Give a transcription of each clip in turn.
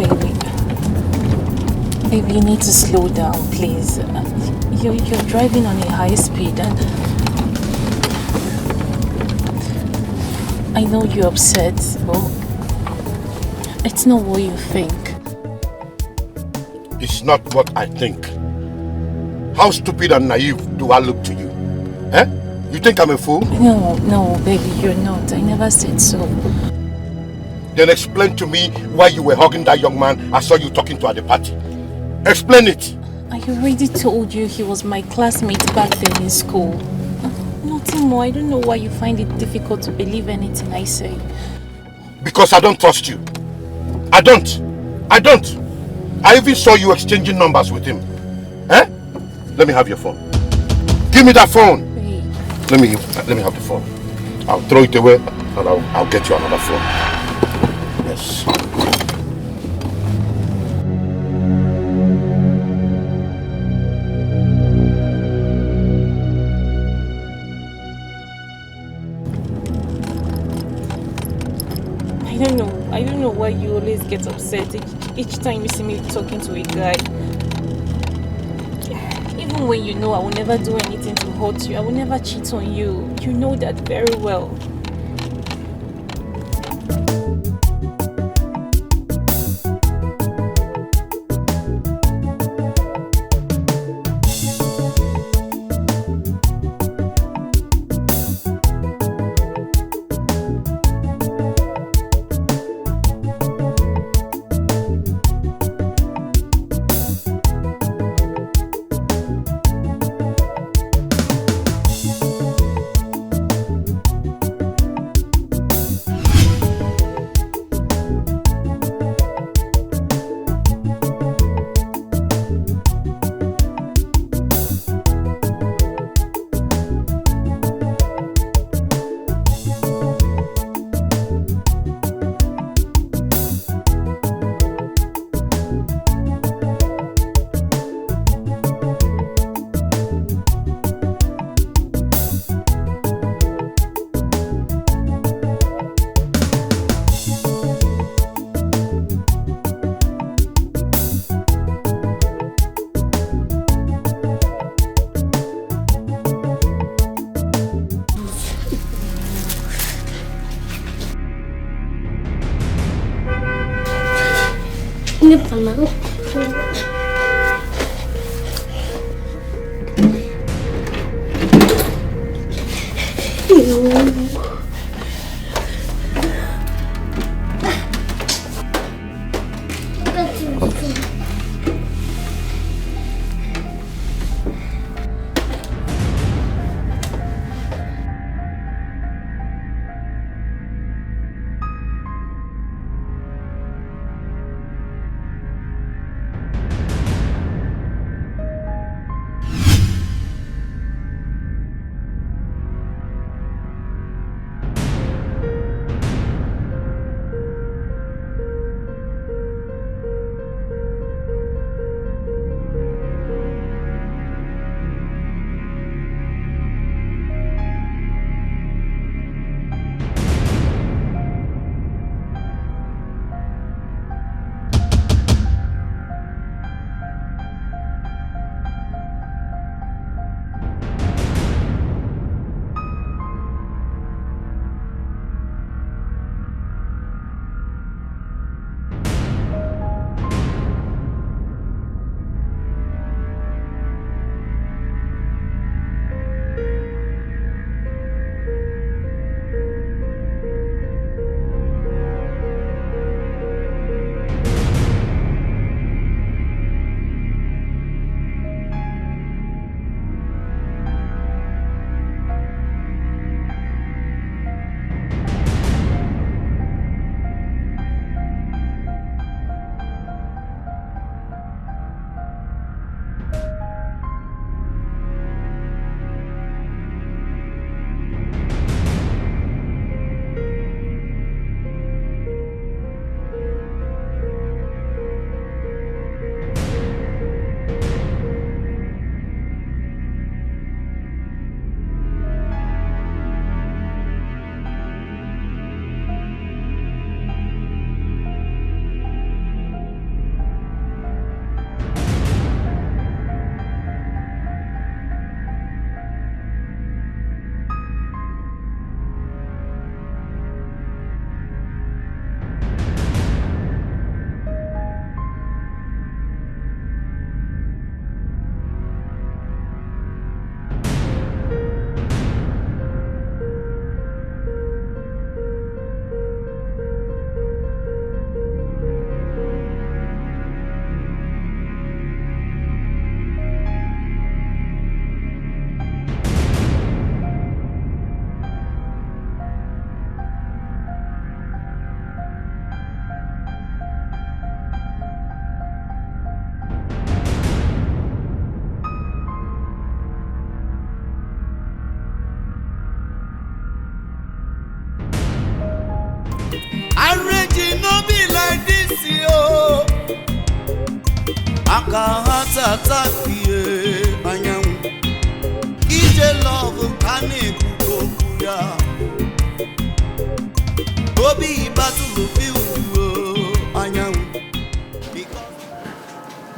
Baby. Baby, you need to slow down, please. You're driving on a high speed and I know you're upset, but it's not what you think. It's not what I think. How stupid and naive do I look to you? Eh? You think I'm a fool? No, baby, you're not. I never said so. Then explain to me why you were hugging that young man I saw you talking to at the party. Explain it. I already told you he was my classmate back then in school. Nothing more. I don't know why you find it difficult to believe anything I say. Because I don't trust you. I don't. I even saw you exchanging numbers with him. Eh? Let me have your phone. Give me that phone. Hey. Let me have the phone. I'll throw it away and I'll get you another phone. Yes. I don't know why you always get upset each time you see me talking to a guy. Even when you know I will never do anything to hurt you, I will never cheat on you. You know that very well.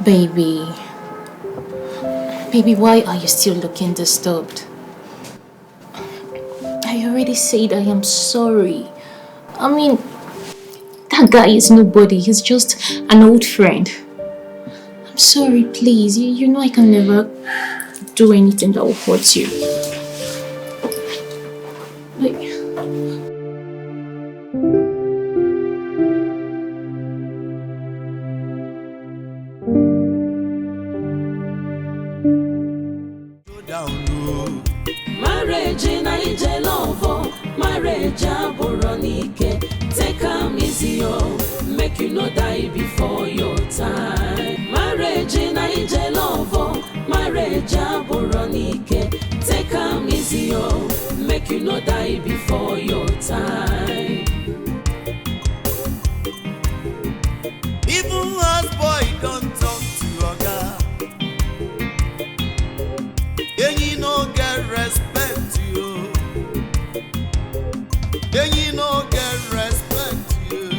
Baby. Baby, why are you still looking disturbed? I already said I am sorry. I mean, that guy is nobody. He's just an old friend. I'm sorry, please. You know I can never do anything that will hurt you. Like, marriage in a love, marriage aboronike. Take am easy, oh, make you no die before your time. Marriage in a love, marriage aboronike. Take am easy, oh, make you no die before your time. Even as boy don't talk to oga, and you no get respect you. And you no get respect you.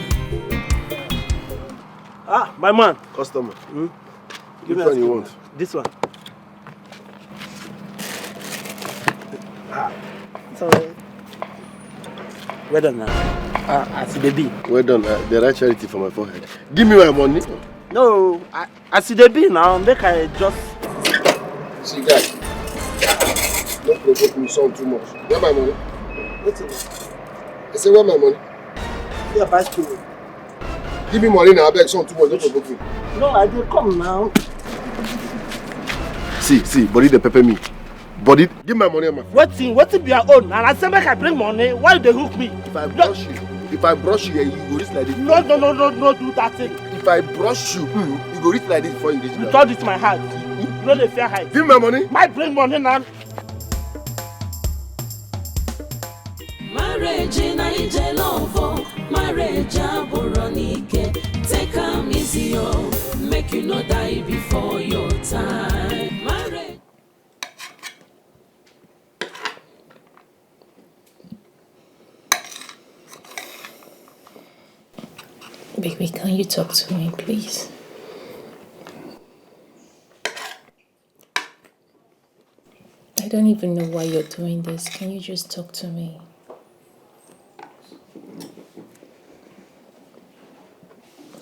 Ah, my man. Customer. Give Which me one you want? This one. Ah, sorry. Well done now. I see the B. Well done. The right charity for my forehead. Give me my money. No, I see the B now. Make I just. See, guys. Don't provoke me son too much. Where my money? What's it? I say, where my money? Yeah, bicycle. Give me money now. I beg son too much. Don't provoke me. No, I did come now. See, body the pepper me. Body, give my money, my friend. What be your own? And I say make I bring money. Why they hook me? If I brush you, you go reach like this. No, do that thing. If I brush you, you go reach like this before you reach. You thought it's my heart. You know the fair height. Give me my money. Might bring money now. Marriage in a love, marriage aboronike. Take am easy, oh, make you no die before your time. Marriage. baby, can you talk to me, please? I don't even know why you're doing this. Can you just talk to me?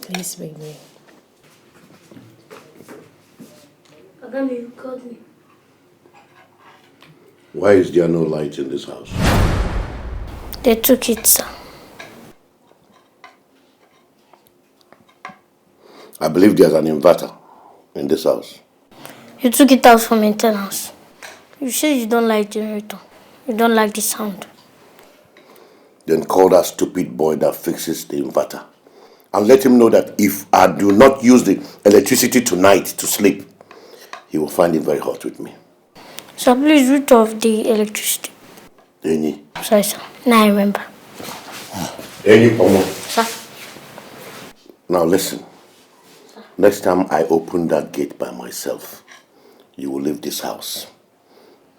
Please, baby. Agami, you called me. Why is there no light in this house? They took it, sir. I believe there's an inverter in this house. You took it out for maintenance. You say you don't like generator. You don't like the sound. Then call that stupid boy that fixes the inverter. And let him know that if I do not use the electricity tonight to sleep, he will find it very hot with me. So please root off the electricity. Ini. Sorry, sir. Now I remember. Ini, Pomo. Sir? Now listen. Next time I open that gate by myself, you will leave this house.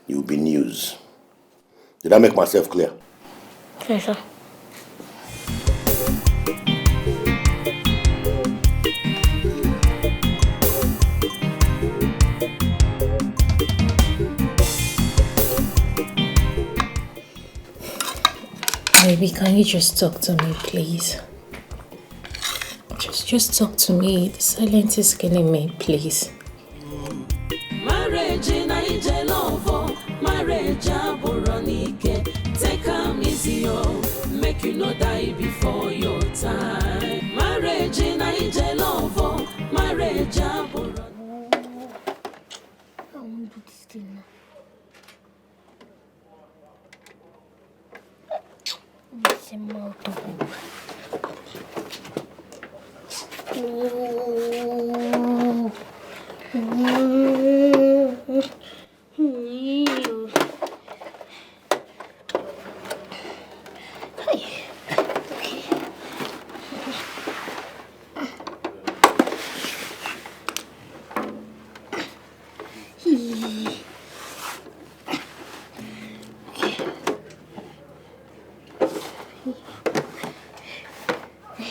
You will be news. Did I make myself clear? Sorry, sir. Baby, can you just talk to me, please? Just talk to me. The silence is killing me, please. Marriage in a love, marriage aboronike. Take am easy, oh, make you no die before your time. Marriage in a love, marriage aboronike. I won't do this thing now. It's a mouth.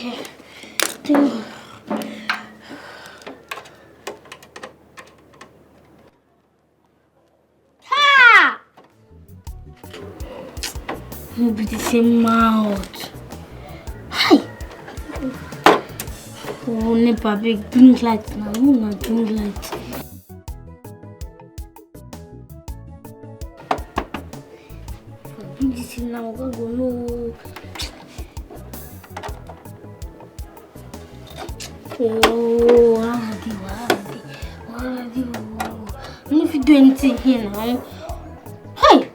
Okay. Ha! Maybe the same mouth. Hi. Oh, never big brink light now. No, not brink light. This is now going to go. Oh, what if you do anything here now? Hi!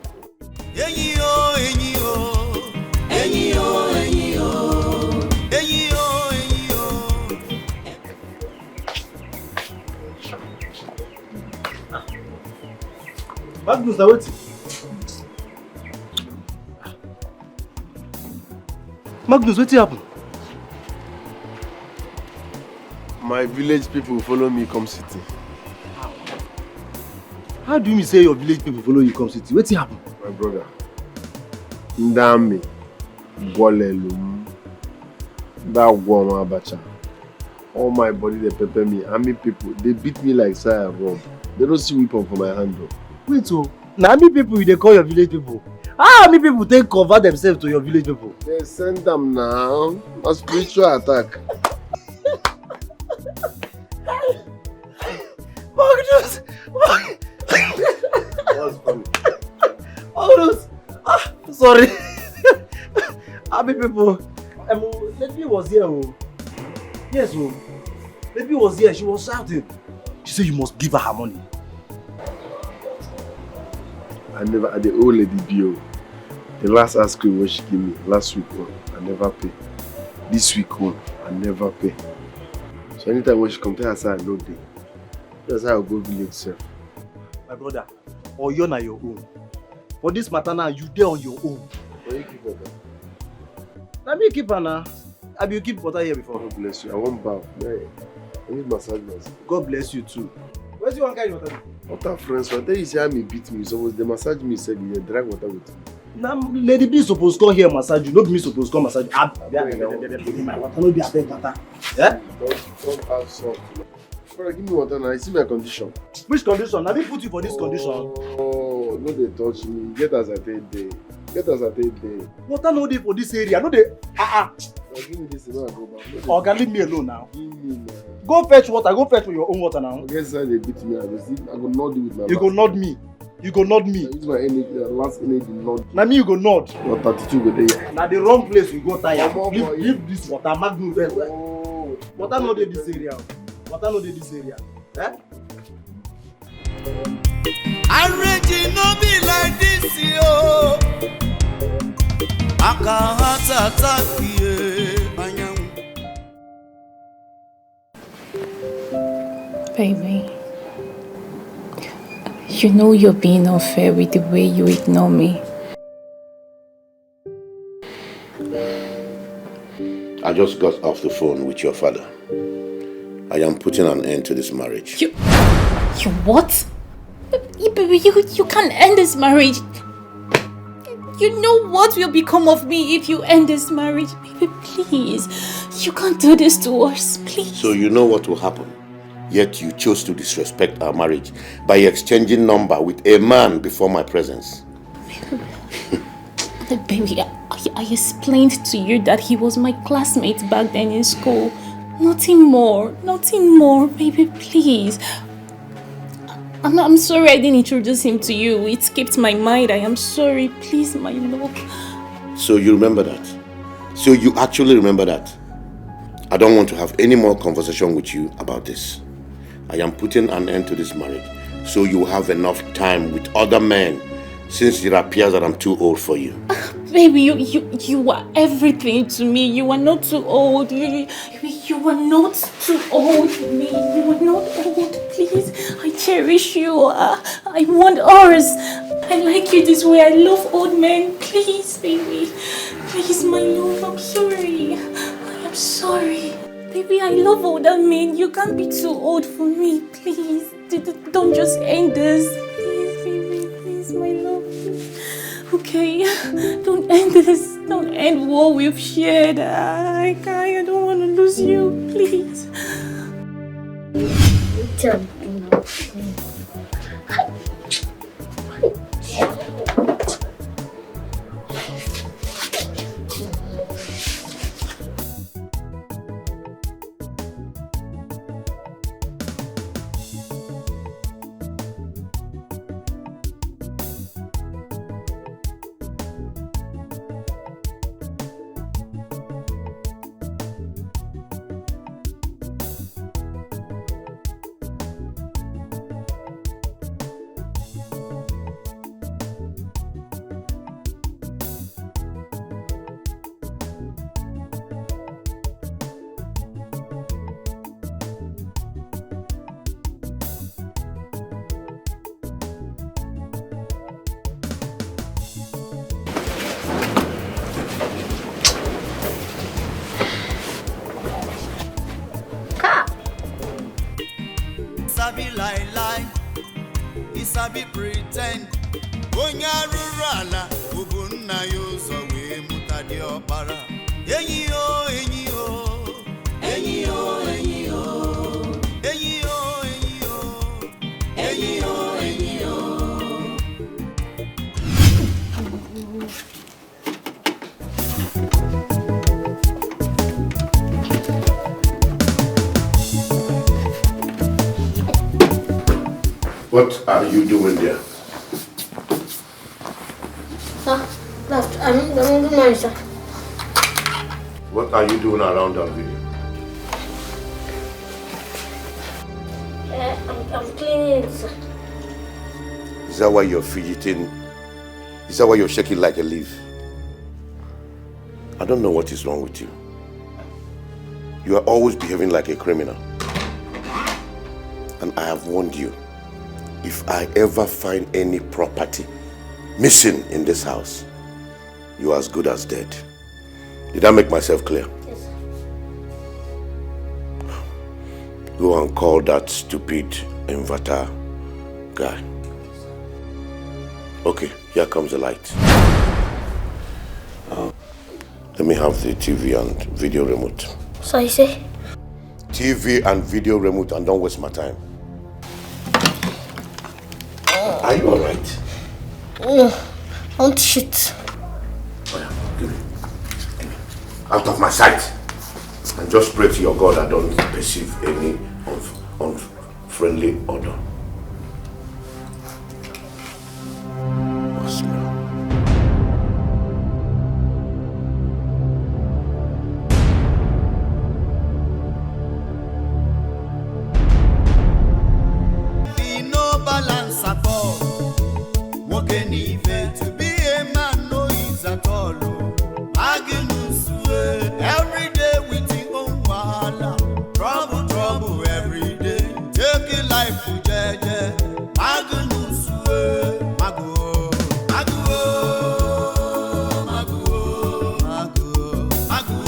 Magnus, now wait. Magnus, what happened? My village people follow me come city. How do you say your village people follow you come city? What happened? My brother. Ndami. Gwalelum. That woman abacha. All my body they pepper me. Army people, they beat me like say I rob. They don't see weapon for my hand though. Wait, so now army people they call your village people. How army people take convert themselves to your village people? They send them now. A spiritual attack. Magnus! What's funny? Magnus! Sorry. Army people. Lady was here. Oh. Yes, oh. Lady was here. She was shouting. She said you must give her money. I never had the old lady bill. The last ice cream she gave me last week one, I never pay. This week one, I never pay. So anytime when she come to her side, I no day. That's how I go village self. My brother, or you're not your own. For this matter now, you there on your own. Where you keep her? Let me keep her now. Have you keep water here before? God bless you. I want bath. Yeah. I need massage myself. God bless you too. Where's your one carry water? Water friends, when they say me beat me, so they massage me, say you drink water with me. Now, Lady B supposed to come here massage you. Not me supposed to come massage you. My water no be a beg water. Yeah? Don't add salt. Brother, give me water now. You see my condition. Which condition? Have you put you for this condition? Oh, no, they touch me. Get us at 8 day. Get us at 8 day. Water no dey for this area. No dey. Give me this, and I go back. Okay, leave me alone now. Give me now. Go fetch water. Go fetch your own water now. I guess they beat me. I go nod you with my. You go nod me. You go nod me. I use my energy, last energy nod. Na me you go nod. What 32 go there? Na the wrong place you go tire. Oh, Leave this water. Magnus. Oh. Water no dey this area. Water no dey this area. Eh? Arranging no be like this, yo. I can't attack you. Baby, you know you're being unfair with the way you ignore me. I just got off the phone with your father. I am putting an end to this marriage. You what? Baby, you can't end this marriage. You know what will become of me if you end this marriage. Baby, please. You can't do this to us, please. So you know what will happen. Yet you chose to disrespect our marriage by exchanging number with a man before my presence. Baby, I explained to you that he was my classmate back then in school. Nothing more. Nothing more. Baby, please. I'm sorry I didn't introduce him to you. It skipped my mind. I am sorry. Please, my love. So you remember that? So you actually remember that? I don't want to have any more conversation with you about this. I am putting an end to this marriage so you have enough time with other men, since it appears that I'm too old for you. Baby, you are everything to me. You are not too old. You are not too old for me. You are not old. Please, I cherish you. I want ours. I like you this way. I love old men. Please, baby. Please, my love. I'm sorry. I am sorry. Baby, I love older men. You can't be too old for me. Please. Don't just end this. Please, baby. Please, my love. Okay. Don't end this. Don't end what we've shared. I don't want to lose you. Please. Tell me. Isabi lie, Isabi pretend. Onya rurala, ubunna yozo we mutadi opara. Enyi o, enyi o, enyi o, enyi o, enyi o, enyi o, enyi o, enyi o. What are you doing there? Sir, left. I'm good morning, sir. What are you doing around that video? I'm cleaning it, sir. Is that why you're fidgeting? Is that why you're shaking like a leaf? I don't know what is wrong with you. You are always behaving like a criminal. And I have warned you. If I ever find any property missing in this house, you are as good as dead. Did I make myself clear? Yes, sir. Go and call that stupid inverter guy. Okay, here comes the light. Let me have the TV and video remote. So you say? TV and video remote, and don't waste my time. Are you alright? No, I want to shoot. Oh yeah, give me. Out of my sight. And just pray to your God I don't perceive any unfriendly odor. What smell? Be no balance at all. Walking even to be a man, no ease at all. Every day with the own wahala. Trouble every day. Take it life for jeje. Magnus, mago, mago, mago, mago, mago,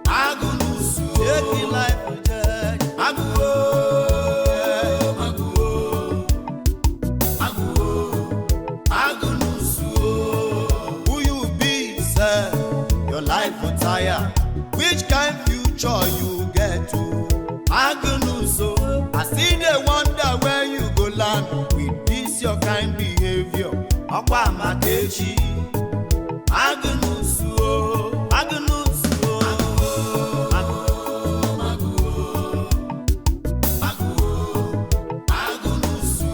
magnus. Take it life for jeje. Mago, mago, mago, magnus. Who you be, sir? Your life will tire. Which kind future you get to? Agnuso, I see they wonder where you go land with this your kind behavior. Akwa Makechi. Agnuso, Agnuso, Agnuso.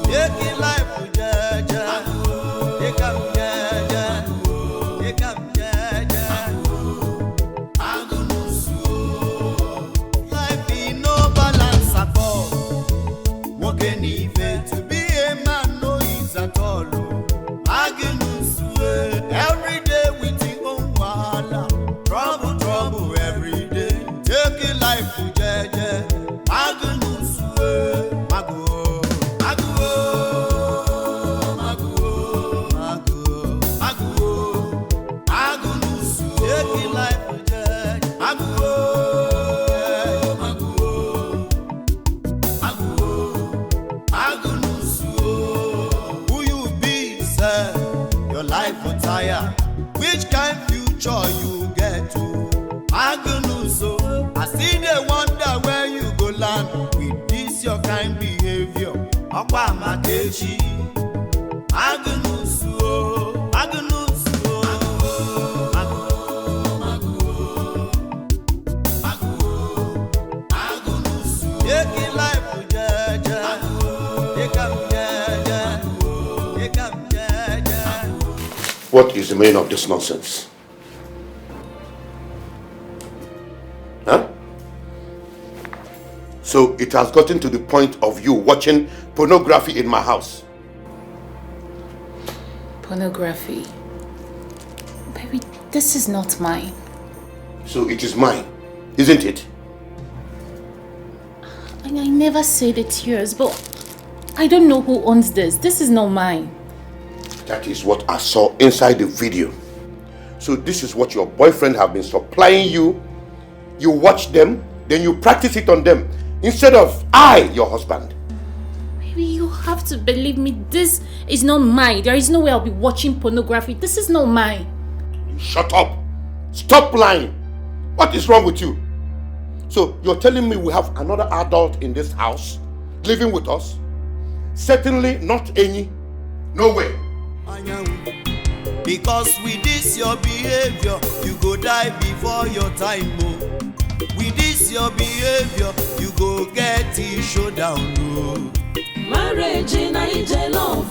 Take it life with jeje. Take up jeje. Take up jeje. Life be no balance at all. Walking even to be a man, no ease at all. Magnus, every day with the own Agunuso, I see they wonder where you go land with this your kind behavior. Okwa Makechi, Agunuso, Agunuso, Agunuso, take life with jaja, take up jaja, take up jaja. What is the meaning of this nonsense? Huh? So it has gotten to the point of you watching pornography in my house. Pornography? Baby, this is not mine. So it is mine, isn't it? I never said it's yours, but I don't know who owns this. This is not mine. That is what I saw inside the video. So this is what your boyfriend have been supplying you. You watch them, then you practice it on them. Instead of I, your husband. Baby, you have to believe me. This is not mine. There is no way I'll be watching pornography. This is not mine. Shut up. Stop lying. What is wrong with you? So you're telling me we have another adult in this house living with us? Certainly not Ini. No way. Because with this your behavior, you go die before your time. Oh. With this your behavior, you go get in showdown. Oh. Marriage in Ije love,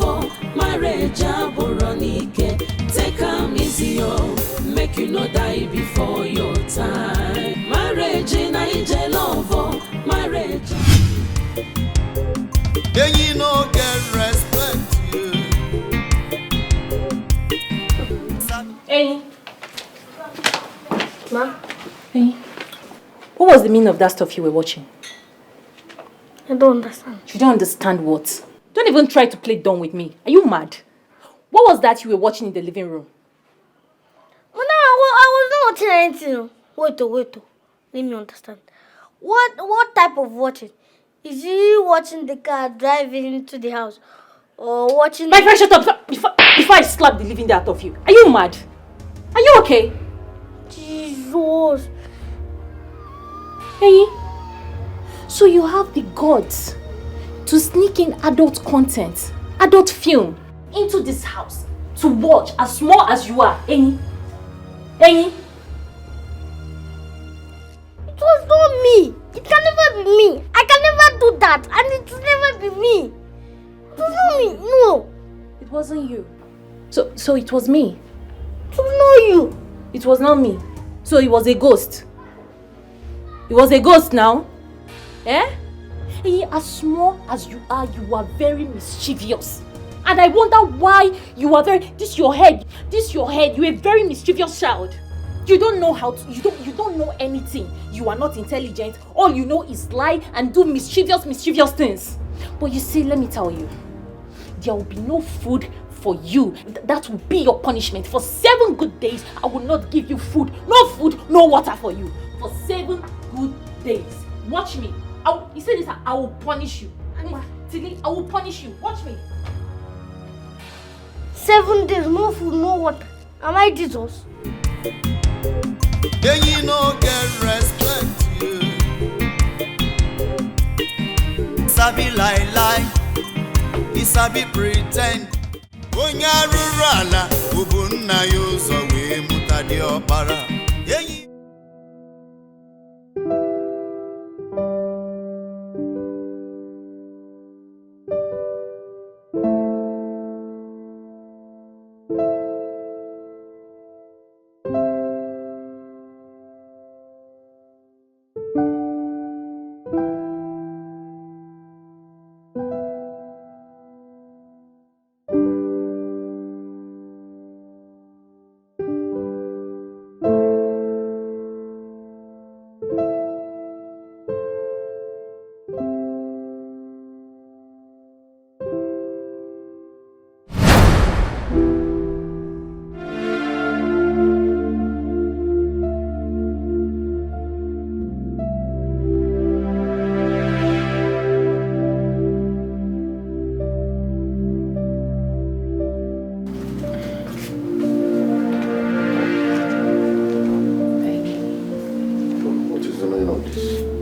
marriage aboronike. Take am easy, oh, make you no die before your time. Marriage in Ije love, marriage. Then you no get respect. Hey. Ma, Hey. What was the meaning of that stuff you were watching? I don't understand. You don't understand what? Don't even try to play dumb with me. Are you mad? What was that you were watching in the living room? Well, no, I was not watching anything. Wait. Let me understand. What type of watching? Is he watching the car driving to the house? Or watching... My friend, shut up before I slap the living out of you. Are you mad? Are you okay? Jesus. Hey, so you have the guts to sneak in adult content, adult film into this house to watch as small as you are, Ini? Ini? It was not me. It can never be me. I can never do that. And it will never be me. It was not me. No. It wasn't you. So it was me. It was not you. It was not me. So it was a ghost. It was a ghost now. Eh? And as small as you are very mischievous. And I wonder why you are very... This your head. You're a very mischievous child. You don't know how to... You don't know anything. You are not intelligent. All you know is lie and do mischievous things. But you see, let me tell you. There will be no food for you. That will be your punishment. For 7 good days, I will not give you food. No food, no water for you. For 7 good days. Watch me. You say this, I will punish you. Tilly, I will punish you. Watch me. 7 days, no food, no water. Am I Jesus? Then you no get respect. Sabi lie, he sabi pretend. Onya rurala, ubunna yozo we mutadi opara. Okay.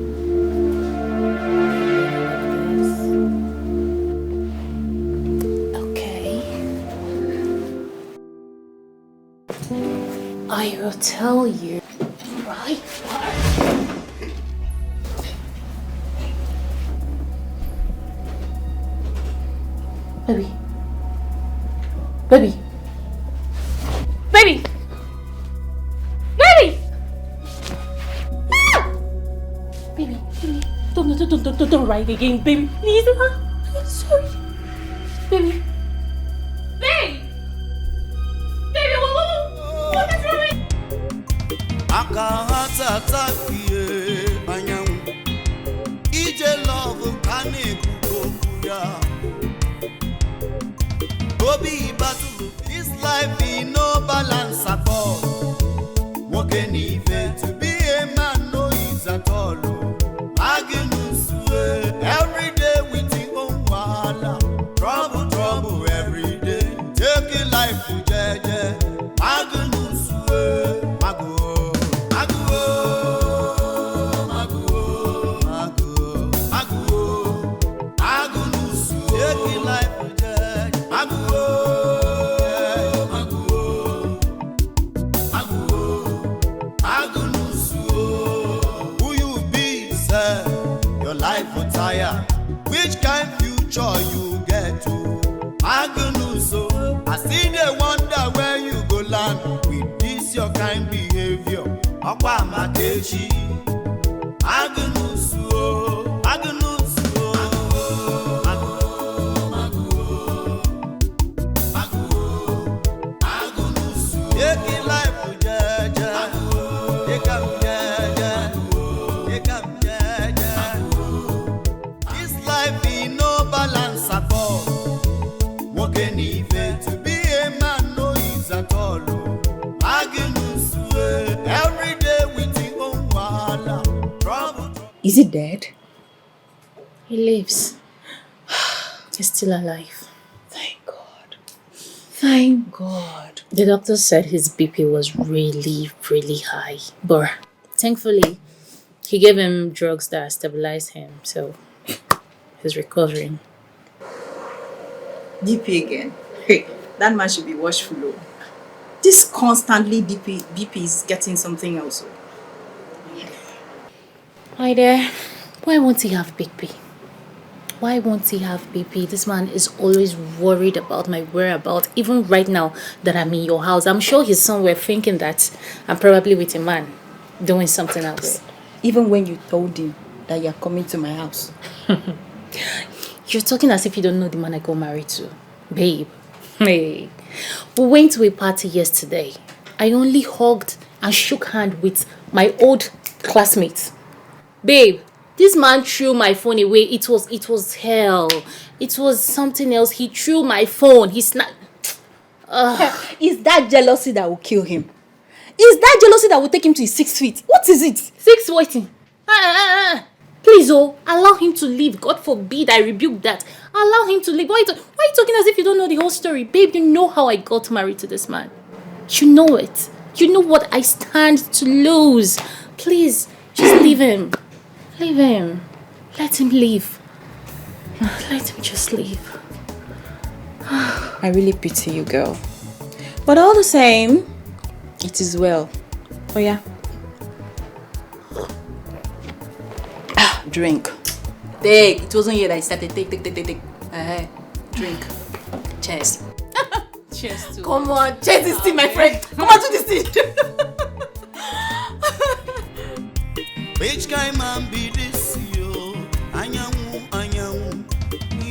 I will tell you. Right. Baby. Baby. Baby. Baby. Ah! Baby. Don't write again, baby. Please. I'm sorry. Baby. Baby. Baby, what is wrong? Akahata takiye anyanwụ ije love ka na-ekuku ya Obi battle this life in no balance at all Nwoke n'ife to be a man no is at all Aginusue every day with your own wahala Trouble every day Take life to jeje Aginusue Which kind future you get to? Agunuso, I see they wonder where you go land with this your kind behavior. Akwa Makechi, Agunuso, Agunuso, Agunuso. Take life to jeje, take up jeje, take up jeje. Life in no balance at all. Nwoke n'ife to be a man no is at all. Aginusue every day with your own wahala. Is he dead? He lives. He's still alive. Thank God. Thank God. The doctor said his BP was really high. But thankfully, he gave him drugs that stabilized him. So he's recovering. DP again. Hey, that man should be watchful. Oh. This constantly BP is getting something else. Hi there. Why won't he have BP? Why won't he have BP? This man is always worried about my whereabouts. Even right now that I'm in your house, I'm sure he's somewhere thinking that I'm probably with a man doing something else. Even when you told him that you're coming to my house. You're talking as if you don't know the man I got married to. Babe. Hey. We went to a party yesterday. I only hugged and shook hands with my old classmates. Babe, this man threw my phone away. It was hell. It was something else. He threw my phone. He snapped. Is that jealousy that will kill him? Is that jealousy that will take him to his 6 feet? What is it? 6 waiting. Please, allow him to live. God forbid I rebuke that. Allow him to live. Why are you talking as if you don't know the whole story? Babe, you know how I got married to this man. You know it. You know what I stand to lose. Please, just leave him. Leave him. Let him live. Let him just leave. I really pity you, girl. But all the same, it is well. Oh, yeah. Drink. Take. It wasn't here that I started. Take. Drink. Cheers. Cheers to. Come on. Cheers this thing, my friend. Come on to this thing. Which kind man be this, yo? Anyanwu.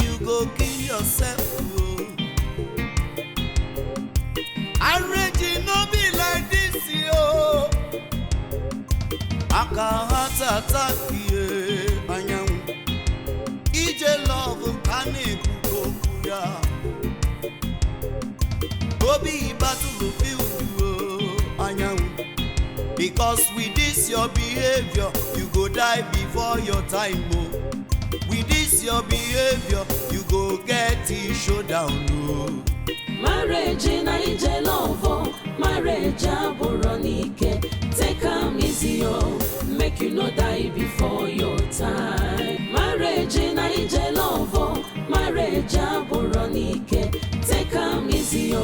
You go kill yourself, yo. Arrange no be like this, yo. Akahata takiye anyanwu ije love kane kukokuya Obi battle feel anyanwu because with this your behavior you go die before your time with this your behavior you go get it showdown Marriage na ije love marriage aburonike take am easy make you no die before your time. Marriage in Naija love, marriage aboronike. Take am easy,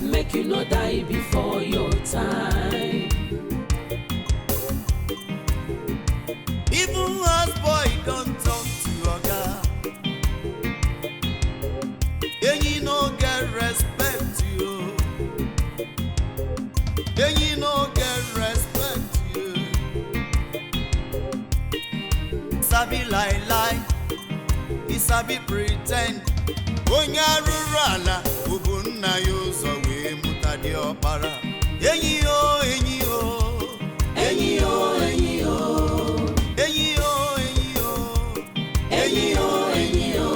make you no die before your time. Even as boy don't talk to oga, and you no get respect you. And you no get respect you. Sabi lie, he sabi pretend. Onya rurala, ubunna yoso we mutadi opara. Enyi o, enyi o, enyi o, enyi o, enyi o, enyi o, enyi o, enyi o.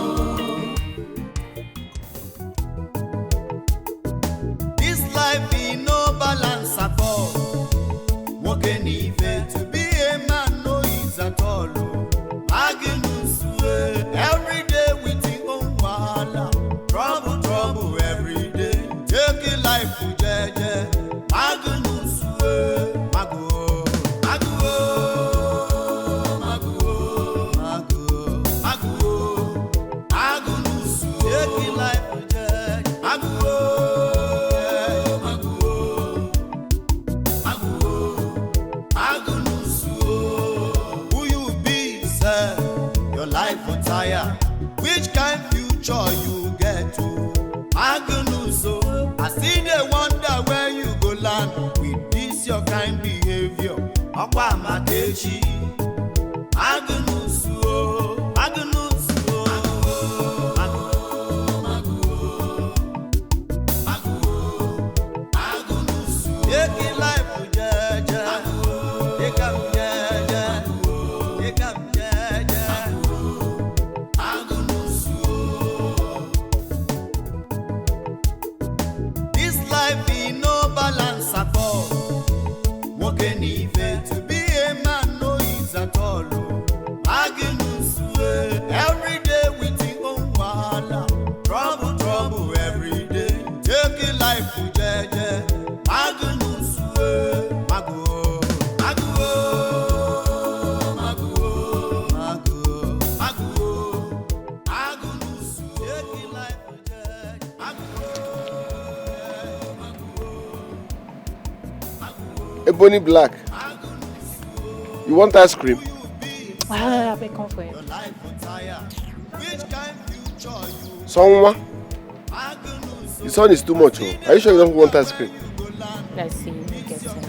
This life in no balance at all. Walking even to be a man no is at all. Magnus every day with your own wahala. Trouble every day. Take your life to jeje. Magnus mago, mago, mago, mago, mago, Magnus. Take your life to jeje. Mago. Which kind future you get to? Magnuso, I see they wonder where you go land with this your kind behavior. Akwa Matechi, Magnuso, Magnuso, Magnuso, take it life for Jaja, take up Jaja, take up Jaja. Walking even to be a man no is at all. Magnus every day with your own wahala. Trouble every day. Take your life to jeje. Magnus mago, mago, mago, mago, mago, Magnus. Take your life to jeje. Ebony Black, you want ice cream? I'll be come for you. Someone? The sun is too much. Oh. Are you sure you don't want ice cream? Let's see, you get sense.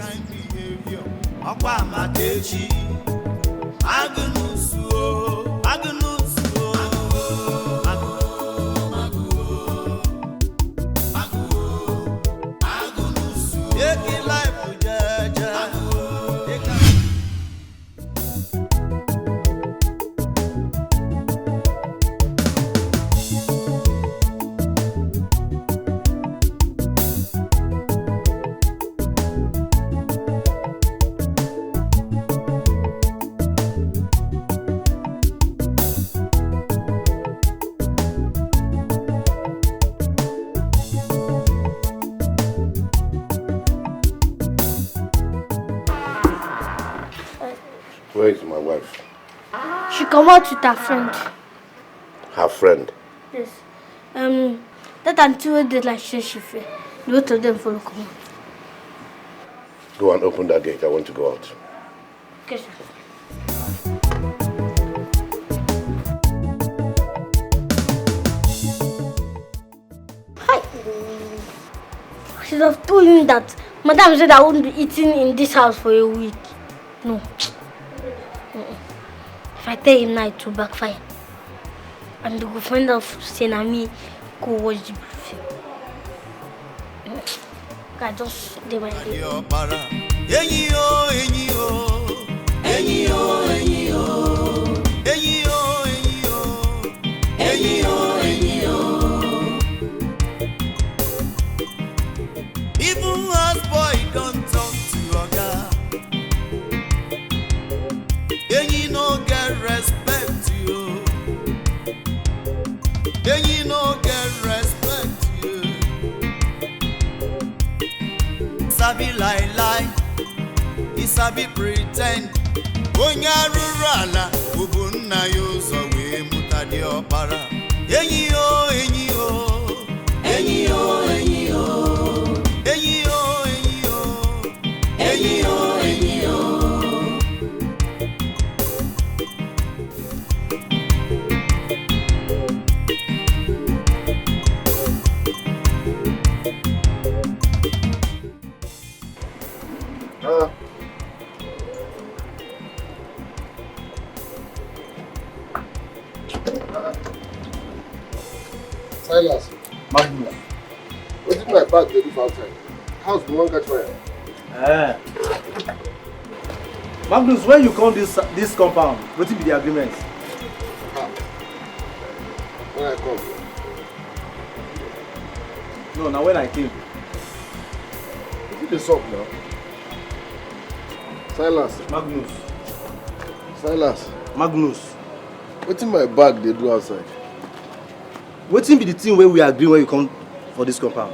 Where is my wife? She come out with her friend. Her friend? Yes. That until they like she fair. Both of them follow come out. Go and open that gate. I want to go out. Okay, sir. Hi. I should have told him that Madam said I wouldn't be eating in this house for a week. No. If I tell him now, it will backfire. And the girlfriend of Senami go watch the film. I just did my day. Even as boy don't talk to oga, and you no get respect you. And you no get respect you. Sabi lie, he sabi pretend. onye arụrụ ala ụbụ nna ya ụzọ wee mụta dị ọkpara enyi o enyi o enyi o enyi o enyi o enyi o enyi o enyi o Silas, Magnus, what's in my bag they do for outside? House the one catch fire. Magnus, when you come this compound, what will be the agreement? When I come. No, now when I came. Is it the shop now? Silas. Magnus. Silas. Magnus. What's in my bag they do outside? What will be the thing where we agree when you come for this compound?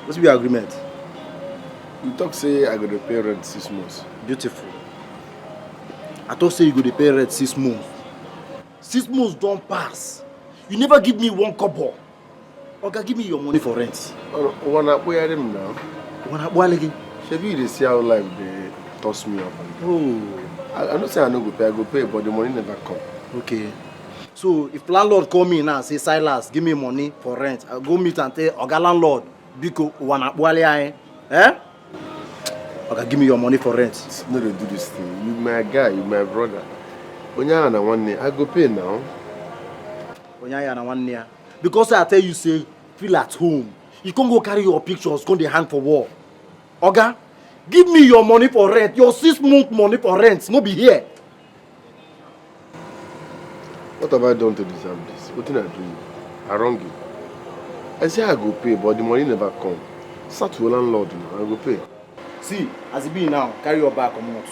What's your agreement? You talk say I got to pay rent 6 months. Beautiful. I thought say you go to pay rent 6 months. 6 months don't pass. You never give me 1 kobo. Okay, give me your money for rent. Wanna wear them now? Wanna wear again? Shebi they see how life they toss me up. Oh. I don't say I no go pay, but the money never come. Okay. So if landlord call me now and say Silas, give me money for rent, I'll go meet and tell Oga landlord, Biko wanna wear eh? Okay, give me your money for rent. No, they do this thing. You my guy, you my brother. Onya na one day, I go pay now. Onya na one year. Because I tell you, say, feel at home. You can't go carry your pictures, go the hand for war. Oga, give me your money for rent. Your 6 month money for rent. No be here. What have I done to deserve this? What did I do? I wrong you. I say I go pay, but the money never come. Start to landlord, I go pay. See, as it be now, carry your bag come out.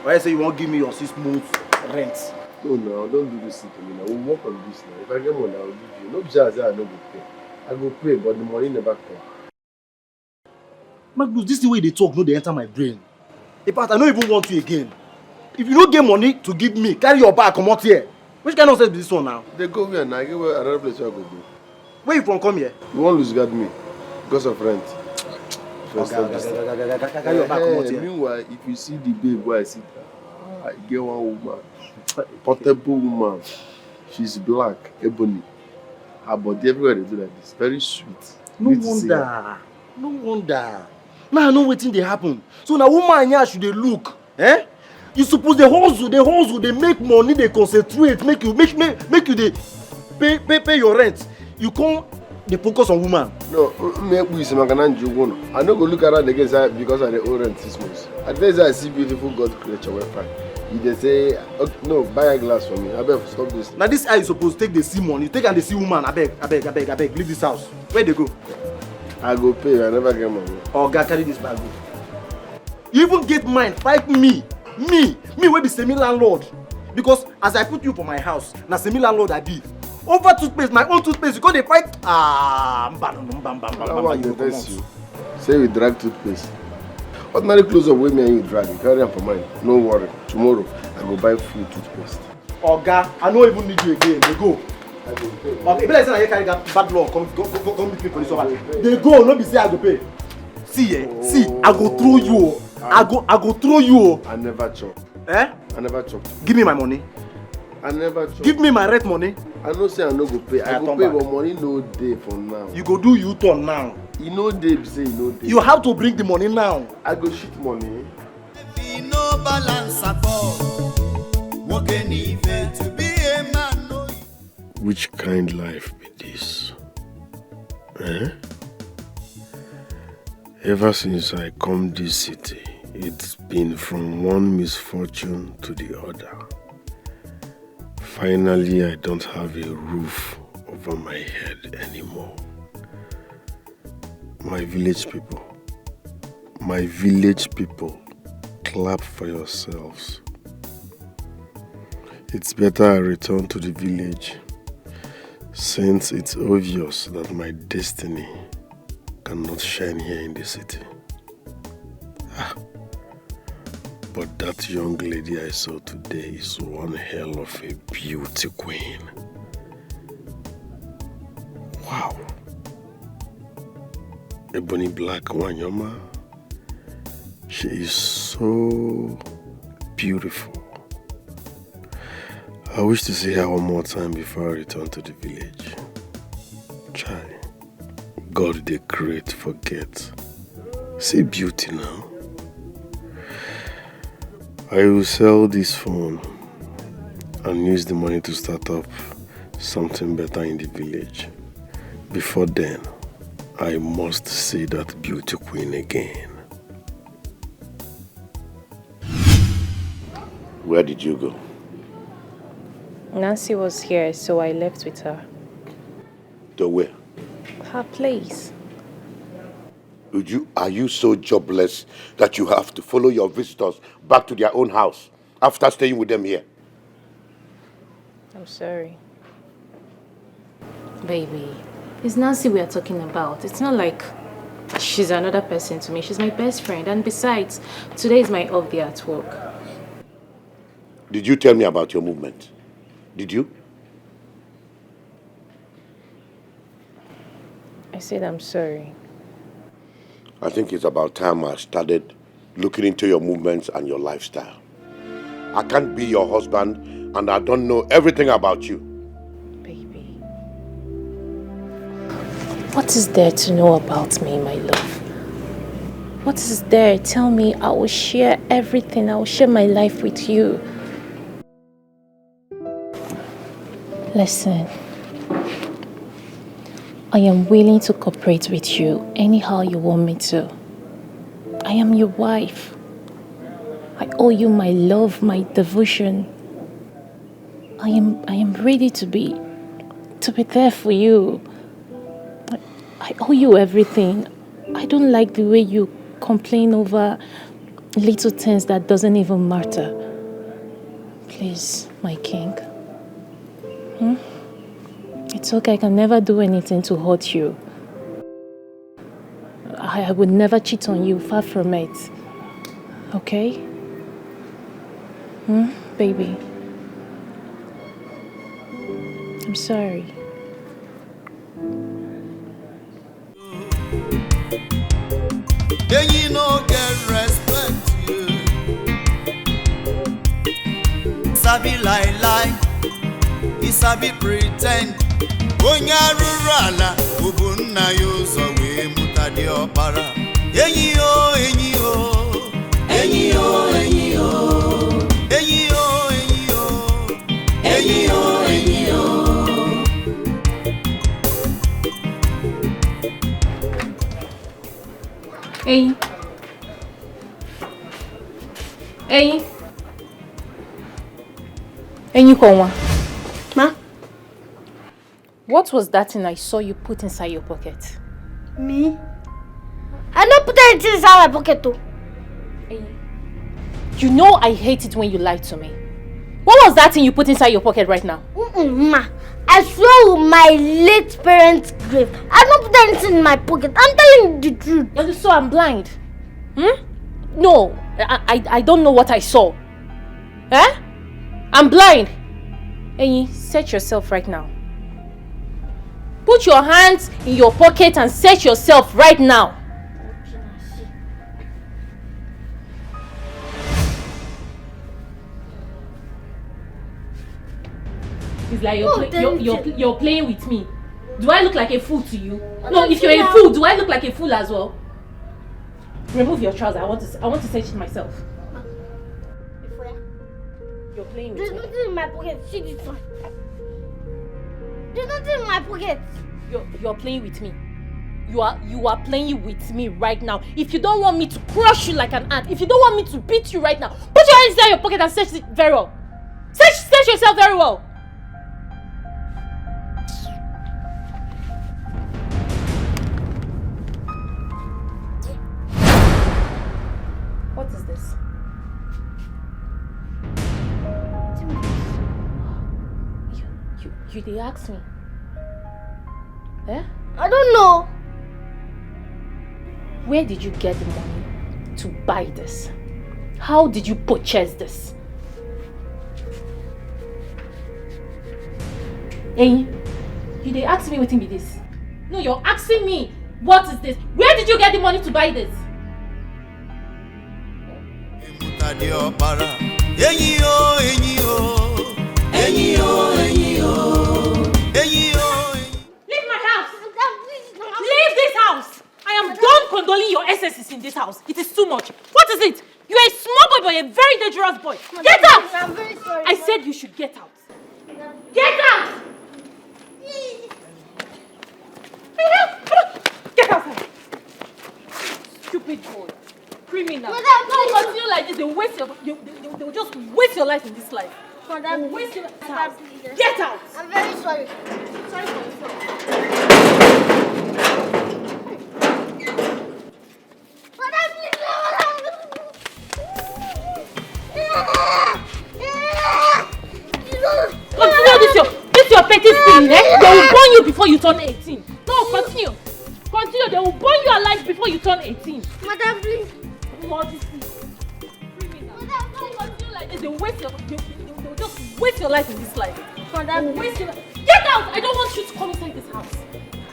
Why you say you won't give me your 6 months rent? No, no, don't do this thing to me now. We'll work on this now. If I get money, I will give you. No just I no go pay. I go pay, but the money never come. Magnus, this is the way they talk, no, they enter my brain. In fact, I don't even want you again. If you don't get money to give me, carry your bag, come out here. Which kind of nonsense is this one now? They go here now. I get another place where I go go. Where you from come here? You won't lose guard me because of rent. Carry your bag, come out here. Meanwhile, if you see the babe where I sit, I get one woman, portable woman. She's black, ebony. Her body everywhere they do like this. Very sweet. No wonder. No wonder. Now I know wetin dey happen. So na woman here should they look. Eh? You suppose they hustle, they make money, they concentrate, make you they pay your rent. You can't they focus on woman. No, make we some can you one. I no go look around again because I the own rent 6 months. At least I see beautiful God creature we fine. You they say okay, no, buy a glass for me. I beg stop this. Now this eye you suppose take the see money. You take and the see woman. I beg, leave this house. Where they go? I go pay, I never get money. Oh God, carry this bag go. You even get mine, fight me wey be semi-landlord. Because as I put you for my house, na semi-landlord I be. Over toothpaste, my own toothpaste, you go dey fight. You say we drag toothpaste. Ordinary clothes of women you drag, you carry them for mine. No worry, tomorrow I go buy full toothpaste. Oga, I don't even need you again, they go. Okay, if I say I carry that bad law, come meet me for this one. They go, no be say I go pay. See, see, I go throw you. I go throw you. I never chop. Eh? I never chop. Give me my money. I never chop. Give me my rent money. I know say I no go pay. I go pay, but money no day for now. You go do U-turn now. You know day, say you know day. You have to bring the money now. I go shit money. No balance at all. Walking even to be a man. No. Which kind life be this? Eh? Ever since I come this city, it's been from one misfortune to the other. Finally, I don't have a roof over my head anymore. My village people, clap for yourselves. It's better I return to the village, since it's obvious that my destiny cannot shine here in the city. But that young lady I saw today is one hell of a beauty queen. Wow. Ebony Black Wanyama. She is so beautiful. I wish to see her one more time before I return to the village. Try. God the great forget. See beauty now. I will sell this phone and use the money to start up something better in the village. Before then, I must see that beauty queen again. Where did you go? Nancy was here, so I left with her. To where? Her place. Are you so jobless that you have to follow your visitors back to their own house after staying with them here? I'm sorry. Baby, it's Nancy we are talking about. It's not like she's another person to me. She's my best friend. And besides, today is my off day at work. Did you tell me about your movement? Did you? I said I'm sorry. I think it's about time I started looking into your movements and your lifestyle. I can't be your husband and I don't know everything about you. Baby. What is there to know about me, my love? What is there? Tell me. I will share everything. I will share my life with you. Listen. I am willing to cooperate with you anyhow you want me to. I am your wife. I owe you my love, my devotion. I am ready to be there for you. I owe you everything. I don't like the way you complain over little things that doesn't even matter. Please, my king. It's okay, I can never do anything to hurt you. I would never cheat on you, far from it. Okay? Baby? I'm sorry. Then you no get respect, Sabi lie, he sabi pretend. Onya rurala, ubunna yoso we mutadi opara. Enyi o, enyi o, enyi o, enyi o, enyi o, enyi o, enyi o, enyi o. Enyi Konwa. Ma? What was that thing I saw you put inside your pocket? Me? I don't put anything inside my pocket too. You know I hate it when you lie to me. What was that thing you put inside your pocket right now? Ma, I swear with my late parents' grave, I don't put anything in my pocket. I'm telling you the truth. So I'm blind? No, I don't know what I saw. Eh? I'm blind. Enyi, search yourself right now. Put your hands in your pocket and search yourself right now. It's like you're playing with me. Do I look like a fool to you? No, if you're a fool, do I look like a fool as well? Remove your trousers. I want to search it myself. You're playing with me. There's nothing in my pocket. See this one. There's nothing in my pocket. You're playing with me. You are playing with me right now. If you don't want me to crush you like an ant, if you don't want me to beat you right now, put your hands inside your pocket and search it very well. Search yourself very well. What is this? You did ask me. Eh? I don't know. Where did you get the money to buy this? How did you purchase this? Hey, you dey ask me wetin be this? No, you're asking me, what is this? Where did you get the money to buy this? Leave my house! Leave this house! I am done condoling your excesses in this house. It is too much. What is it? You are a small boy but a very dangerous boy. Get out! I'm very sorry. I said you should get out. Get out! Get outside! Stupid boy. Criminal. Don't continue like this. They will just waste your life in this life. Madam, Waste your Madam, life. please. Get out! I'm very sorry. Sorry for yourself. Madam, please. Continue this your petty thing, eh? They will burn you before you turn 18. No, continue. Continue, they will burn you alive before you turn 18. Madam, please. Modesty. Criminal. Don't continue like this. They will just waste your life in this life. Madam, Waste your life. Get out! I don't want you to come inside this house.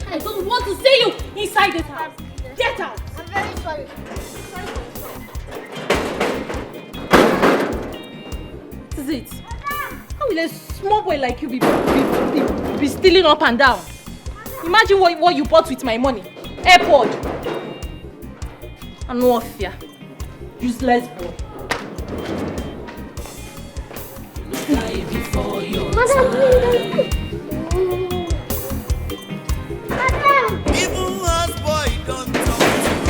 I don't want to see you inside this house. Get out! I'm very sorry. Sorry for yourself. This is it. How will a small boy like you be stealing up and down? Imagine what you bought with my money. AirPod. And warfare. Useless boy. Die before your Madam, time. Madam. Even as boy don't talk to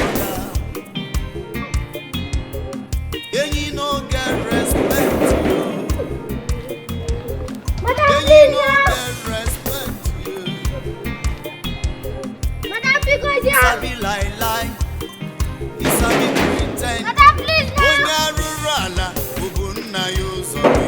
you. And you no get respect. Madam, And you please. no get respect. Madam, because you Sabi lie. You sabi pretend. Madam, please. Onya rurala. Ubunna yo so we.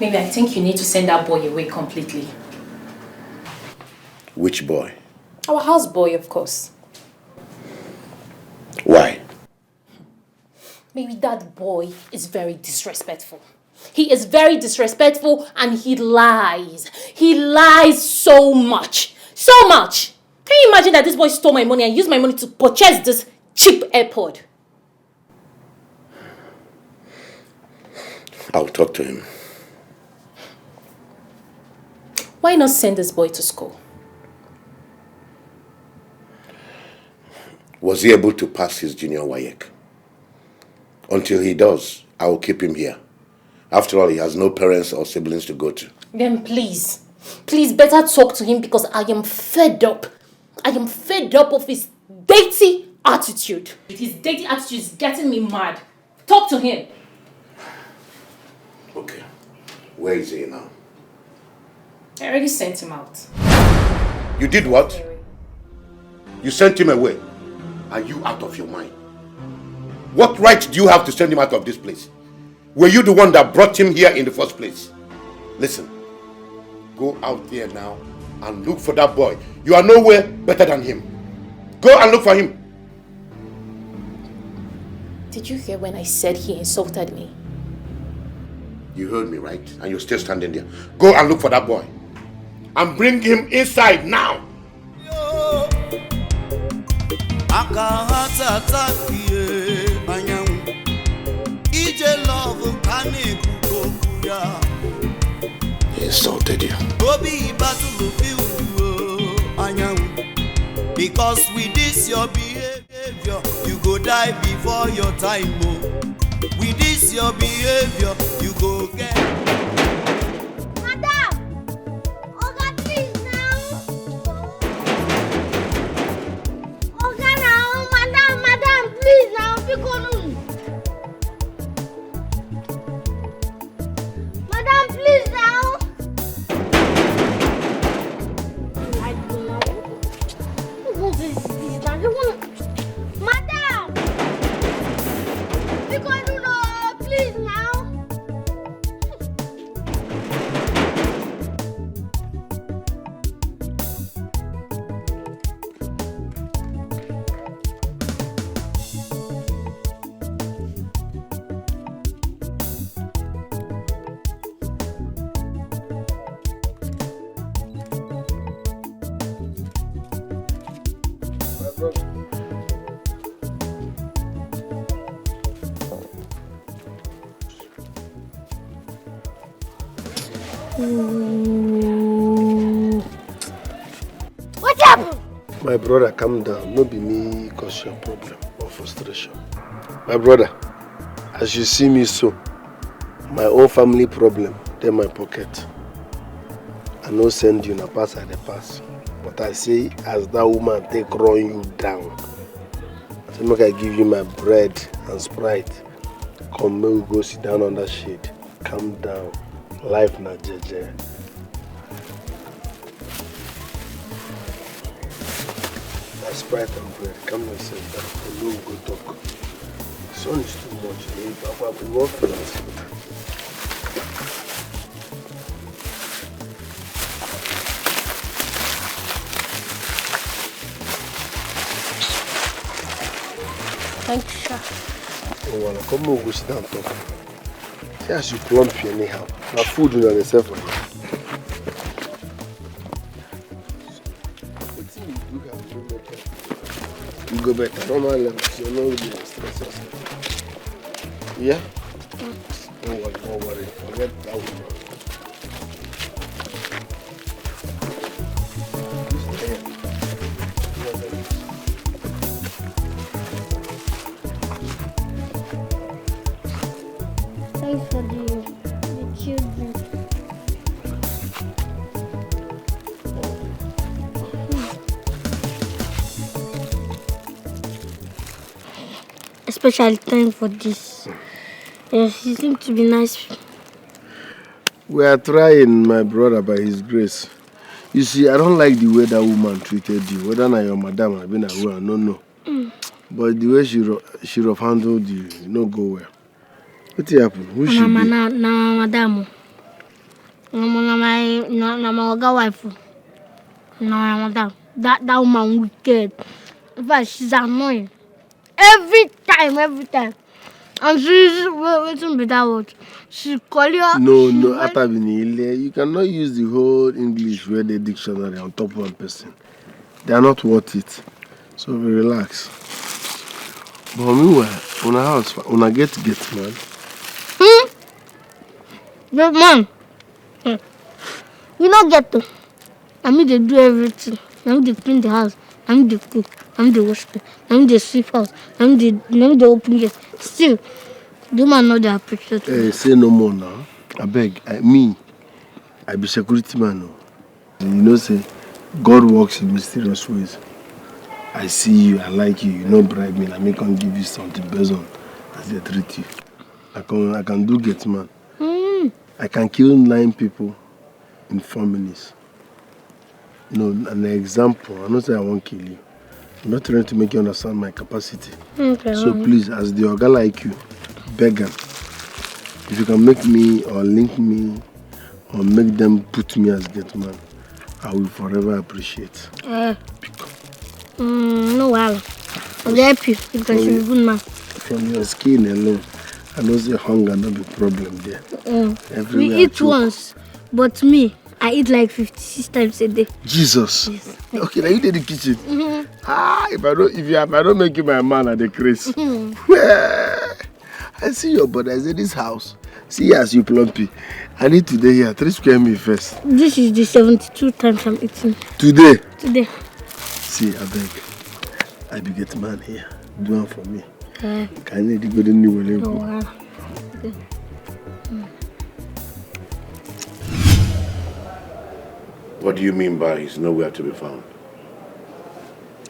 Maybe I think you need to send that boy away completely. Which boy? Our houseboy, of course. Why? Maybe that boy is very disrespectful. He is very disrespectful and he lies. He lies so much. So much! Can you imagine that this boy stole my money and used my money to purchase this cheap AirPod? I'll talk to him. Why not send this boy to school? Was he able to pass his junior WAEC? Until he does, I will keep him here. After all, he has no parents or siblings to go to. Then please better talk to him because I am fed up. I am fed up of his dirty attitude. His dirty attitude is getting me mad. Talk to him. Okay. Where is he now? I already sent him out. You did what? You sent him away. Are you out of your mind? What right do you have to send him out of this place? Were you the one that brought him here in the first place? Listen, go out there now and look for that boy. You are nowhere better than him. Go and look for him. Did you hear when I said he insulted me? You heard me, right? And you're still standing there. Go and look for that boy. And bring him inside now. He insulted you. Because with this your behavior, you go die before your time. With this your behavior, you go get. Madam! Oga, please now! Oga now! Madam, please now! Because What happened? My brother, calm down. No be me cause your problem or frustration. My brother, as you see me so, my own family problem, they my pocket. I no send you na pass I dey pass. But I say, as that woman take run you down, I say make I give you my bread and Sprite. Come, may we go sit down on that shade. Calm down. Life na jeje. That Sprite and bread. Come and sit down. And we go talk. The sun is too much. We won't feel it. Thank you, sir. Oh, well, come on, go sit down and talk. See as you plump here anyhow. Now food you know yourself for you. You go better. Normal levels. You're not really stress yourself. Yeah? Don't worry. Forget that woman. Thanks for the children. Especially thanks for this. Yes, you seem to be nice. We are trying, my brother, by his grace. You see, I don't like the way that woman treated you. Whether na your madam or been aware, no. But the way she have handled you, no go well. What happened? Who she be? Na madam. Na my oga wife. Na madam. That woman wicked. In fact, she's annoying. Every time. And she's waiting with that word. She call you. No, Atabini. You cannot use the whole English word dictionary on top of one person. They are not worth it. So relax. But meanwhile, on a house, on a get man. Get man. We not get to. I mean they do everything. I mean they clean the house. I mean they cook. I mean they wash the. I mean they sweep house. I mean they open gate. Still, the man not they appreciate. Hey, say no more now. I beg. I be security man. No. You know, say God works in mysterious ways. I see you, I like you. You don't bribe me. I may can give you something based on as they treat you. I can do get man. I can kill 9 people in 4 minutes. No, an example. I'm not saying I won't kill you. I'm not trying to make you understand my capacity. Okay. So please, as the organ like you, beg them. If you can make me or link me or make them put me as get man, I will forever appreciate. No well. I'll help you because you're a good man. From your skin alone, I know the hunger no be problem there. We eat once, but me, I eat like 56 times a day. Jesus. Yes. Okay, now you did the kitchen. If I don't make you my man at the craze. I see your brother. I say this house. See as you plumpy. I need today here 3 square meals first. This is the 72 times I'm eating. Today. See, I beg. I be get man here. Do one for me. Can you go to new level? What do you mean by he's nowhere to be found?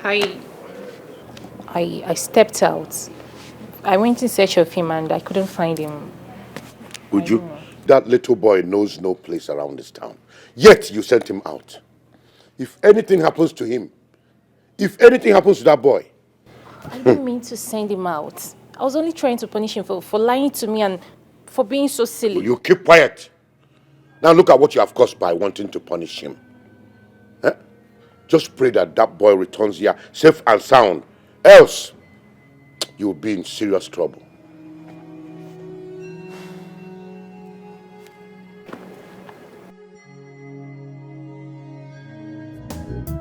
I stepped out. I went in search of him and I couldn't find him. Would you? That little boy knows no place around this town. Yet you sent him out. If anything happens to him, if anything happens to that boy. I didn't mean to send him out. I was only trying to punish him for lying to me and for being so silly. Will you keep quiet? Now look at what you have caused by wanting to punish him. Just pray that that boy returns here safe and sound. Else, you will be in serious trouble.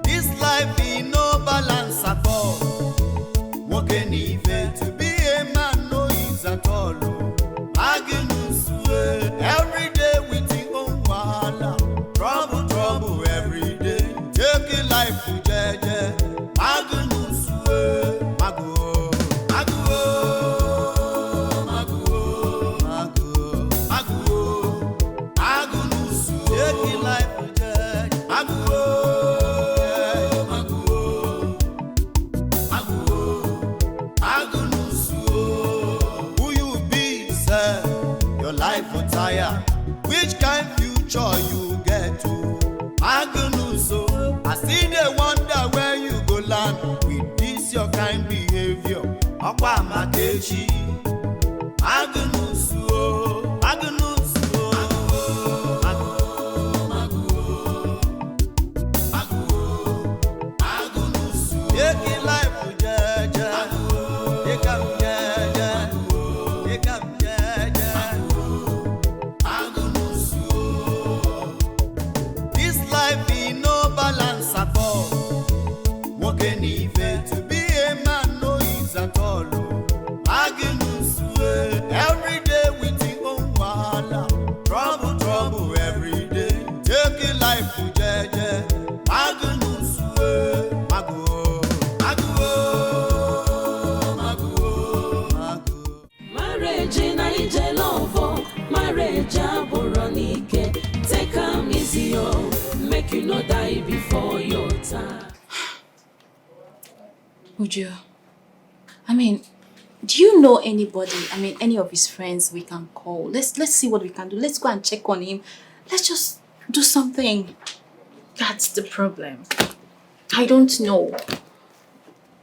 This life in no balance at all. Walking even to be a man no is at all. Every day with your own wall. your life will tire. Which kind future you get to? Magunuso, I see they wonder where you go land with this your kind behavior. Akwa Matechi, Magunuso, Magunuso, Magunuso. Take it life with jaja, take up jaja, take up jaja, Magunuso. This life in no balance at all. Walking even to be a man no is at all. Every day with your own wahala. Trouble, trouble every day. Take your life to jeje. Magunusue, magu, magu, magu, magu. Marriage in Naija love, marriage aboronike. Take am easy, oh, make you no die before your time. Uju, I mean, do you know anybody, any of his friends we can call? Let's see what we can do. Let's go and check on him. Let's just do something. That's the problem. I don't know.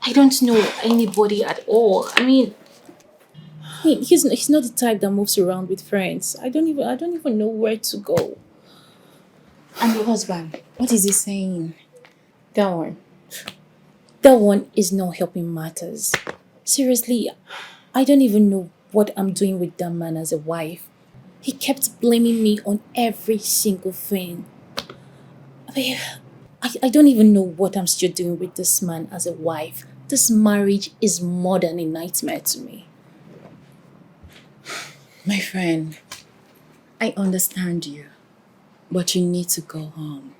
I don't know anybody at all. He's not the type that moves around with friends. I don't even know where to go. And your husband, what is he saying? That one is not helping matters. Seriously, I don't even know what I'm doing with that man as a wife. He kept blaming me on every single thing. I don't even know what I'm still doing with this man as a wife. This marriage is more than a nightmare to me. My friend, I understand you, but you need to go home.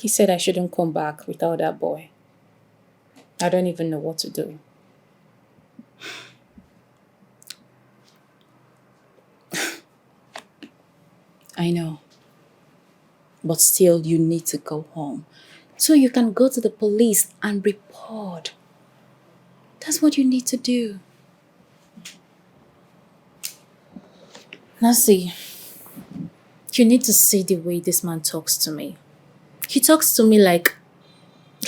He said I shouldn't come back without that boy. I don't even know what to do. I know. But still, you need to go home. So you can go to the police and report. That's what you need to do. Now see, you need to see the way this man talks to me. He talks to me like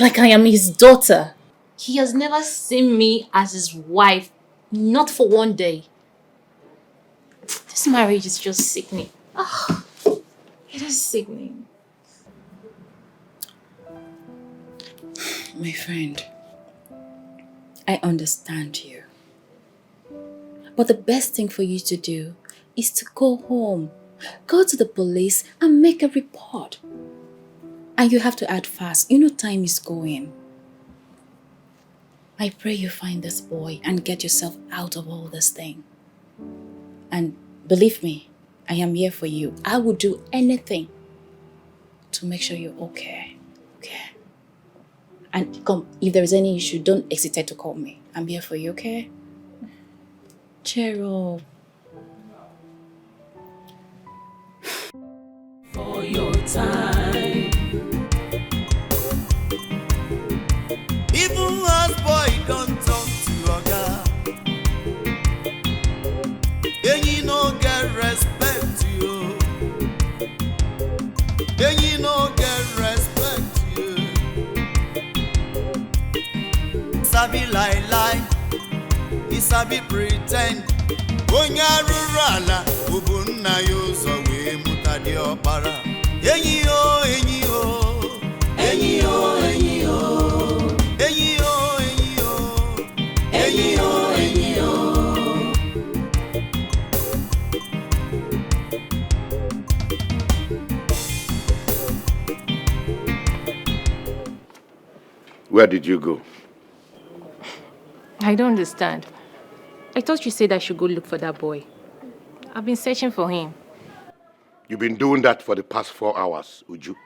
I am his daughter. He has never seen me as his wife, not for one day. This marriage is just sickening. Oh, it is sickening. My friend, I understand you. But the best thing for you to do is to go home. Go to the police and make a report. And you have to act fast. You know time is going. I pray you find this boy and get yourself out of all this thing. And believe me, I am here for you. I will do anything to make sure you're okay. Okay? And come, if there is any issue, don't hesitate to call me. I'm here for you, okay? Cheer up. For your time. Even as boy don't talk to Oga. Then you no get respect you. Then you no get respect you. Sabi lie, he sabi pretend. Onya rurala, ubunna yo so we mutadi opara. Enyi o, enyi o, enyi o, enyi o. Where did you go? I don't understand. I thought you said I should go look for that boy. I've been searching for him. You've been doing that for the past 4 hours, Uju.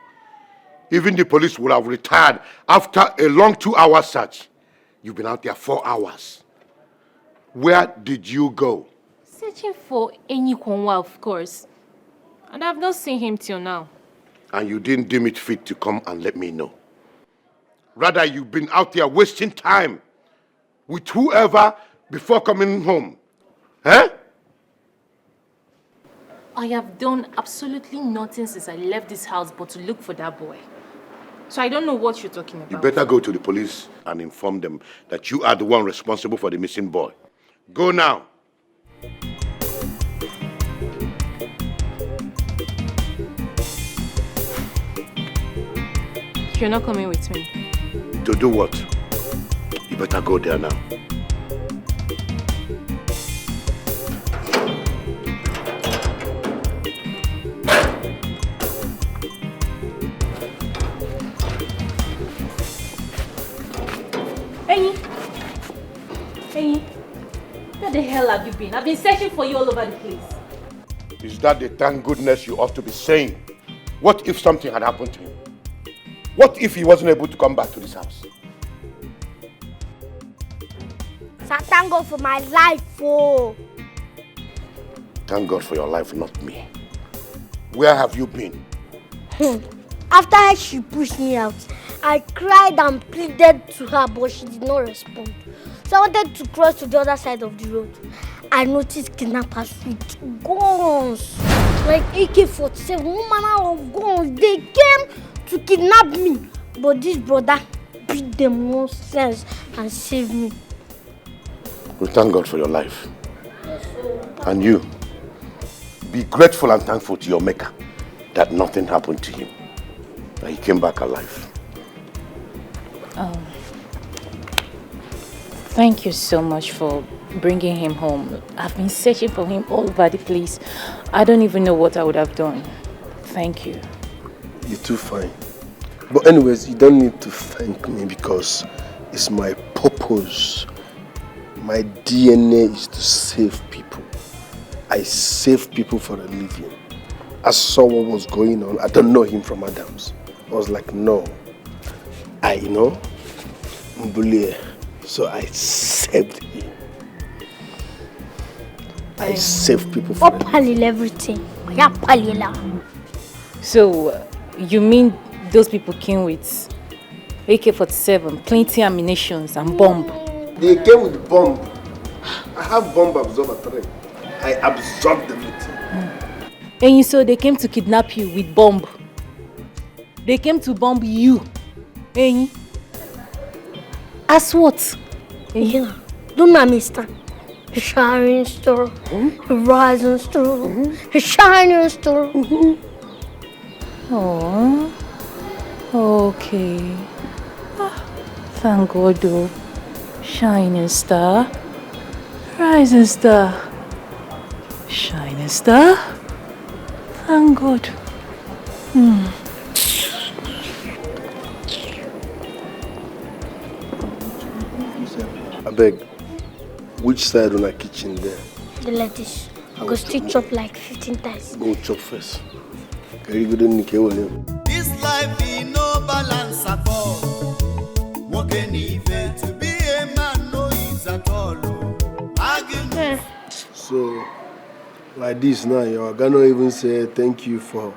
Even the police would have retired after a long 2-hour search. You've been out there 4 hours. Where did you go? Searching for Enyikonwa, of course. And I've not seen him till now. And you didn't deem it fit to come and let me know. Rather, you've been out there wasting time with whoever before coming home. Huh? I have done absolutely nothing since I left this house but to look for that boy. So I don't know what you're talking about. You better go to the police and inform them that you are the one responsible for the missing boy. Go now. You're not coming with me. To do what? You better go there now. Hey, where the hell have you been? I've been searching for you all over the place. Is that the thank goodness you ought to be saying? What if something had happened to him? What if he wasn't able to come back to this house? Sir, thank God for my life, oh. Thank God for your life, not me. Where have you been? After she pushed me out, I cried and pleaded to her, but she did not respond. So I wanted to cross to the other side of the road. I noticed kidnappers with guns, like AK-47, one manner of guns. They came to kidnap me, but this brother beat them nonsense and saved me. We thank God for your life. And you, be grateful and thankful to your Maker that nothing happened to him, that he came back alive. Thank you so much for bringing him home. I've been searching for him all over the place. I don't even know what I would have done. Thank you. You're too fine. But anyways, you don't need to thank me because it's my purpose. My DNA is to save people. I save people for a living. I saw what was going on. I don't know him from Adams. I was like, no. I know Mbule. So I saved him. I saved people for a living. Everything. So, you mean those people came with AK-47, plenty ammunitions and bomb? They came with bomb. I have bomb absorber 3. I absorbed everything. And so they came to kidnap you with bomb. They came to bomb you. Eh? As what? Yeah. Don't understand. A shining star, a rising star, a shining star. Oh, okay. Thank God, though. Shining star, rising star, shining star. Thank God. I beg, which side on the kitchen there? The lettuce. I go still chop like 15 times. Go chop first. Very good, Nike, William. This life in no balance at all. Walking even to be a man, no ease at all. So, like this now, you're gonna even say thank you for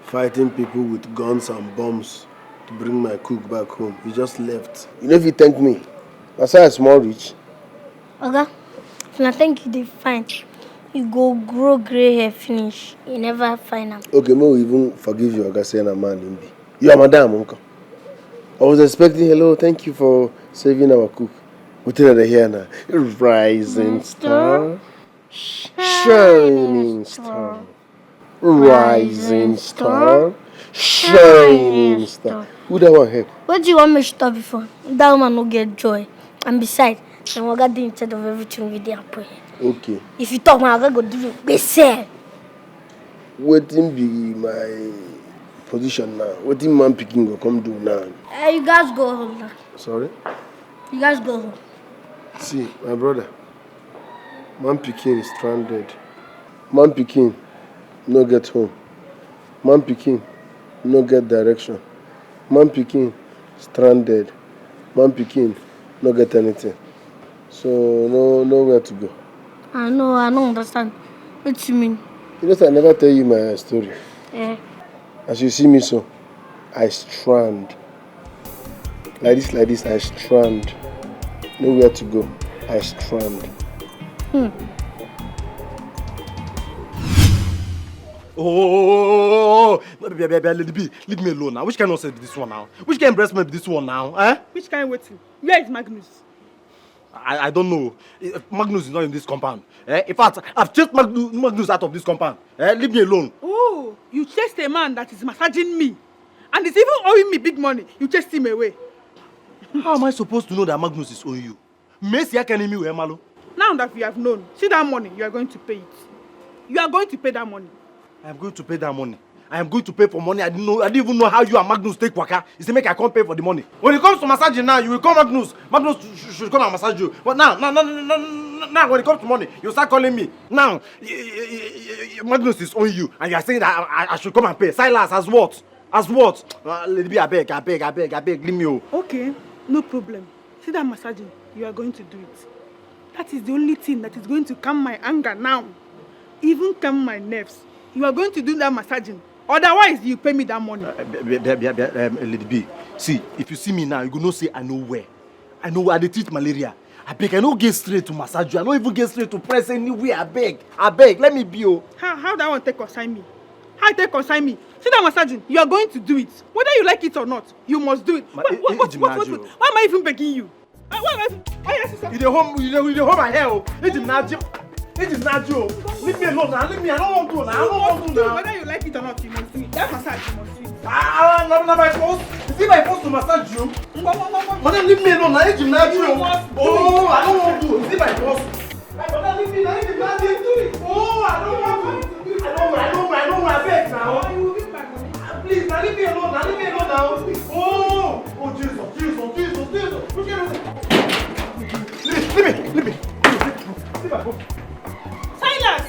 fighting people with guns and bombs to bring my cook back home. You just left. You know if you thank me, that's why I'm small rich. Okay, if I think you did fine, you go grow grey hair finish. You never find them. Okay, me will even forgive you, Oga, saying a man in be. You are madam, uncle. I was expecting hello, thank you for saving our cook. We tell her here now. Rising star, shining star. Rising star, shining star. Who that one head? What do you want me to stop before? That woman will get joy. And besides, I'm going to do instead of everything we did and pray. Okay. If you talk, I'm going to do it. Be said. Waiting be my position now. Waiting man picking go come do now. You guys go home now. Sorry? You guys go home. See, my brother. Man picking is stranded. Man picking no get home. Man picking no get direction. Man picking stranded. Man picking no get anything. So nowhere to go. I know, I don't understand. What do you mean? You know, I never tell you my story. Yeah. As you see me so, I strand. Like this, I strand. Nowhere to go. I strand. Oh, leave me alone now. Which kind of nonsense be this one now? Which kind of embarrassment be this one now? Eh? Which kind of waiting? Where is Magnus? I don't know. Magnus is not in this compound. In fact, I've chased Magnus out of this compound. Leave me alone. Oh, you chased a man that is massaging me. And is even owing me big money. You chased him away. How am I supposed to know that Magnus is owing you? Now that you have known, see that money, you are going to pay it. You are going to pay that money. I am going to pay that money. I am going to pay for money. I didn't even know how you and Magnus take waka. You say make I can't pay for the money. When it comes to massaging now, you will call Magnus. Magnus should come and massage you. But now, when it comes to money, you start calling me. Now, Magnus is owing you, and you are saying that I should come and pay. Silas, as what? As what? Let me, I beg, leave me. Okay, no problem. See that massaging, you are going to do it. That is the only thing that is going to calm my anger now. Even calm my nerves. You are going to do that massaging. Otherwise, you pay me that money. Lady B, see, if you see me now, you go no say I know where. I know where they treat malaria. I beg, I don't get straight to massage you. I don't even get straight to press anywhere. I beg, let me be. Oh. How that one take consign me? How take consign me? See that massaging, you are going to do it. Whether you like it or not, you must do it. What? Why am I even begging you? You the home my hair. It is not you. Leave me alone now. Leave me. I don't want to now. Whether you like it or not, you must do it. That massage, you must do it. Not my fault. Is it my fault to massage you? Madam, leave me alone now. It is not you. Oh, I don't want to. Is it my fault? Madam, leave me now. It is not you. Oh, I don't want to. I know. I beg now. Please, now leave me alone. Now leave me alone now. Oh, Jesus. Leave me. Leave my phone. Silas!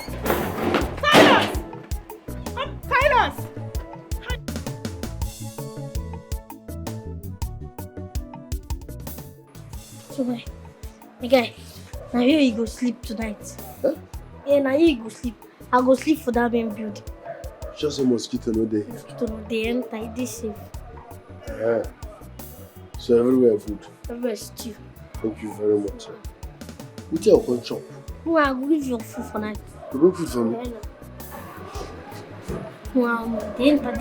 So, my guy, now here you go sleep tonight. Huh? Yeah, now here you go sleep. I go sleep for that main building. Just a mosquito no day. Mosquito no day, enter, this safe. Yeah. So everywhere food. Everywhere stew. Thank you very much, sir. We tell you one chop. No, I will give you food for night. You bring food for me? Wow, dentro.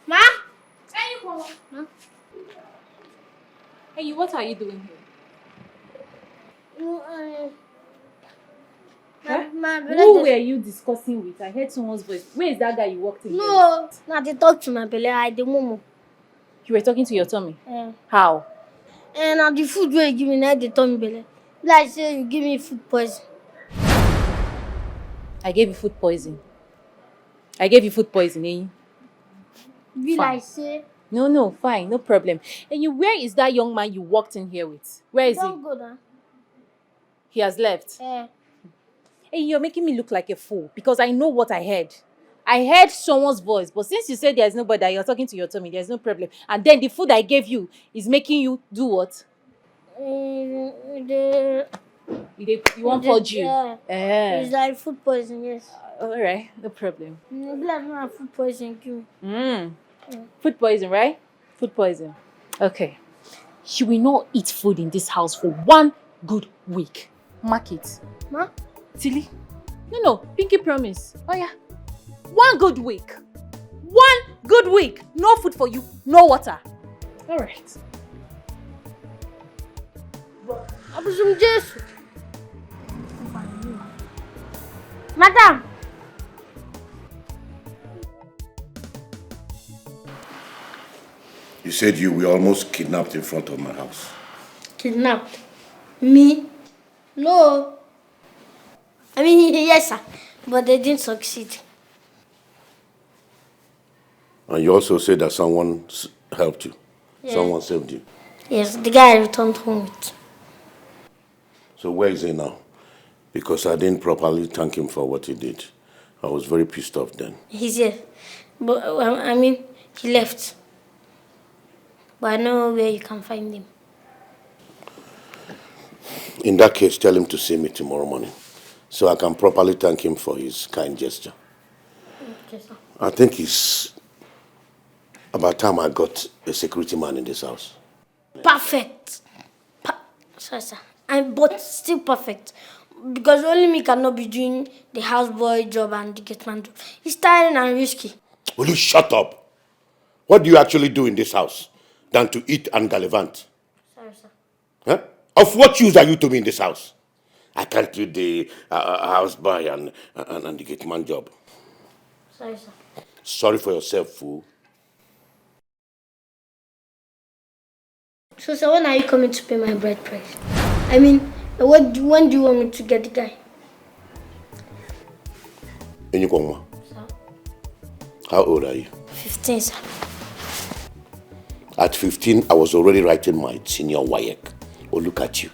Ma? Ma? Hey, what are you doing here? Who were you discussing with? I heard someone's voice. Where is that guy you walked in? No, they talk to my belly. I the momo. You were talking to your tummy? Yeah. How? And the food where you give me now the tummy belly. Like say you give me food poison. I gave you food poison. Eh? Be like say. No, fine, no problem. And where is that young man you walked in here with? Where is he? Don't go now. He has left. Yeah. Hey, you're making me look like a fool because I know what I heard. I heard someone's voice, but since you said there's nobody, you're talking to your tummy, there's no problem. And then the food I gave you is making you do what? You want purge you? Yeah. It's like food poison, yes. Alright, no problem. Like food poison, give me. Food poison, right? Food poison. Okay. You will not eat food in this house for 1 good week. Mark it. Ma? Tilly? No, Pinky promise. Oh yeah. 1 good week. 1 good week. No food for you, no water. Alright. Madam! You said you were almost kidnapped in front of my house. Kidnapped? Me? No. I mean, yes, sir. But they didn't succeed. And you also said that someone helped you. Yeah. Someone saved you. Yes, the guy I returned home with. So where is he now? Because I didn't properly thank him for what he did. I was very pissed off then. He's here. But, I mean, he left. But I know where you can find him. In that case, tell him to see me tomorrow morning, so I can properly thank him for his kind gesture. Okay, sir. I think it's about time I got a security man in this house. Perfect. Sorry, sir. But still perfect. Because only me cannot be doing the houseboy job and the gateman job. It's tiring and risky. Will you shut up? What do you actually do in this house than to eat and gallivant? Sorry, sir. Huh? Of what use are you to me in this house? I can't do the houseboy and the gateman job. Sorry, sir. Sorry for yourself, fool. So, sir, when are you coming to pay my bride price? I mean, when do you want me to get the guy? Enyikongwa, Sir? how old are you? 15, sir. At 15, I was already writing my senior WAEC. Oh, look at you.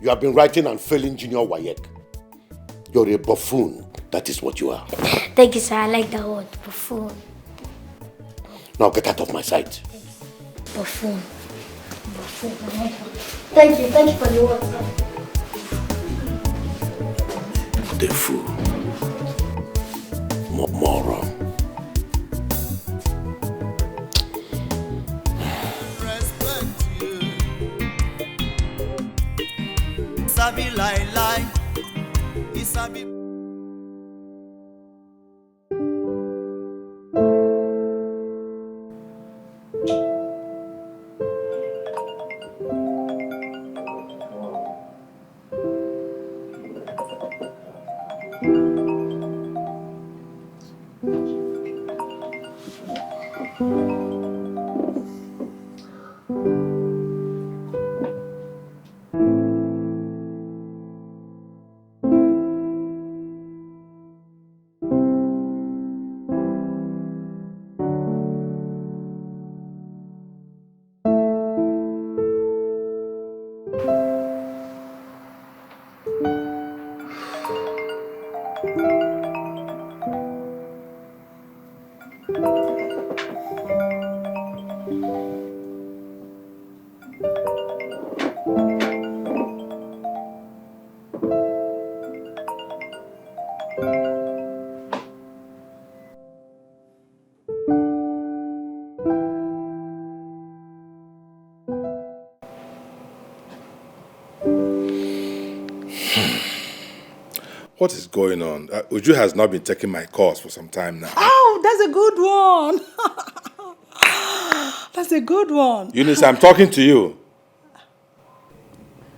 You have been writing and failing junior WAEC. You're a buffoon. That is what you are. Thank you, sir. I like that word, buffoon. Now get out of my sight. Buffoon. Buffoon. Thank you for the word, sir. The fool. Moron. Isabi lie, Isabi. What is going on? Uju has not been taking my calls for some time now. Oh, that's a good one. That's a good one. Eunice, I'm talking to you.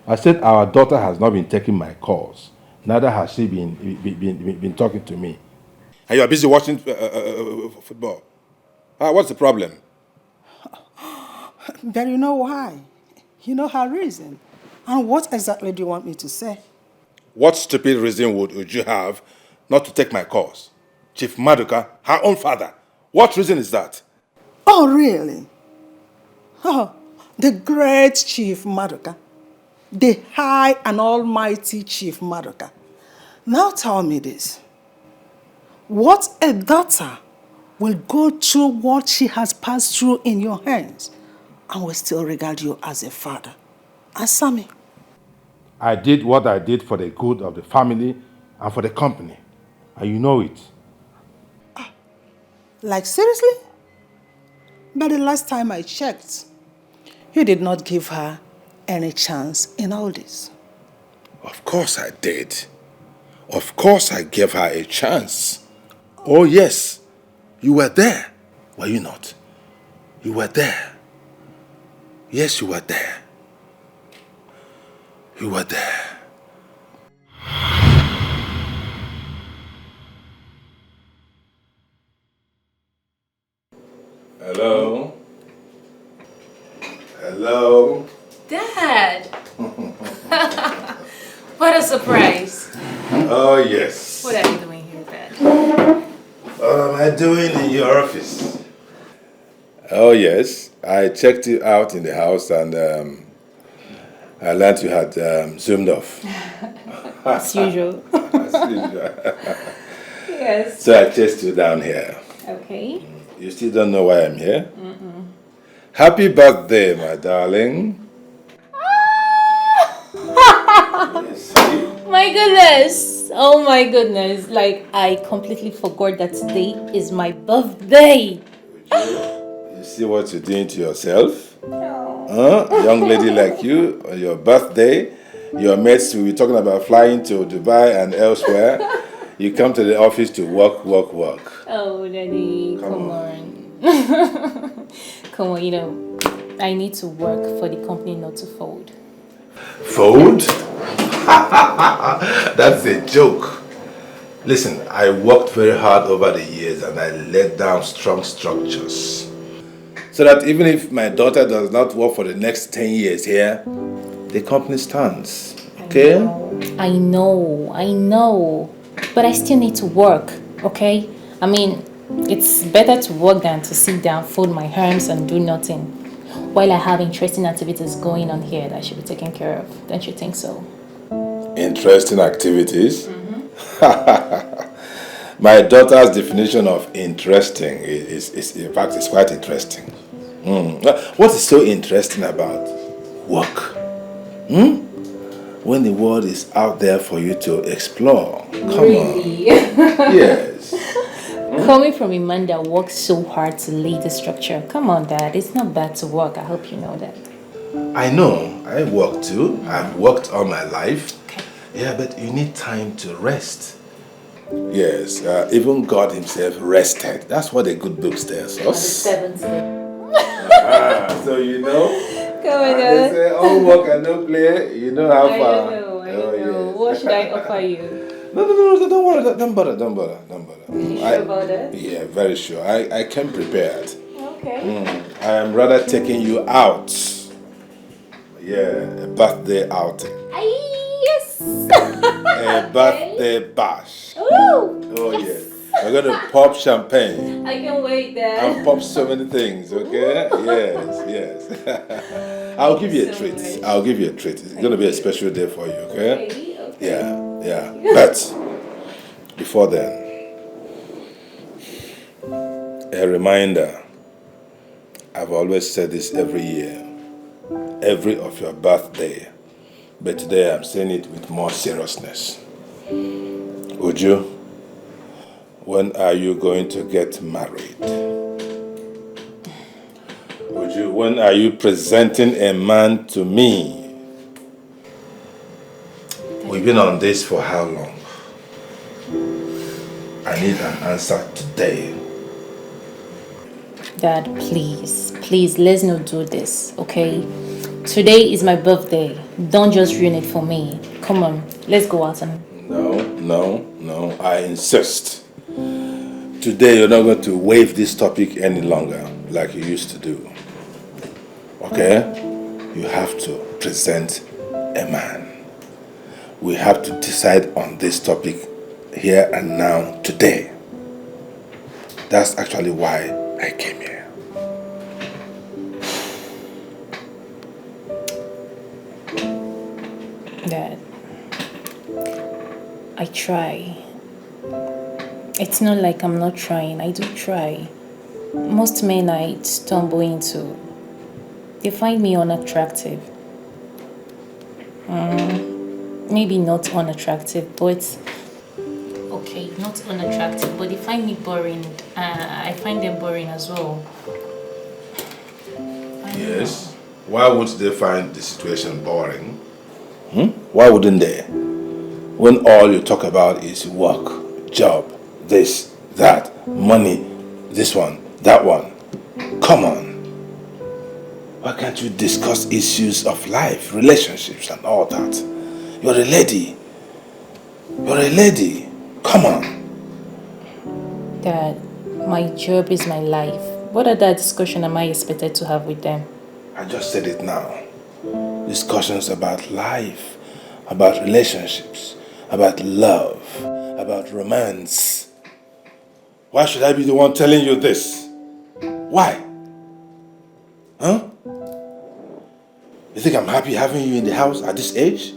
I said our daughter has not been taking my calls. Neither has she been talking to me. And you are busy watching football. What's the problem? But you know why. You know her reason. And what exactly do you want me to say? What stupid reason would Uju have not to take my calls? Chief Maduka, her own father. What reason is that? Oh, really? Oh, the great Chief Maduka. The high and almighty Chief Maduka. Now tell me this. What a daughter will go through what she has passed through in your hands and will still regard you as a father? Answer me. I did what I did for the good of the family and for the company. And you know it. Like seriously? But the last time I checked, you did not give her any chance in all this. Of course I did. Of course I gave her a chance. Oh yes, you were there, were you not? You were there. Yes, you were there. You were there. Hello? Hello? Dad! What a surprise. Oh, yes. What are you doing here, Dad? What am I doing in your office? Oh, yes. I checked you out in the house and I learned you had zoomed off. As usual. As usual. Yes. So I chased you down here. Okay. You still don't know why I'm here? Mm-mm. Happy birthday, my darling. My goodness. Oh my goodness. Like, I completely forgot that today is my birthday. You see what you're doing to yourself? No. Young lady like you, on your birthday, your mates will be talking about flying to Dubai and elsewhere. You come to the office to work. Oh, Daddy, come on. Come on, I need to work for the company not to fold. Fold? That's a joke. Listen, I worked very hard over the years and I laid down strong structures. So that even if my daughter does not work for the next 10 years here, the company stands. Okay? I know. But I still need to work, okay? I mean, it's better to work than to sit down, fold my arms and do nothing. While I have interesting activities going on here that I should be taken care of. Don't you think so? Interesting activities? My daughter's definition of interesting is in fact, it's quite interesting. What is so interesting about work? When the world is out there for you to explore. Come on. Yes. Coming from a man that works so hard to lay the structure. Come on, Dad. It's not bad to work. I hope you know that. I know. I work too. I've worked all my life. Okay. Yeah, but you need time to rest. Yes, even God himself rested. That's what a good book tells us. On the 7th day. So you know. Come on, They say all work and no play. You know how far. I know. Yes. What should I offer you? No, don't worry. Don't bother. You sure about that? Yeah, very sure. I came prepared. Okay. I am rather taking you out. Yeah, a birthday outing. Yes. A birthday bash. Ooh. Oh, yes. We're going to pop champagne. I can wait, Dad. And pop so many things, okay? Yes. I'll give you a treat. I'll give you a treat. It's going to be a special day for you, okay? Yeah. But before then, a reminder. I've always said this every year, every of your birthday, but today I'm saying it with more seriousness. Uju, when are you going to get married? Uju, when are you presenting a man to me? We've been on this for how long? I need an answer today. Dad, please, let's not do this, okay? Today is my birthday. Don't just ruin it for me. Come on, let's go out and... No, I insist. Today you're not going to waive this topic any longer like you used to do. Okay? You have to present a man. We have to decide on this topic here and now today. That's actually why I came here. Dad, I try. It's not like I'm not trying. I do try. Most men I stumble into, they find me unattractive. Maybe not unattractive, but... Okay, not unattractive, but they find me boring. I find them boring as well. Yes? Why would they find the situation boring? Why wouldn't they? When all you talk about is work, job, this, that, money, this one, that one. Come on. Why can't you discuss issues of life, relationships and all that? You're a lady. Come on. Dad, my job is my life. What other discussion am I expected to have with them? I just said it now. Discussions about life, about relationships, about love, about romance. Why should I be the one telling you this? Why? You think I'm happy having you in the house at this age?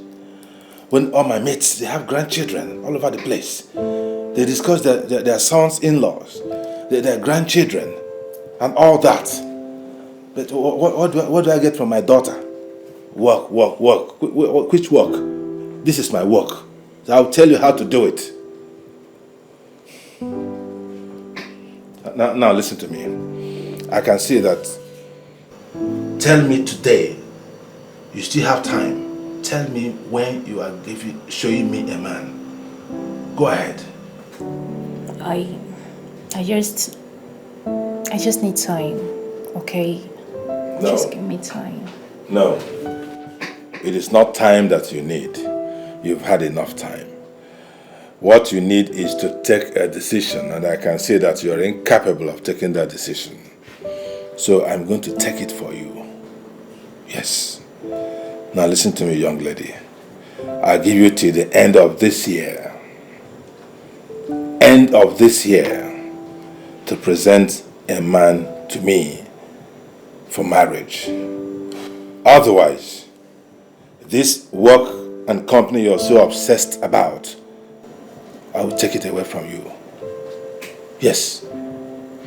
When all my mates, they have grandchildren all over the place. They discuss their sons-in-laws, their grandchildren, and all that. But what do I get from my daughter? Work. Which work? This is my work. So I'll tell you how to do it. Now listen to me. I can see that Tell me today. You still have time. Tell me when you are showing me a man. Go ahead. I just need time, okay? No. Just give me time. No. It is not time that you need. You've had enough time. What you need is to take a decision, and I can say that you are incapable of taking that decision. So I'm going to take it for you. Yes. Now listen to me, young lady. I'll give you till the end of this year. End of this year to present a man to me for marriage. Otherwise, this work and company you're so obsessed about, I will take it away from you. Yes,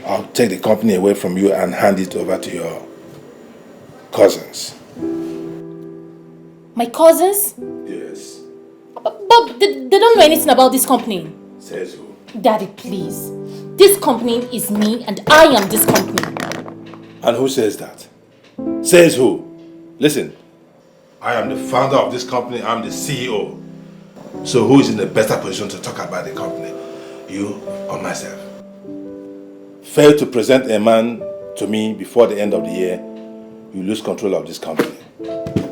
I'll take the company away from you and hand it over to your cousins. My cousins? Yes. But they don't know anything about this company. Says who? Daddy, please. This company is me and I am this company. And who says that? Says who? Listen, I am the founder of this company. I'm the CEO. So who is in a better position to talk about the company? You or myself? Fail to present a man to me before the end of the year, you lose control of this company.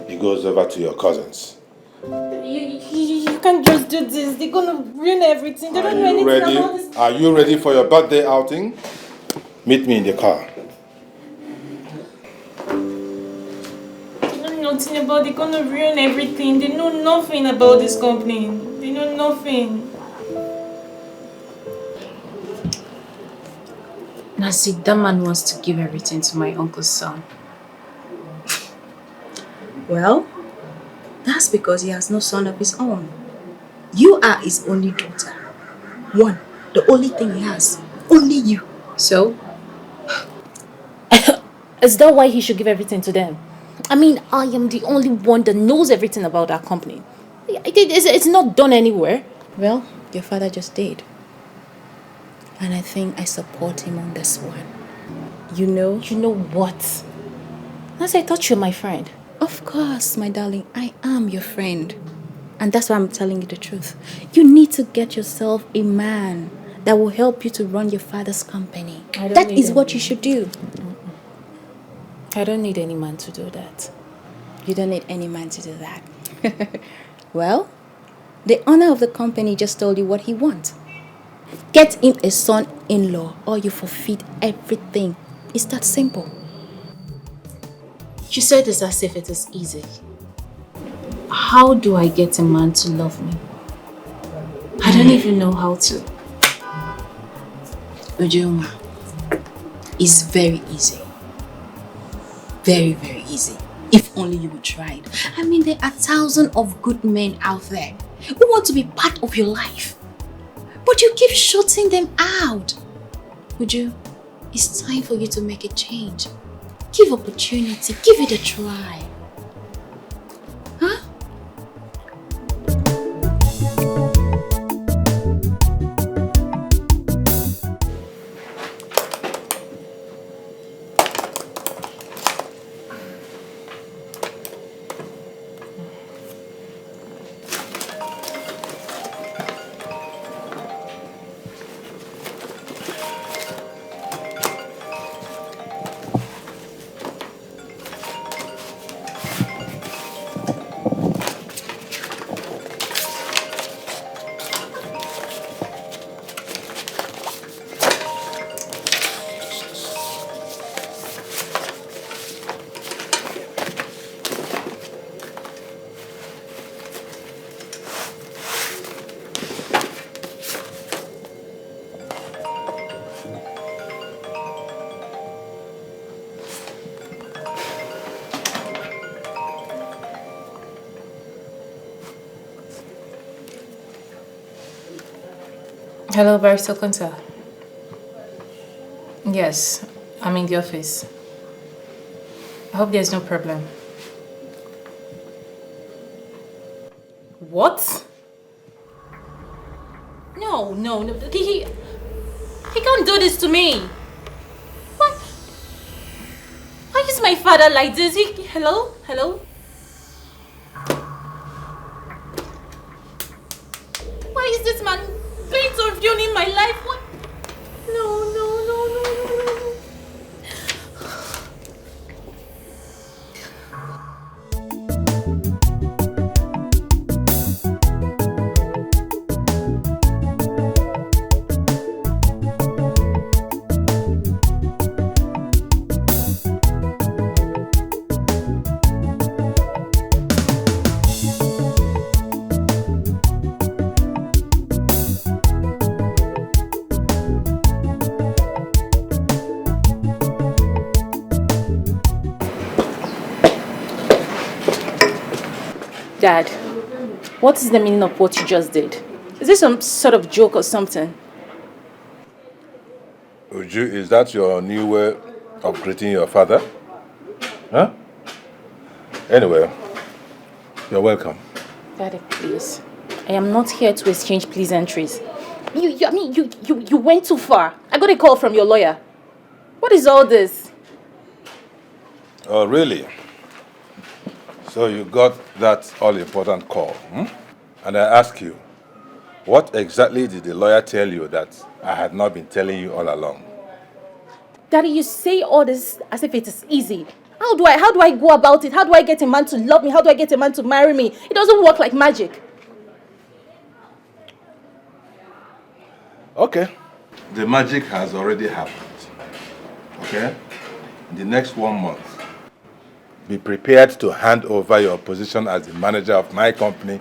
It goes over to your cousins. You can't just do this. They're gonna ruin everything. They don't know anything about this. Are you ready for your birthday outing? Meet me in the car. They know nothing about. They're gonna ruin everything. They know nothing about this company. They know nothing. Nasik, that man wants to give everything to my uncle's son. Well, that's because he has no son of his own. You are his only daughter. One, the only thing he has. Only you. So? Is that why he should give everything to them? I mean, I am the only one that knows everything about that company. It's not done anywhere. Well, your father just did. And I think I support him on this one. You know? You know what? As I thought you were my friend. Of course, my darling, I am your friend. And that's why I'm telling you the truth. You need to get yourself a man that will help you to run your father's company. That is what you should do. I don't need any man to do that. You don't need any man to do that. Well, the owner of the company just told you what he wants. Get him a son-in-law or you forfeit everything. It's that simple. You said it's as if it is easy. How do I get a man to love me? I don't even know how to. Ujoma, it's very easy. Very, very easy. If only you would try it. I mean, there are thousands of good men out there who want to be part of your life. But you keep shutting them out. Uju, it's time for you to make a change. Give opportunity. Give it a try. Huh? Hello, Barrister Kunta. Yes, I'm in the office. I hope there's no problem. What? No. He can't do this to me. What? Are you is my father like this? Hello? Hello? Why is this man bent on ruining my life? What? No. Dad, what is the meaning of what you just did? Is this some sort of joke or something? Uju, is that your new way of greeting your father? Huh? Anyway, you're welcome. Daddy, please. I am not here to exchange pleasantries. You went too far. I got a call from your lawyer. What is all this? Oh, really? So you got that all-important call, And I ask you, what exactly did the lawyer tell you that I had not been telling you all along? Daddy, you say all this as if it is easy. How do I go about it? How do I get a man to love me? How do I get a man to marry me? It doesn't work like magic. Okay. The magic has already happened. Okay? In the next 1 month, be prepared to hand over your position as the manager of my company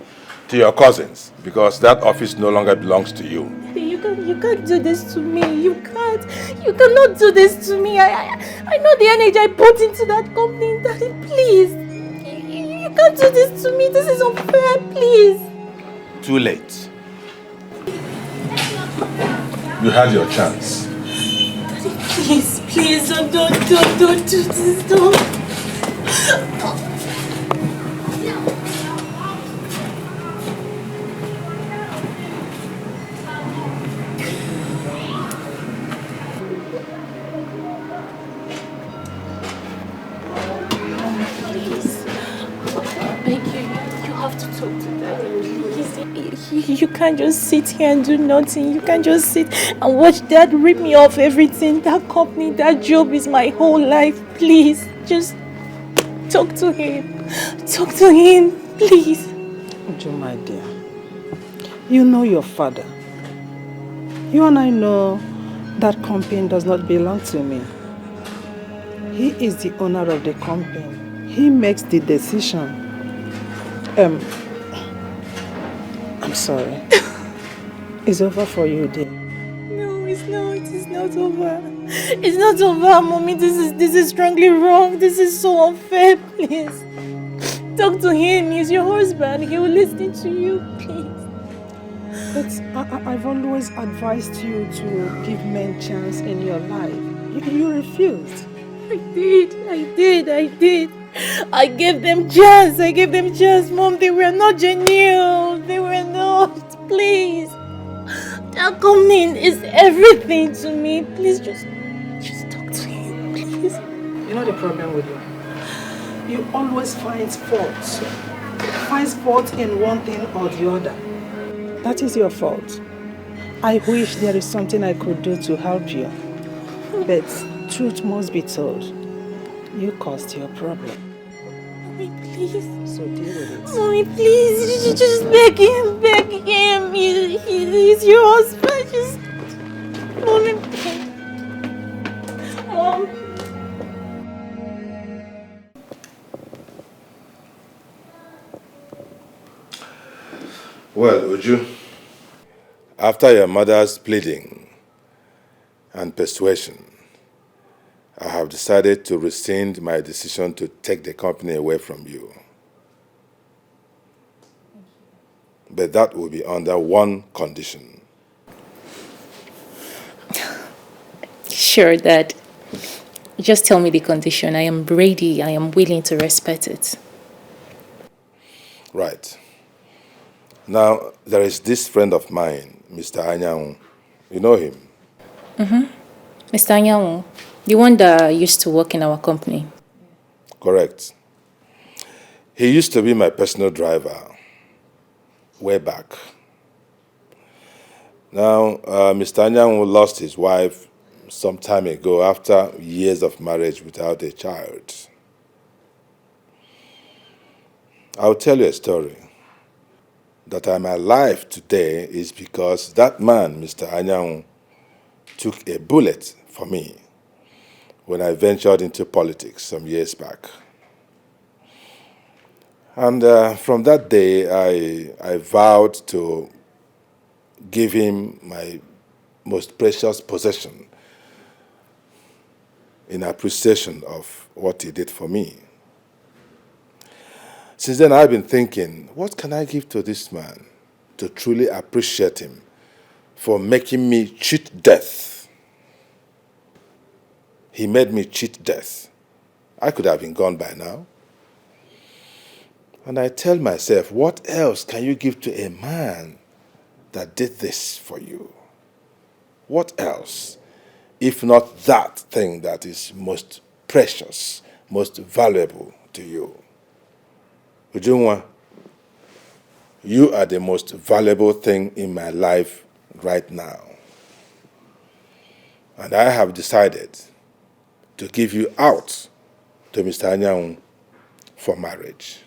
to your cousins, because that office no longer belongs to you. You can't do this to me. You cannot do this to me. I know the energy I put into that company. Daddy, please. You can't do this to me. This is unfair, please. Too late. You had your chance. Daddy, please, don't do this, don't. You can't just sit here and do nothing. You can't just sit and watch Dad rip me off everything. That company, that job is my whole life. Please, just talk to him. Talk to him, please. Uju, my dear, you know your father. You and I know that company does not belong to me. He is the owner of the company. He makes the decision. I'm sorry. It's over for you, dear. No, it's not. It's not over. It's not over, Mommy. This is strongly wrong. This is so unfair. Please. Talk to him. He's your husband. He will listen to you, please. But I've always advised you to give men chance in your life. You refused. I did. I gave them chance. Mom, they were not genuine. They were not. Please. That company is everything to me. Please, just talk to him, please. You know the problem with you? You always find faults. Find fault in one thing or the other. That is your fault. I wish there is something I could do to help you. But truth must be told. You caused your problem. Mommy, please. So deal with it. Mommy, please. You just beg him. He's your husband. Just... Mommy, please. Mom. Well, Uju, after your mother's pleading and persuasion, I have decided to rescind my decision to take the company away from you. But that will be under one condition. Sure, Dad. Just tell me the condition. I am ready. I am willing to respect it. Right. Now, there is this friend of mine, Mr. Anyanwu. You know him? Mr. Anyanwu, the one that used to work in our company. Correct. He used to be my personal driver way back. Now, Mr. Anyanwu lost his wife some time ago after years of marriage without a child. I'll tell you a story. That I'm alive today is because that man, Mr. Anyanwu, took a bullet for me when I ventured into politics some years back. And from that day, I vowed to give him my most precious possession in appreciation of what he did for me. Since then, I've been thinking, what can I give to this man to truly appreciate him for making me cheat death? He made me cheat death. I could have been gone by now. And I tell myself, what else can you give to a man that did this for you? What else, if not that thing that is most precious, most valuable to you? Ujunwa, you are the most valuable thing in my life right now. And I have decided to give you out to Mr. Anyanwu for marriage.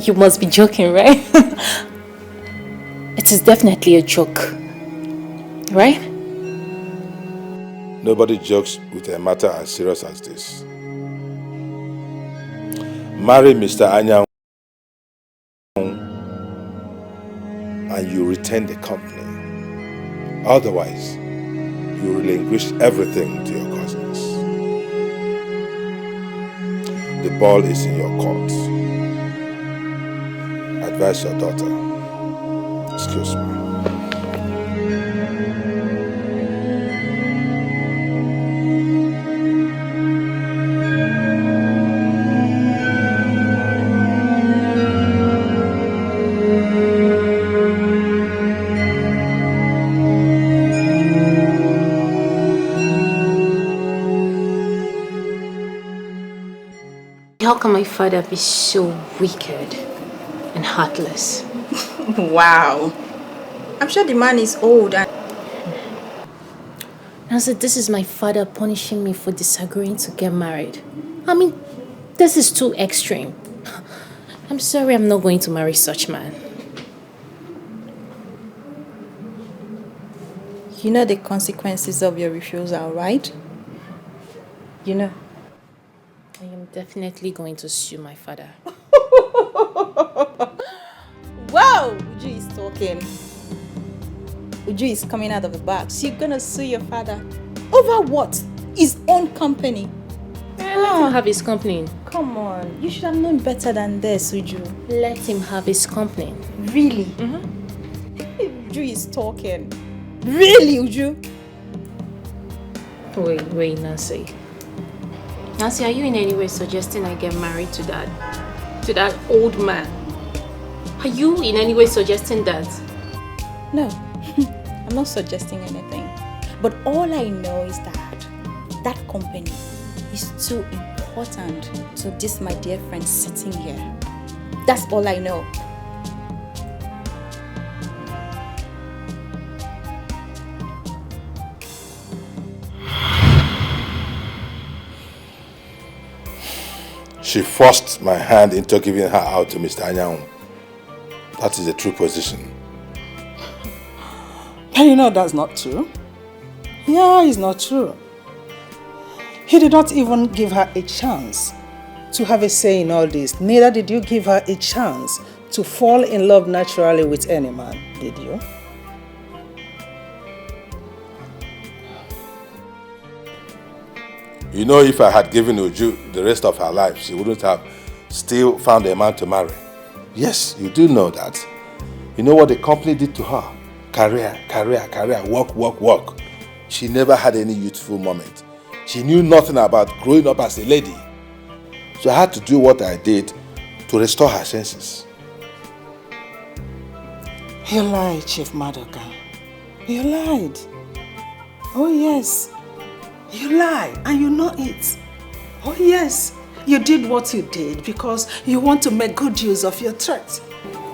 You must be joking, right? It is definitely a joke, right? Nobody jokes with a matter as serious as this. Marry Mr. Anyanwu and you retain the company. Otherwise, you relinquish everything to your cousins. The ball is in your court. Advise your daughter. Excuse me. How can my father be so wicked and heartless? Wow. I'm sure the man is old and... Now, so this is my father punishing me for disagreeing to get married. I mean, this is too extreme. I'm sorry I'm not going to marry such man. You know the consequences of your refusal, right? You know. I am definitely going to sue my father. Wow! Uju is talking. Uju is coming out of the box. You're gonna sue your father. Over what? His own company. Let him have his company. Come on. You should have known better than this, Uju. Let him have his company. Really? Mm-hmm. Uju is talking. Really, Uju? Wait, Nancy. Nancy, are you in any way suggesting I get married to that old man? Are you in any way suggesting that? No, I'm not suggesting anything. But all I know is that that company is too important to this my dear friend sitting here. That's all I know. She forced my hand into giving her out to Mr. Anyanwu. That is the true position. And you know that's not true. Yeah, it's not true. He did not even give her a chance to have a say in all this. Neither did you give her a chance to fall in love naturally with any man, did you? You know, if I had given Uju the rest of her life, she wouldn't have still found a man to marry. Yes, you do know that. You know what the company did to her? Career, work. She never had any youthful moment. She knew nothing about growing up as a lady. So I had to do what I did to restore her senses. You lie, Chief Madoka. You lied. Oh yes. You lied and you know it. Oh yes. You did what you did because you want to make good use of your threat.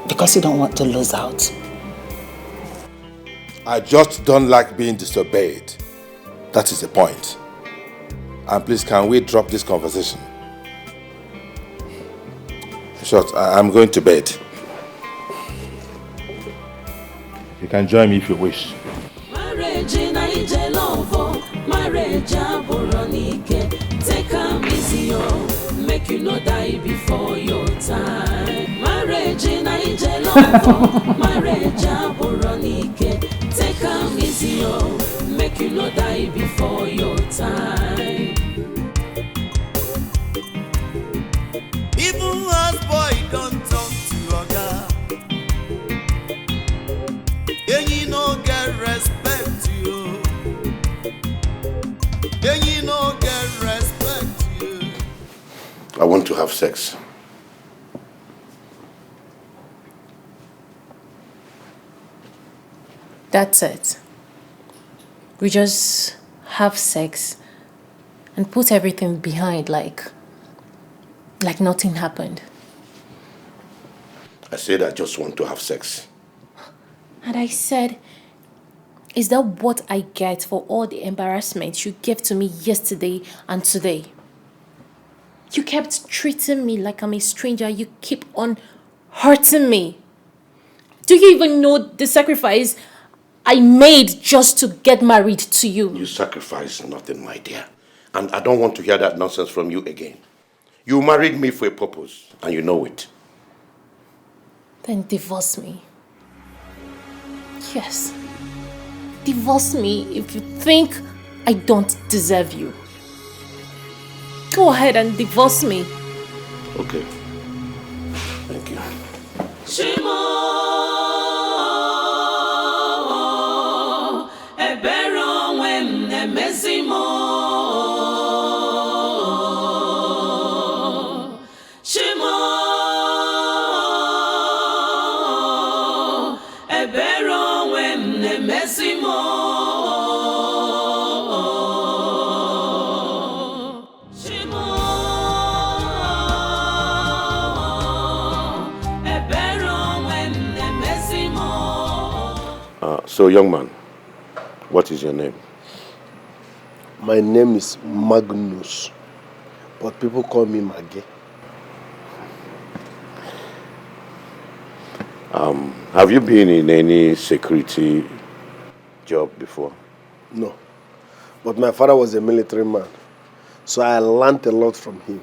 Because you don't want to lose out. I just don't like being disobeyed. That is the point. And please, can we drop this conversation? In short, I'm going to bed. You can join me if you wish. Marriage in Ije love, marriage aboronike. Take am easy, make you no die before your time. Marriage in Ije love, marriage aboronike. Take am easy, make you no die before your time. Even as boy don't talk to oga, and you no get respect you. And you no get respect you. I want to have sex. That's it. We just have sex and put everything behind like nothing happened. I said I just want to have sex. And I said, is that what I get for all the embarrassment you gave to me yesterday and today? You kept treating me like I'm a stranger. You keep on hurting me. Do you even know the sacrifice I made just to get married to you? You sacrificed nothing, my dear. And I don't want to hear that nonsense from you again. You married me for a purpose, and you know it. Then divorce me. Yes. Divorce me if you think I don't deserve you. Go ahead and divorce me. Okay. Thank you. Shimo, ebero when nemezimo. Shimo, ebero when nemezimo. So, young man, what is your name? My name is Magnus, but people call me Maggie. Have you been in any security job before? No, but my father was a military man, so I learned a lot from him.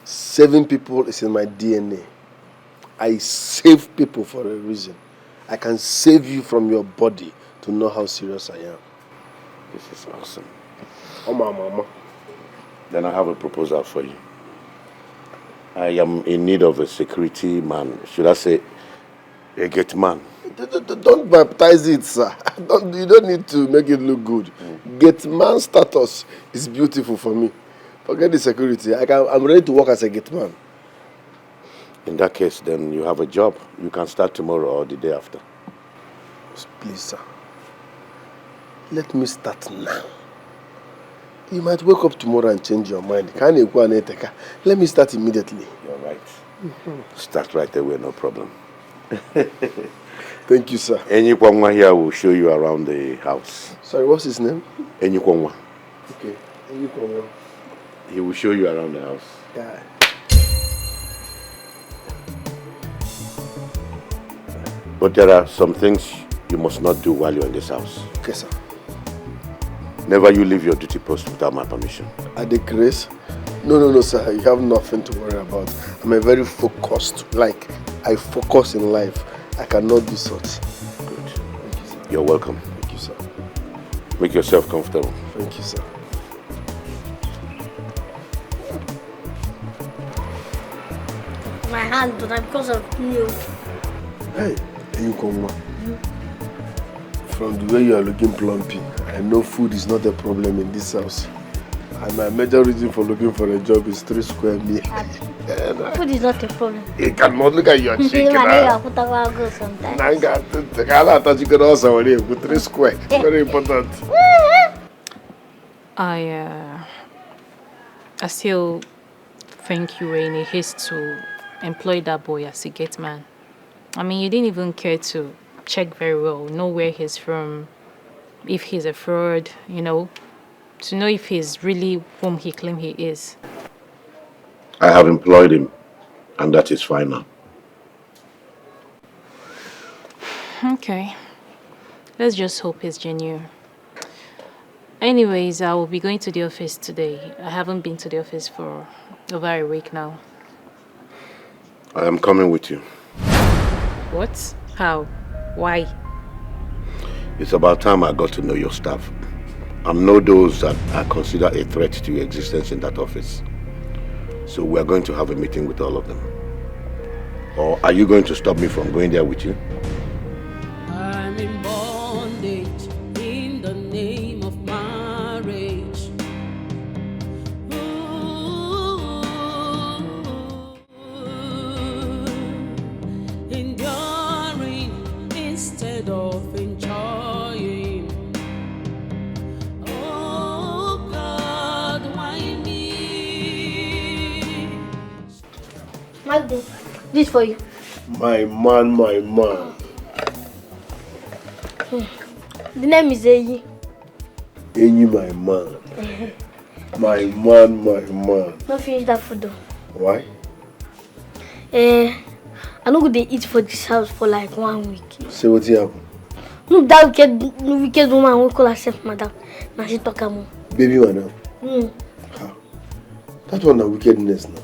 Saving people is in my DNA. I save people for a reason. I can save you from your body to know how serious I am. This is awesome. Oh, my mama. Then I have a proposal for you. I am in need of a security man. Should I say a gate man? Don't baptize it, sir. You don't need to make it look good. Gate man status is beautiful for me. Forget the security. I'm ready to work as a gate man. In that case, then you have a job. You can start tomorrow or the day after. Please, sir. Let me start now. You might wake up tomorrow and change your mind. Let me start immediately. You're right. Start right away, no problem. Thank you, sir. Enyikwangwa here will show you around the house. Sorry, what's his name? Enyikwangwa. Okay, Enyikwangwa. He will show you around the house. Yeah. But there are some things you must not do while you're in this house. Okay, sir. Never you leave your duty post without my permission. At the grace? No, sir. You have nothing to worry about. I'm a very focused. I focus in life. I cannot do such. Good. Thank you, sir. You're welcome. Thank you, sir. Make yourself comfortable. Thank you, sir. My hand, but because of you. Hey, Enyikwangwa. From the way you are looking plumpy, I know food is not a problem in this house. And my major reason for looking for a job is 3 square meters. Food is not a problem. You cannot look at your chicken. Three square. Very important. I still think you were in a haste to employ that boy as a gate man. I mean, you didn't even care to check very well, know where he's from, if he's a fraud, you know, to know if he's really whom he claims he is. I have employed him, and that is final. Okay. Let's just hope he's genuine. Anyways, I will be going to the office today. I haven't been to the office for over a week now. I am coming with you. What? How? Why? It's about time I got to know your staff and know those that I consider a threat to your existence in that office. So we are going to have a meeting with all of them. Or are you going to stop me from going there with you? I'm in bondage in the name of marriage. Enduring instead of enjoying. Oh God, why me? Magda, this for you. My man, my man. The name is Eyi. Eyi, my man. My man, my man. Don't finish that food though. Why? I no go dey eat for this house for like 1 week. Say what happened? Look, that wicked woman we call herself madam. Now she talk am. Baby madam. How? That one na wickedness now.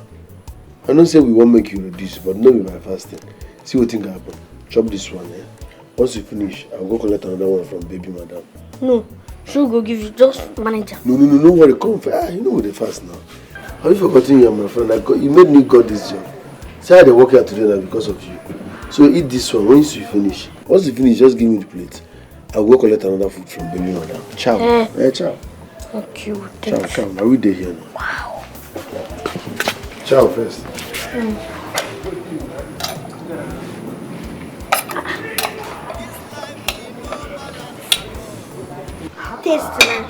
I don't say we won't make you reduce, but no be by fasting. See what thing happen. Chop this one, eh? Once you finish, I'll go collect another one from baby madam. No, she'll go give you just manager. No worry, come for you know what they fast now. Have you forgotten you are my friend? You made me got this job. Say I dey work here today now because of you. So eat this one once you finish. Once you finish, just give me the plate. I'll go collect another food from baby madam. Ciao. Ciao. Thank you. Ciao. Now we dey here now. Wow. Ciao first. Taste man.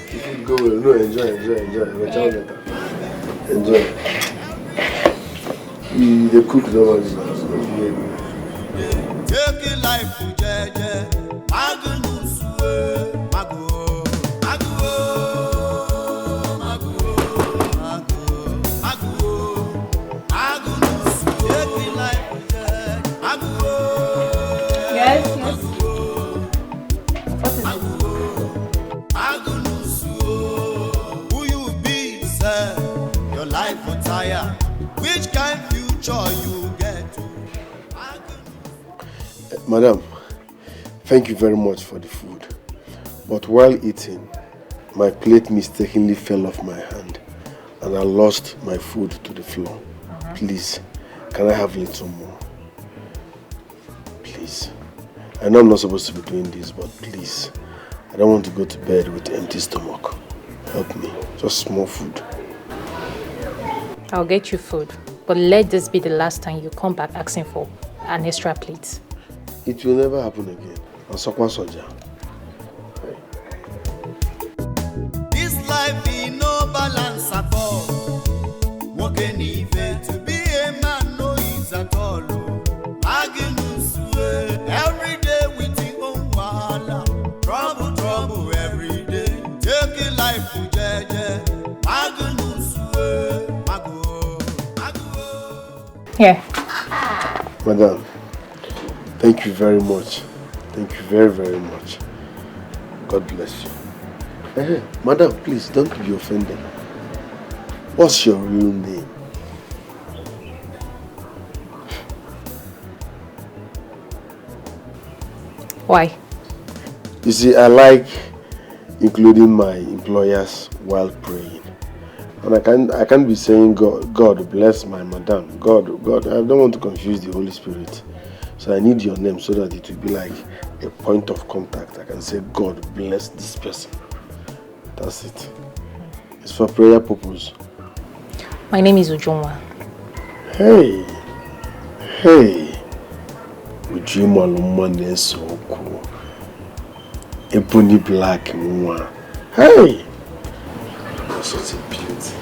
If you go well, no, enjoy. Ciao later. Enjoy. The cook normally now, so take a life for jeje. Yes. Who you be, sir? Your life will tire. Which kind future you get to? Madam, thank you very much for the food. But while eating, my plate mistakenly fell off my hand and I lost my food to the floor. Please, can I have a little more? Please. I know I'm not supposed to be doing this, but please. I don't want to go to bed with empty stomach. Help me. Just small food. I'll get you food, but let this be the last time you come back asking for an extra plate. It will never happen again. I'm Sokwa Soja. This life in no balance at all. Walking even to be a man no is at all. Every day with your own wahala. Trouble every day. Take a life for jeje. Here. Madam, thank you very much. Thank you very, very much. God bless you. Hey, madam, please don't be offended. What's your real name? Why? You see, I like including my employers while praying. And I can't be saying God bless my madam. God, I don't want to confuse the Holy Spirit. So I need your name so that it will be like a point of contact. I can say, God bless this person. That's it. It's for prayer purpose. My name is Ujunwa. Hey. Ujima Lumane so cool. Ebony black mwa. Hey. You're such a beauty.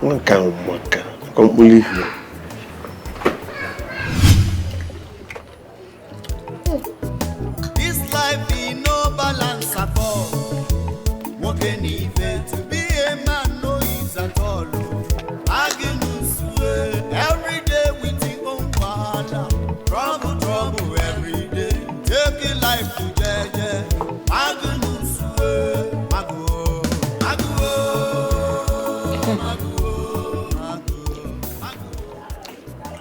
One kind. I can't believe you. This life be no balance at all. Walking even to be a man no ease at all. Every day we think on wahala. Trouble every day. Take a life to jeje.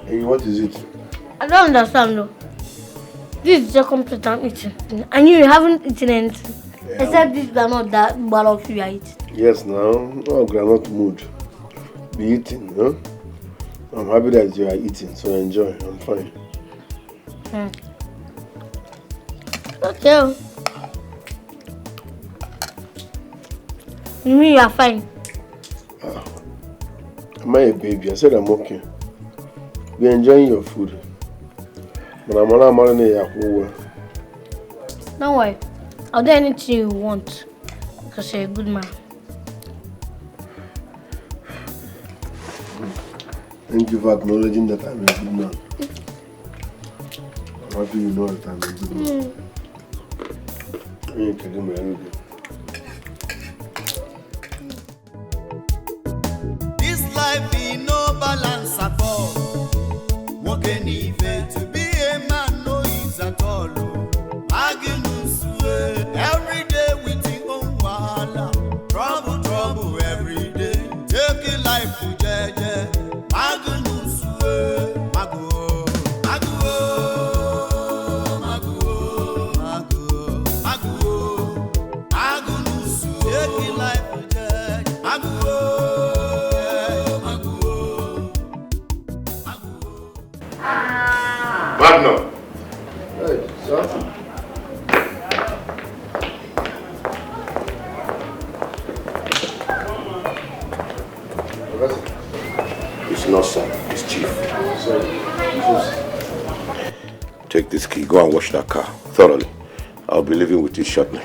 Hey, what is it? I don't understand though. This is the second plate I'm eating. And you haven't eaten anything. Yeah. Except this granite that bottle you are eating. Yes, now. No granite mood. Be eating, huh? I'm happy that you are eating, so enjoy. I'm fine. Okay. You mean you are fine? Am I a baby? I said I'm okay. You're enjoying your food. But I'm not marrying you. Don't worry. I'll do anything you want. Because you're a good man. Thank you for acknowledging that I'm a good man. I'm happy you know that I'm a good man. You can do me anything. This life be no balance at all. Walking even to be a man no ease at all. Every day we think on wahala. Trouble every day. Take a life to jeje. Partner. Hey, sir. It's not sir, it's chief. Sorry. Take this key, go and wash that car thoroughly. I'll be leaving with you shortly.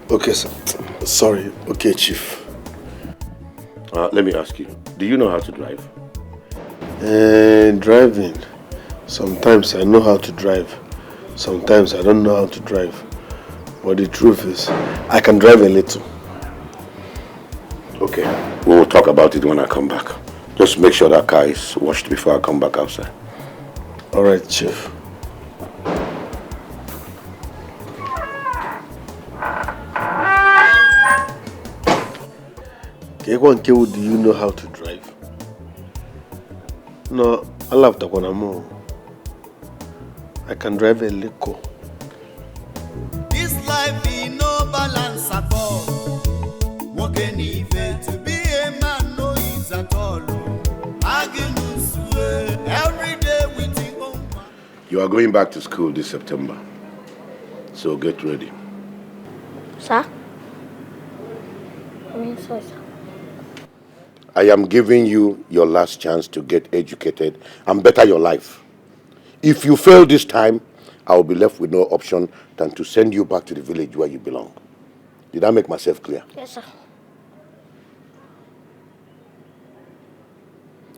Okay, sir. Sorry. Okay, chief. Let me ask you, do you know how to drive? Driving. Sometimes I know how to drive. Sometimes I don't know how to drive. But the truth is, I can drive a little. Okay, we will talk about it when I come back. Just make sure that car is washed before I come back outside. All right, chief. Kewo, do you know how to drive? No, I love Takonamo. I can drive a little. This life be no balance at all. Walking even to be a man no ease at all. Every day we think on. You are going back to school this September, so get ready. Sir? Sorry, sir. I am giving you your last chance to get educated and better your life. If you fail this time, I will be left with no option than to send you back to the village where you belong. Did I make myself clear? Yes, sir.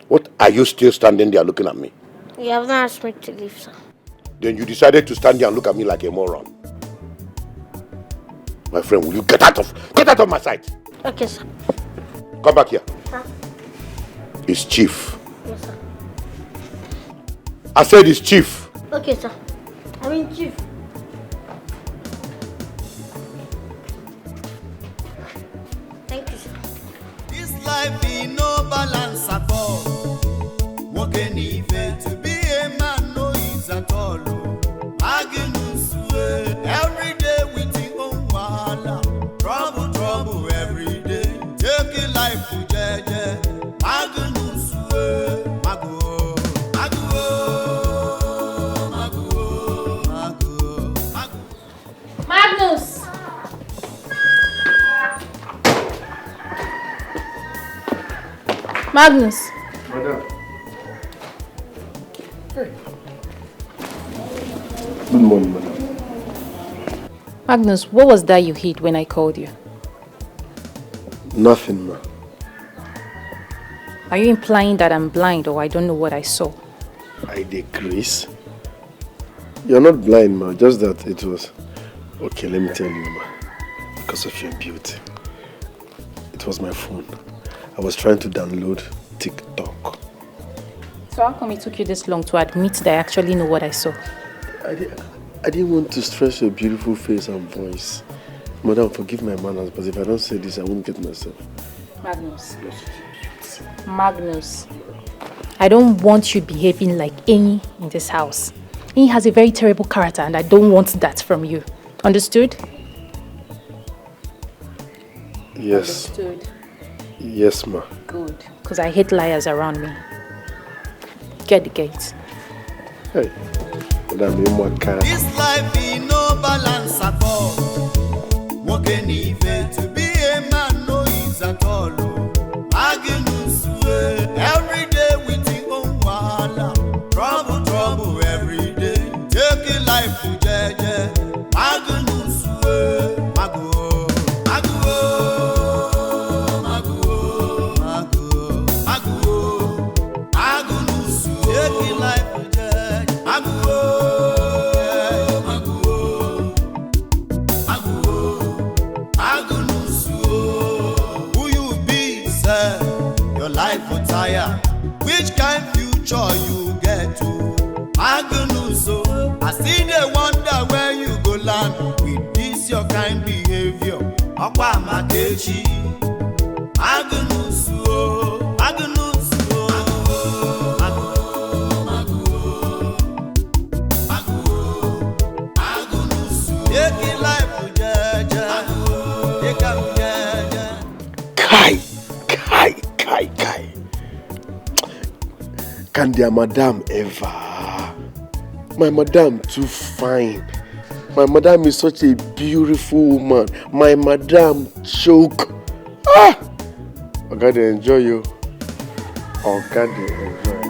What are you still standing there looking at me? You have not asked me to leave, sir. Then you decided to stand there and look at me like a moron. My friend, will you get out of my sight? Okay, sir. Come back here. Sir? It's chief. Yes, sir. I said it's chief. Okay, sir. I mean, chief. Thank you, sir. This life be no balance at all. Walking even to be a man no ease at all. Every day we think on wahala. Trouble every day. Take a life to jeje. Magnus. Madam. Hey. Good morning, madam. Magnus, what was that you hid when I called you? Nothing, ma. Are you implying that I'm blind or I don't know what I saw? I decrease. You're not blind, ma. Just that it was... Okay, let me tell you, ma. Because of your beauty. It was my phone. I was trying to download TikTok. So how come it took you this long to admit that I actually know what I saw? I didn't want to stress your beautiful face and voice. Madam, forgive my manners, but if I don't say this, I won't get myself. Magnus. Magnus. I don't want you behaving like Ini in this house. Ini has a very terrible character and I don't want that from you. Understood? Yes. Understood. Yes, ma. Good. Because I hate liars around me. Get the gates. Hey. Madam, you're more kind. This life be no balance at all. Walking even to be a man no ease at all. Every day with your own wahala. Trouble every day. Take a life to jeje. Magnus, mago. Take a life to jeje. Who you be, sir? Your life will tire. Which kind future you get to? Magnus, I see they wonder where you go land with this your kind behavior. Akwa Makechi. Magnus, Magnus, take it life to jeje. Take up jeje. Kai. Can their madam ever? My madam too fine. My madam is such a beautiful woman. My madam choke. I gotta enjoy you. I gotta enjoy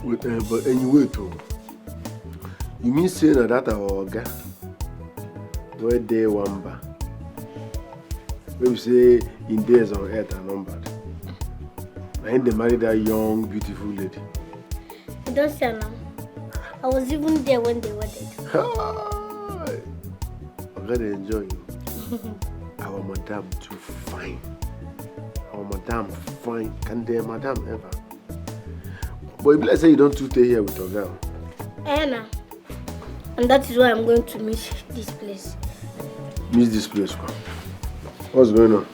you. But anyway, too. You mean saying that our guy? Where day one bar? We say in days on earth are numbered. And they married that young, beautiful lady. You don't say now. I was even there when they wedded. I gotta enjoy you. Our madam too fine. Our madam fine. Can their madam ever? But if let's say you don't stay here with your girl. Anna. And that is why I'm going to miss this place. Miss this place, what's going on?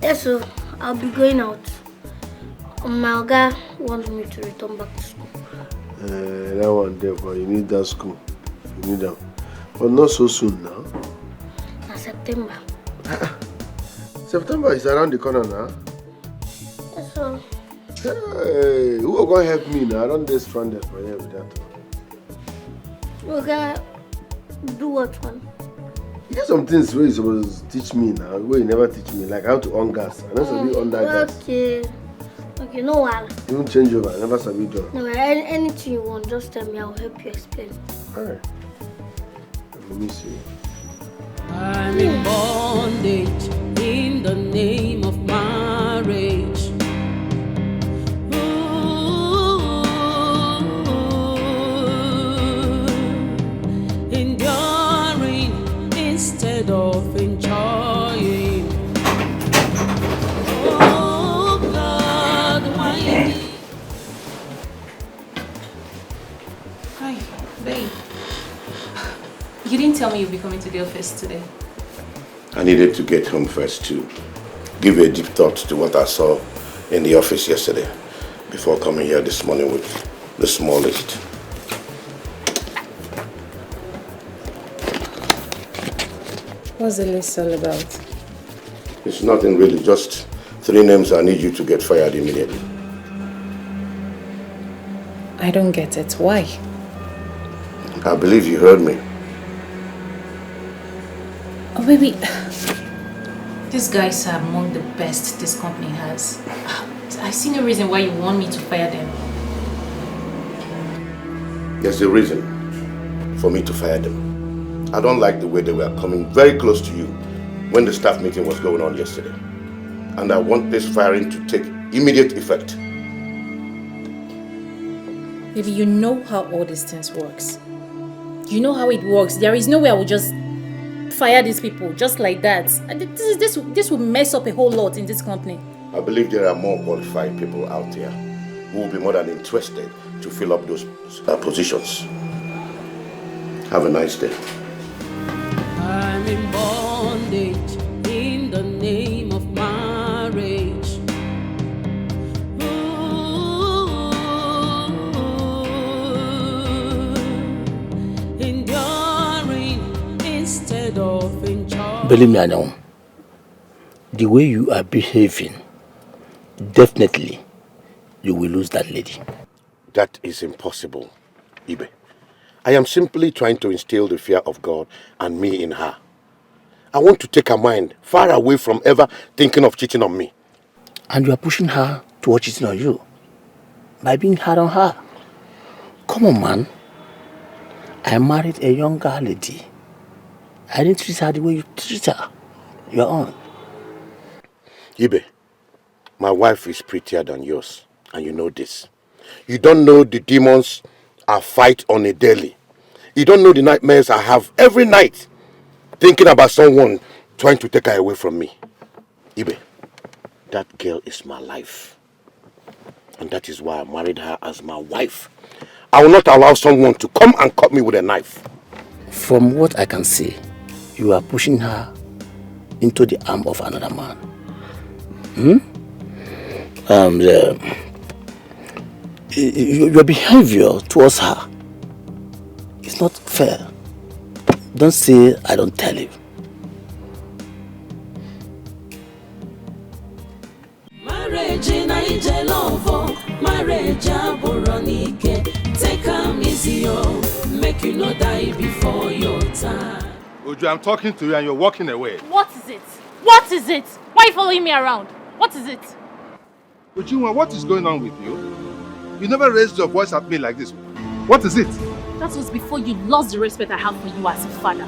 Yes, so I'll be going out. My guy wants me to return back to school. That one there, but you need that school. You need that. But not so soon now. In September. September is around the corner now. Yes, so. Hey, who will go help me now? I don't get stranded for here with that one. Okay, do what one? You get some things where you're supposed to teach me now, where you never teach me, like how to on gas. I never sabi on that gas. Okay, no while. You won't change over, I never sabi job. No, anything you want, just tell me, I'll help you explain. Alright. Let me see. I'm in bondage in the name of marriage. Enduring instead of enjoying. Oh God, why? Hi, babe. You didn't tell me you'd be coming to the office today. I needed to get home first to give a deep thought to what I saw in the office yesterday before coming here this morning with the small list. What's the list all about? It's nothing really, just 3 names I need you to get fired immediately. I don't get it. Why? I believe you heard me. Oh, baby. These guys are among the best this company has. I see no reason why you want me to fire them. There's a reason for me to fire them. I don't like the way they were coming very close to you when the staff meeting was going on yesterday. And I want this firing to take immediate effect. Maybe you know how all these things works. You know how it works. There is no way I will just fire these people just like that. And this will mess up a whole lot in this company. I believe there are more qualified people out there who will be more than interested to fill up those positions. Have a nice day. I'm in bondage in the name of marriage. Enduring instead of enjoying. Believe me, I know. The way you are behaving, definitely you will lose that lady. That is impossible, Ibe. I am simply trying to instill the fear of God and me in her. I want to take her mind far away from ever thinking of cheating on me. And you are pushing her towards cheating on you by being hard on her. Come on, man. I married a younger lady. I didn't treat her the way you treat her. Your own. Ibe, my wife is prettier than yours, and you know this. You don't know the demons I fight on a daily. You don't know the nightmares I have every night thinking about someone trying to take her away from me. Ibe, that girl is my life. And that is why I married her as my wife. I will not allow someone to come and cut me with a knife. From what I can see, you are pushing her into the arm of another man. Your behavior towards her is not fair. Don't say I don't tell you. Marriage in Ije love, marriage aboronike. Take am easy, make you not die before your time. Oju, I'm talking to you and you're walking away. What is it? What is it? Why are you following me around? What is it? Ujunwa, what is going on with you? You never raised your voice at me like this. What is it? That was before you lost the respect I have for you as a father.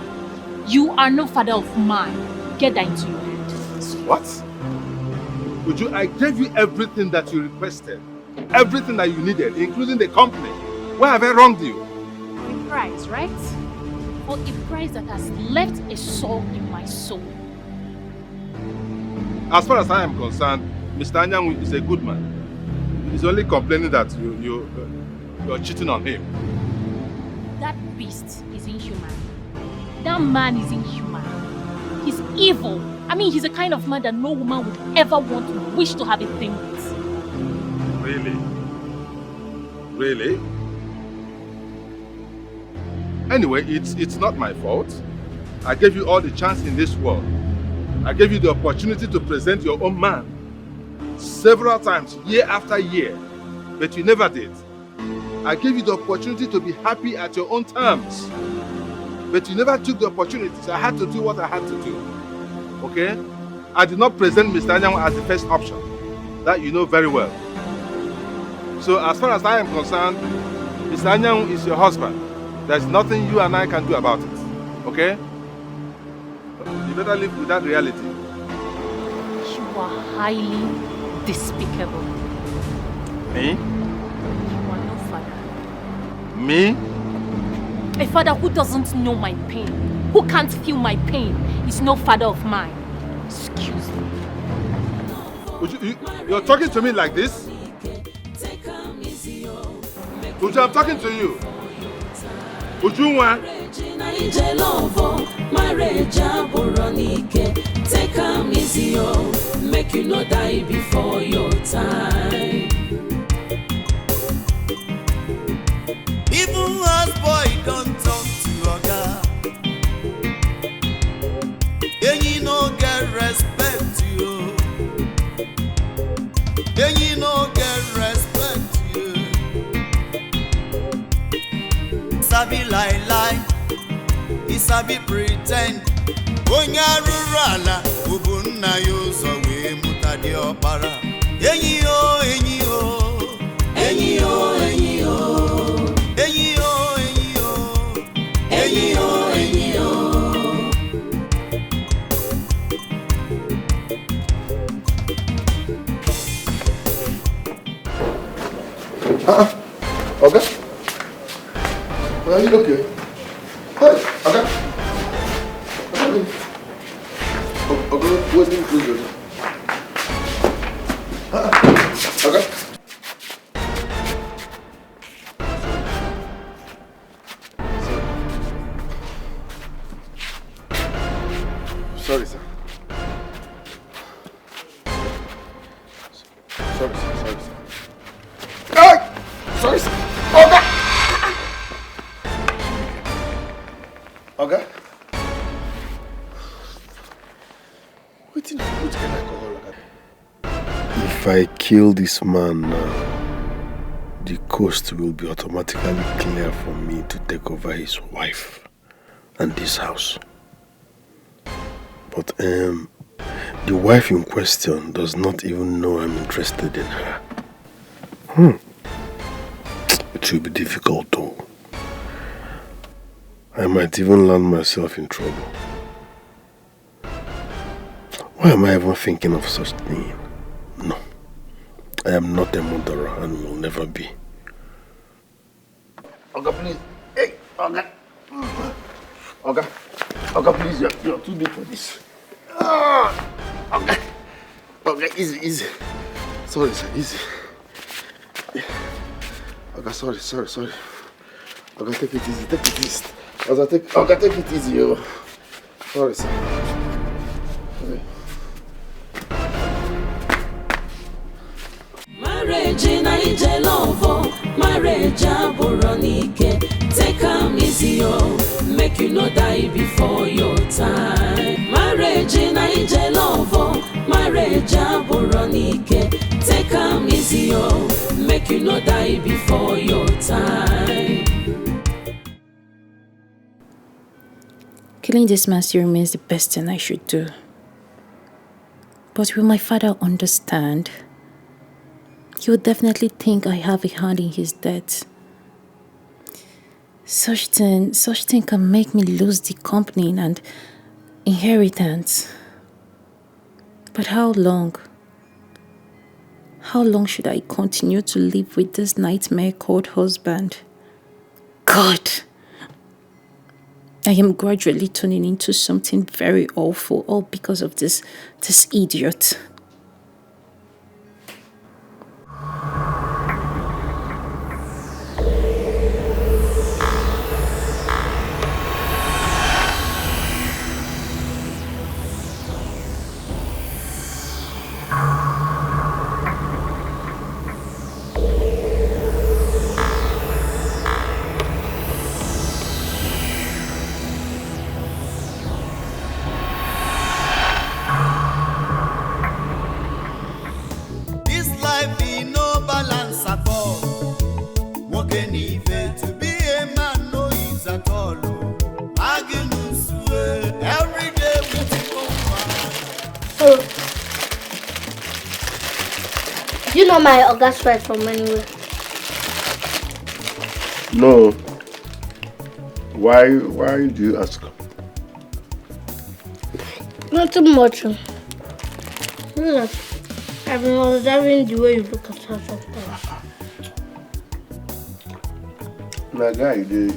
You are no father of mine. Get that into your head. What? Uju, I gave you everything that you requested. Everything that you needed, including the company. Where have I wronged you? A price, right? For a price that has left a sore in my soul. As far as I am concerned, Mr. Anyanwu is a good man. He's only complaining that you're cheating on him. That beast is inhuman. That man is inhuman. He's evil. I mean, he's a kind of man that no woman would ever want to wish to have a thing with. Really? Really? Anyway, it's not my fault. I gave you all the chance in this world. I gave you the opportunity to present your own man several times, year after year, but you never did. I gave you the opportunity to be happy at your own terms, but you never took the opportunity, so I had to do what I had to do. Okay? I did not present Mr. Anyanwu as the first option. That you know very well. So as far as I am concerned, Mr. Anyanwu is your husband. There's nothing you and I can do about it. Okay? You better live with that reality. You are highly despicable. Me? You are no father. Me? A father who doesn't know my pain, who can't feel my pain, is no father of mine. Excuse me. You're talking to me like this? Uju, I'm talking to you. Ujunwa. Marriage aboronike. Take am easy, make you not die before your time. Even as boy don't talk to oga, and you no get respect you. And you no get respect you. Sabi lie, he sabi pretend. Onya rurala, ubun nna ya ụzọ wee mụta dị ọkpara. Enyi yo, enyi yo, enyi yo, enyi yo, enyi yo, enyi yo, enyi yo, enyi yo. Okay. Are you okay? Hey, okay. Okay, where's the inclusion? Okay. Sorry, sir. Sorry, sir. Sorry, sir. Hey! Sorry, sir. Okay. Okay. What can I call her? If I kill this man now, the coast will be automatically clear for me to take over his wife and this house. But the wife in question does not even know I'm interested in her. It will be difficult though. I might even land myself in trouble. Why am I even thinking of such thing? No. I am not a murderer and will never be. Oga, please. Hey, Oga. Oga. Oga, please. You're too deep for this. Oga. Oga, easy. Sorry, sir. Easy. Oga, sorry. Oga, take it easy. Oga, take it easy. Sorry, sir. Okay. Marriage in Naija love, marriage aboronike. Take am easy, make you no die before your time. Marriage in Naija love, marriage aboronike. Take am easy, make you no die before your time. Killing this man still remains the best thing I should do. But will my father understand? He would definitely think I have a hand in his death. Such thing can make me lose the company and inheritance. But how long? How long should I continue to live with this nightmare called husband? God! I am gradually turning into something very awful, all because of this idiot. You know my August right from anywhere. No. Why do you ask? Not too much. Look, I've been observing the way you look at her sometimes. My guy, you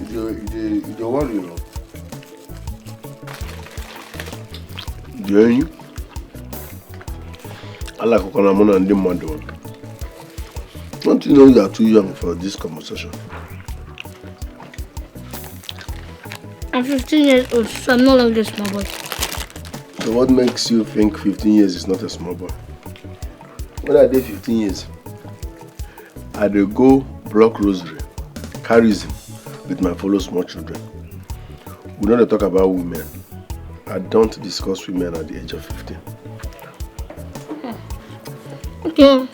worry, you know. Do you? I like Okanamona and the mother. Don't you know you are too young for this conversation? I'm 15 years old, so I'm no longer a small boy. So what makes you think 15 years is not a small boy? When I did 15 years, I did go block rosary, charism with my fellow small children. We don't talk about women. I don't discuss women at the age of 15. Okay.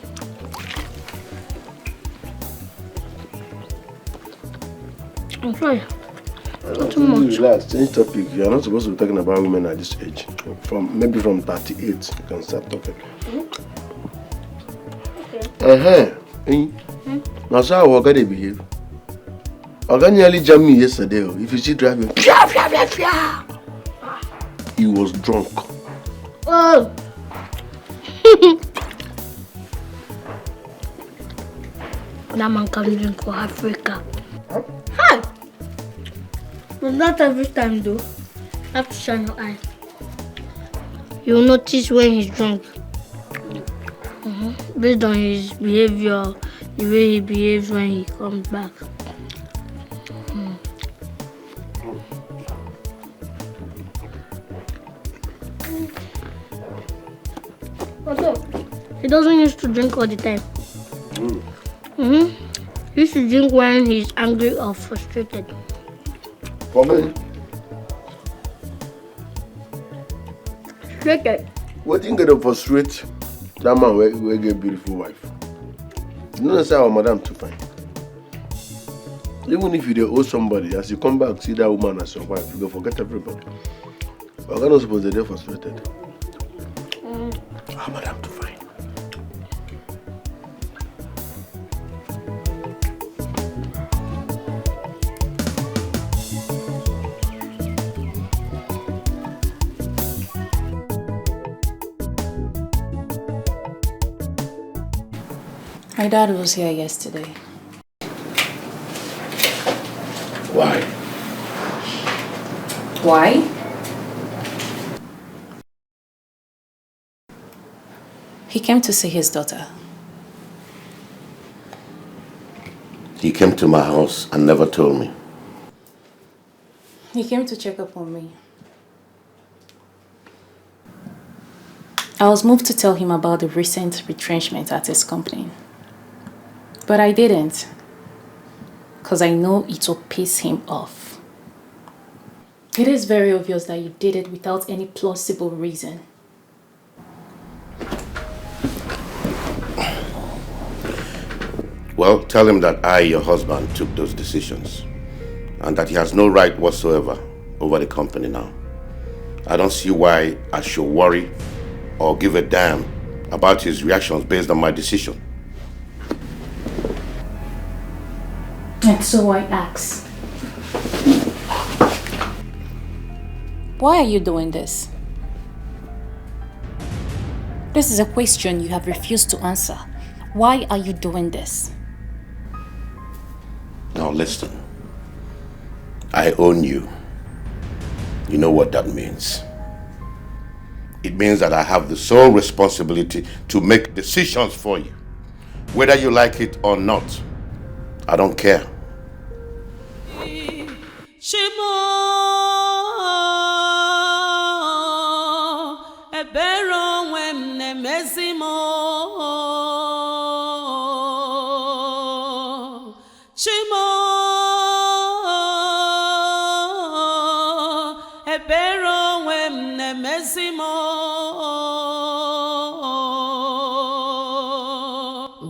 I'm sorry. Not too much. Relax, change topic. You are not supposed to be talking about women at this age. Maybe from 38, you can start talking. Okay. Now, so how Oga they behave? Oga nearly jammed me yesterday. If you see driving, he was drunk. Oh. That man can drink for Africa. Hi. But not every time though. You have to shine your eye. You'll notice when he's drunk. Based on his behavior, the way he behaves when he comes back. Also, he doesn't used to drink all the time. He used to drink when he's angry or frustrated. For me? Frustrated? What thing get to frustrate that man will get a beautiful wife? You know say our madam too fine. Even if you owe somebody, as you come back, see that woman as your wife, you go forget everybody. But I'm not supposed to be frustrated. Our madam too fine. My dad was here yesterday. Why? Why? He came to see his daughter. He came to my house and never told me. He came to check up on me. I was moved to tell him about the recent retrenchment at his company. But I didn't, because I know it will piss him off. It is very obvious that you did it without any plausible reason. Well, tell him that I, your husband, took those decisions and that he has no right whatsoever over the company now. I don't see why I should worry or give a damn about his reactions based on my decision. And so I ask, why are you doing this? This is a question you have refused to answer. Why are you doing this? Now listen, I own you. You know what that means. It means that I have the sole responsibility to make decisions for you. Whether you like it or not, I don't care. Shimo ebero when nemezimo Shimo ebero when nemezimo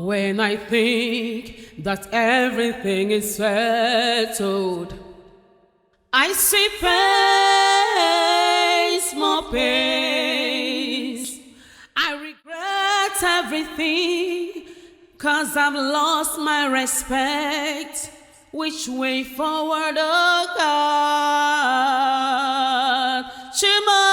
When I think that everything is settled, I see pains, more pains. I regret everything, 'cause I've lost my respect. Which way forward, oh God? Shema.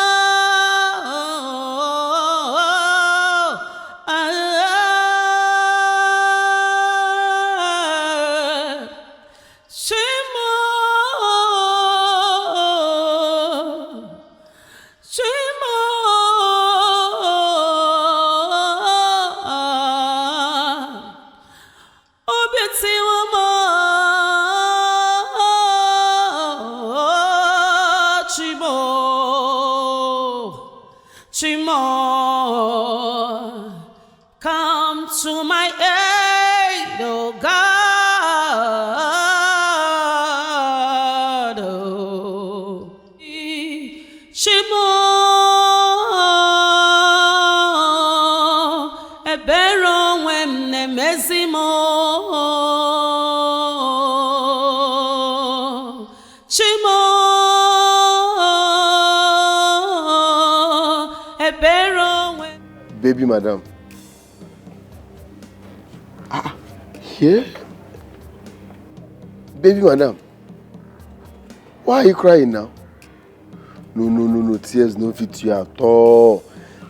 Baby madam. Here? Baby madam. Why are you crying now? No. Tears no fit you at all.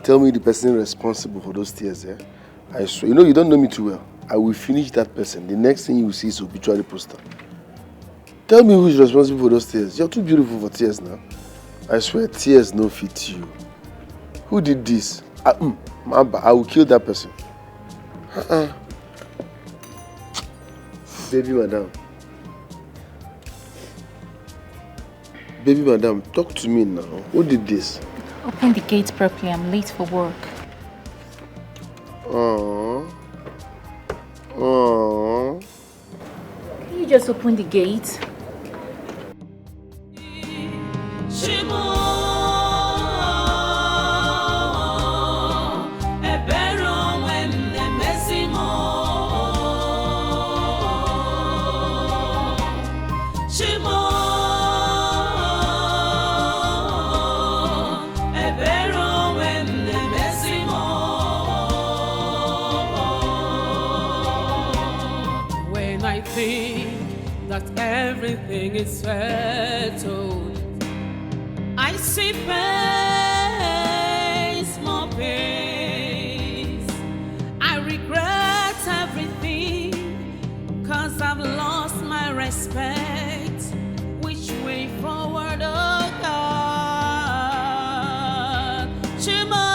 Tell me the person responsible for those tears, eh? I swear. You know, you don't know me too well. I will finish that person. The next thing you will see is obituary poster. Tell me who is responsible for those tears. You're too beautiful for tears now. I swear, tears no fit you. Who did this? I will kill that person. Baby madam. Baby madam, talk to me now. Who did this? Open the gate properly. I'm late for work. Can you just open the gate? Everything is settled. I see pace, more pace. I regret everything, 'cause I've lost my respect. Which way forward, oh God? Shema.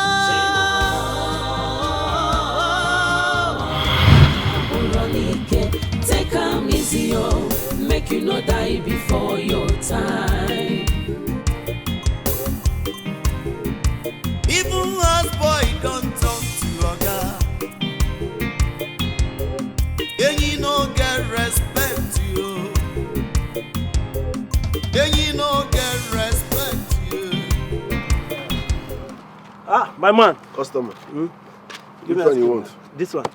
Take come easy, oh. Make you not die before your time. Even as boy don't talk to Oga, and you no get respect you. And you no get respect you. Ah, my man. Customer. Give Which me one you want? This one.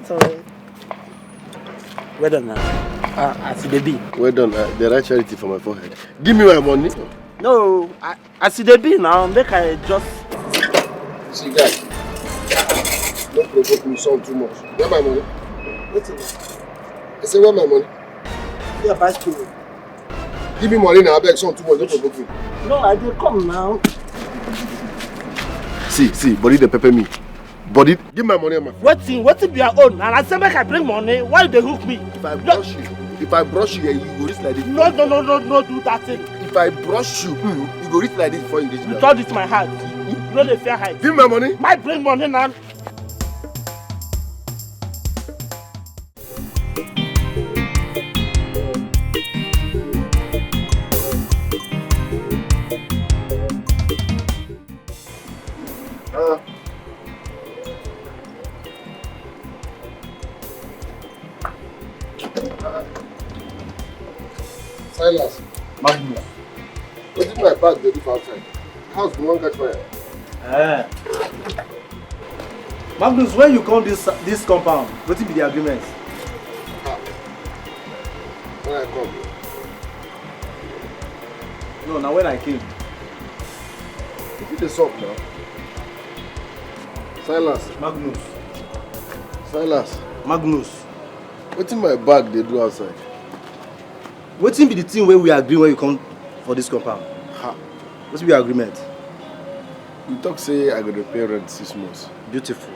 Sorry. Well done now. I see the B. Well done. The right charity for my forehead. Give me my money. No, I see the B now. Make I just. See, guys. Don't provoke me so too much. Where my money? What's it? I say, where my money? Yeah, bicycle. Give me money now. I beg, son too much. Don't provoke me. No, I did come now. See, body the pepper me. Body, give my money on my phone. What if you are own? And I say make I bring money. Why they hook me? If I brush you, you go reach like this. No, do that thing. If I brush you, you go reach like this before you reach. You thought it's my heart. You know the fair height. Give me my money. Might bring money now. Silas. Magnus. What is my bag they do for outside? House go wan catch fire. Magnus, when you come this compound, what be the agreement? When I come. No, now when I came. If it is up now. Silas. Magnus. Silas. Magnus. What in my bag they do outside? What be the thing where we agree when you come for this compound? What's your agreement? You talk say I go to pay rent 6 months. Beautiful.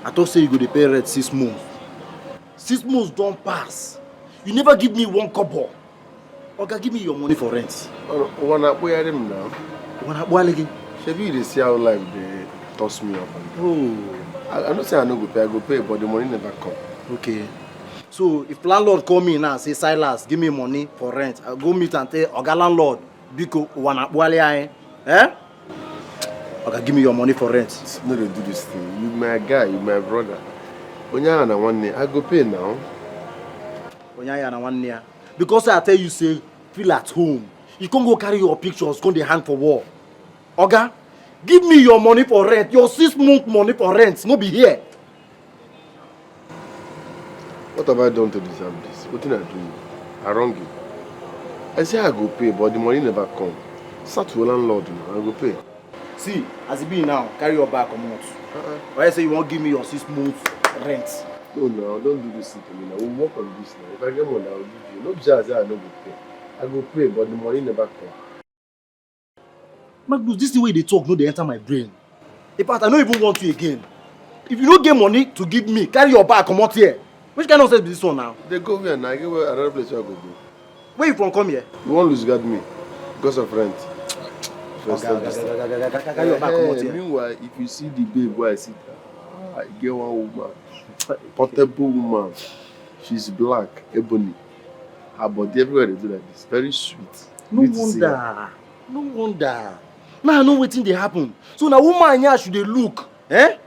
I thought say you go to pay rent 6 months. 6 months don't pass. You never give me 1 kobo. Okay, give me your money for rent. Wanna boy them now? Wanna boy again? Shebi they see how life they toss me up. Oh. I don't say I no go pay, but the money never come. Okay. So if landlord call me now and say Silas, give me money for rent, I'll go meet and tell Oga landlord, Biko wanna boy eh? Okay, give me your money for rent. No, they do this thing. You my guy, you my brother. Onya na one day, I go pay now. Onya na one year. Because I tell you say, feel at home. You can't go carry your pictures, go the hand for war. Oga, give me your money for rent. Your 6 month money for rent. No be here. What have I done to deserve this? What did I do? I wrong you. I say I go pay, but the money never come. Start to landlord, I go pay. See, as it be now, carry your bag come out. Or I say you won't give me your 6 months rent. No, no, don't do this to me now. We'll work on this now. If I get money, I'll give you. No just I no go pay. I go pay, but the money never come. Magnus, this is the way they talk, no, they enter my brain. In fact, I don't even want you again. If you don't get money to give me, carry your bag, come out here. Which kind of sense is this one now? They go here now. I get another place where I go go. Where you from come here? You won't lose guard me because of rent. Carry your bag, come out here. Meanwhile, if you see the babe where I sit, I get one woman, portable woman. She's black, ebony. Her body everywhere they do like this. Very sweet. No wonder. No wonder. Now I know wetin dey happen. So na woman here should they look. Eh?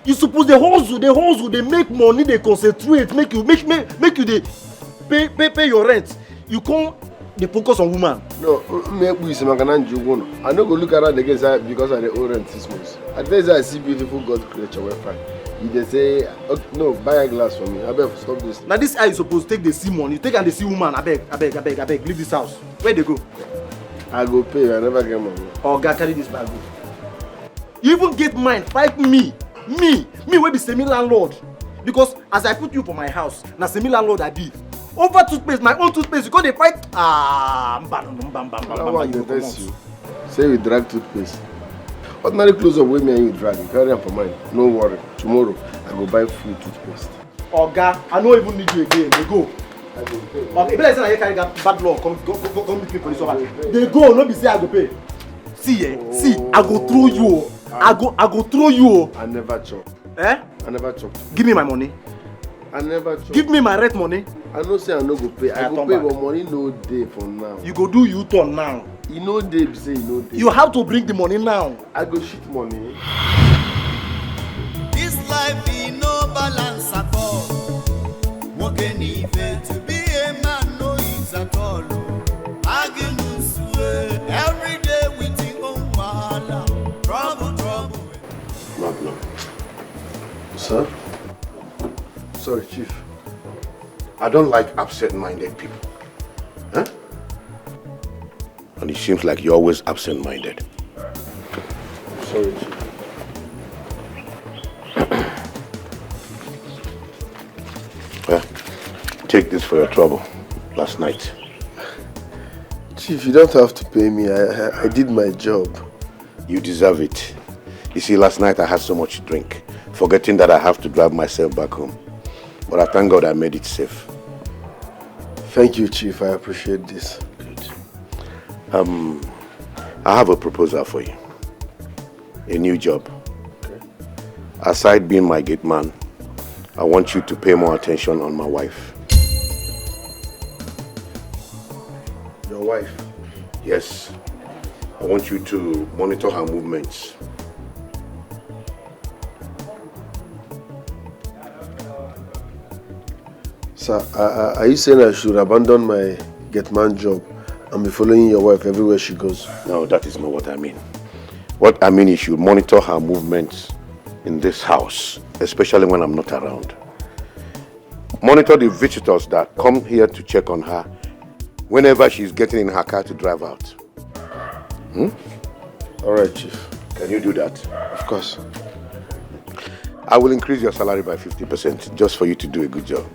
You suppose they hustle, they make money, they concentrate, make you they pay your rent. You can't they focus on woman. No, make we some can I no go look around again because I dey owe rent 6 months. At least I see beautiful God creature wey fine. You dey say okay, no, buy a glass for me. Abeg stop this. Now this eye you suppose take the see money. You take and the see woman. Abeg, leave this house. Where they go? I go pay. I never get money. Oh God, carry this bag go. You even get mine. Fight me wey be semi landlord. Because as I put you for my house, na semi landlord I be. Over toothpaste, my own toothpaste, you go dey fight. You. Say we drag toothpaste. Ordinary clothes of women you drag. You carry them for mine. No worry. Tomorrow I go buy full toothpaste. Oga, I don't even need you again. They go. Okay, if I say I carry that bad law, come meet me for this one. They go, no be say I go pay. See, I go throw you. I go throw you. I never chop. Eh? I never chop. Give me my money. I never chop. Give me my rent money. I know say I no go pay. I go pay, but money no day for now. You go do U-turn now. You know day, say you know day. You have to bring the money now. I go shit money. This life be no balance at all. Working even to be a man no is at all. Every day we think on wahala. Trouble. Magnum. Sir? Sorry, Chief. I don't like absent-minded people. Huh? And it seems like you're always absent-minded. Sorry, Chief. Well, take this for your trouble last night. Chief, you don't have to pay me. I did my job. You deserve it. You see, last night I had so much to drink, forgetting that I have to drive myself back home. But I thank God I made it safe. Thank you, Chief. I appreciate this. Good. I have a proposal for you. A new job. Okay. Aside being my gate man, I want you to pay more attention on my wife. Your wife? Yes. I want you to monitor her movements. Sir, are you saying I should abandon my gate man job and be following your wife everywhere she goes? No, that is not what I mean. What I mean is you monitor her movements in this house, especially when I'm not around. Monitor the visitors that come here to check on her whenever she's getting in her car to drive out. All right, Chief. Can you do that? Of course. I will increase your salary by 50% just for you to do a good job.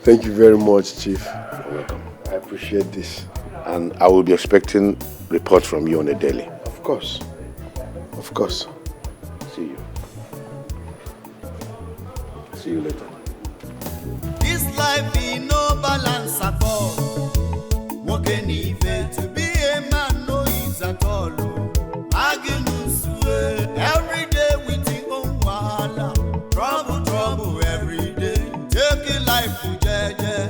Thank you very much, Chief. You're welcome. I appreciate this. And I will be expecting reports from you on a daily. Of course. Of course. See you. See you later. This life be no balance at all. Working even to be a man no is at all. Every day we think on wahala. Trouble every day. Take a life for jeje.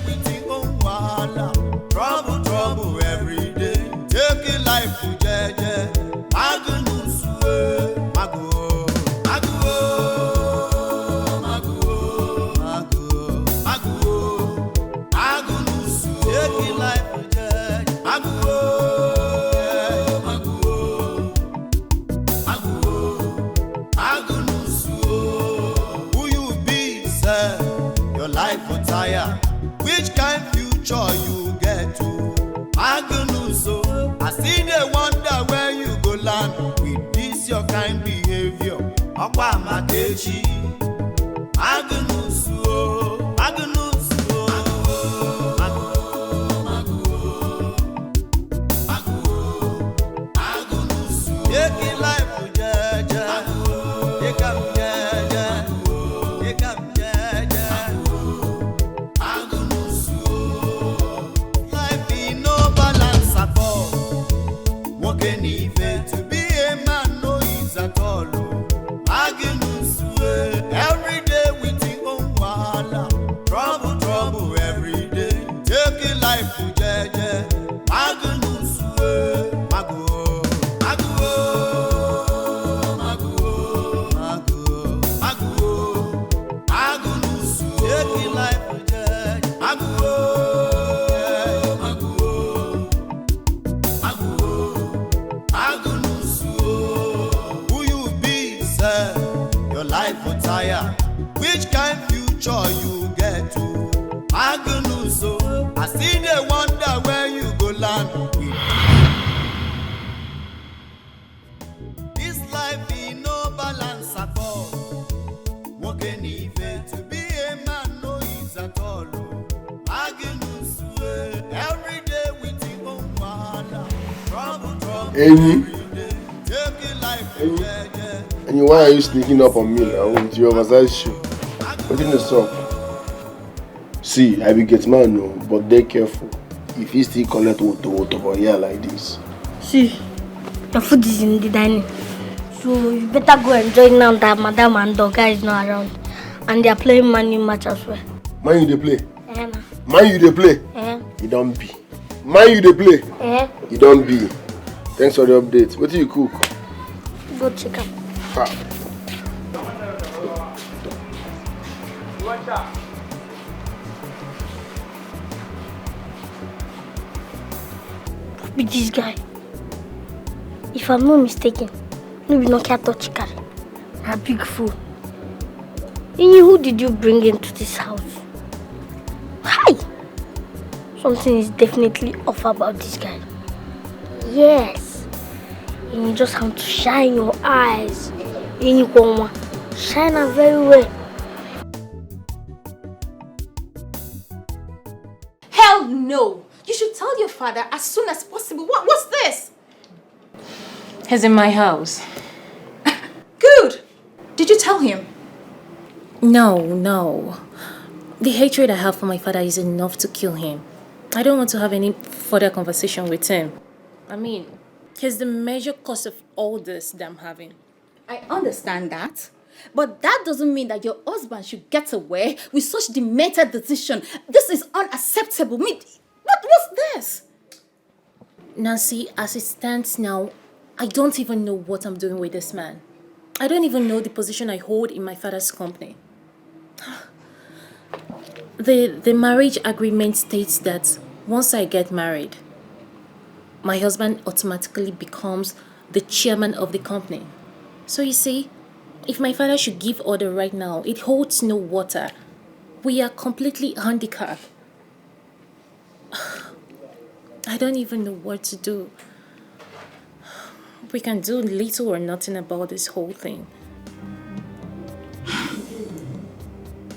We think on wahala. Trouble every day. Take a life for jeje. life will tire. Which kind future you get to? Magnus, so I see they wonder where you go land with this your kind behavior. Akwa Makechi, Magnus, oh, Magnus, oh, Magnus, take it life with jaja, take up jaja, take up jaja, Magnus, life in no balance at all. Walking even to be a man no is at all. Magnus, every day with your own wahala. Trouble, trouble every day. Take it life to jaja. Magnus, Mago, Mago, Mago, Mago, Mago, Magnus, take it life to jaja. Mago, Mago, Mago, Magnus, who you be, sir? Your life will tire. Which kind future you get to? Magnus, I see they wonder where you go land with. This life in no balance at all. Walking even to be a man no is at all. Magnus, every day with your own wahala. Trouble, trouble every day. Take it life with jaja. And why are you sneaking up on me now with your oversized shoe? What in the up? See, I will get man no, but they careful. If he still collect water for here like this. See, your food is in the dining. So you better go enjoy now that Madam and Dogga is not around. And they are playing Man U match as well. Man, you they play? Yeah. Man, you they play? Yeah. You don't be. Man, you they play? Yeah. You don't be. Thanks for the update. What do you cook? Go check out. With this guy, if I'm not mistaken, maybe not care touch carry. A big fool. Ini, who did you bring into this house? Hi! Something is definitely off about this guy. Yes. And you just have to shine your eyes. Ini, shine them very well. Hell no! You should tell your father as soon as possible. What's this? He's in my house. Good! Did you tell him? No. The hatred I have for my father is enough to kill him. I don't want to have any further conversation with him. I mean, he's the major cause of all this that I'm having. I understand that. But that doesn't mean that your husband should get away with such demented decision. This is unacceptable. What's this? Nancy, as it stands now, I don't even know what I'm doing with this man. I don't even know the position I hold in my father's company. The marriage agreement states that once I get married, my husband automatically becomes the chairman of the company. So you see, if my father should give order right now, it holds no water. We are completely handicapped. I don't even know what to do. We can do little or nothing about this whole thing.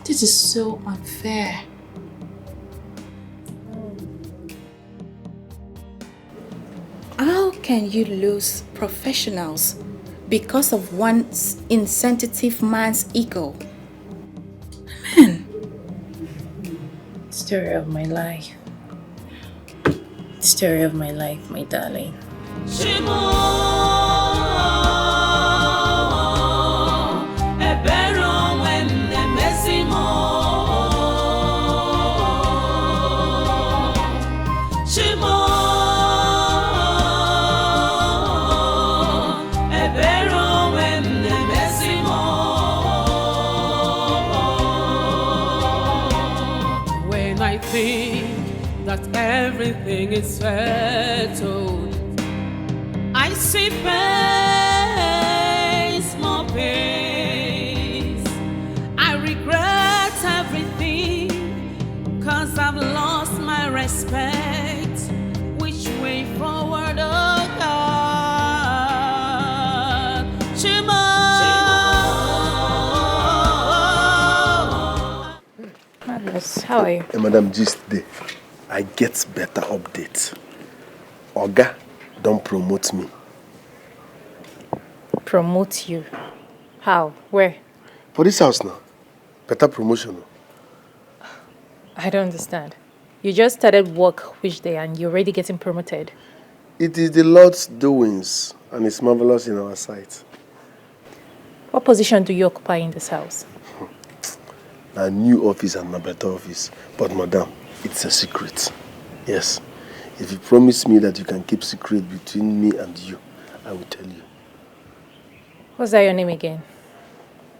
This is so unfair. How can you lose professionals because of one insensitive man's ego? Man. Story of my life. Story of my life, my darling. When I think that everything is settled, I see pains, more pains. I regret everything expect? Which way forward, oh God? Shema. Marvelous. How are you? Madam, just there. I get better updates. Oga, don't promote me. Promote you? How? Where? For this house now. Better promotion. I don't understand. You just started work which day and you're already getting promoted. It is the Lord's doings and it's marvelous in our sight. What position do you occupy in this house? A new office and a better office. But madam, it's a secret. Yes. If you promise me that you can keep secret between me and you, I will tell you. What's that your name again?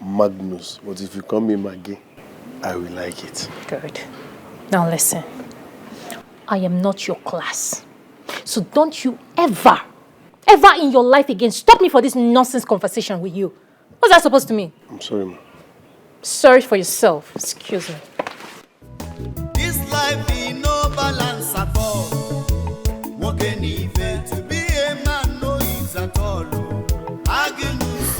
Magnus. But if you call me Maggie, I will like it. Good. Now listen. I am not your class. So don't you ever in your life again stop me for this nonsense conversation with you. What's that supposed to mean? I'm sorry, ma. Sorry for yourself. Excuse me. This life be no balance at all. Walking even to be a man no is at all. Agnes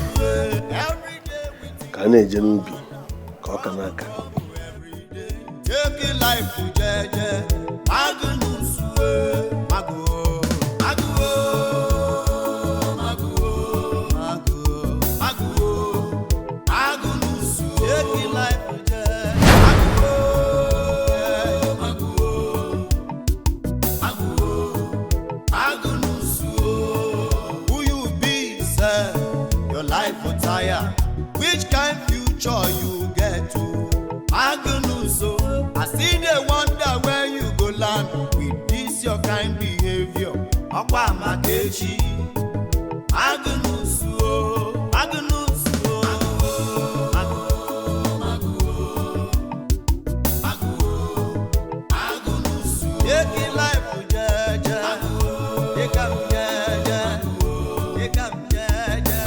every day with Kane Jenubi, Kokanaka. take a life to jeje. Agnes mago. Which kind future you get to? Agnuso, I see they wonder where you go land with this your kind behavior. Akwa Makechi, Agnuso, Agnuso, Agnuso, take life for jaja, take up jaja, take up jaja.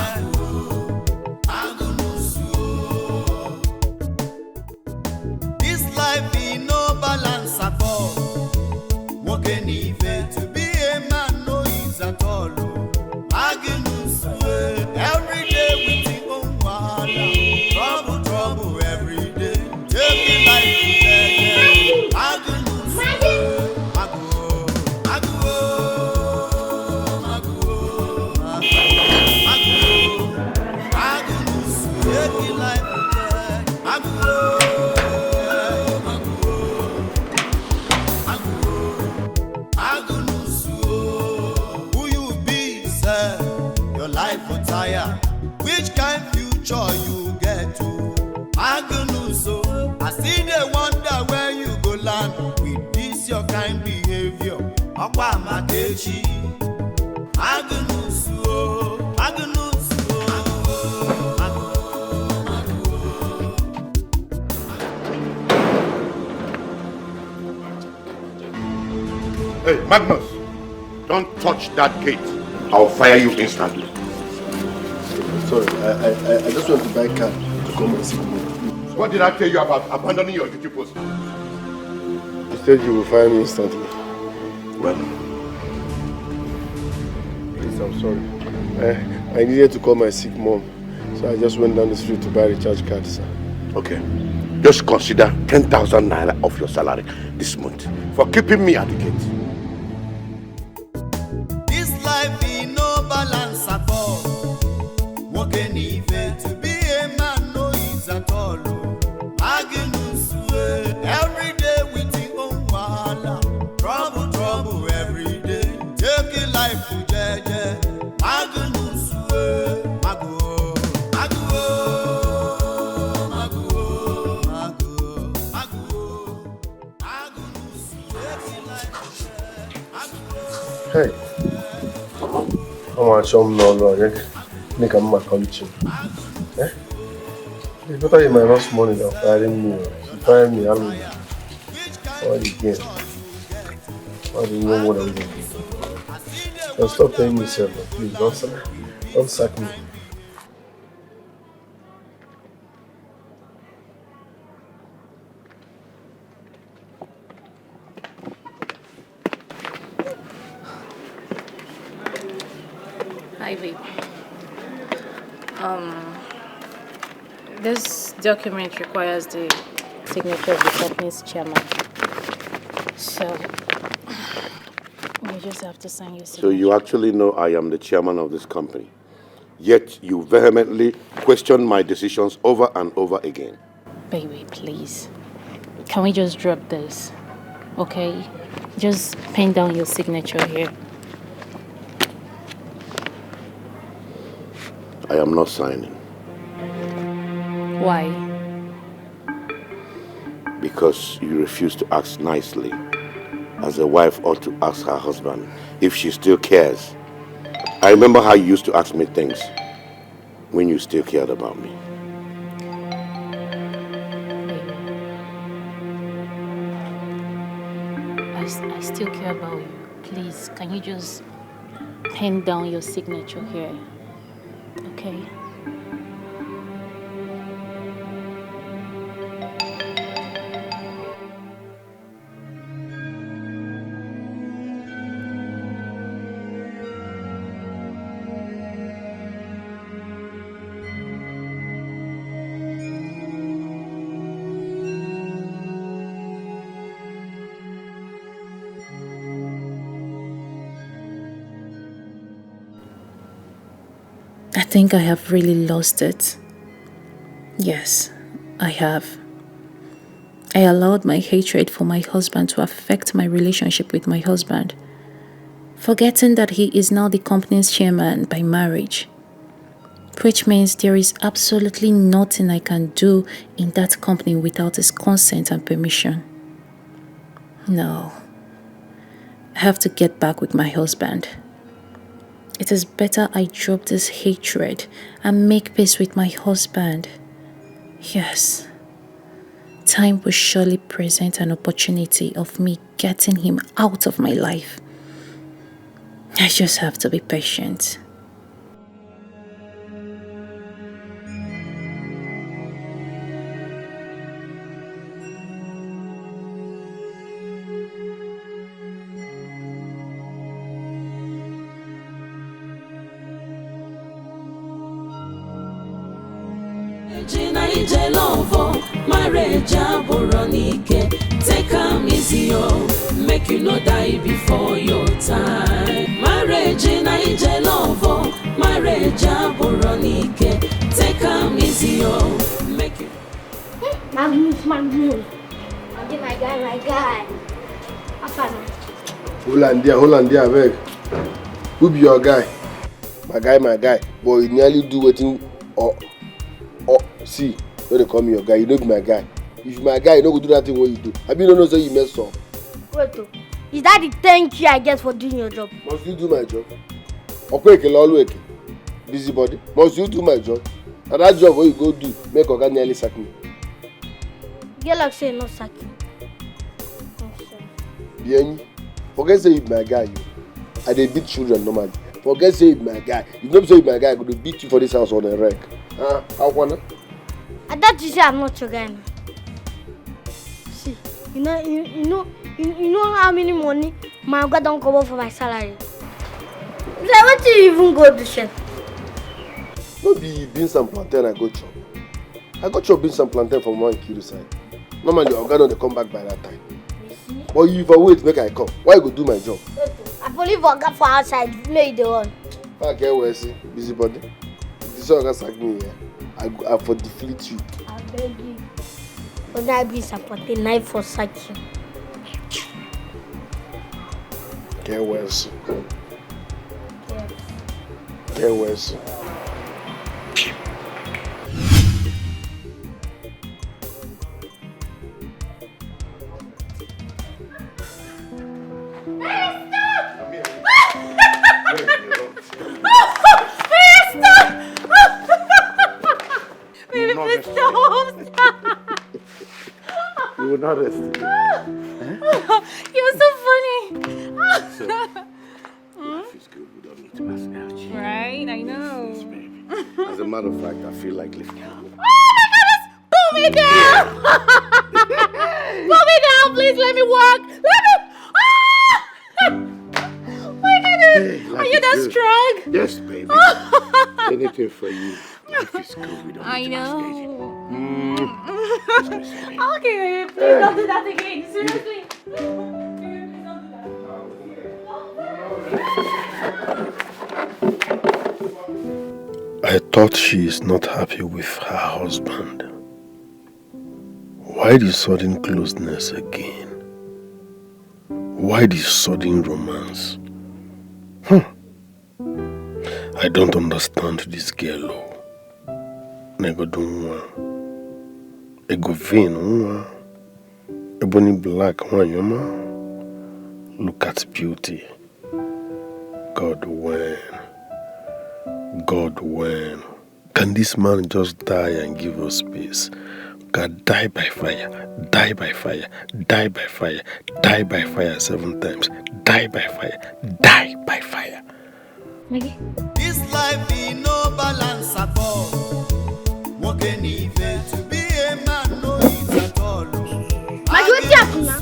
Life be no balance at all. Walking even to be a man no is at all. Magnus every day with your own wahala. Trouble every day. Taking life to death. Magnus taking life to death. Which kind future you get to? Agnuso, I see they wonder where you go land with this your kind behavior. Akwa Makechi, Agnuso, Agnuso. Hey, Magnus, don't touch that gate. I'll fire you instantly. Sorry, I just want to buy a car to come and see you. What did I tell you about abandoning your duty post? You said you will fire me instantly. Well, please, I'm sorry. I needed to call my sick mom, so I just went down the street to buy a recharge card, sir. Okay. Just consider 10,000 naira of your salary this month for keeping me at the gate. This life be no balance at all. Walking even to be a man no is at all. Magnus every day with your own wahala. Trouble every day. Taking life to jeje. Magnus mago. Hey, I'm going to show him no. Make a man come to you. Eh? It's better you might lost money than firing me. If you fire me, I'll be. What again? What do you know what I'm doing? Don't stop paying me, sir. Please, don't sack me. Hi, babe. This document requires the signature of the company's chairman. So, you just have to sign your signature. So you actually know I am the chairman of this company. Yet you vehemently question my decisions over and over again. Baby, please. Can we just drop this? Okay? Just pen down your signature here. I am not signing. Why? Because you refuse to ask nicely, as a wife ought to ask her husband if she still cares. I remember how you used to ask me things when you still cared about me. I still care about you. Please, can you just pen down your signature here? Okay? I think I have really lost it. Yes, I have. I allowed my hatred for my husband to affect my relationship with my husband, forgetting that he is now the company's chairman by marriage, which means there is absolutely nothing I can do in that company without his consent and permission. No, I have to get back with my husband. It is better I drop this hatred and make peace with my husband. Yes, time will surely present an opportunity of me getting him out of my life. I just have to be patient. Marriage Boronike, take am easy, make you no die before your time. Marriage Naija love, marriage Boronike, take am easy, make you. Magnus, my guy. Hold on there, beg. Who be your guy? My guy. Boy, you nearly do wetin see. When they call me your guy, you don't be my guy. If you my guy, you don't go do that thing what you do. I don't know so you mess up. Wait, is that the thank you I get for doing your job? Must you do my job? Okay, busybody. Must you do my job? And that job what you go do, make Oga nearly sack me. Get like say not sack you. Bien, forget say you be my guy. You. I dey beat children normally. Forget say you be my guy. If you don't say you be my guy, I go to beat you for this house on a wreck. How wanna? I thought you say I'm not your guy now. See, you know how many money my God don't cover for my salary. Like what do you even go to share? No be beans and plantain I go chop. I go chop beans and plantain from one kilo side. Normally Oga don't come back by that time. But if I wait make I come, why you go do my job? I believe Oga for outside, make the one. I can't wait see, busybody. This Oga sack me here. I for defeat you. I beg you. When I be supporting knife for sacking. Get worse. Get worse. You will not rest. You're so funny. Life is good. We don't need to pass out. Right? I know. Yes, baby. As a matter of fact, I feel like lifting you. Oh my goodness! Pull me down! Pull me down, please. Let me walk. Let me. Oh my goodness! Hey, are you that strong. Yes, baby. Anything for you. Life is good. We don't I need to be staging. Okay, please don't do that again. Seriously. I thought she is not happy with her husband. Why the sudden closeness again? Why the sudden romance? I don't understand this girl. Nego dunwa. Ego vein unwa. Ebony black wanyama. Look at beauty. God when? God when? Can this man just die and give us peace? God, die by fire, die by fire, die by fire, die by fire 7 times, die by fire, die by fire. Maggie? This life in no balance at all. Walking even to be a man, no ease at all. Maggie, what's happening now?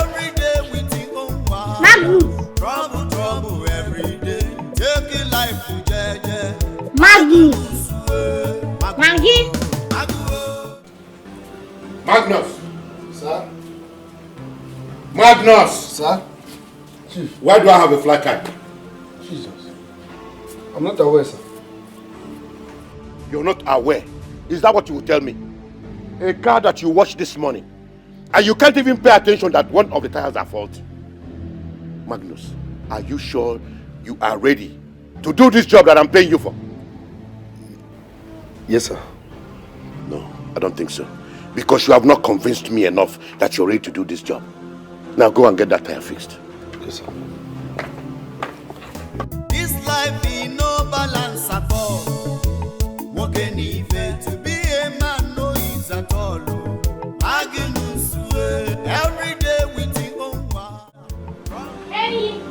Every day we think on one. Maggie! Trouble every day. Taking life to judge. Maggie! Maggie! Magnus! Sir? Magnus! Sir? Chief. Why do I have a flat card? Jesus. I'm not aware, sir. You're not aware? Is that what you will tell me? A car that you watched this morning, and you can't even pay attention that one of the tires are faulty. Magnus, are you sure you are ready to do this job that I'm paying you for? Yes, sir. No, I don't think so. Because you have not convinced me enough that you're ready to do this job. Now go and get that tire fixed. Yes, sir. This life in no balance at all. Walking even to be a man, no ease at all. Every day we think on one. Hey,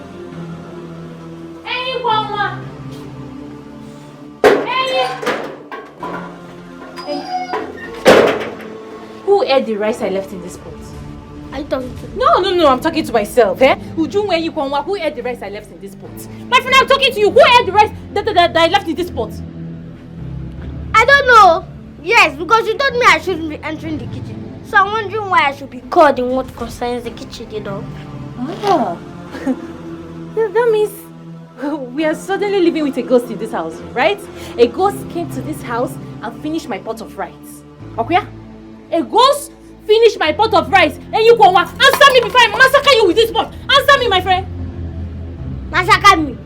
Mama. Hey. Who ate the rice I left in this pot? Are you talking to me? No, I'm talking to myself, eh? Who ate the rice I left in this pot? My friend, I'm talking to you. Who ate the rice that I left in this pot? I don't know. Yes, because you told me I shouldn't be entering the kitchen. So I'm wondering why I should be called in what concerns the kitchen, you know. Ah. That means we are suddenly living with a ghost in this house, right? A ghost came to this house and finished my pot of rice. Okay? A ghost finished my pot of rice. And you go answer me before I massacre you with this pot. Answer me, my friend. Massacre me?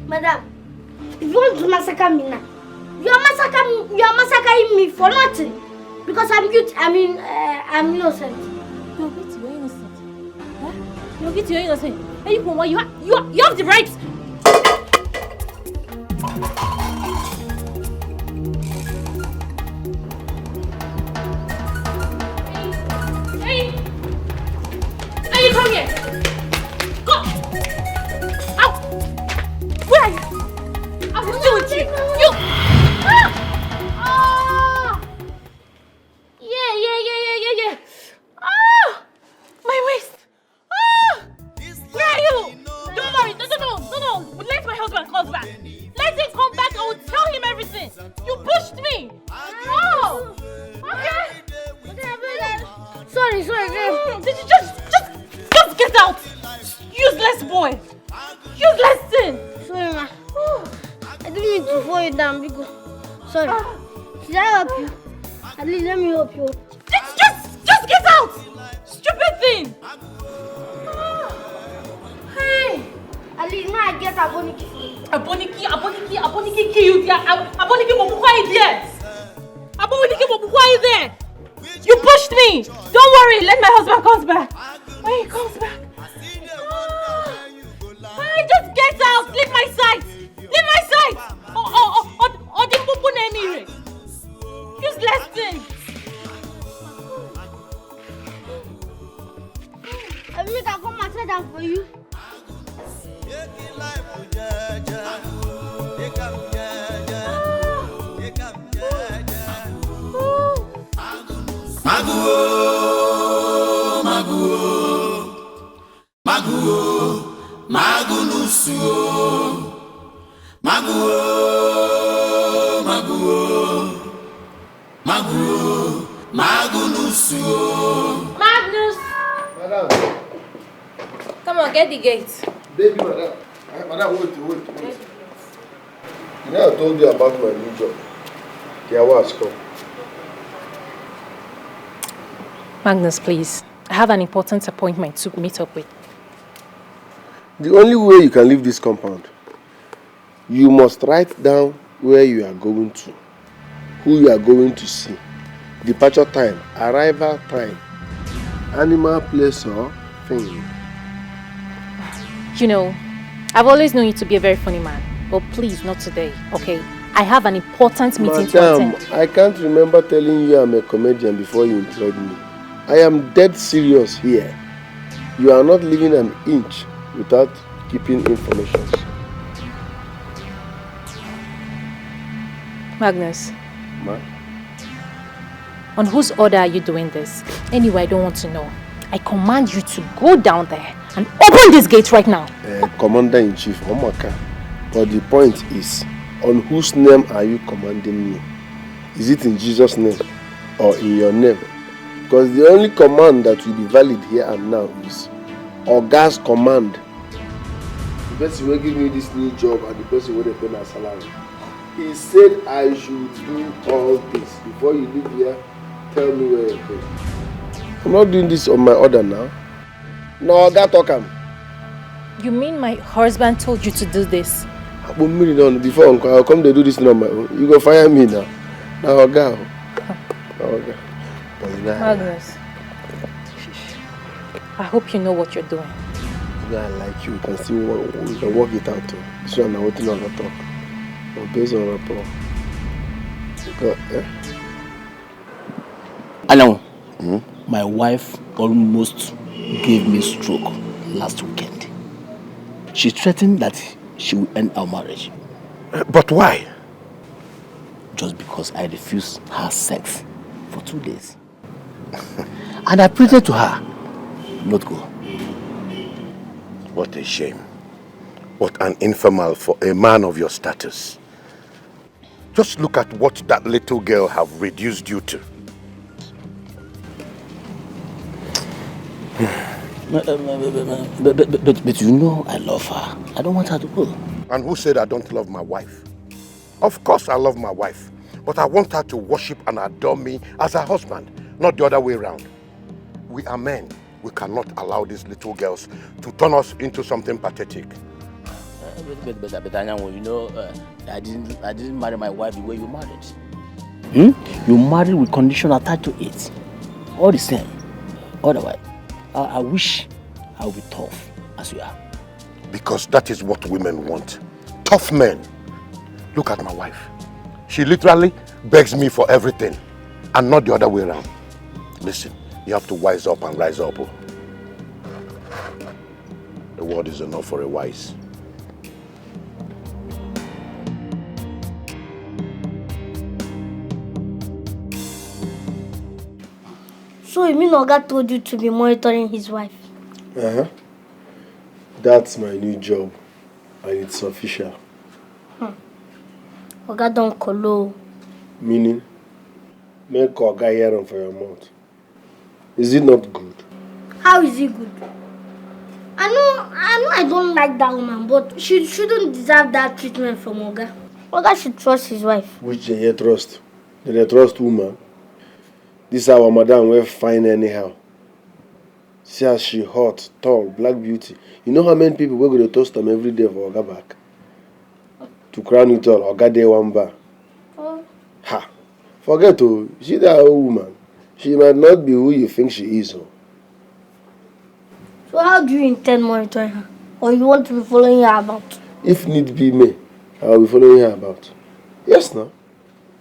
Madam, if you want to massacre me now, you are massacring me for nothing. Because I'm guilty. I'm innocent. You're guilty, you're innocent. Huh? You're guilty, you're innocent. And you have the right. Hey, come here. Go. Out. Where are you? I will deal with you. You. Yeah. My waist. Where are you? Don't worry. No. Let my husband come back. Let him come back. I will tell him everything. You pushed me. Oh. Okay. Sorry. Did you just get out? Useless boy. Useless thing. Sorry, ma. I didn't mean to fall you down because. Sorry. Should I help you? At least let me help you. Just get out! Stupid thing! Hey! At least now I get Aboniki. Aboniki kill you there. Aboniki Mopukwa is there. Aboniki Mopukwa is there. You pushed me. Don't worry, let my husband come back. When he comes back. Hey, just get out. Leave my sight. Or the Mupu Nemire. Useless thing. I make I come and sit down for you. Magunusu, Magu, Magu, Magu, Magunusu. Magnus! Madam. Come on, get the gate. Baby, madam. Madam, wait. You know I told you about my new job. Kiawa has come. Magnus, please. I have an important appointment to meet up with. The only way you can leave this compound, you must write down where you are going to, who you are going to see, departure time, arrival time, animal, place or thing. You know, I've always known you to be a very funny man. But please, not today, okay? I have an important meeting to attend. Madam, I can't remember telling you I'm a comedian before you employed me. I am dead serious here. You are not leaving an inch without keeping information. Magnus. Ma? On whose order are you doing this? Anyway, I don't want to know. I command you to go down there and open this gate right now. Commander-in-Chief Omaka. But the point is, on whose name are you commanding me? Is it in Jesus' name or in your name? Because the only command that will be valid here and now is Oga's command. The person will give me this new job and the person will pay my salary. He said I should do all this. Before you leave here, tell me where you're going. I'm not doing this on my order now. No, Oga talk am. You mean my husband told you to do this? Before I'll come to do this on my own. You go fire me now. Now Oga. Oga. Magnus, I hope you know what you're doing. Yeah, I like you. We can still work it out too. This one I'm waiting on the talk. But based on rapport. Along, my wife almost gave me stroke last weekend. She threatened that she will end our marriage. But why? Just because I refused her sex for 2 days. And I pleaded to her not go. What a shame. What an infernal for a man of your status. Just look at what that little girl have reduced you to. But you know I love her. I don't want her to go. And who said I don't love my wife? Of course I love my wife. But I want her to worship and adore me as her husband, not the other way around. We are men. We cannot allow these little girls to turn us into something pathetic. But you know, I didn't marry my wife the way you married. You married with condition attached to it. All the same. Otherwise, I wish I would be tough as you are. Because that is what women want. Tough men. Look at my wife. She literally begs me for everything and not the other way around. Listen, you have to wise up and rise up. The word is enough for a wise. So you mean Oga told you to be monitoring his wife? That's my new job. And it's official. Oga don't colo. Meaning? Make Oga hear him for your mouth. Is it not good? How is it good? I know I don't like that woman, but she shouldn't deserve that treatment from Oga. Oga should trust his wife. Which they trust? They trust woman? This our madam will fine anyhow. See how she hot, tall, black beauty. You know how many people will go to toast them every day for Oga back? To crown it all, Oga day one bar. Ha! Forget to, she that old woman. She might not be who you think she is. So how do you intend monitoring her? Or you want to be following her about? If need be me, I will be following her about. Yes, no.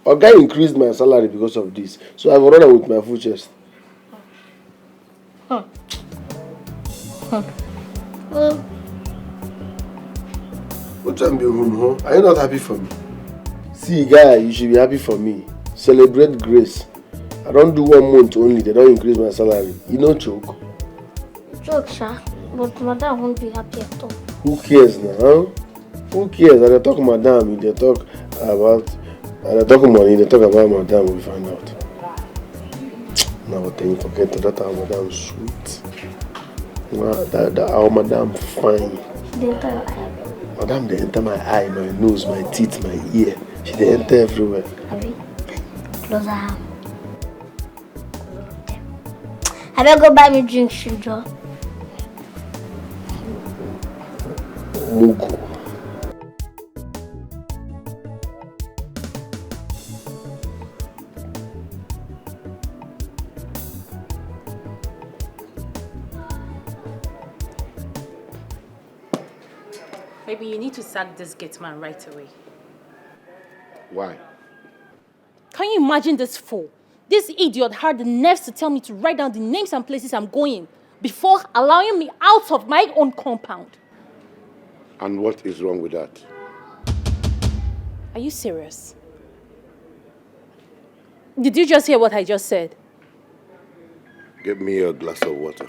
Oga increased my salary because of this. So I will run her with my full chest. What time be home, huh? Are you not happy for me? See, guy, you should be happy for me. Celebrate grace. I don't do 1 month only. They don't increase my salary. You know, choke. Joke, sir. But madam won't be happy at all. Who cares now? Who cares? They talk madam, they talk about money, they talk about madam, we find out. Now then you forget that our madam sweet. That our madam fine. They enter your eye. Madam, they enter my eye, my nose, my teeth, my ear. They enter everywhere. Abi, close her hand. I better go buy me drink, Shujo. Mugu. Maybe you need to sack this gate man right away. Why? Can you imagine this fool? This idiot had the nerves to tell me to write down the names and places I'm going before allowing me out of my own compound. And what is wrong with that? Are you serious? Did you just hear what I just said? Give me a glass of water.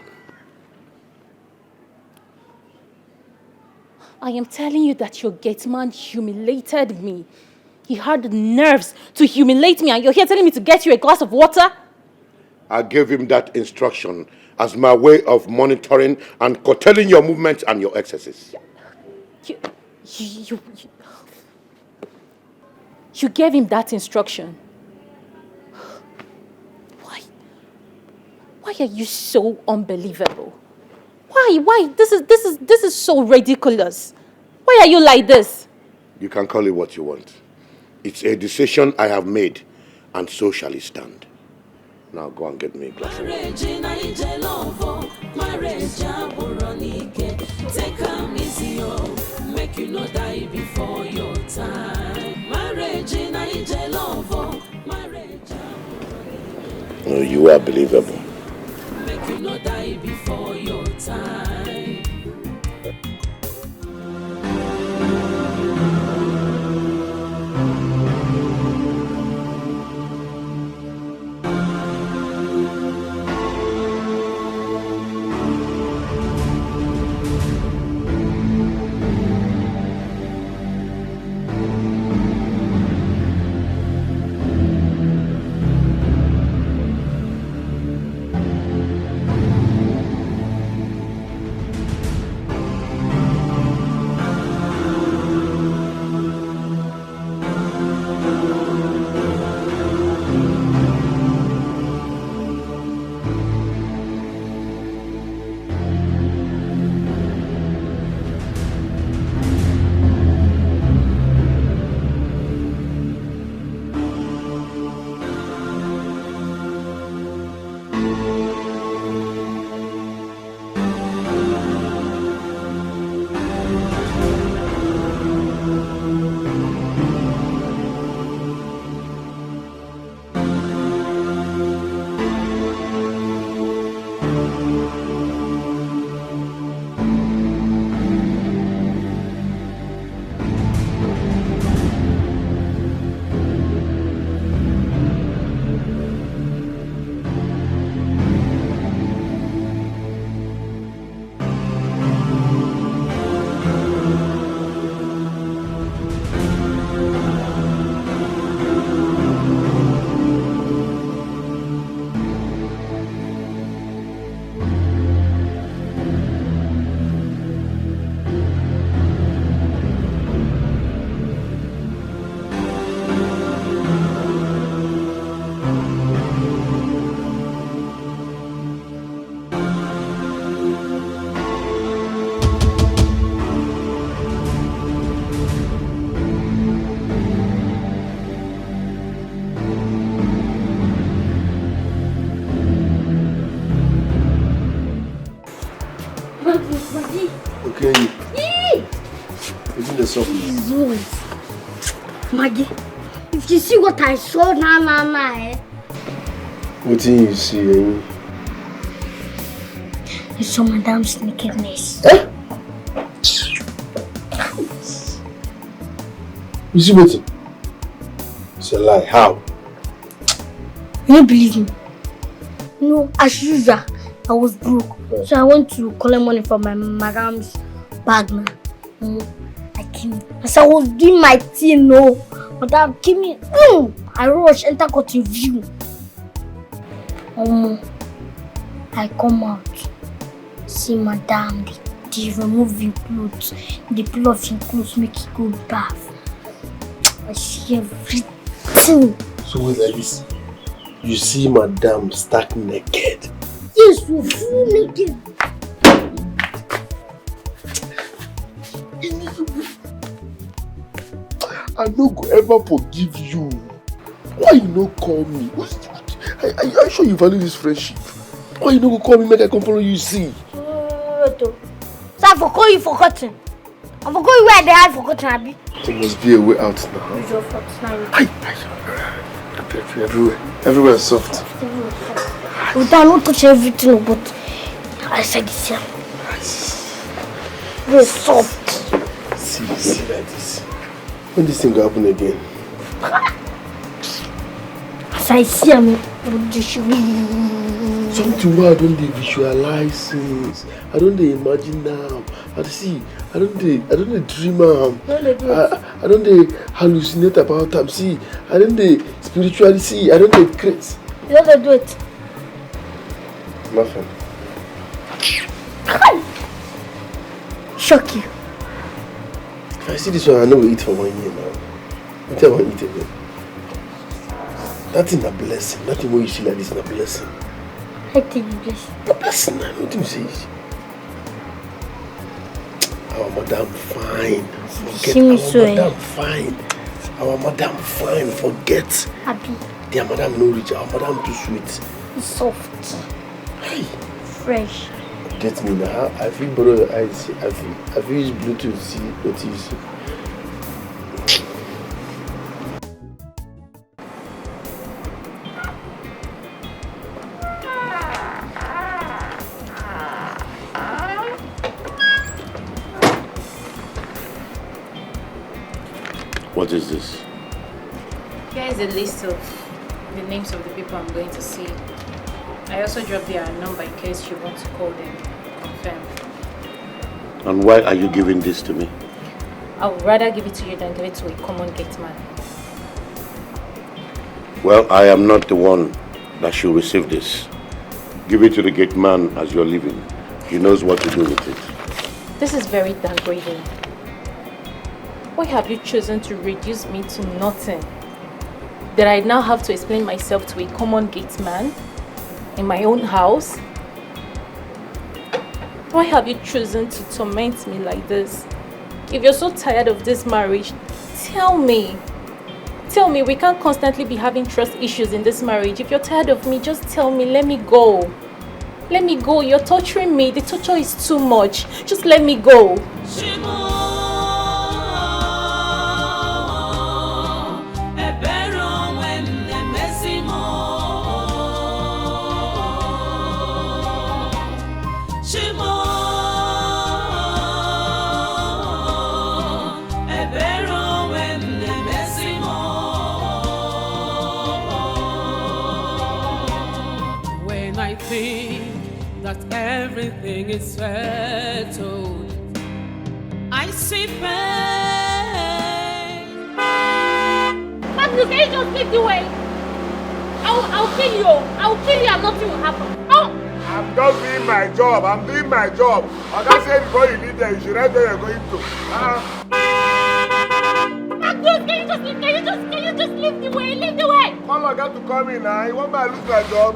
I am telling you that your gate man humiliated me. He had the nerves to humiliate me, and you're here telling me to get you a glass of water? I gave him that instruction as my way of monitoring and curtailing your movements and your excesses. You gave him that instruction? Why are you so unbelievable? Why? This is so ridiculous. Why are you like this? You can call it what you want. It's a decision I have made, and so shall it stand. Now go and get me a glass of water. Take am easy, make you no die before your time. Marriage in Naija love, No, you are believable. make you no die before your time. Okay. Isn't the song? Maggie, if you see what I saw now, eh? What do you see? I saw Madame's nakedness. Eh? You see what? It's a lie. How? You don't believe me? No, as usual. I was broke. So I went to collect money from my madam's bag now. I came. As I was doing my thing, no. Madam came in. I rushed, enter cutting view. I come out. See madam, they remove your clothes. They pull off your clothes, make you go bath. I see everything. So wait like this. You see madam stark naked? Yes, you're full naked. I no go ever forgive you. Why you no call me? I sure you value this friendship. Why you no go call me make I come follow you see? So I forgot you forgotten. I forgot you where they had forgotten, Abby. There must be a way out now. Use your fault now. Everywhere is soft. We don't touch everything, but I said it's here. Very soft. See like this. When this thing will happen again? As I see him, something where I don't visualize things. I don't imagine now. I don't dream I don't hallucinate about them. See, I don't spiritually see. I don't create. You don't do it. Nothing. Shock you. If I see this one, I know we eat for 1 year now. What I want to eat again? That thing a blessing. Nothing what you see like this is a blessing. I think you blessing. A blessing, I know what you say. Our madam fine. Forget our madam fine. Our madam fine. Forget. Happy. Their madam no rich. Our madam too sweet. It's soft. Hey. Fresh. Get me now. I feel borrow your eyes. I feel use Bluetooth see what you see. What is this? Here is a list of the names of the people I'm going to see. I also dropped their number in case you want to call them, confirm. And why are you giving this to me? I would rather give it to you than give it to a common gate man. Well, I am not the one that should receive this. Give it to the gate man as you're leaving. He knows what to do with it. This is very degrading. Why have you chosen to reduce me to nothing? That I now have to explain myself to a common gate man in my own house? Why have you chosen to torment me like this? If you're so tired of this marriage, tell me. Tell me, we can't constantly be having trust issues in this marriage. If you're tired of me, just tell me, let me go. Let me go. You're torturing me. The torture is too much. Just let me go. Everything is settled. I see pain. Magnus, can you just leave the way? I'll kill you. I'll kill you and nothing will happen. Oh! I'm just doing my job. I'm doing my job. Like I said before you leave there, you should write where you're going to. Magnus, can you just leave the way? Leave the way! All I got to come in now. You want me to lose my job?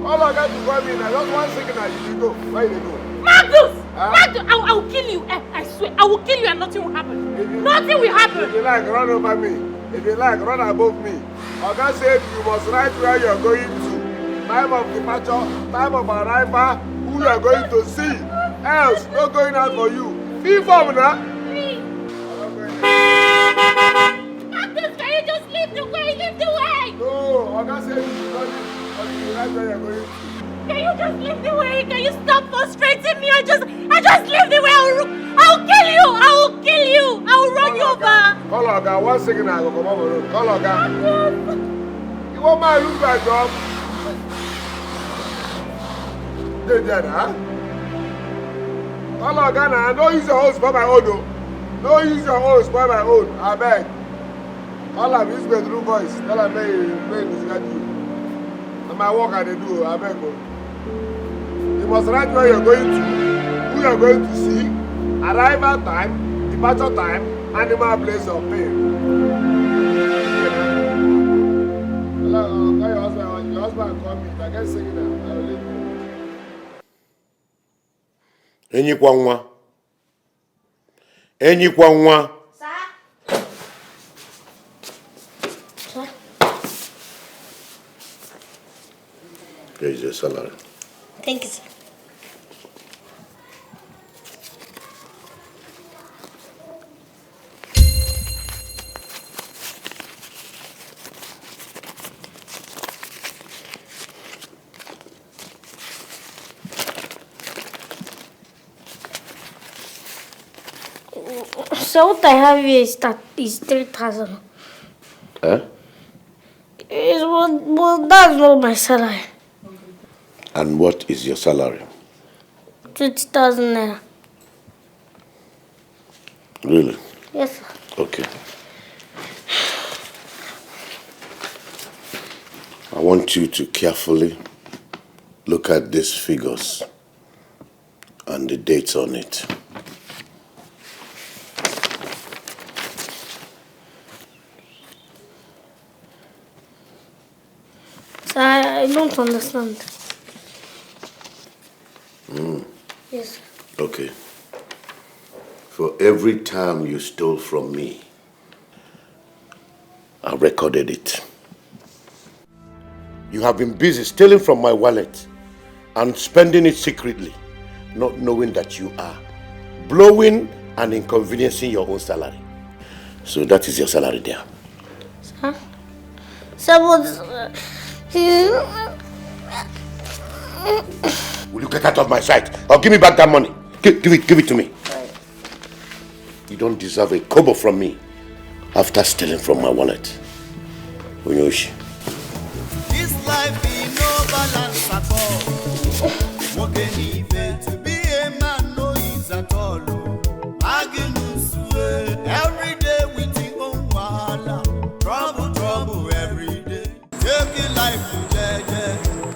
All I got to come in now. Just 1 second and you go. Where you go? Magnus! Magnus! I will kill you. I swear. I will kill you and nothing will happen. Nothing will happen. If you like, run over me. If you like, run above me. Oga said you must write where you're going to. Time of departure, time of arrival, who you're going to see. Else, no going out for you. Be firm now. Magnus, can you just leave the way? Leave the way! No, Oga said you should write where you're going to. Can you just leave the way? Can you stop frustrating me? I just leave the way. I'll kill you. I will kill you. I will run you over. Call Oga. 1 second I will come over the road. Call Oga. You want me to lose my job? dey there, huh? Hello, Ghana, don't use your own spoil my own, though. Don't use your own spoil my own, I beg. All of his bedroom voice, tell him may discard you. And my work I dey do, I beg. You must write where you're going to, who you're going to see, arrival time, departure time, animal place of pain. Hello, call your husband. Your husband call me. If I get sick now, I will leave you. Enyikwa nwa. Enyikwa nwa. Sir? Here is your salary. Thank you, sir. So what I have here is 3,000. Eh? Well, that's not my salary. And what is your salary? 20,000 naira. Really? Yes, sir. Okay. I want you to carefully look at these figures and the dates on it. Sir, I don't understand. Yes, sir. Okay. For every time you stole from me, I recorded it. You have been busy stealing from my wallet and spending it secretly, not knowing that you are blowing and inconveniencing your own salary. So that is your salary there. Sir? Sir, but... Will you get out of my sight or give me back that money? Give it to me. You don't deserve a kobo from me after stealing from my wallet. Unyoshi. This life is no balance at all. What can he bear to be a man? No ease at all. Magnus, every day with the own wahala. Trouble every day. Take your life to judge.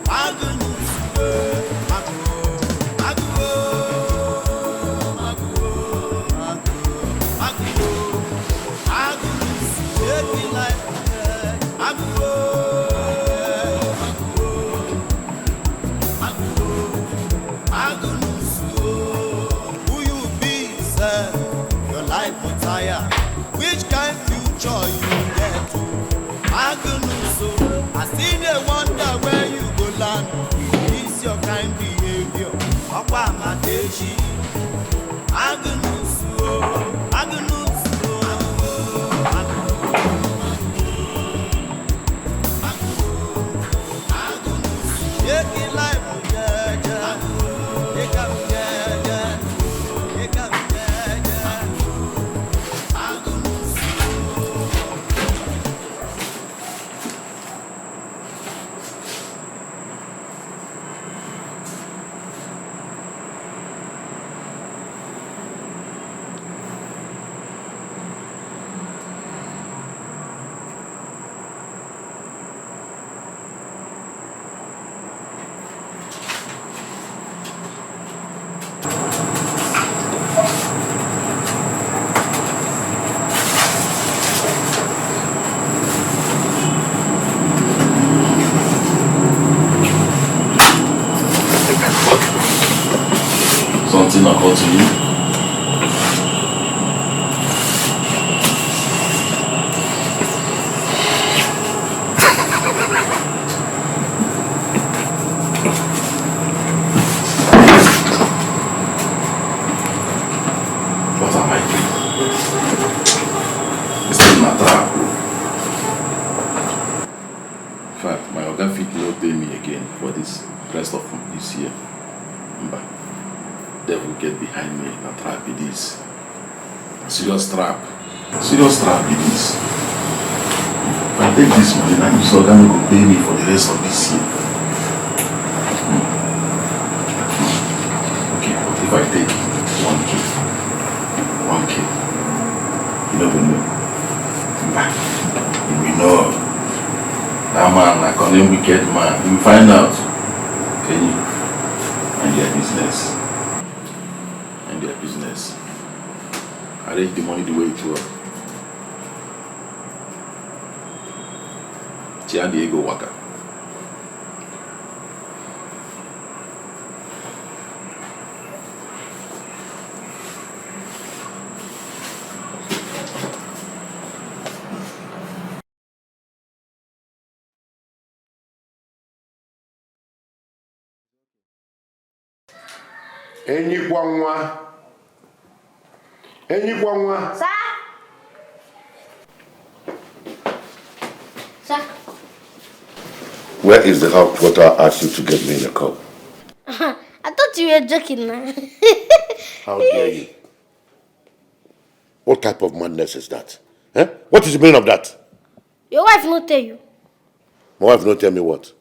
Magnus, which kind future you get to? I still dey wonder where you go land. This your kind behavior. Okwa Mateshi. Take life, Something occurred to you? What am I doing? It's still not trap. In fact, my organ fit not pay me again for this rest of this year. Remember, devil get behind me and trap it is. Serious trap it is. If I take this money, this organ will pay me for the rest of this year. same wicked man. You find out. Can you? And their business. And their business. Arrange the money the way it was. Chia the ego waka. Enyi kwa nwa. Sir? Sir? Where is the hot water I asked you to get me in a cup? I thought you were joking now. How dare you? What type of madness is that? Eh? What is the meaning of that? Your wife not tell you. My wife not tell me what?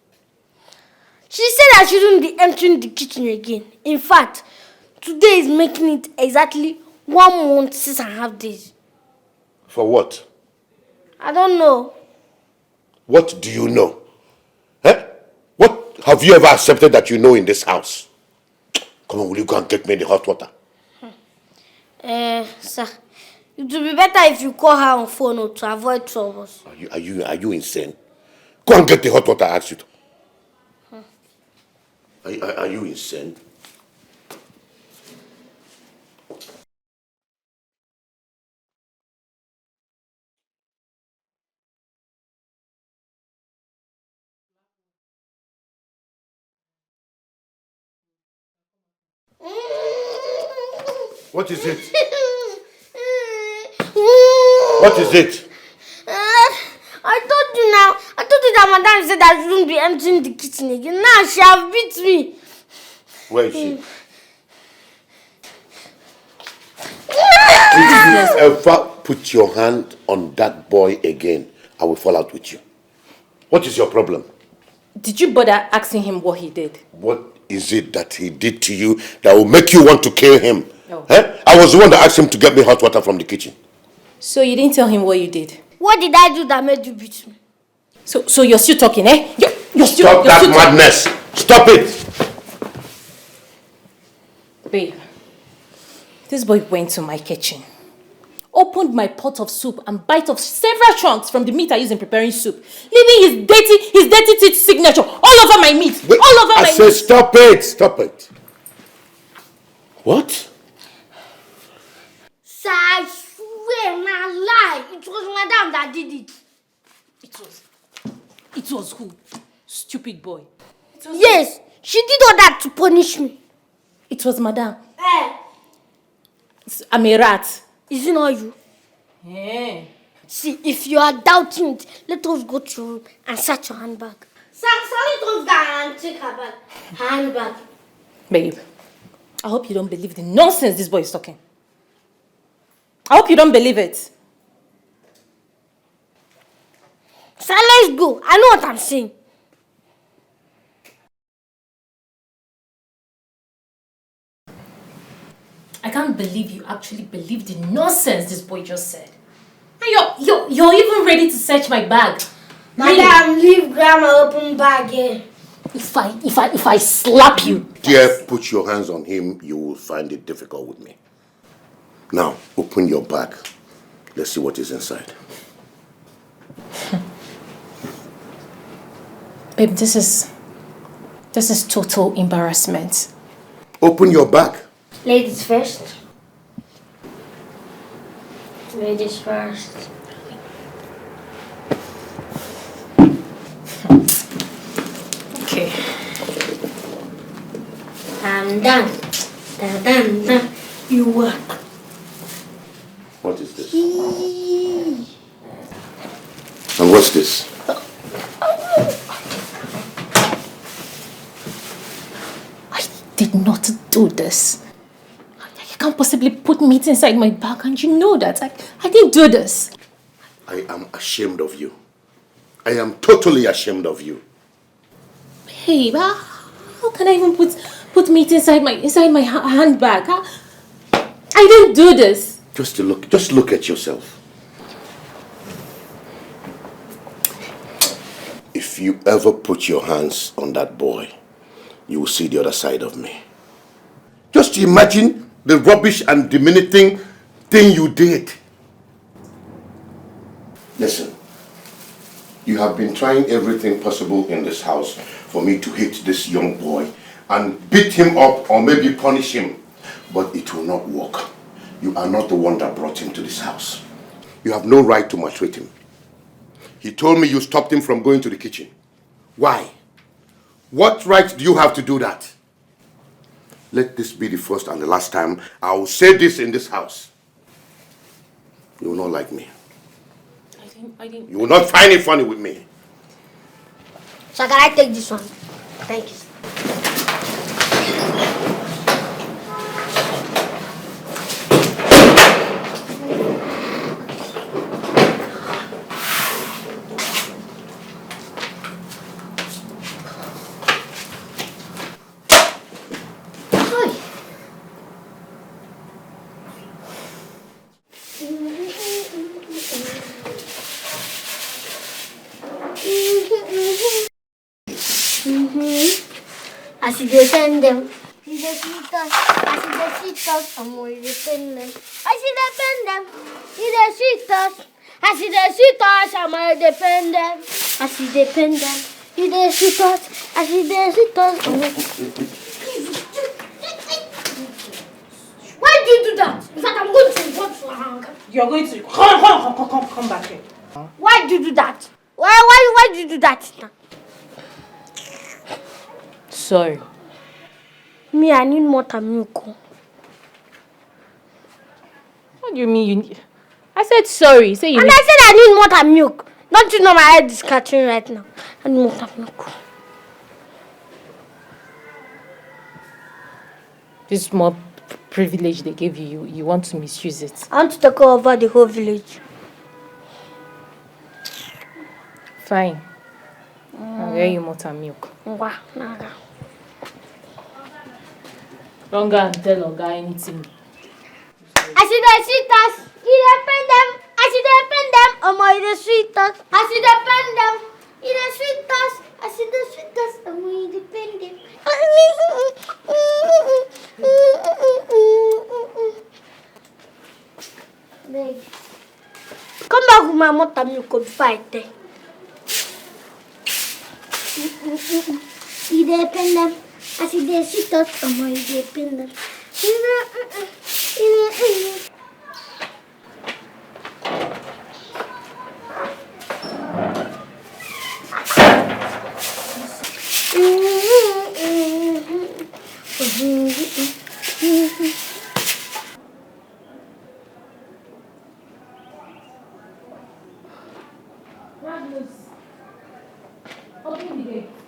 She said I shouldn't be entering the kitchen again. In fact, today is making it exactly 1 month, 6.5 days. For what? I don't know. What do you know? Eh? What have you ever accepted that you know in this house? Come on, will you go and get me the hot water? Sir, it would be better if you call her on phone to avoid troubles. Are you insane? Go and get the hot water I asked you to. Are you insane? What is it? What is it? I told you now. I told you that madam said I shouldn't be emptying the kitchen again. Now she have beat me. Where is she? If you ever put your hand on that boy again, I will fall out with you. What is your problem? Did you bother asking him what he did? What is it that he did to you that will make you want to kill him? Oh. Eh? I was the one that asked him to get me hot water from the kitchen. So you didn't tell him what you did? What did I do that made you beat me? So you're still talking, eh? Stop that madness! Stop it! Babe, this boy went to my kitchen, opened my pot of soup and bite off several chunks from the meat I use in preparing soup, leaving his dirty teeth signature all over my meat. Wait, all over my meat. I said stop it! Stop it! What? Sir, I swear, na lie. It was madam that did it. It was who? Stupid boy. Yes, she did all that to punish me. It was madam. I'm a rat. Is it not you? Yeah. See, if you are doubting it, let us go to your room and search your handbag. Sir, let us go and take her bag. Her handbag. Babe, I hope you don't believe the nonsense this boy is talking. I hope you don't believe it. Sir, let's go. I know what I'm saying. I can't believe you actually believe the nonsense this boy just said. And you're even ready to search my bag. Madam, leave grandma open bag here. If I slap you. Dear, put your hands on him, you will find it difficult with me. Now, open your bag. Let's see what is inside. Babe, this is total embarrassment. Open your bag. Ladies first. Ladies first. Okay. I'm done. Done. You work. What is this? And what's this? I did not do this. You can't possibly put meat inside my bag, and you know that. I didn't do this. I am ashamed of you. I am totally ashamed of you. Babe, how can I even put meat inside my handbag? I didn't do this. Just look at yourself. If you ever put your hands on that boy, you will see the other side of me. Just imagine the rubbish and diminuting thing you did. Listen, you have been trying everything possible in this house for me to hit this young boy and beat him up or maybe punish him, but it will not work. You are not the one that brought him to this house. You have no right to maltreat him. He told me you stopped him from going to the kitchen. Why? What right do you have to do that? Let this be the first and the last time I will say this in this house. You will not like me. You will not find it funny with me. So can I take this one? Thank you. As you defend them, you defeat us. As you defeat us, I'm going to defend them. As you defend them, you defeat us. As you defeat us, I'm going to defend them. As you defend them, you defeat us. As you defeat us, I'm going to... Why did you do that? In fact, I'm going to report for hunger. You're going to... Come back here. Why did you do that? Why did you do that? Sorry. Me, I need more milk. What do you mean you need... I said sorry. Say you and need... I said I need more milk. Don't you know my head is catching right now? I need more milk. This small privilege they gave you, you want to misuse it. I want to take over the whole village. Fine. I'll get you more milk. Wow. Don't go and tell Oga anything. I see the sweetest. You depend them. I see the depend them. Oh my, the sweetest. I see the depend them. You the sweetest. I see the sweetest. Oh my, depend them. Babe, come back with my mother milk before I tell. You depend them. I see the sweetest. Oh my, depend them.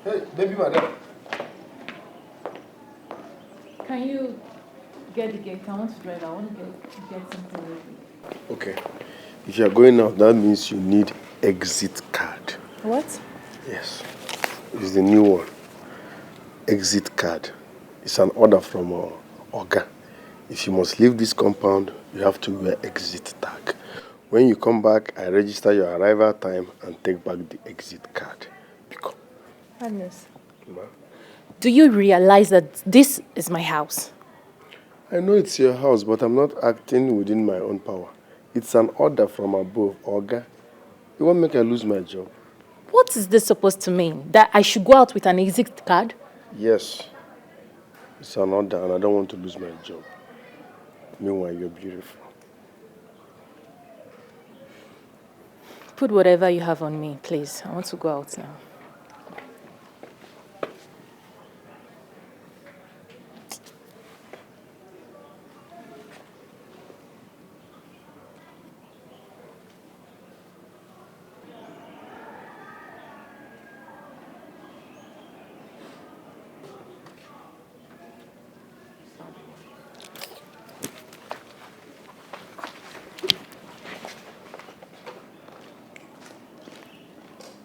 Hey, baby madam. Can you get the gate? I want to drive. I want to get something ready. Okay. If you're going out, that means you need exit card. What? Yes. It's the new one. Exit card. It's an order from Oga. If you must leave this compound, you have to wear exit tag. When you come back, I register your arrival time and take back the exit card. Agnes, do you realize that this is my house? I know it's your house, but I'm not acting within my own power. It's an order from above, Oga. You won't make I lose my job. What is this supposed to mean? That I should go out with an exit card? Yes. It's an order and I don't want to lose my job. Meanwhile, you're beautiful. Put whatever you have on me, please. I want to go out now.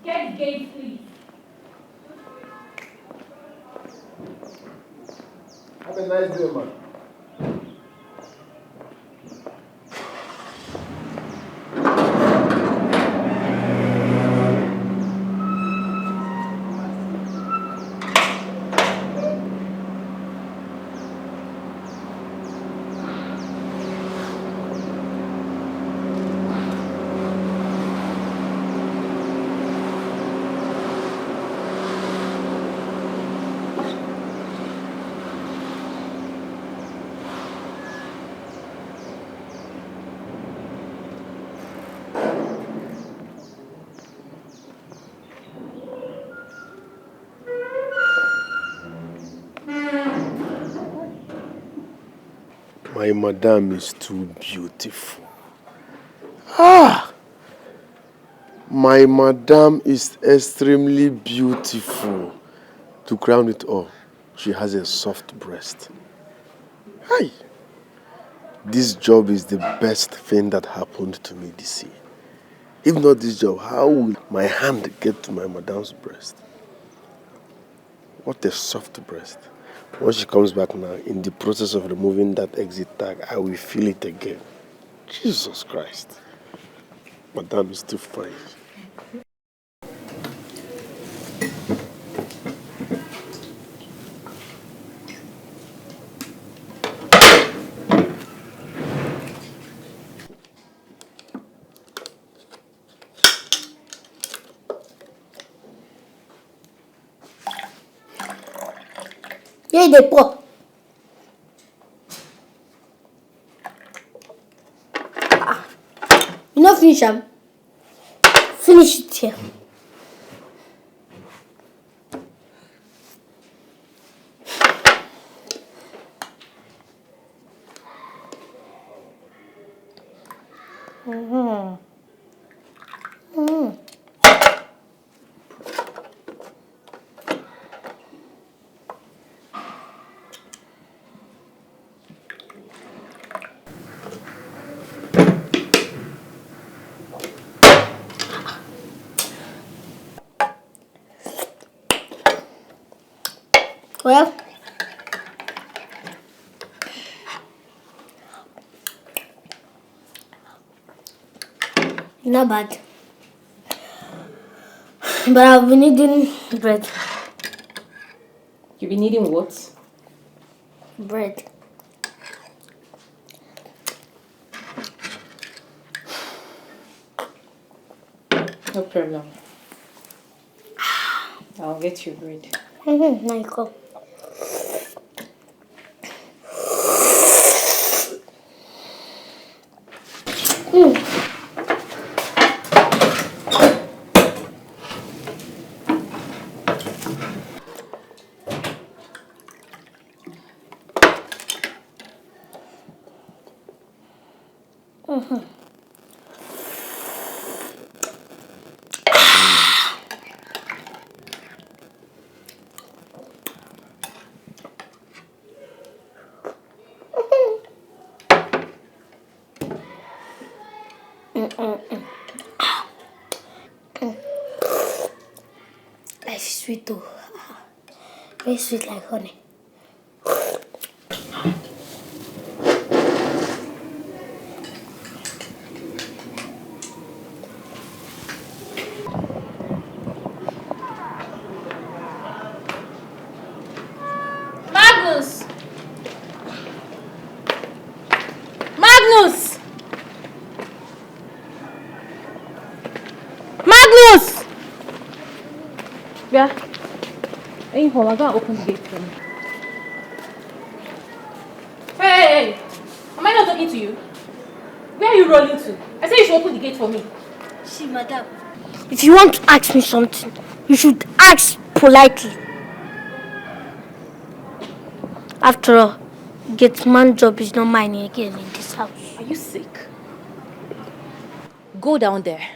Get gate, please. Have a nice day, man. My madam is too beautiful. Ah! My madam is extremely beautiful. To crown it all, she has a soft breast. Hi! This job is the best thing that happened to me this year. If not this job, how will my hand get to my madam's breast? What a soft breast. Once she comes back now, in the process of removing that exit tag, I will feel it again. Jesus Christ. Madam is too fine. Yeah, they pour. You not finish them. Finish it here. Well, not bad. But I've been eating bread. You've been eating what? Bread. No problem. I'll get you bread. Nice. Life is sweet too. Very sweet like honey. Magnus! Magnus! Magnus! Yeah. Hey, hold on, I gotta open the gate for me. Hey! Am I not talking to you? Where are you rolling to? I said you should open the gate for me. See, madam, if you want to ask me something, you should ask politely. After all, gate man job is not mine again in this house. Are you sick? Go down there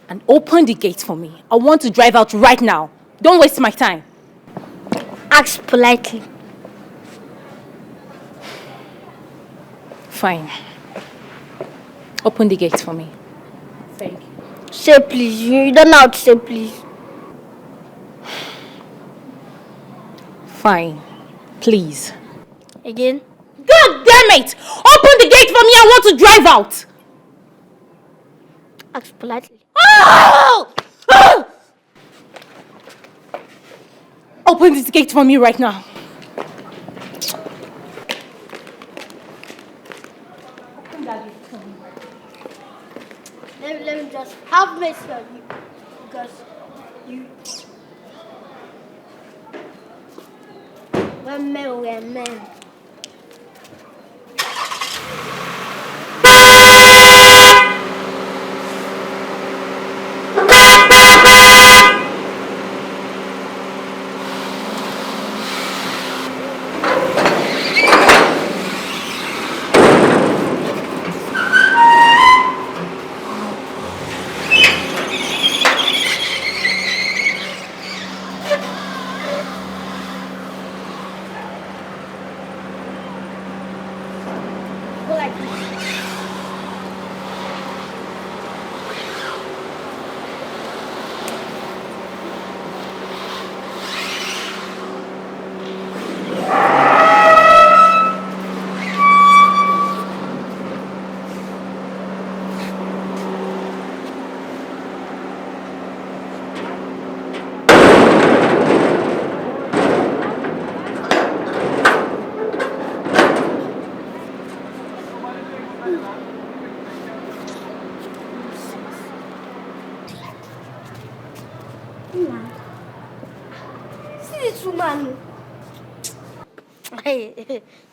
and open the gate for me. I want to drive out right now. Don't waste my time. Ask politely. Fine. Open the gate for me. Thank you. Say please. You don't know how to say please. Fine. Please. Again? God damn it! Open the gate for me. I want to drive out. Ask politely. Oh! Oh! Open this gate for me right now. Open that gate for me. Let me just have mercy on you. Because you... we're men.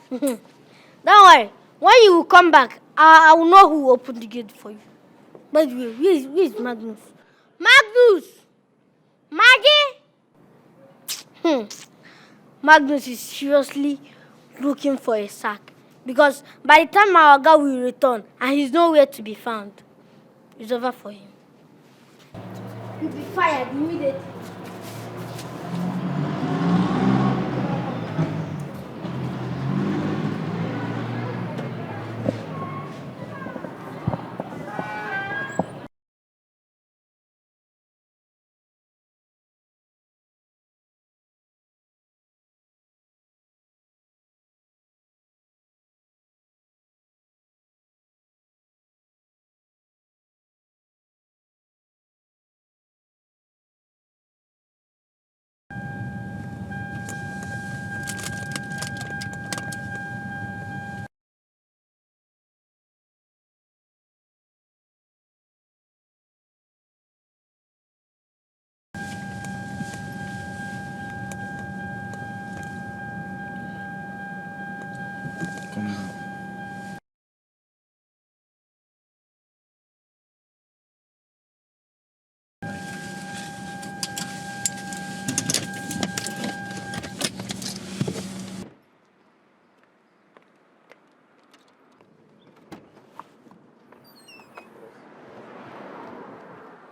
Don't worry. When you come back, I will know who opened the gate for you. By the way, where is Magnus? Magnus! Maggie! Magnus is seriously looking for a sack. Because by the time our guy will return and he's nowhere to be found, it's over for him. He'll be fired immediately.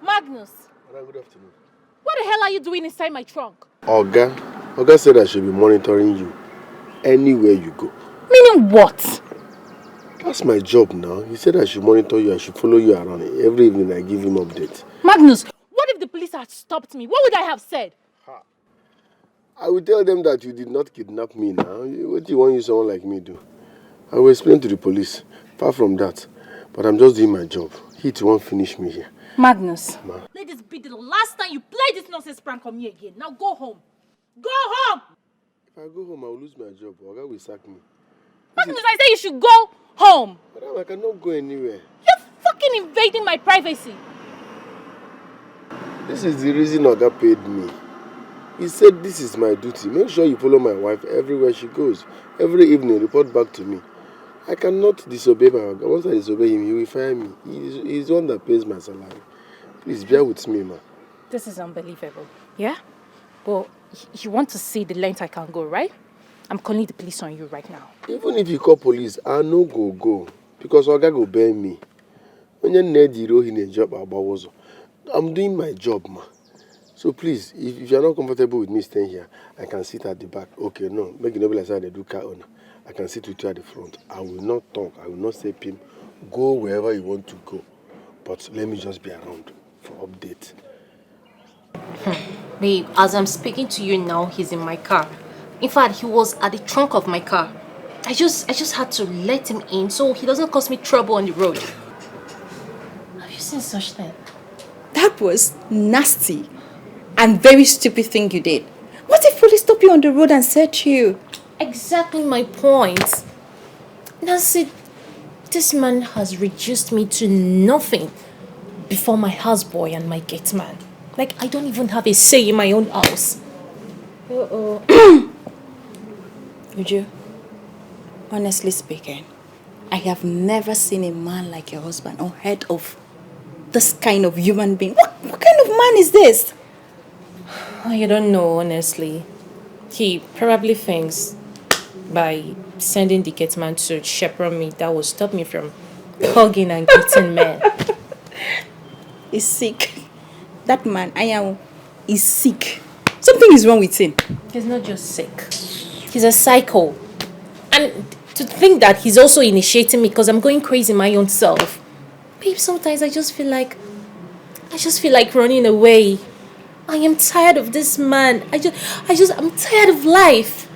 Magnus, Good afternoon. what the hell are you doing inside my trunk? Oga said I should be monitoring you anywhere you go. Meaning what? That's my job now. He said I should monitor you, I should follow you around. Every evening I give him updates. Magnus, what if the police had stopped me? What would I have said? I will tell them that you did not kidnap me now. What do you want someone like me do? I will explain to the police. Far from that. But I'm just doing my job. He too won't finish me here. Magnus, let this be the last time you play this nonsense prank on me again. Now go home. Go home! If I go home, I will lose my job. Oga will sack me. Magnus, I say you should go home. Madam, I cannot go anywhere. You're fucking invading my privacy. This is the reason Oga paid me. He said this is my duty. Make sure you follow my wife everywhere she goes. Every evening, report back to me. I cannot disobey my Oga. Once I disobey him, he will fire me. He's the one that pays my salary. Please bear with me, ma. This is unbelievable. Yeah? Well, you want to see the length I can go, right? I'm calling the police on you right now. Even if you call police, I no go. Because Oga go bear me. When you need hero in a job, I'm doing my job, ma. So please, if you're not comfortable with me staying here, I can sit at the back. Okay, no. Make it not be like I do car owner. I can sit with you at the front. I will not talk. I will not say, Pim, go wherever you want to go. But let me just be around for update. Babe, as I'm speaking to you now, he's in my car. In fact, he was at the trunk of my car. I just had to let him in so he doesn't cause me trouble on the road. Have you seen such thing? That was nasty and very stupid thing you did. What if police stop you on the road and search you? Exactly my point. Nancy, this man has reduced me to nothing before my houseboy and my gate man. Like, I don't even have a say in my own house. Uju, honestly speaking, I have never seen a man like your husband or heard of this kind of human being. What kind of man is this? You don't know, honestly. He probably thinks by sending the gate man to chaperone me, that will stop me from hugging and getting men. He's sick. That man, is sick. Something is wrong with him. He's not just sick. He's a psycho. And to think that he's also initiating me because I'm going crazy my own self. Babe, sometimes I just feel like running away. I am tired of this man. I'm tired of life.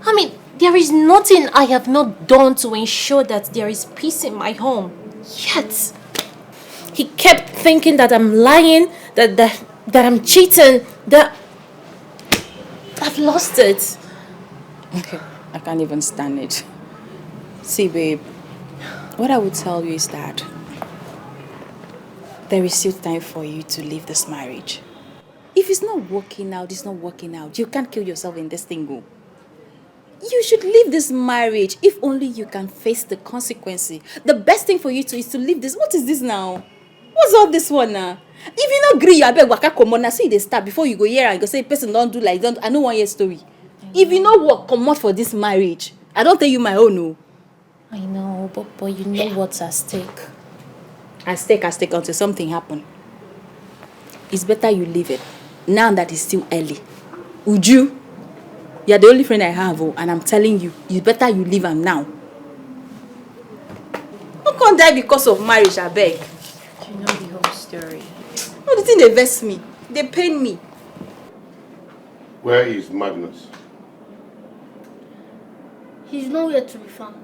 I mean, there is nothing I have not done to ensure that there is peace in my home. Yet, he kept thinking that I'm lying, that I'm cheating, that I've lost it. Okay, I can't even stand it. See, babe, what I would tell you is that there is still time for you to leave this marriage. If it's not working out, it's not working out. You can't kill yourself in this thing, go. You should leave this marriage if only you can face the consequences. The best thing for you to is to leave this. What is this now? What's all this one now? If you not agree, I beg waka come on. See they start before you go here and go say person don't do like don't. I know one year story. If you know what come out for this marriage, I don't tell you my own. No. I know, but you know what's at stake. At stake until something happen. It's better you leave it now that it's still early. Would you? You're the only friend I have, and I'm telling you, it's better you leave him now. Who can't die because of marriage, I beg? You know the whole story. No, the thing they vex me. They pain me. Where is Magnus? He's nowhere to be found.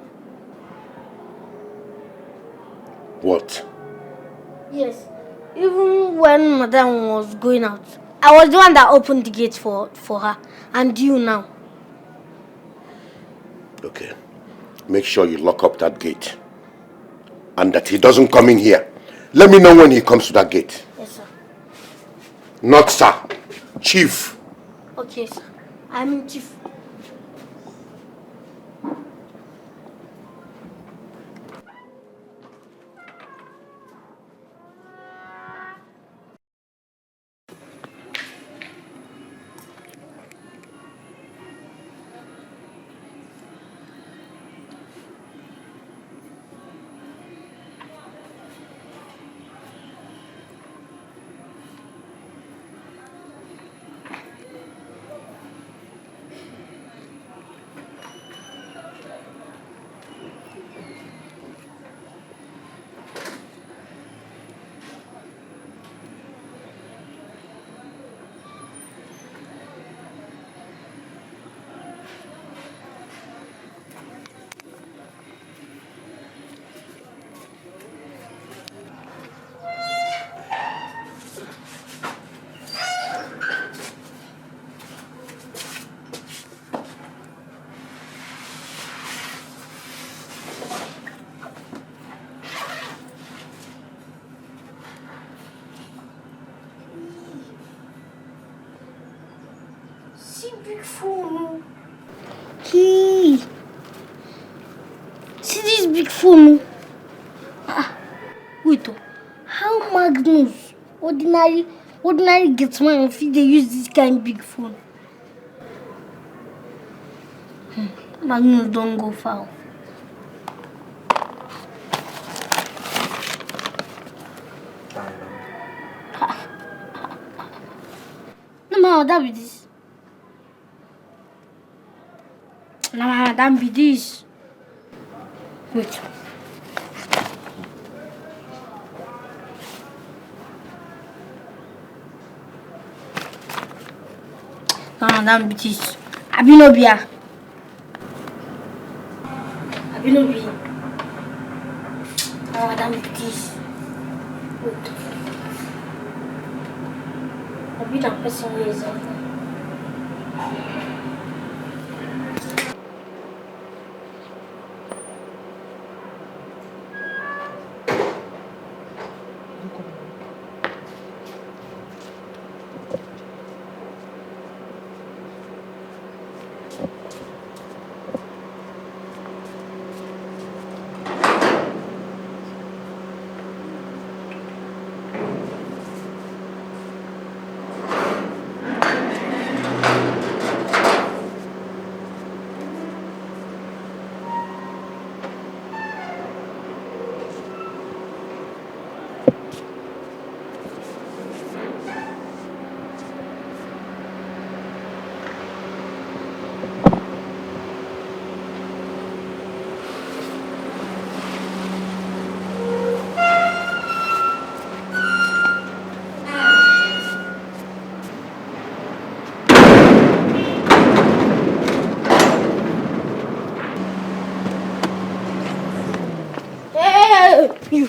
What? Yes. Even when Madame was going out, I was the one that opened the gate for her. And you now. Okay. Make sure you lock up that gate. And that he doesn't come in here. Let me know when he comes to that gate. Yes, sir. Not sir. Chief. Okay, sir. I'm in chief. Big phone. Hey. See this big phone. Wait. How Magnus, ordinary gets man if they use this kind of big phone? Magnus don't go far. No matter that be this. Nah, that be this. Wait. Nah, that be this. Abinobia. Nah, that be this. Wait. Abi that person here is you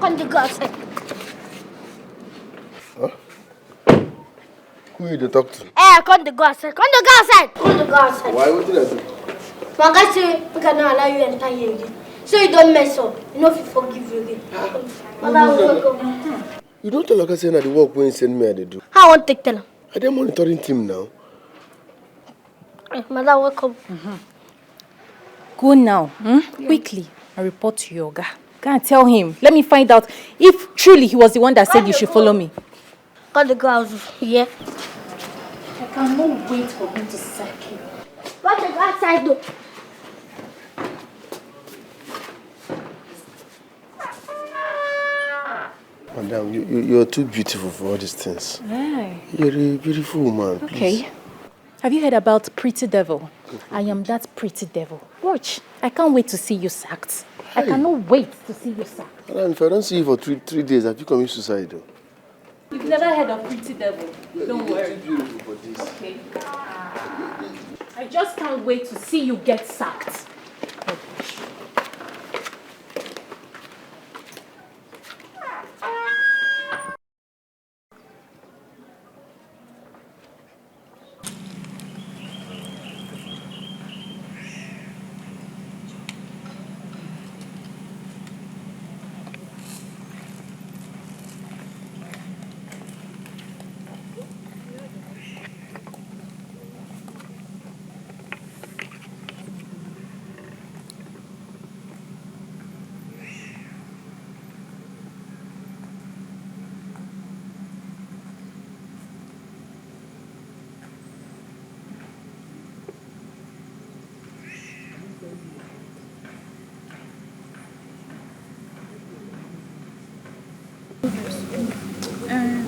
come to go outside. Huh? Who you talk to? Come to go outside. Come to go outside. Why would you do? My guy say we cannot allow you enter here again. So you don't mess up. You know if you forgive you again. You don't tell like I say that the work when you send me they do. How I want to tell him? Are they monitoring team now? Mother, welcome. Go now, quickly, and report to your guy. Go and tell him. Let me find out if truly he was the one that said you should follow me. Got the girls here. I cannot wait for him to sack you. Got the go outside though. Madam, you're too beautiful for all these things. Aye. You're a beautiful woman, please. Okay. Have you heard about Pretty Devil? I am that Pretty Devil. Watch. I can't wait to see you sacked. I cannot wait to see you sacked. Madam, if I don't see you for three days, have you committed suicide though? You've never heard of Pretty Devil. Don't worry. You're too beautiful for this. Okay. I just can't wait to see you get sacked.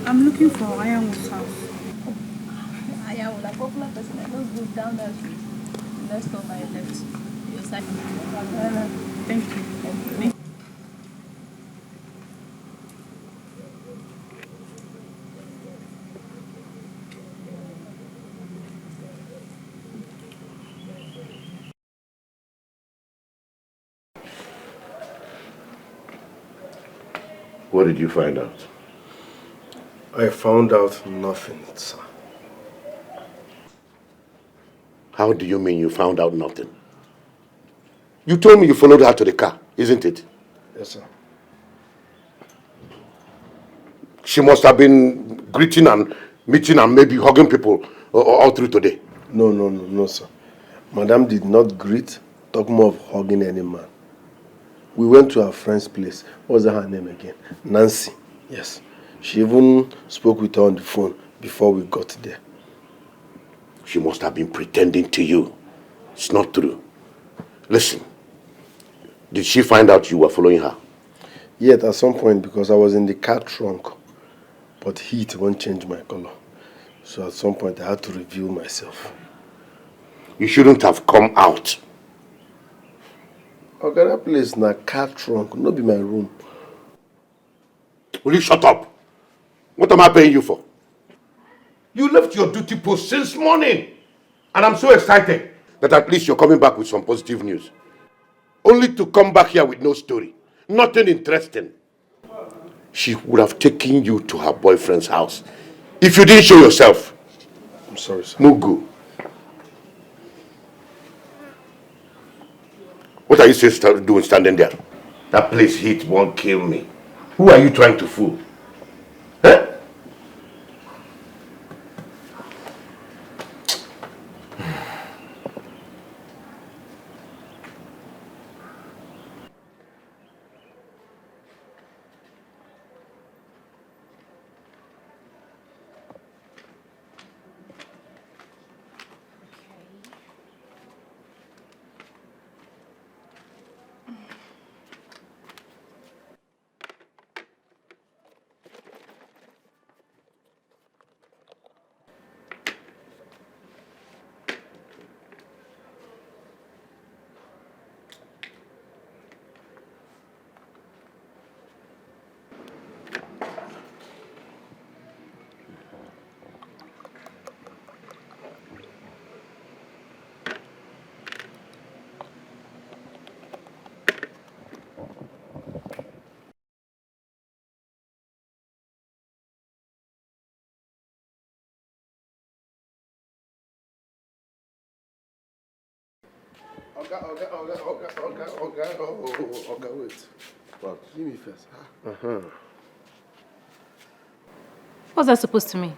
I'm looking for Ironwood's house. Ironwood, a popular person. I just go down that street. Next door by left. Your side. Thank you. What did you find out? I found out nothing, sir. How do you mean you found out nothing? You told me you followed her to the car, isn't it? Yes, sir. She must have been greeting and meeting and maybe hugging people all through today. No, sir. Madam did not greet, talk more of hugging any man. We went to our friend's place. What was her name again? Nancy. Yes. She even spoke with her on the phone before we got there. She must have been pretending to you. It's not true. Listen, did she find out you were following her? Yet at some point, because I was in the car trunk, but heat won't change my color. So at some point I had to reveal myself. You shouldn't have come out. Okay, that place na car trunk, not be my room. Will you shut up? What am I paying you for? You left your duty post since morning. And I'm so excited that at least you're coming back with some positive news. Only to come back here with no story. Nothing interesting. She would have taken you to her boyfriend's house if you didn't show yourself. I'm sorry, sir. Mugu. What are you still doing standing there? That place heat won't kill me. Who are you trying to fool? Huh? Okay, wait. Well, give me first. What's that supposed to mean?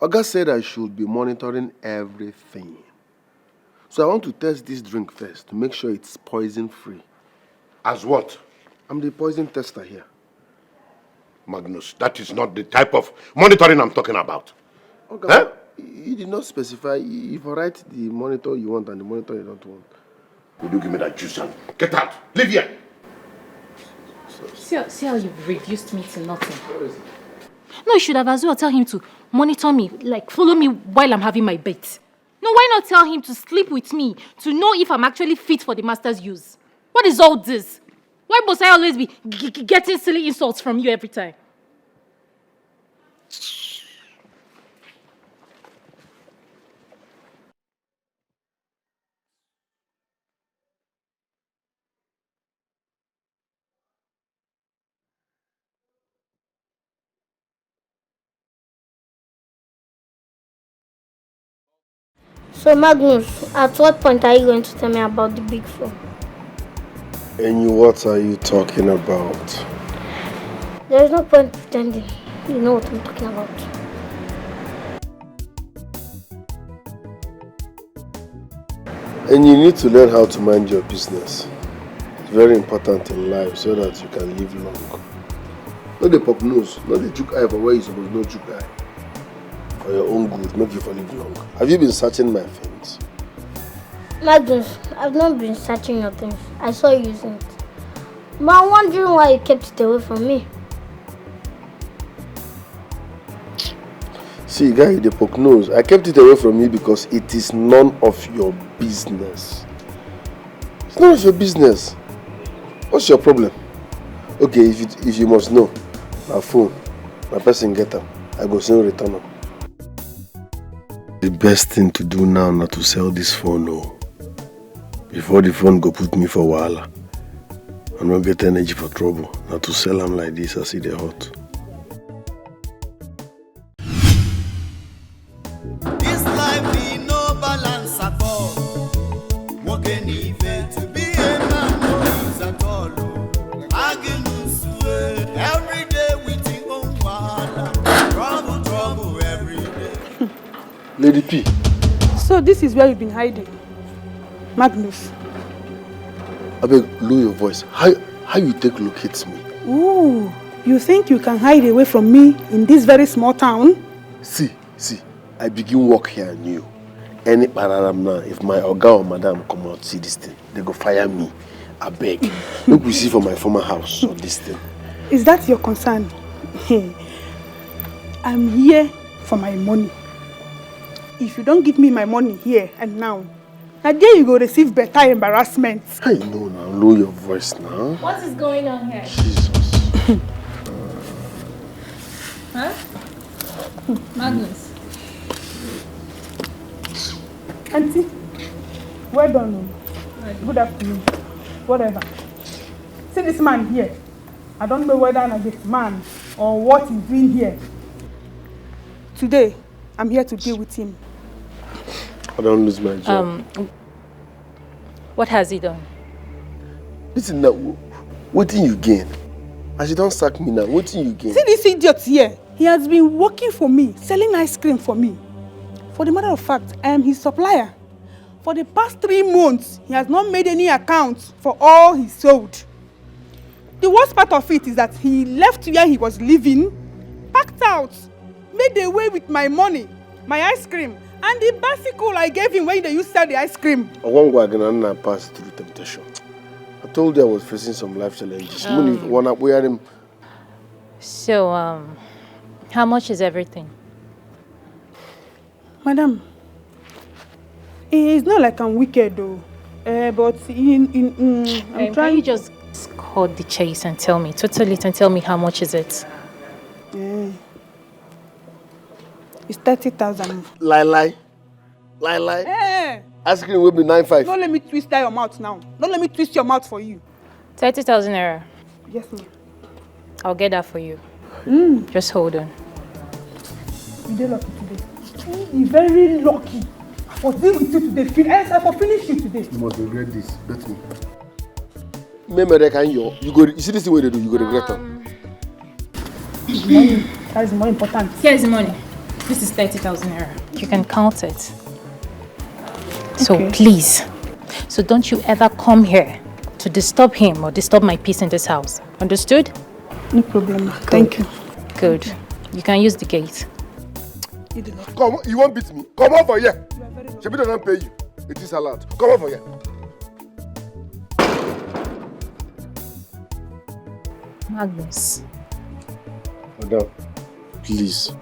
Oga said I should be monitoring everything. So I want to test this drink first to make sure it's poison-free. As what? I'm the poison tester here. Magnus, that is not the type of monitoring I'm talking about. Okay, Huh? you did not specify if I write the monitor you want and the monitor you don't want. Would you give me that juice and get out? Leave here! See how you've reduced me to nothing. No, you should have as well tell him to monitor me, like follow me while I'm having my bet. No, why not tell him to sleep with me to know if I'm actually fit for the master's use? What is all this? Why must I always be getting silly insults from you every time? So Magnus, at what point are you going to tell me about the big four? And what are you talking about? There is no point pretending. You know what I'm talking about. And you need to learn how to mind your business. It's very important in life so that you can live long. Not the pop nose, not the juke eye for where you're supposed to know juke eye. For your own good, make you for live long. Have you been searching my things? Magnus, I've not been searching your things. I saw you using it. But I'm wondering why you kept it away from me. See, guy, the poke nose. I kept it away from you because it is none of your business. It's none of your business. What's your problem? Okay, if you must know, my phone, my person get them. I go soon return them. The best thing to do now not to sell this phone, no. Before the phone go put me for wahala. I don't get energy for trouble. Not to sell them like this, I see they hot. This life be no balance at all. Working even to be a man no use at all. Every day we think on wahala. Trouble every day. Lady P. So this is where you've been hiding, Magnus. I beg, lower your voice. How you take locate me? Ooh, you think you can hide away from me in this very small town? See, I begin work here new. Any pararam now, if my oga or madam come out see this thing, they go fire me. I beg. Look, we see for my former house or this thing. Is that your concern? I'm here for my money. If you don't give me my money here and now there you go receive better embarrassment. I know now, lower your voice now. What is going on here? Jesus. Huh? Magnus. Auntie, well done. Good afternoon. Whatever. See this man here. I don't know whether I'm this man or what he's doing here. Today, I'm here to deal with him. I don't lose my job. What has he done? Listen now, what do you gain? As you don't sack me now, what do you gain? See this idiot here. He has been working for me, selling ice cream for me. For the matter of fact, I am his supplier. For the past 3 months, he has not made any accounts for all he sold. The worst part of it is that he left where he was living, packed out, made away with my money, my ice cream, and the bicycle I gave him when they used to sell the ice cream. I won't go again and I passed through temptation. I told you I was facing some life challenges. So, how much is everything? Madam, it's not like I'm wicked though. But I'm trying. You just cut the chase and tell me, total it and tell me how much is it? It's 30,000. Lie. Ice cream will be 9.5. Don't let me twist that your mouth now. Don't let me twist your mouth for you. 30,000 naira. Yes, ma'am. I'll get that for you. Just hold on. You're lucky today. You're very lucky. For deal with you today. I for finish you today. You must regret this. Bet me. You see this way they do, you go regret them. Money. That is more important. Here's the money. This is 30,000 naira. You can count it. So please, so don't you ever come here to disturb him or disturb my peace in this house. Understood? No problem. Thank you. Good. You can use the gate. Come, you won't beat me. Come over here. Shebi doesn't pay you. It is allowed. Come over here. Magnus. Madam, please.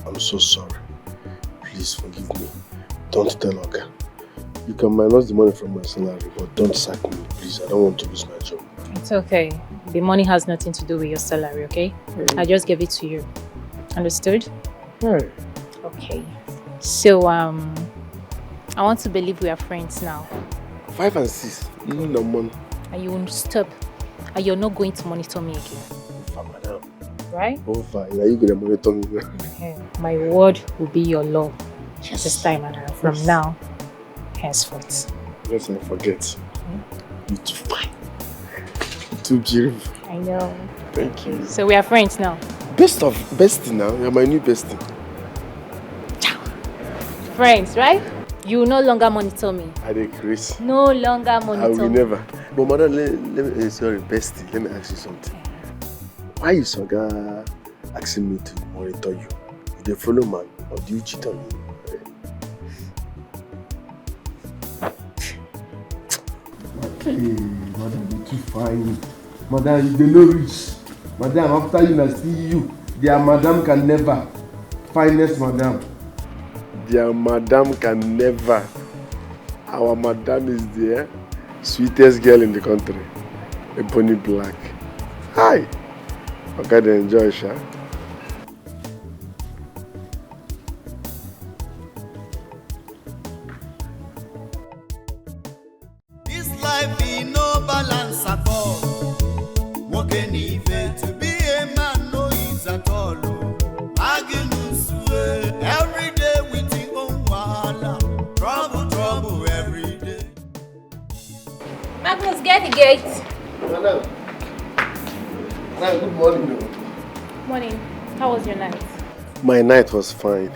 I'm so sorry. Please forgive me. Don't tell Oga. You can minus the money from my salary, but don't sack me, please. I don't want to lose my job. It's okay. The money has nothing to do with your salary, okay? I just gave it to you. Understood? Right. Okay. So, I want to believe we are friends now. 5 and 6. No money. And you won't stop. And you're not going to monitor me again. Madam. Right? Oh, fine. Are you going to monitor me? My word will be your law. Yes. This time and from now, henceforth. Let's not forget. You're too fine. You're too beautiful. I know. Thank you. So we are friends now. Bestie now. You're my new bestie. Friends, right? You will no longer monitor me. I did Chris. No longer monitor I will me. never. But madam, let me sorry, bestie, let me ask you something. Why is Oga asking me to monitor you? You the follow man, or do you cheat on me? Hey, madam, you're too fine. Madam, you don't know rich. Madam, after you na see you, their madam can never. Finest madam. Their madam can never. Our madam is the sweetest girl in the country. Ebony black. Hi. Okay, then enjoy, Sha. This life be no balance at all. Walking even to be a man no ease at all. Magnus every day with your own wahala. Trouble every day. Magnus, get the gate. Madam. Good morning. Morning. How was your night? My night was fine.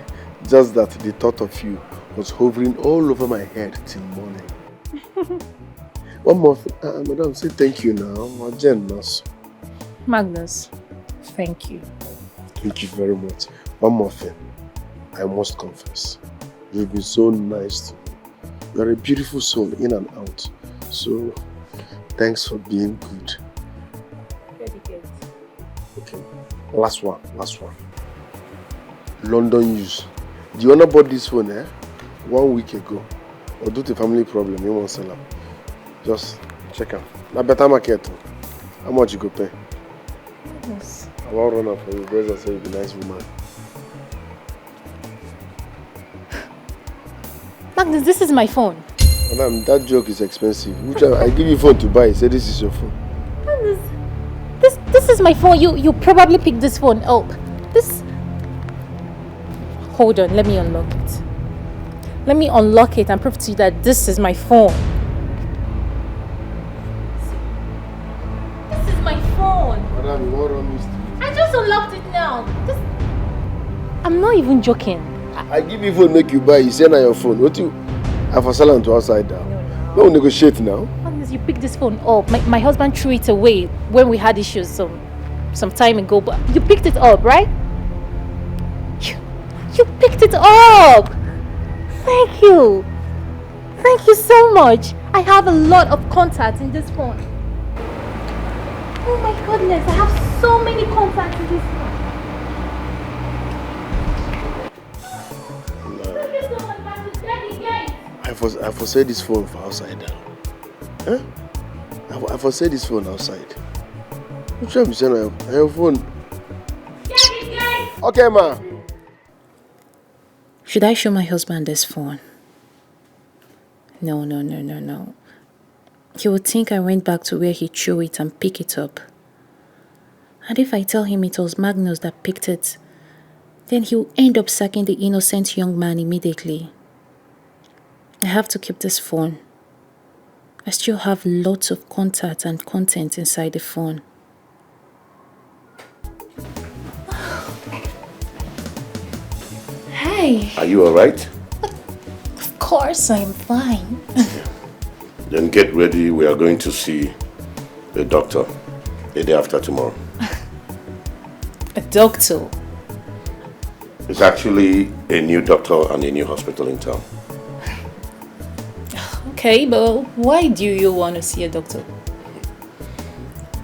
Just that the thought of you was hovering all over my head till morning. One more thing. Madam, say thank you now. Magnus, thank you. Thank you very much. One more thing. I must confess. You've been so nice to me. You're a beautiful soul in and out. So, thanks for being good. Okay. Last one. London use. The owner bought this phone 1 week ago. Or due to family problem, he won't sell them. Just check out. Now better market. How much you go pay? Yes. I won't run up for you. Brothers say you're a nice woman. Magnus, this is my phone. Madam, that joke is expensive. I give you phone to buy. Say this is your phone. Magnus, this is my phone. You probably picked this phone up. Hold on, let me unlock it. Let me unlock it and prove to you that this is my phone. This is my phone. Madam, you won't run me. I just unlocked it now. I'm not even joking. I give you phone, make you buy. You send on your phone. What you? I for sell to outside now. No negotiate now. Magnus, you picked this phone up. My husband threw it away when we had issues some time ago. But you picked it up, right? You picked it up. Thank you. Thank you so much. I have a lot of contacts in this phone. Oh my goodness, I have so many contacts in this phone. Thank you so much, Magnus. Get the gate. I forsake this phone for outside now. Huh? I forsake this phone outside. I'm trying to send your phone. Get the gate. Okay, ma. Should I show my husband this phone? No. He would think I went back to where he threw it and picked it up. And if I tell him it was Magnus that picked it, then he will end up sacking the innocent young man immediately. I have to keep this phone. I still have lots of contacts and content inside the phone. Hey. Are you alright? Of course I am fine. Then get ready. We are going to see a doctor the day after tomorrow. A doctor? It's actually a new doctor and a new hospital in town. Okay, but why do you want to see a doctor?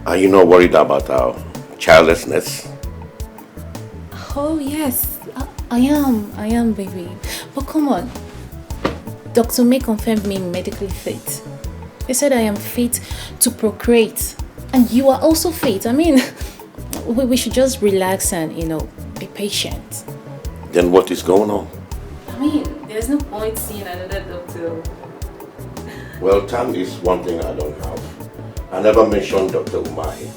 Are you not worried about our childlessness? Oh yes, I am, baby. But come on, Dr. May confirmed me medically fit. He said I am fit to procreate, and you are also fit. I mean, we should just relax and, be patient. Then what is going on? I mean, there's no point seeing another doctor. Well, time is one thing I don't have. I never mentioned Dr. Umahi.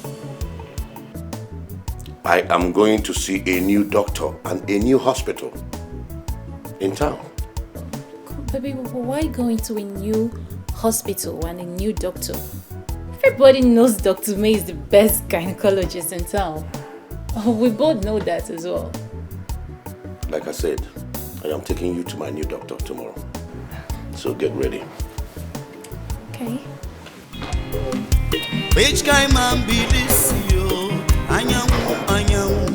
I am going to see a new doctor and a new hospital in town. Baby, why going to a new hospital and a new doctor? Everybody knows Dr. May is the best gynecologist in town. We both know that as well. Like I said, I am taking you to my new doctor tomorrow. So get ready. Okay. Which kind man be this, yo? Anyamu,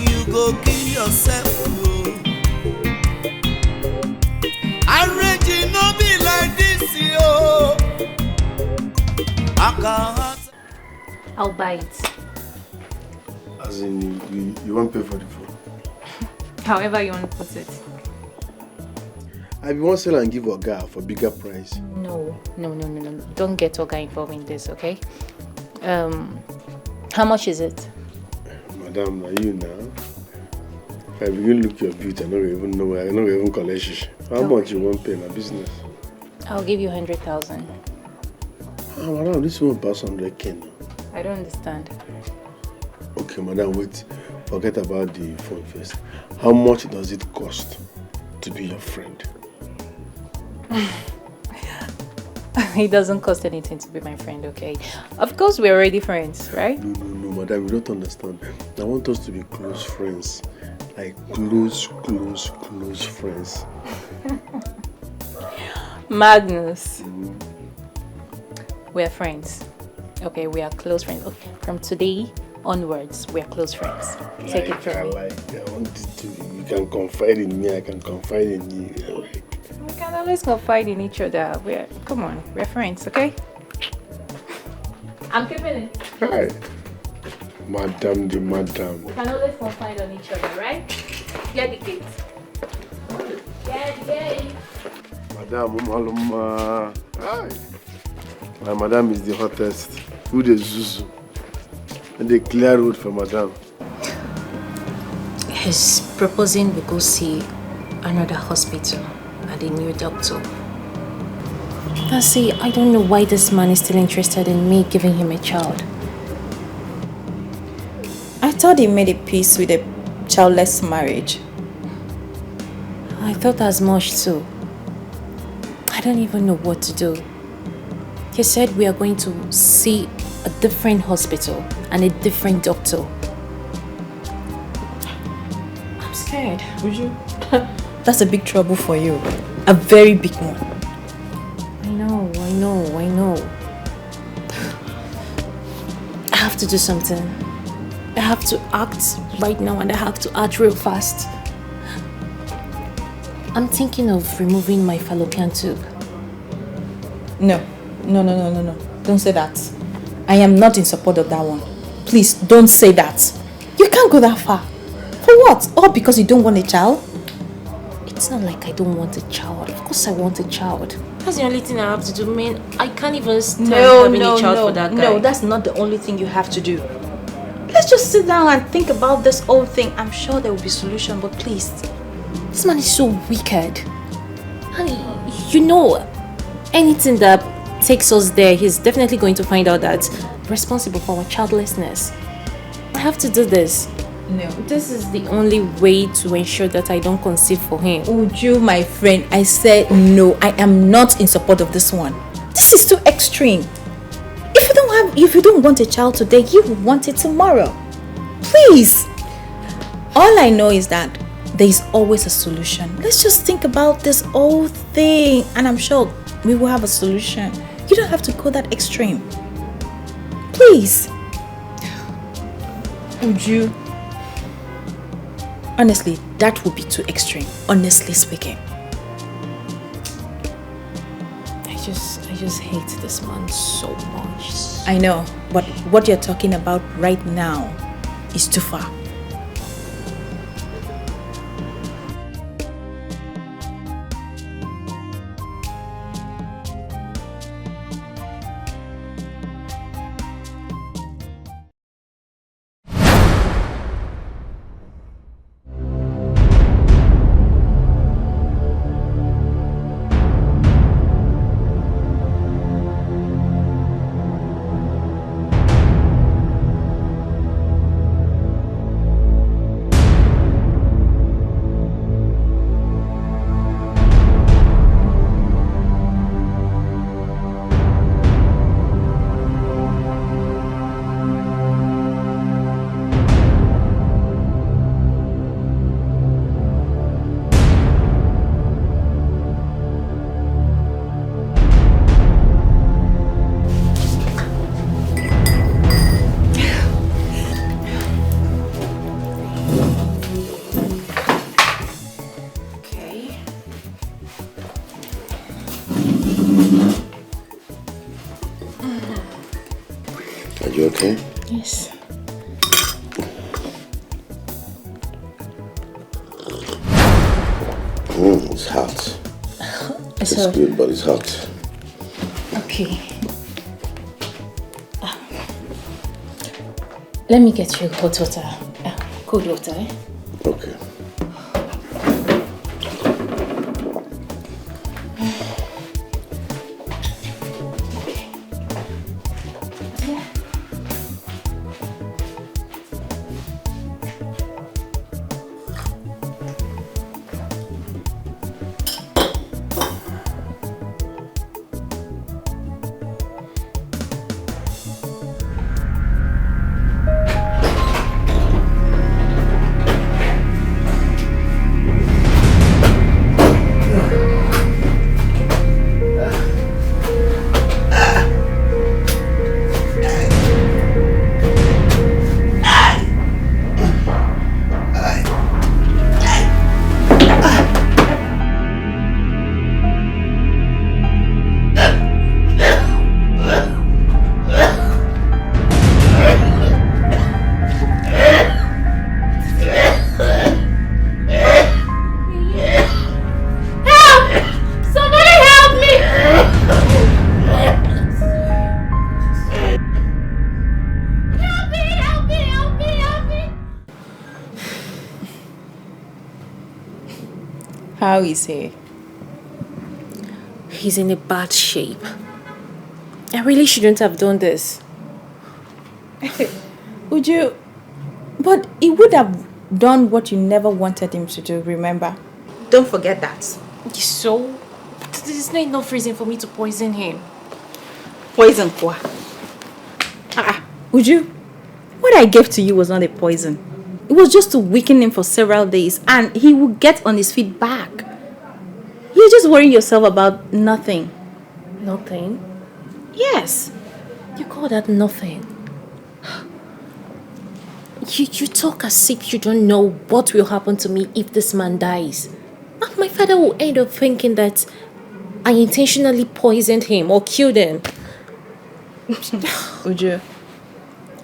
you go kill yourself, yo. Arrange no be like this, yo. I'll buy it. As in, you won't pay for the phone? However you want to put it. I want to sell and give Oga for bigger price. No. Don't get Oga involved in this, okay? How much is it? Madam, are you now? If I begin look your beauty, I don't even know. I don't even collect shish. How much you want pay in a business? I'll give you 100,000. Madam, this won't pass 100K now. I don't understand. Okay, madam, wait. Forget about the phone first. How much does it cost to be your friend? It doesn't cost anything to be my friend, okay? Of course, we're already friends, right? No, madam, you don't understand. I want us to be close friends. Like close friends. Magnus. We're friends. Okay, we are close friends. Okay. From today onwards, we are close friends. Take it from me. I want you can confide in me, I can confide in you. We can always confide in each other. Come on, we're friends, okay? I'm keeping it. Hi. Madam. We can always confide on each other, right? Get the kids. Get. Madam, hi. My madam is the hottest. Who the Zuzu? And they clear road for madam. He's proposing we go see another hospital and a new doctor. And see, I don't know why this man is still interested in me giving him a child. I thought he made a peace with a childless marriage. I thought as much too. I don't even know what to do. He said we are going to see a different hospital and a different doctor. I'm scared. Would you? That's a big trouble for you. A very big one. I know. I have to do something. I have to act right now and I have to act real fast. I'm thinking of removing my fallopian tube. No. Don't say that. I am not in support of that one. Please, don't say that. You can't go that far. For what? All because you don't want a child? It's not like I don't want a child. Of course I want a child. That's the only thing I have to do, man. I can't even stand having a child for that guy. No, that's not the only thing you have to do. Let's just sit down and think about this whole thing. I'm sure there will be a solution, but please. This man is so wicked. And anything that takes us there, he's definitely going to find out that I'm responsible for our childlessness. I have to do this. No. This is the only way to ensure that I don't conceive for him. Uju, my friend, I said no. I am not in support of this one. This is too extreme. If you don't want a child today, you will want it tomorrow. Please. All I know is that there is always a solution. Let's just think about this whole thing, and I'm sure we will have a solution. You don't have to go that extreme. Please. Would you? Honestly, that would be too extreme, honestly speaking. I just hate this man so much. I know, but what you're talking about right now is too far. You okay? Yes. It's hot. It's good, but it's hot. Okay. Let me get you hot water. Cold water, eh? Okay. How is he? He's in a bad shape. I really shouldn't have done this. Would you? But he would have done what you never wanted him to do, remember? Don't forget that. So, there's not enough reason for me to poison him. Poison quoi? Would you? What I gave to you was not a poison. It was just to weaken him for several days and he will get on his feet back. You're just worrying yourself about nothing. Nothing? Yes. You call that nothing? You talk as if you don't know what will happen to me if this man dies. My father will end up thinking that I intentionally poisoned him or killed him. Uju,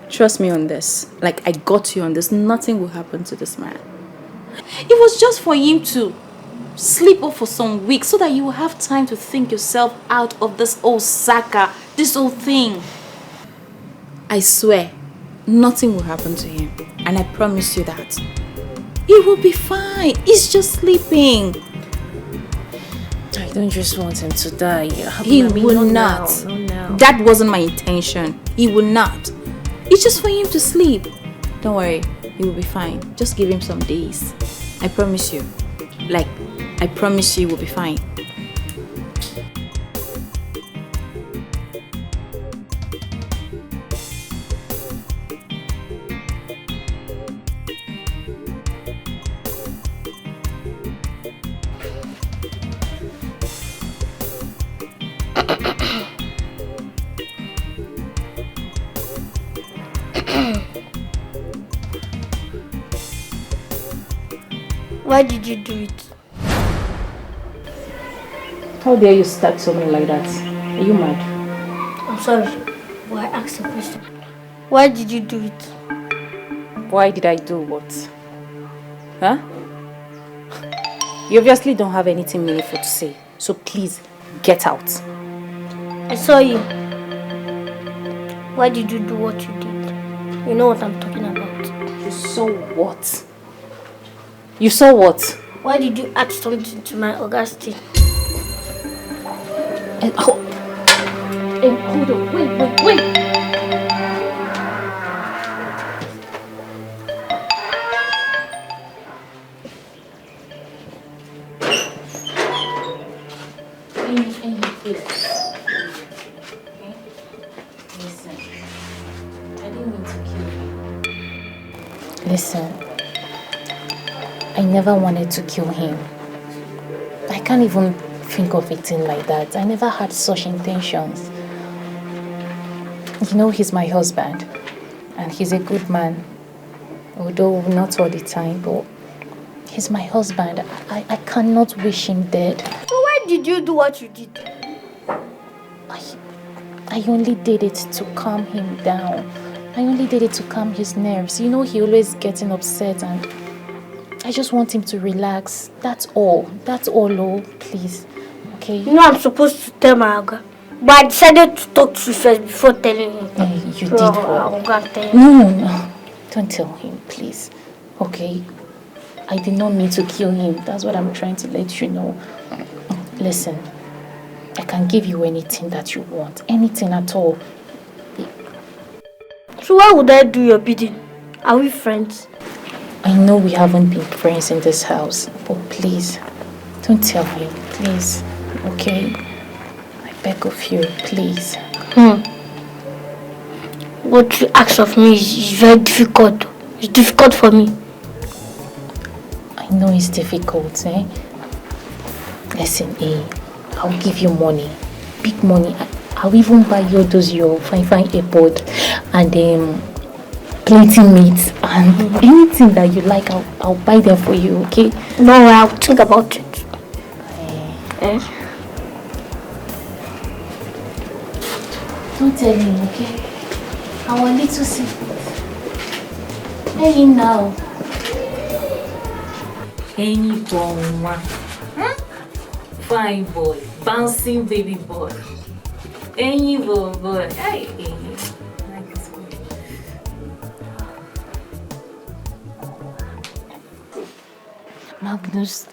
trust me on this. Like, I got you on this. Nothing will happen to this man. It was just for him to sleep off for some weeks so that you will have time to think yourself out of this whole saga, this whole thing. I swear, nothing will happen to him. And I promise you that. He will be fine. He's just sleeping. I don't just want him to die. He will not. That wasn't my intention. He will not. It's just for him to sleep. Don't worry. He will be fine. Just give him some days. I promise you. Like, I promise you he will be fine. Why did you do it? How dare you start something like that? Are you mad? I'm sorry, but I asked a question. Why did you do it? Why did I do what? Huh? You obviously don't have anything meaningful to say, so please get out. I saw you. Why did you do what you did? You know what I'm talking about. You saw what? You saw what? Why did you add something to my Augustine? Hold on, wait. Listen, I never wanted to kill him. I can't even think of it like that. I never had such intentions. You know, he's my husband, and he's a good man. Although not all the time, but he's my husband. I cannot wish him dead. So why did you do what you did? I only did it to calm him down. I only did it to calm his nerves. You know, he always getting upset, and I just want him to relax. That's all. That's all, oh, please. Okay? You know I'm supposed to tell my Aga, but I decided to talk to you first before telling him. You did what? I'm gonna tell him. No. Don't tell him, please. Okay? I did not mean to kill him. That's what I'm trying to let you know. Listen, I can give you anything that you want. Anything at all. So why would I do your bidding? Are we friends? I know we haven't been friends in this house, but please, don't tell him, please. Okay? I beg of you, please. What you ask of me is very difficult. It's difficult for me. I know it's difficult, eh? Listen, I'll give you money. Big money. I'll even buy you those your fine airpod and plenty meat and anything that you like. I'll buy them for you, okay? No, I'll think about it. Don't tell him, okay? Our little secret. Hey now. Hey boy, fine boy, bouncing baby boy. Hey boy, hey. Magnus,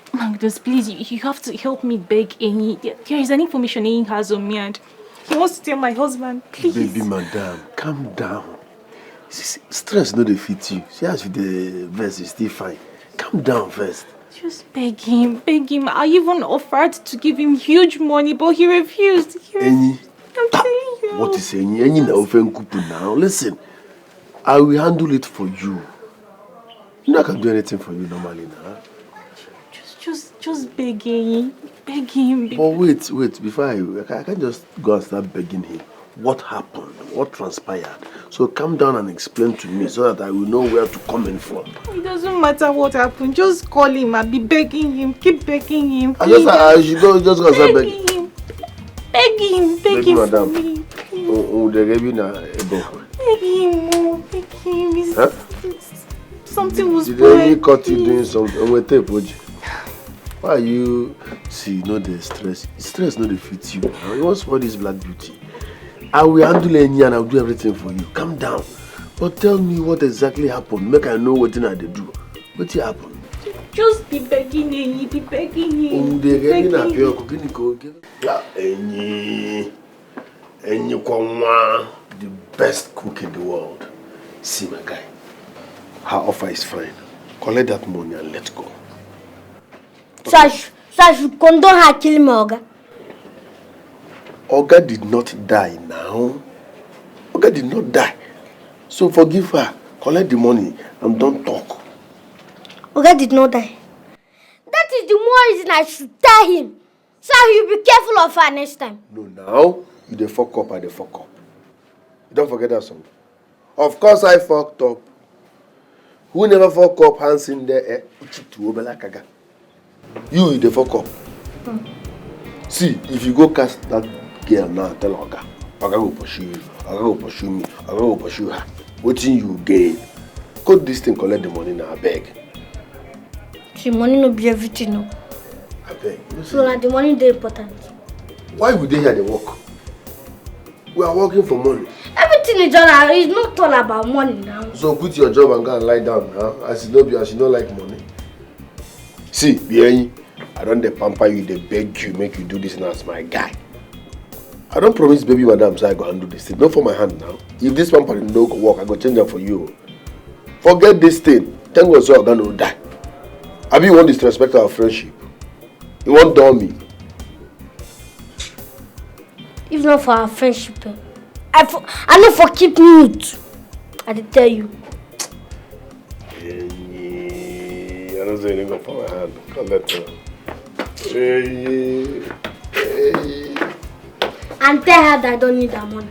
please, you have to help me beg Ini. There is an information Ini has on me and he wants to tell my husband, please. Baby madam, calm down. Stress no defeat you. See as the verse is still fine. Calm down first. Just beg him. I even offered to give him huge money, but he refused. Ini. I'm telling you. What is Ini? Ini na ofen kupu now. Listen, I will handle it for you. You know I can do anything for you normally now. Just beg him. Beg him. But wait, before I can't just go and start begging him. What happened? What transpired? So calm down and explain to me so that I will know where to come in from. It doesn't matter what happened. Just call him. I'll be begging him. Keep begging him. I should go just go and start begging. Beg him. Beg him, madam. For me. Beg him. Huh? Something was Did they caught you doing something? Why are you... See, no the stress. Stress no defeats you. You want for this black beauty. I will handle any and I'll do everything for you. Calm down. But tell me what exactly happened. Make I know what I did do. What happened? Just be begging him. Be begging him. The best cook in the world. See my guy. Her offer is fine. Collect that money and let's go. So I should condone her killing my Oga. Oga did not die now. Oga did not die. So forgive her. Collect the money and don't talk. Oga did not die. That is the more reason I should tell him. So he'll be careful of her next time. No, now you the fuck up and the fuck up. Don't forget that song. Of course I fucked up. Who never fuck up hands in there? You the fuck up. See, if you go cast that girl now, tell Oga go pursue you, Oga go pursue me, Oga go pursue her. What you gain? Cut this thing, collect the money now, I beg. The money no be everything, no. I beg. So like the money is important. Why would they hear the work? We are working for money. Everything is done. It's not all about money now. So quit your job and go and lie down now. As you don't like money. See, Bienyi, I don't dey pamper you, they beg you, make you do this now as my guy. I don't promise baby madam so I go and do this thing. Not for my hand now. If this pampering no go work, I go change it for you. Forget this thing. Thank God so I'm gonna die. I be want disrespect our friendship. You want dumb me. If not for our friendship, I know for keep mute. I did tell you. I don't say anything for my hand. Collect her. And tell her that I don't need that money.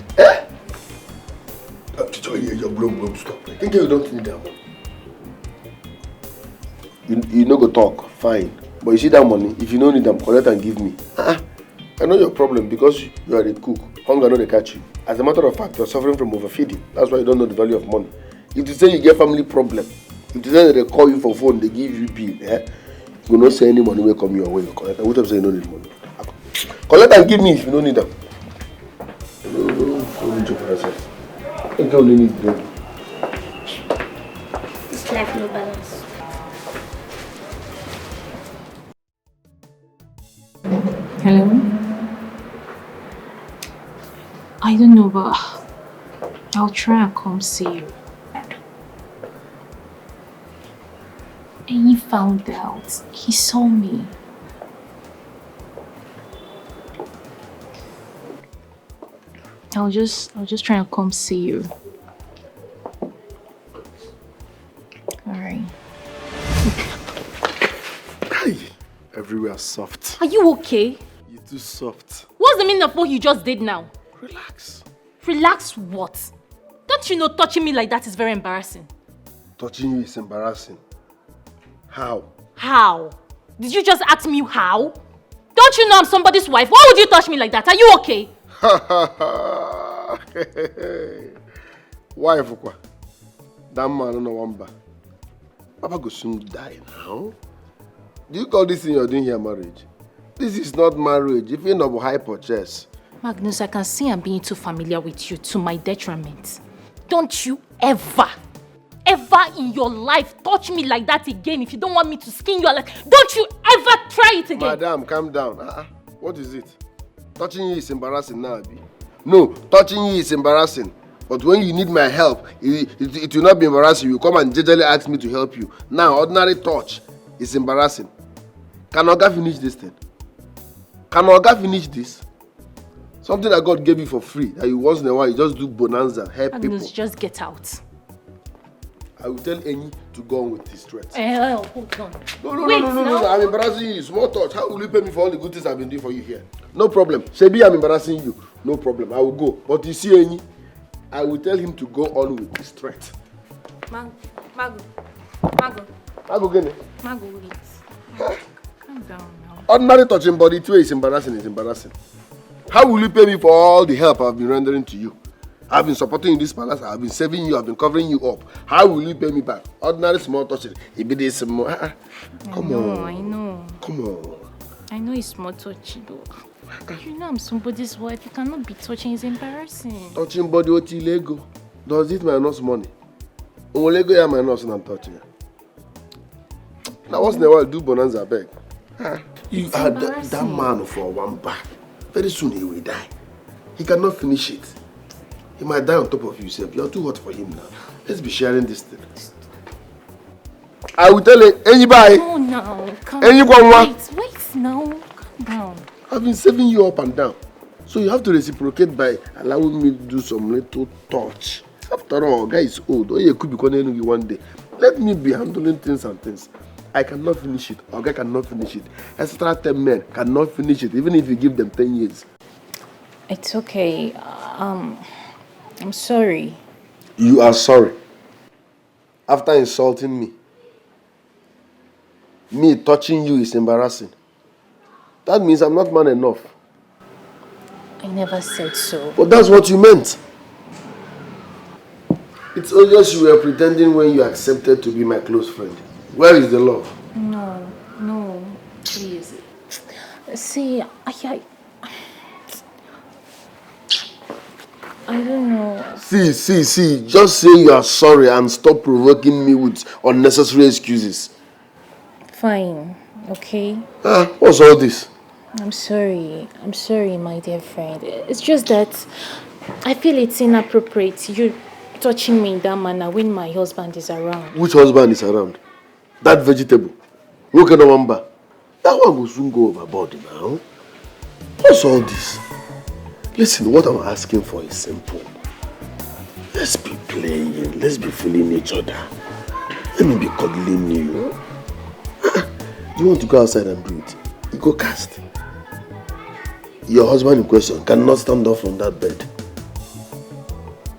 Your blow stop. I think you don't need that money. You no go talk, fine. But you see that money, if you don't need them, collect and give me. I know your problem because you are a cook. Hunger no dey catch you. As a matter of fact, you are suffering from overfeeding. That's why you don't know the value of money. If you say you get family problem, if you say they call you for phone, they give you bill, you will not say any money will come your way. You collect. What if say you don't need money? Collect and give me if you don't need them. Don't need you for yourself. I think I only need them. This life no balance. Hello? I don't know, but I'll try and come see you. And he found out. He saw me. I'll just try and come see you. Alright. Everywhere soft. Are you okay? You're too soft. What's the meaning of what you just did now? Relax. Relax what? Don't you know touching me like that is very embarrassing? Touching you is embarrassing. How? How? Did you just ask me how? Don't you know I'm somebody's wife? Why would you touch me like that? Are you okay? Wife, what? That man no one back. Papa go soon die now. Do you call this thing you're doing here marriage? This is not marriage. If you're not hyper-chess. Magnus, I can see I'm being too familiar with you to my detriment. Don't you ever in your life touch me like that again if you don't want me to skin you alive. Don't you ever try it again. Madam, calm down. What is it? Touching you is embarrassing now, Abi. No, touching you is embarrassing. But when you need my help, it will not be embarrassing. You come and jejely ask me to help you. Now, ordinary touch is embarrassing. Can Oga finish this thing? Can Oga finish this? Something that God gave you for free, that you once in a while, you just do bonanza, help Magnus, people. just get out. I will tell Ini to go on with his threats. Hold on. No, I'm embarrassing you. Small touch. How will you pay me for all the good things I've been doing for you here? No problem. Sebi, I'm embarrassing you. No problem. I will go. But you see Ini, I will tell him to go on with his threat. Mago, wait. Calm down now. Ordinary touching body too is embarrassing. How will you pay me for all the help I've been rendering to you? I've been supporting you in this palace, I've been saving you, I've been covering you up. How will you pay me back? Ordinary small touching. It be this small. Come on. I know. Come on. I know it's small touchy though. You know I'm somebody's wife. You cannot be touching. It's embarrassing. Touching body oti Lego. Does it minus money? Lego ya minus and touching. Now once in a while do bonanza beg. You are that man for one back. Very soon he will die. He cannot finish it. He might die on top of you, sir. You're too hot for him now. Let's be sharing this thing. I will tell anybody. Oh no, come on. Wait now. Calm down. I've been saving you up and down. So you have to reciprocate by allowing me to do some little touch. After all, guy is old. Oh, you could be calling you one day. Let me be handling things and things. I cannot finish it. Or guy cannot finish it. Extra 10 men cannot finish it, even if you give them 10 years. It's okay. I'm sorry. You are sorry. After insulting me. Me touching you is embarrassing. That means I'm not man enough. I never said so. But that's what you meant. It's obvious you were pretending when you accepted to be my close friend. Where is the love? No, please. See, I don't know. See. Just say you are sorry and stop provoking me with unnecessary excuses. Fine, okay? What's all this? I'm sorry, my dear friend. It's just that I feel it's inappropriate you touching me in that manner when my husband is around. Which husband is around? That vegetable. Look at the number. That one will soon go overboard now. What's all this? Listen, what I'm asking for is simple. Let's be playing. Let's be feeling each other. Let me be cuddling you. You want to go outside and do it? You go cast. Your husband in question cannot stand up from that bed.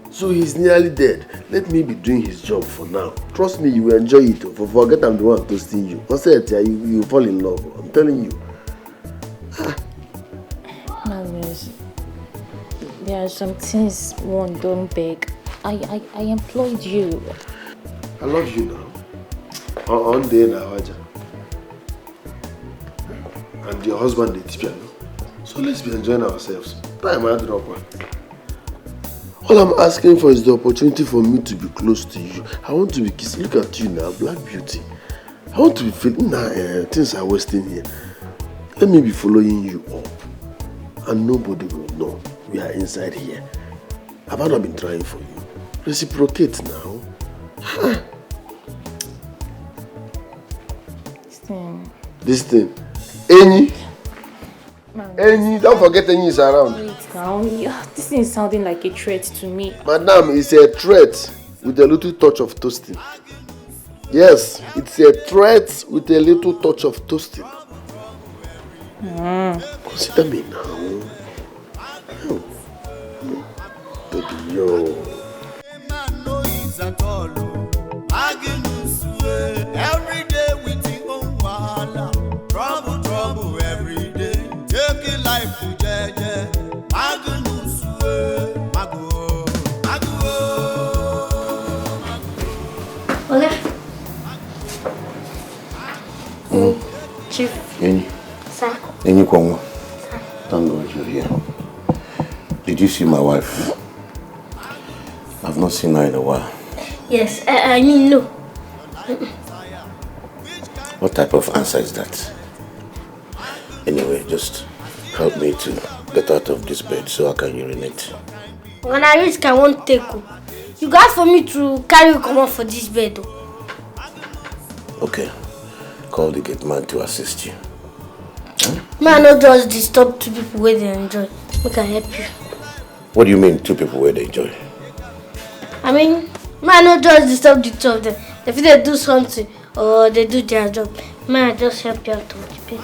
So he's nearly dead. Let me be doing his job for now. Trust me, you will enjoy it. Forget I'm the one toasting you. Once you fall in love. I'm telling you. Magnus, there are some things one don't beg. I employed you. I love you now. On day now, and your husband is piano. So let's be enjoying ourselves. Time I drop one. All I'm asking for is the opportunity for me to be close to you. I want to be kissing. Look at you now, black beauty. I want to be feeling things are wasting here. Let me be following you up. And nobody will know we are inside here. Have I not been trying for you? Reciprocate now. This thing. Ini. Ini. Don't forget Ini is around. Wait now. This thing is sounding like a threat to me. Madam, it's a threat with a little touch of toasting. Yes, it's a threat with a little touch of toasting. Consider me now. Baby, yo. Every day with the own wahala. Trouble every day. Take it life to jeje. Okay. Chief. Ini. Sir. Ini Kwangwa. Thank God you're here. Did you see my wife? I've not seen her in a while. Yes, I mean no. What type of answer is that? Anyway, just help me to get out of this bed so I can urinate. When I reach, I won't take you. You got for me to carry you come out for this bed. Okay. Call the gate man to assist you. Man, not just disturb two people where they enjoy. We can help you. What do you mean, two people where they enjoy? I mean, man, not just disturb the two of them. If they do something or they do their job, man, just help you out with the pay.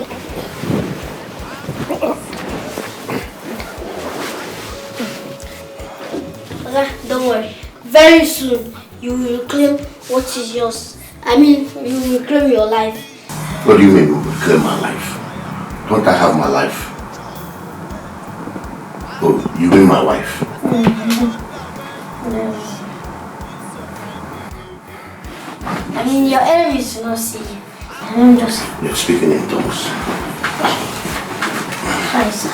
Okay, don't worry. Very soon, you will claim what is yours. I mean, you will claim your life. What do you mean, reclaim my life? Don't I have my life? Oh, you mean my wife? Yes. I mean, your enemies will not see you. I'm just... You're speaking in tongues. Hi, sir.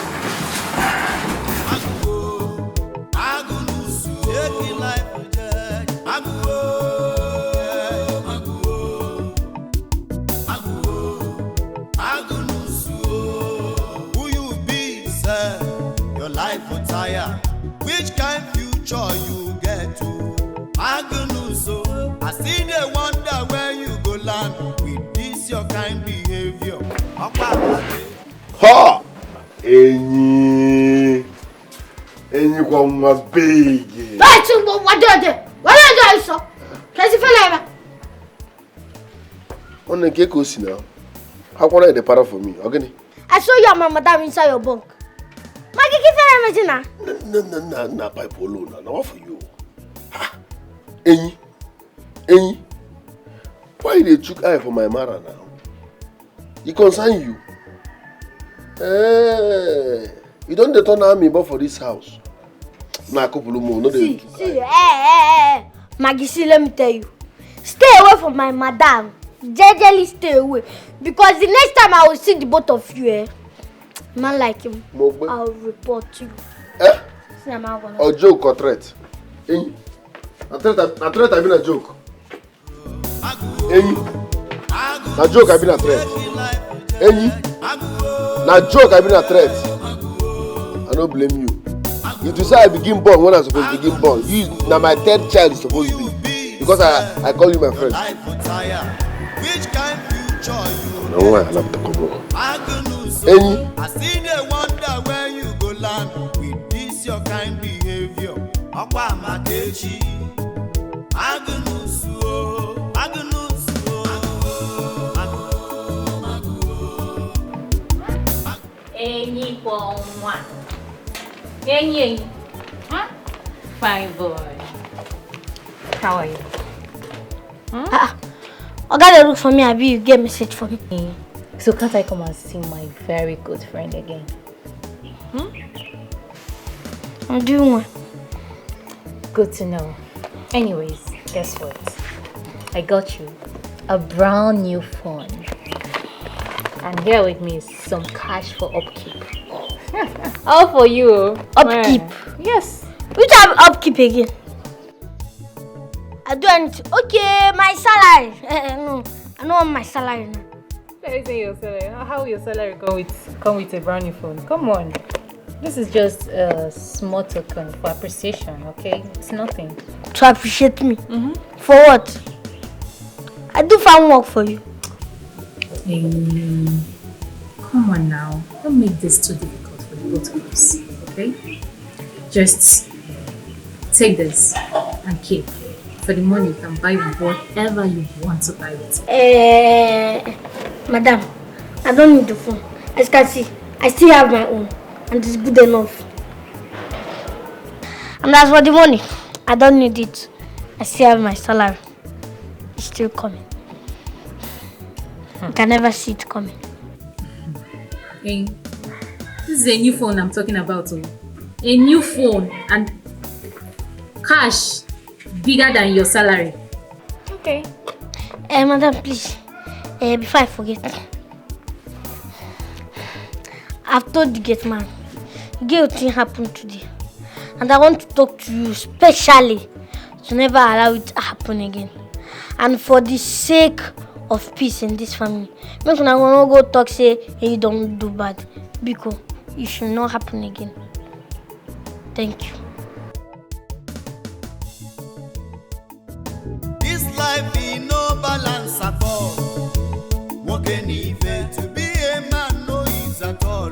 Which kind future you get to? I see the wonder where you go land with this your kind behavior. Ha! Ini Kwangwa big. Right, so what do you? What do you do? Can you feel it? On the cake now. How can I the para for me? Okay. I saw your mama madam inside your bunk. No, pipe alone. Now what for you? Ha! Ini. Why they took eye for my mother now? It concern you. You don't turn army but for this house. Nah, couple more. No, see, Maggie, see, let me tell you. Stay away from my madam. Gently stay away. Because the next time I will see the both of you, man like him, I'll report you. Or joke or threat? A threat I been a joke. A joke I been a threat. Na joke I been a threat. I don't blame you. If you say I begin born when I'm supposed to begin born, you now my third child is supposed to be. Because I call you my friend. Which kind future you No one have to come on. I see the wonder where you go land with this your kind behavior. Akwa Makechi. Any one. Any. Huh? Fine boy. How are you? Oga, look for me. Abi, you get message for me. So can't I come and see my very good friend again? I'm doing one. Good to know. Anyways, guess what? I got you a brand new phone. And here with me is some cash for upkeep. All for you. Upkeep? Yes. Which type of upkeep again? I do anything. Okay, my salary. No, I don't want my salary now. Let me say your salary. How will your salary come with a brand new phone? Come on. This is just a small token for appreciation, okay? It's nothing. To appreciate me? For what? I do farm work for you. Come on now. Don't make this too difficult for the both of us, okay? Just take this and keep. For the money, you can buy whatever you want to buy with. Madam, I don't need the phone. As you can see, I still have my own. And it's good enough. And as for the money, I don't need it. I still have my salary. It's still coming. You can never see it coming. Hey, this is a new phone I'm talking about. A new phone and cash bigger than your salary. Okay. Madam, please. Before I forget. I've told the gate man. Guilt thing happened today. And I want to talk to you specially to never allow it to happen again. And for the sake of peace in this family, make una go talk say hey, you don't do bad. Because it should not happen again. Thank you. This life in no balance at all. Walking even to be a man no ease at all.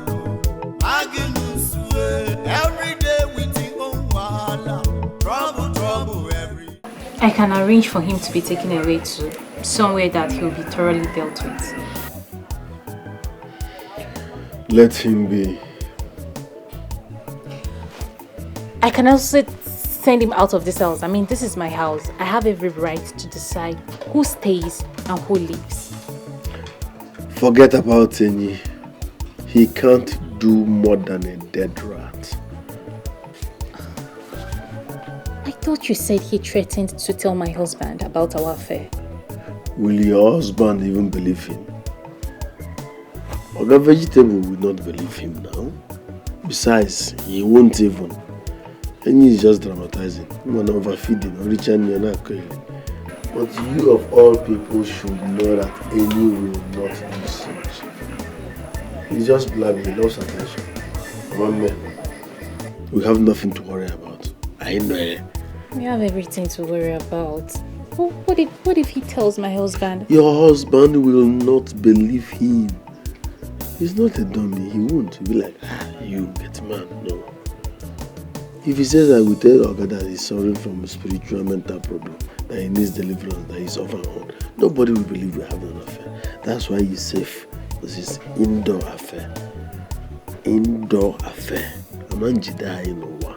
Every day with your own wahala. Trouble every. I can arrange for him to be taken away to somewhere that he'll be thoroughly dealt with. Let him be. I can also send him out of this house. I mean, this is my house. I have every right to decide who stays and who leaves. Forget about Ini. He can't do more than a dead rat. I thought you said he threatened to tell my husband about our affair. Will your husband even believe him? Oga Vegetable will not believe him now. Besides, he won't even. Ini is just dramatizing. Woman overfeeding, but you of all people should know that Ini will not do such. He's just blabbing, he loves attention. We have nothing to worry about. I know it. We have everything to worry about. What if he tells my husband? Your husband will not believe him. He's not a dummy. He won't. He'll be like, you get man. No. If he says I will tell Oga that he's suffering from a spiritual mental problem, that he needs deliverance, that he's off and on, nobody will believe we have an affair. That's why he's safe. This is indoor affair. Indoor affair. Amanjida inowa.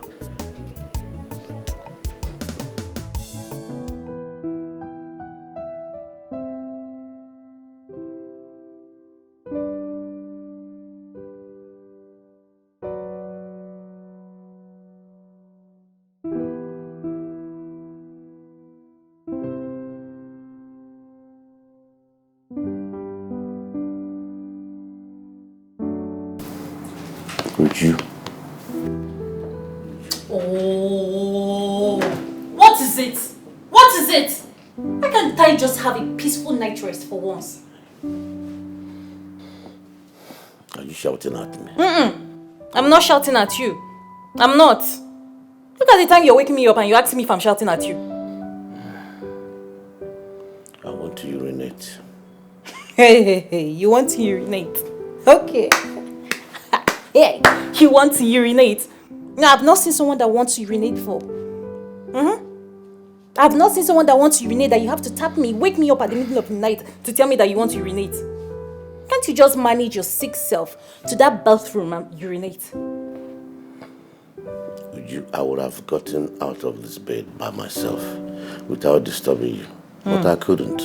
Would you? Oh, what is it? What is it? Why can't I just have a peaceful night rest for once? Are you shouting at me? I'm not shouting at you. I'm not. Look at the time you're waking me up and you ask me if I'm shouting at you. I want to urinate. Hey, you want to urinate? Okay. Hey, you want to urinate? Now, I've not seen someone that wants to urinate before. I've not seen someone that wants to urinate that you have to tap me, wake me up at the middle of the night to tell me that you want to urinate. Can't you just manage your sick self to that bathroom and urinate? I would have gotten out of this bed by myself without disturbing you, but I couldn't.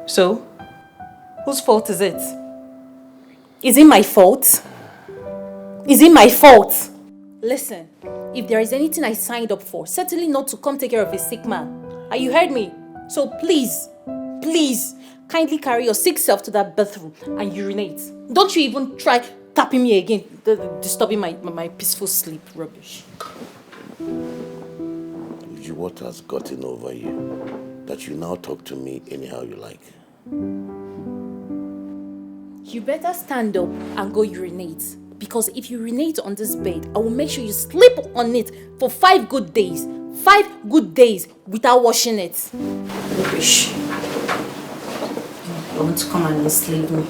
So, whose fault is it? Is it my fault? Is it my fault? Listen, if there is anything I signed up for, certainly not to come take care of a sick man. You heard me? So please, kindly carry your sick self to that bathroom and urinate. Don't you even try tapping me again, disturbing my peaceful sleep. Rubbish. What has gotten over you that you now talk to me anyhow you like? You better stand up and go urinate. Because if you urinate on this bed, I will make sure you sleep on it for 5 good days. 5 good days without washing it. Rubbish. You want to come and enslave me?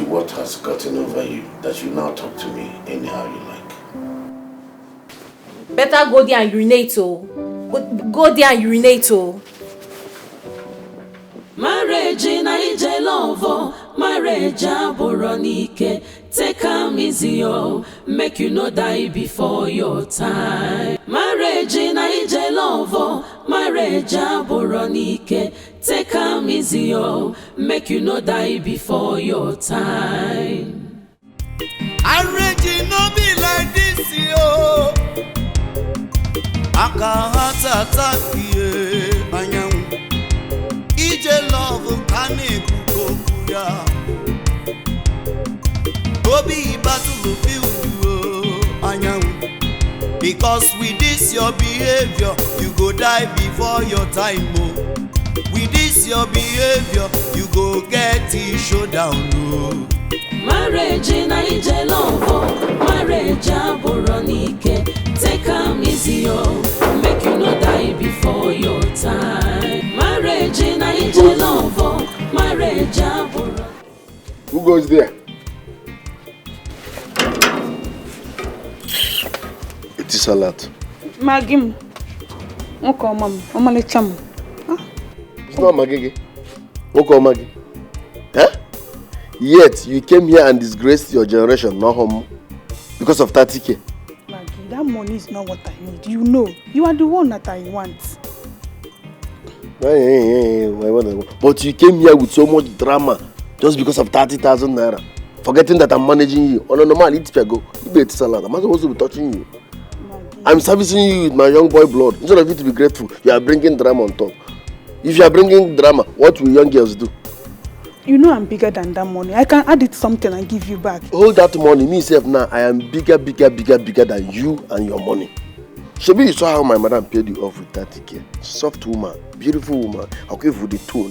What has gotten over you that you now talk to me anyhow you like? Better go there and urinate, oh. Go there and urinate, oh. Marriage in ije love, marriage aboronike. Take am easy, oh, make you no die before your time. Marriage in ije love, marriage aboronike. Take am easy, oh, make you no die before your time. Marriage no be like this, yo. Aka heart attack, yeah, anyanwu. Ije love kane kukokuya. Obi battle field, anyanwu. Because with this your behavior, you go die before your time, oh. With this your behavior, you go get it showdown, oh. Marriage in ije love, marriage aboronike. Take am easy, oh, make you no die before your time. Marriage in ije love, marriage aboronike. Who goes there? It is a lot. Magim. Okay, mom. Mama cham. It's not Magigi. Okay, Maggie. Huh? Yet you came here and disgraced your generation, not home, because of 30K. Maggie, that money is not what I need. You know, you are the one that I want. But you came here with so much drama just because of 30,000 naira, forgetting that I'm managing you. On a normal, it's go. You bet salad. I'm not supposed to be touching you. I'm servicing you with my young boy blood. Instead of you to be grateful, you are bringing drama on top. If you are bringing drama, what will young girls do? You know I'm bigger than that money. I can add it something and give you back. Hold that money. Me self now, I am bigger than you and your money. Shebi, you saw how my madam paid you off with 30K. Soft woman, beautiful woman. Okay, for the two,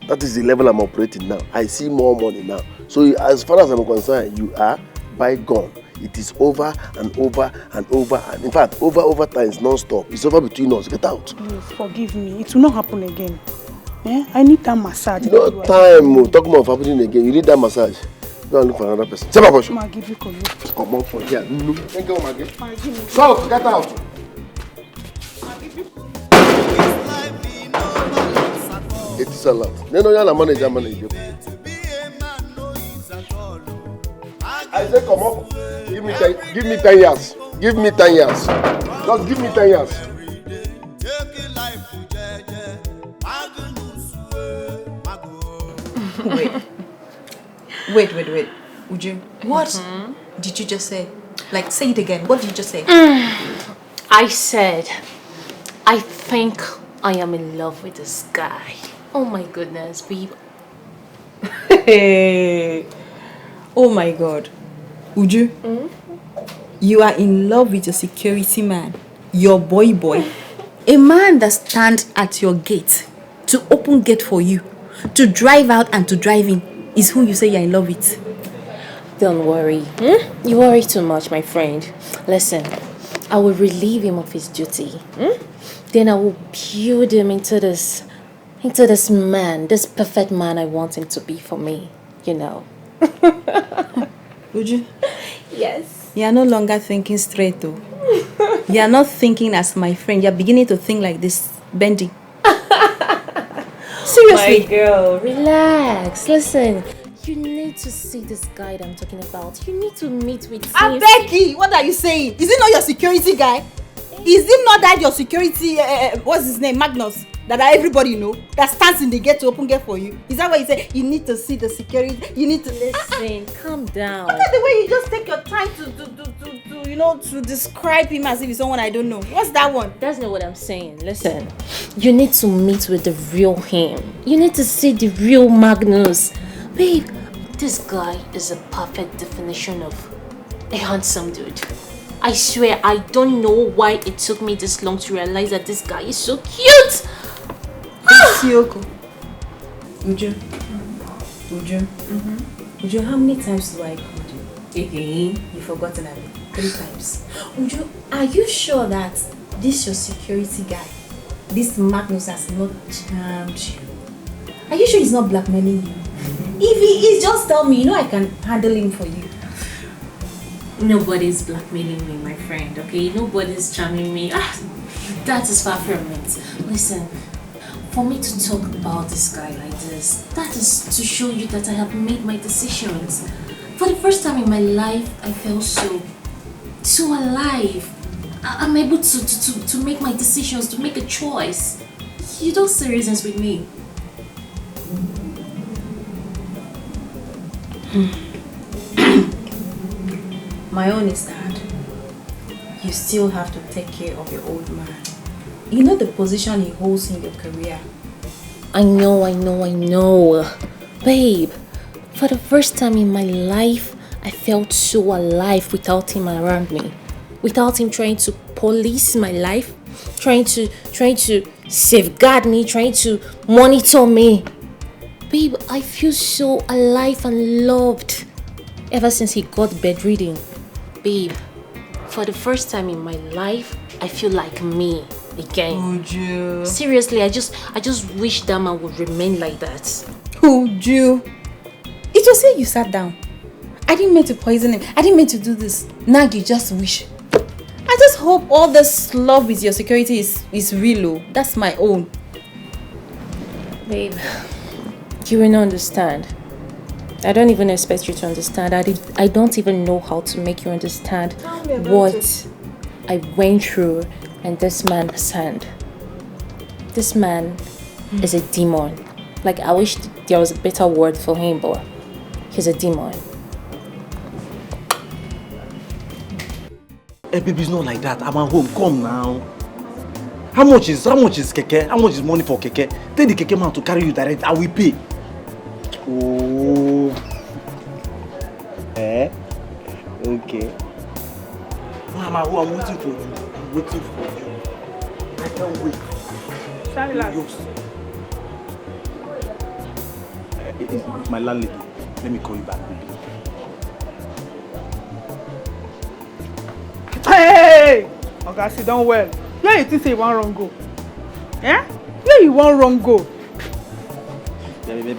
that is the level I'm operating now. I see more money now. So as far as I'm concerned, you are bygone. It is over and over and over. And in fact, over times non-stop. It's over between us. Get out. Please forgive me. It will not happen again. Yeah? I need that massage. No time. Talk more of happening again. You need that massage. Go and look for another person. Say my question. I'll give you collude. Come on for here. No. Thank you, Maggie. Go, get out. It is a lot. No, you're the manager. I say come up. Give me 10 years. Give me 10 years. Just give me 10 years. Wait. Would you? What did you just say? Like, say it again. What did you just say? I said, I think I am in love with this guy. Oh my goodness, babe. Hey. Oh my God. Uju, you are in love with your security man, your boy. A man that stands at your gate to open gate for you, to drive out and to drive in, is who you say you're in love with. Don't worry. You worry too much, my friend. Listen, I will relieve him of his duty. Then I will build him into this man, this perfect man I want him to be for me, you know. Uju? Yes. You are no longer thinking straight though. You are not thinking as my friend. You are beginning to think like this, Bendy. Seriously. My girl, relax. Listen, you need to see this guy that I'm talking about. You need to meet with him. Becky, what are you saying? Is it not your security guy? Is it not that your security, what's his name, Magnus, that everybody know, that stands in the gate to open gate for you? Is that why you say you need to see the security? You need to listen. Calm down. Look at the way you just take your time to describe him as if he's someone I don't know. What's that one? That's not what I'm saying. Listen, you need to meet with the real him. You need to see the real Magnus. Babe, this guy is a perfect definition of a handsome dude. I swear, I don't know why it took me this long to realize that this guy is so cute. Sioko. Uju. Uju, how many times do I call you? Again? You've forgotten me. 3 times. Uju, are you sure that this your security guy, this Magnus, has not charmed you? Are you sure he's not blackmailing you? If he is, just tell me. You know I can handle him for you. Nobody's blackmailing me, my friend, okay? Nobody's charming me. That is far from it. Listen, for me to talk about this guy like this, that is to show you that I have made my decisions. For the first time in my life, I felt so alive. I'm able to make my decisions, to make a choice. You don't see reasons with me. My own is that you still have to take care of your old man. You know the position he holds in your career. I know. Babe, for the first time in my life, I felt so alive without him around me. Without him trying to police my life, trying to safeguard me, trying to monitor me. Babe, I feel so alive and loved ever since he got bedridden. Babe, for the first time in my life, I feel like me again. Uju. Seriously, I just wish that man would remain like that. Uju. It was here you sat down. I didn't mean to poison him. I didn't mean to do this. Now you just wish. I just hope all this love with your security is real. That's my own. Babe, you will not understand. I don't even expect you to understand. I don't even know how to make you understand what I went through and this man's hand. This man is a demon. Like, I wish there was a better word for him, but he's a demon. Hey, baby, it's not like that. I'm at home. Come now. How much is keke? How much is money for keke? Tell the keke man to carry you direct. I will pay. Oh. Okay. Mama, I'm waiting for you. I'm waiting for you. I can't wait. It's my landlady. Let me call you back, baby. Hey! Okay, sit down well. Where you think say you want wrong go? Eh? Where you want wrong go? Baby,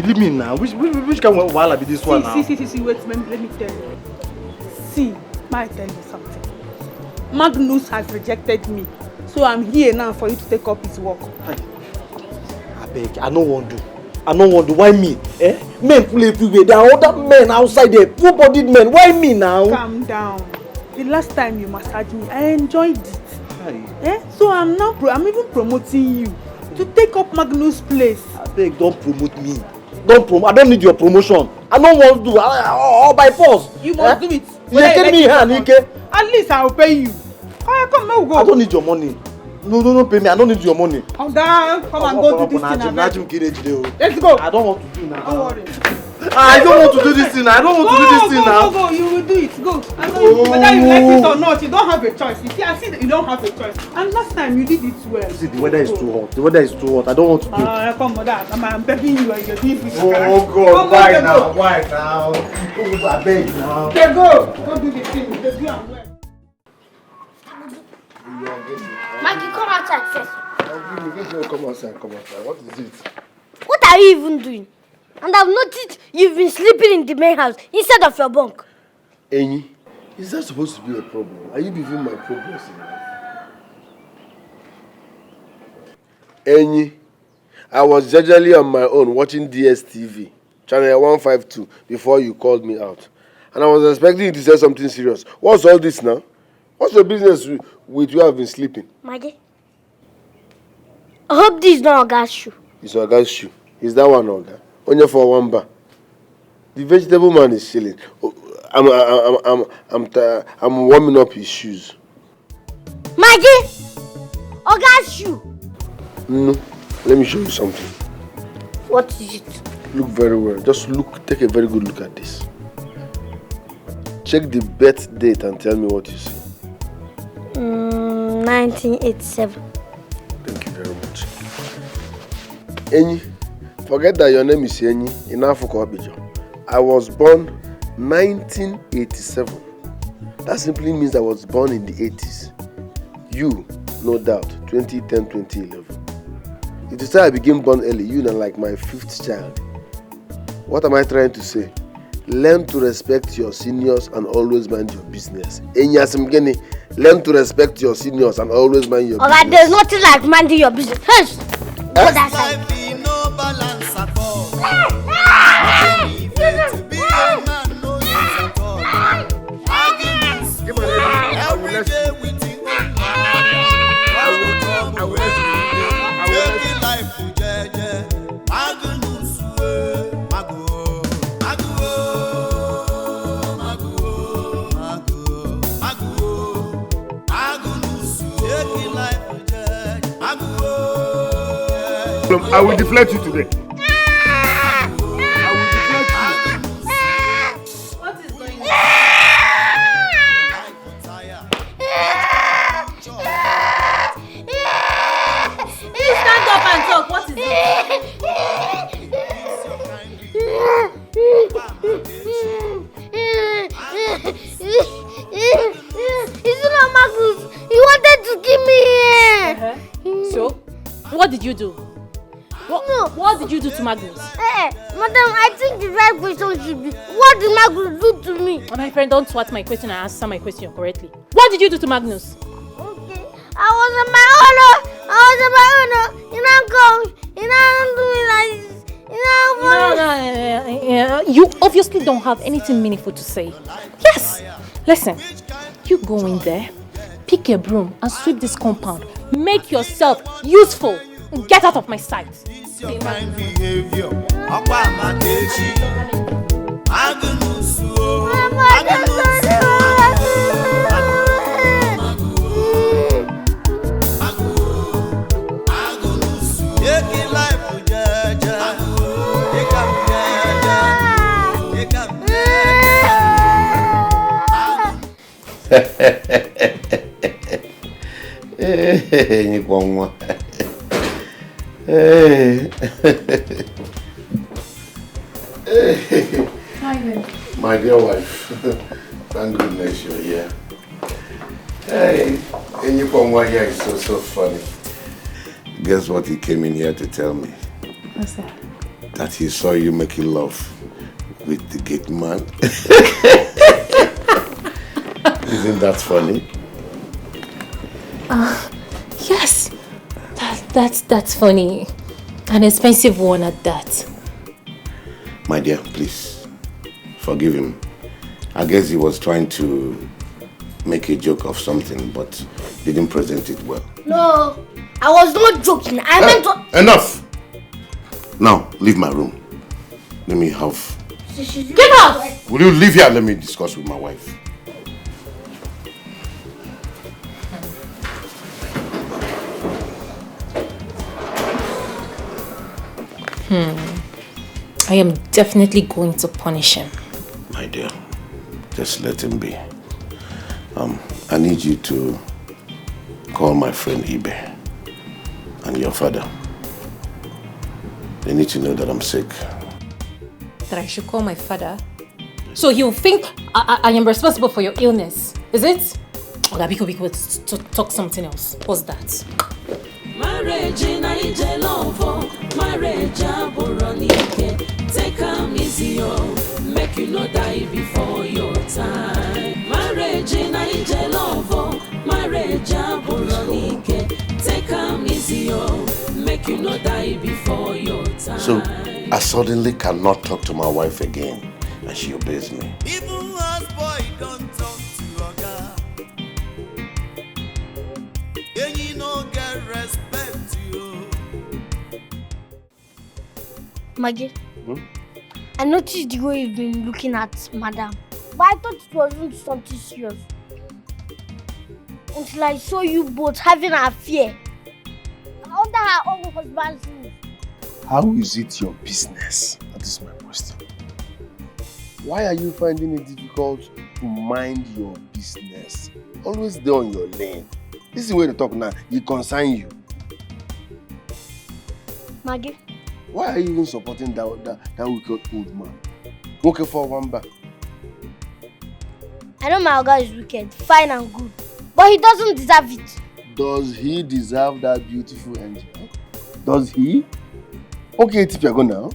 leave me now. Which kind of wahala be this one now? See, wait, let me tell you. See, might tell you something. Magnus has rejected me, so I'm here now for you to take up his work. I beg, I don't want to. Why me? Men full everywhere. There are other men outside there, full-bodied men. Why me now? Calm down. The last time you massaged me, I enjoyed it. So I'm even promoting you to take up Magnus' place. I beg, don't promote me. I don't need your promotion. I don't want to do all by force. You must do it. You get me here, Nike. At least I'll pay you. Come now, go. I don't need your money. No, pay me. I don't need your money. Come down. Come and go do this thing. Let's go. I don't want to do now. Don't worry. I don't want to do this thing. I don't want to do this thing now. Go. You will do it. Go. I know you, whether you like it or not, you don't have a choice. You see, I see that you don't have a choice. And last time you did it well. See, the weather is too hot. The weather is too hot. I don't want to do it. Come on, that. I'm begging you and you're doing this. Oh God, why now? Why now? Oh, I beg now. Okay, go. Go do the thing. They do am well. Maggie, come outside first. Come outside. What is it? What are you even doing? And I've noticed you've been sleeping in the main house instead of your bunk. Ini, is that supposed to be a problem? Are you giving my progress in life? Ini, I was gradually on my own watching DSTV, channel 152, before you called me out. And I was expecting you to say something serious. What's all this now? What's your business with you have been sleeping? Maggie, I hope this is not Oga's shoe. It's Oga's shoe. Is that one Oga? Only for one bar. The vegetable man is chilling. I'm warming up his shoes. Maggie, Oga's shoe. No, let me show you something. What is it? Look very well. Just look. Take a very good look at this. Check the birth date and tell me what you see. 1987. Thank you very much. Ini, forget that your name is Ini in Africa. I was born 1987. That simply means I was born in the 80s. You, no doubt, 2010, 2011. If you say I became born early, you are like my 5th child. What am I trying to say? Learn to respect your seniors and always mind your business. Enyasmgeni, learn to respect your seniors and always mind your business. Alright, there's nothing like minding your business. Hush! Go that side. No balance at all. Every day we think I will come away. Taking life to jeje. I will deflect you today. What is going on? Stand up and talk. What is it? It's not Magnus. He wanted to kill me here. So, what did you do? What did you do to Magnus? Madam, I think the right question should be, what did Magnus do to me? My friend, don't swat my question and answer my question correctly. What did you do to Magnus? Okay, I was on my own. You don't go. You don't do it like this. No. You obviously don't have anything meaningful to say. Yes. Listen, you go in there, pick a broom and sweep this compound. Make yourself useful. Get out of my sight. Your kind behavior. Hey. My dear wife, thank goodness you're here. Hey, and you come over here is so funny. Guess what he came in here to tell me? What's that? That he saw you making love with the gate man. Isn't that funny? Yes. That's funny. An expensive one at that. My dear, please, forgive him. I guess he was trying to make a joke of something, but didn't present it well. No, I was not joking. I meant to... Enough! Now, leave my room. Let me have... Get out! Will you leave here and let me discuss with my wife? I am definitely going to punish him. My dear, just let him be. I need you to call my friend Ibe and your father. They need to know that I'm sick. That I should call my father? So he'll think I am responsible for your illness, is it? Okay, Biko, talk something else. What's that? Marriage in Naija love, marriage aboronike. Take am easy, make you no die before your time. Marriage in Naija love, marriage aboronike. Take am easy, make you no die before your time. So, I suddenly cannot talk to my wife again, and she obeys me. Even as boy don't talk to Oga. And you no get respect you. Maggie, I noticed the way you've been looking at Madam, but I thought it wasn't something serious. Until I saw you both having an affair under her own husband's roof. How is it your business? That is my question. Why are you finding it difficult to mind your business? Always there on your lane. This is the way to talk now. It concerns you. Maggie? Why are you even supporting that wicked old man? Okay for one back. I know my Oga is wicked, fine and good, but he doesn't deserve it. Does he deserve that beautiful angel? Does he? Okay, if you're going now.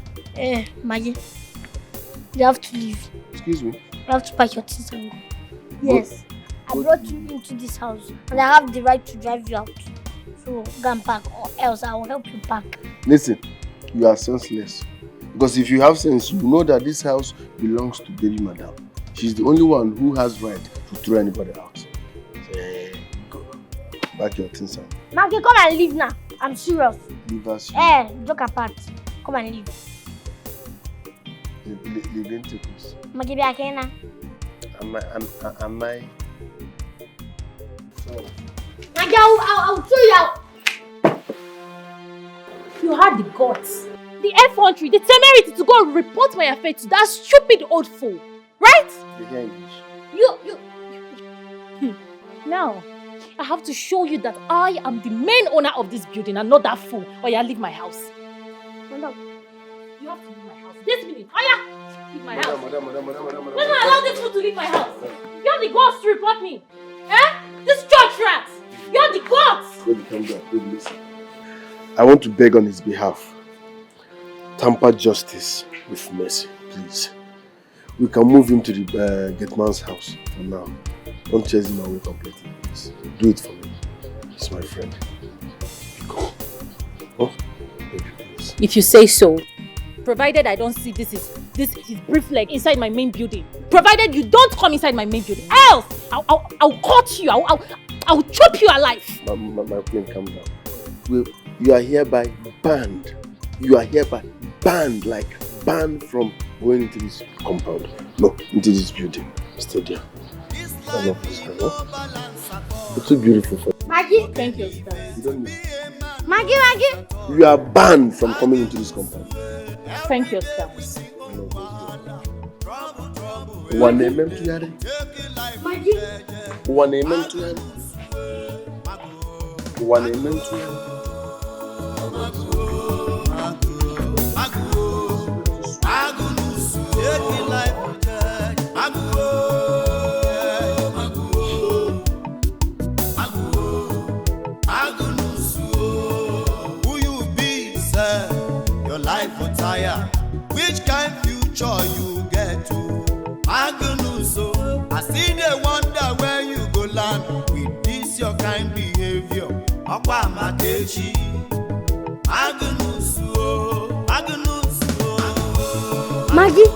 Maggie, you have to leave. Excuse me? You have to pack your things and go. Yes, I brought you into this house and I have the right to drive you out. So go and pack, or else I will help you pack. Listen, you are senseless. Because if you have sense, you know that this house belongs to Baby Madam. She's the only one who has right to throw anybody out. Go. Pack your things and Maggie, come and leave now. I'm serious. leave us. Joke apart. Come and leave. They didn't take us. Maggie, be okay now. Am I? So. Maggie, I'll throw you out. You had the guts, the effrontery, the temerity to go and report my affair to that stupid old fool, right? They hear English. Now, I have to show you that I am the main owner of this building and not that fool, or you leave my house. Madam, you have to leave my house. This minute, leave my house. Madam. When I allow this fool to leave my house, you have the guts to report me. This church rat, you have the guts. Baby, calm down. Baby, listen. I want to beg on his behalf. Tamper justice with mercy, please. We can move him to the Gateman's house for now. Don't chase him away completely, please. Do it for me. He's my friend. Go. Oh, baby, please. If you say so. Provided I don't see this brief leg inside my main building. Provided you don't come inside my main building. Else, I'll cut you. I'll chop you alive. My friend, calm down. You are hereby banned. You are hereby banned, like banned from going into this compound. No, into this building. Stay there. I love this girl. You're too beautiful for you. Maggie? Thank you, sir. You don't need. Maggie? You are banned from coming into this compound. Thank you, sir. One amen to yare. Maggie? One amen to yare. One amen to yare. Which kind future you get to? Agnuso, I see they wonder where you go land with this your kind behavior. Akwa Matechi, Agnuso. Maggie?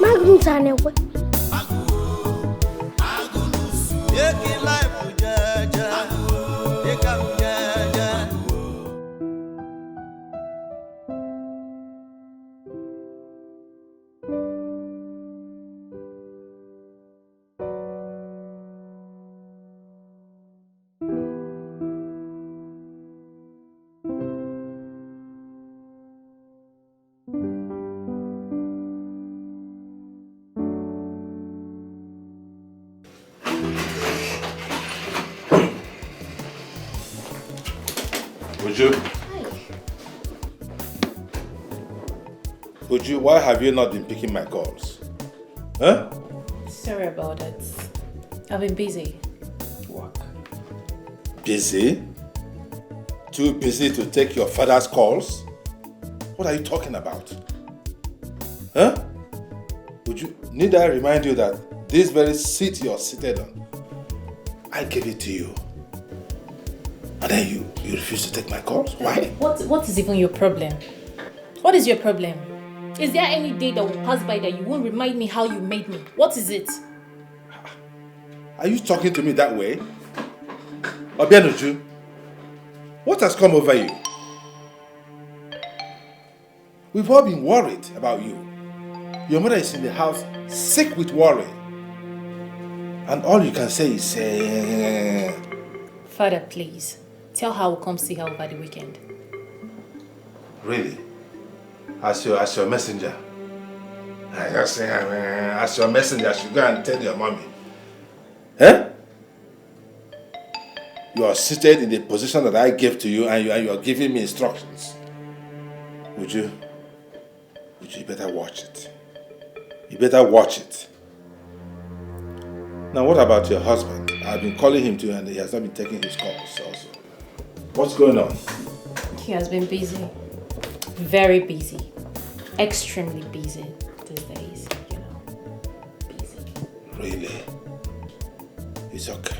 Magnus Anewe. Taking life with Jaja, take up Jaja. Uju. Uju, why have you not been picking my calls? Huh? Sorry about it. I've been busy. Work. Busy? Too busy to take your father's calls? What are you talking about? Huh? Need I remind you that this very seat you're seated on, I gave it to you. And then you refuse to take my calls? Why? What is even your problem? What is your problem? Is there any day that will pass by that you won't remind me how you made me? What is it? Are you talking to me that way? Obianuju, what has come over you? We've all been worried about you. Your mother is in the house sick with worry. And all you can say is, Father, please, tell her I'll come see her over the weekend. Really? As your messenger? As your messenger, I should go and tell your mommy. Eh? You are seated in the position that I gave to you and you are giving me instructions. Would you better watch it. You better watch it. Now what about your husband? I've been calling him too and he has not been taking his calls also. What's going on? He has been busy. Very busy. Extremely busy these days, you know. Busy. Really? It's okay.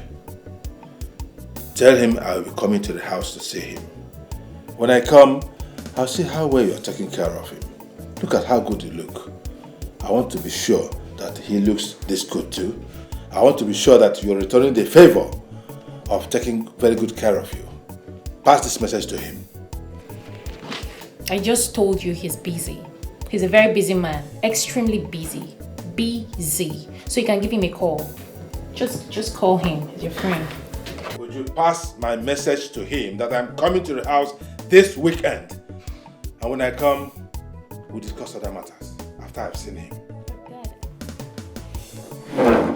Tell him I'll be coming to the house to see him. When I come, I'll see how well you're taking care of him. Look at how good you look. I want to be sure that he looks this good too. I want to be sure that you're returning the favor of taking very good care of you. Pass this message to him. I just told you he's busy. He's a very busy man. Extremely busy. Busy. So you can give him a call. Just call him. He's your friend. Would you pass my message to him that I'm coming to the house this weekend? And when I come, we'll discuss other matters after I've seen him.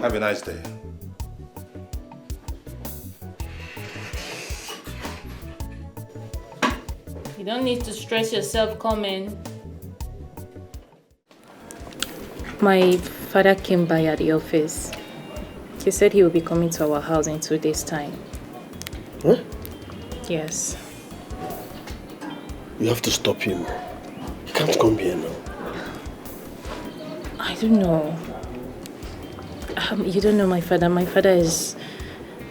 Have a nice day. You don't need to stress yourself coming. My father came by at the office. He said he will be coming to our house in 2 days' time. Huh? Yes. You have to stop him. He can't come here now. I don't know. You don't know my father. My father is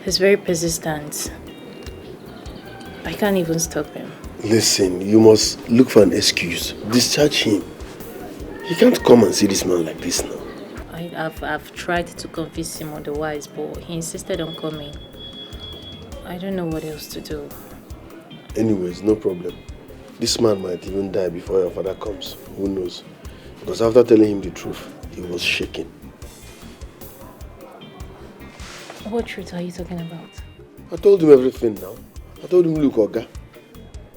very persistent. I can't even stop him. Listen, you must look for an excuse. Discharge him. He can't come and see this man like this now. I've tried to convince him otherwise, but he insisted on coming. I don't know what else to do. Anyways, no problem. This man might even die before your father comes. Who knows? Because after telling him the truth, he was shaking. What truth are you talking about? I told him everything now. I told him, look, Oga,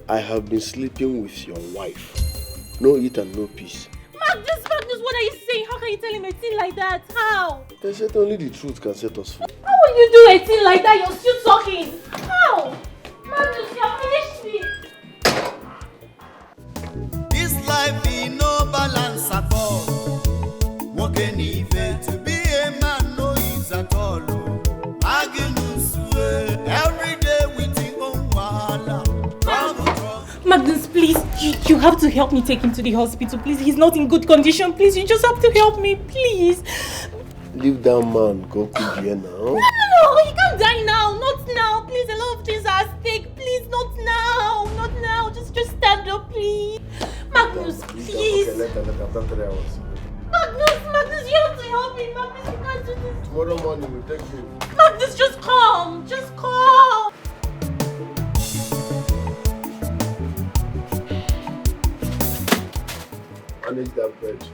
I have been sleeping with your wife. No eat and no peace. Magnus, what are you saying? How can you tell him a thing like that? How? They said only the truth can set us free. How will you do a thing like that? You're still talking. How? Magnus, you have finished me. This life in no balance at all. Walking even to be a man no is at all. Every day with your own wahala. Magnus, please, you have to help me take him to the hospital, please. He's not in good condition. Please, you just have to help me, please. Leave that man go to here now. No, he can't die now. Not now. Please, a lot of things are at stake. Please, not now. Not now. Just stand up, please. Magnus, please. Okay, let after 3 hours. Magnus, you have to help me. Magnus, you can't do this. Tomorrow morning we'll take you. Magnus, just come. Just come. Manage that bed.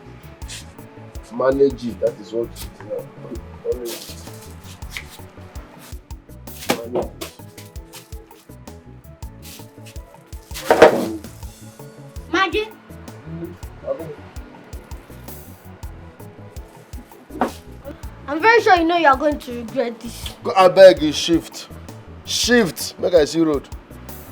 Manage it. That is what it is now. Manage it. Manage it. Maggie? I'm very sure you know you are going to regret this. Go, I beg you, shift. Shift. Make I see road.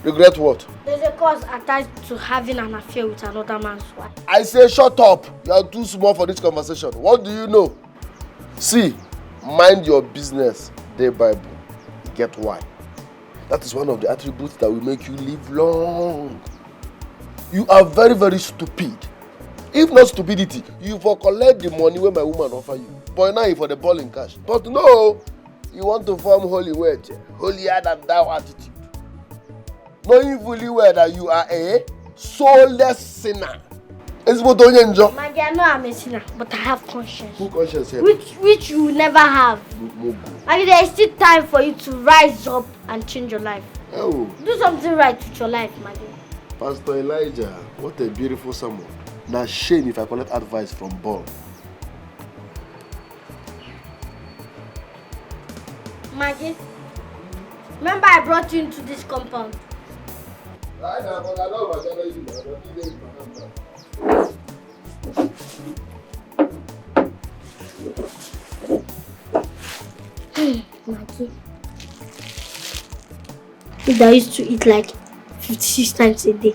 Regret what? There's a cause attached to having an affair with another man's wife. I say shut up. You are too small for this conversation. What do you know? See, mind your business, day Bible. Get why? That is one of the attributes that will make you live long. You are very, very stupid. If not stupidity, you for collect the money when my woman offer you. But now you for the ball in cash. But no, you want to form holy word, holier than thou attitude. Knowing fully well that you are a soulless sinner. It's what do you enjoy? My dear, I know I'm a sinner, but I have conscience. Who conscience here? Which you will never have. And there is still time for you to rise up and change your life. Oh. Do something right with your life, my dear. Pastor Elijah, what a beautiful sermon. Now shame if I collect advice from Bob. Maggie, remember I brought you into this compound. Maggie, I used to eat like 56 times a day.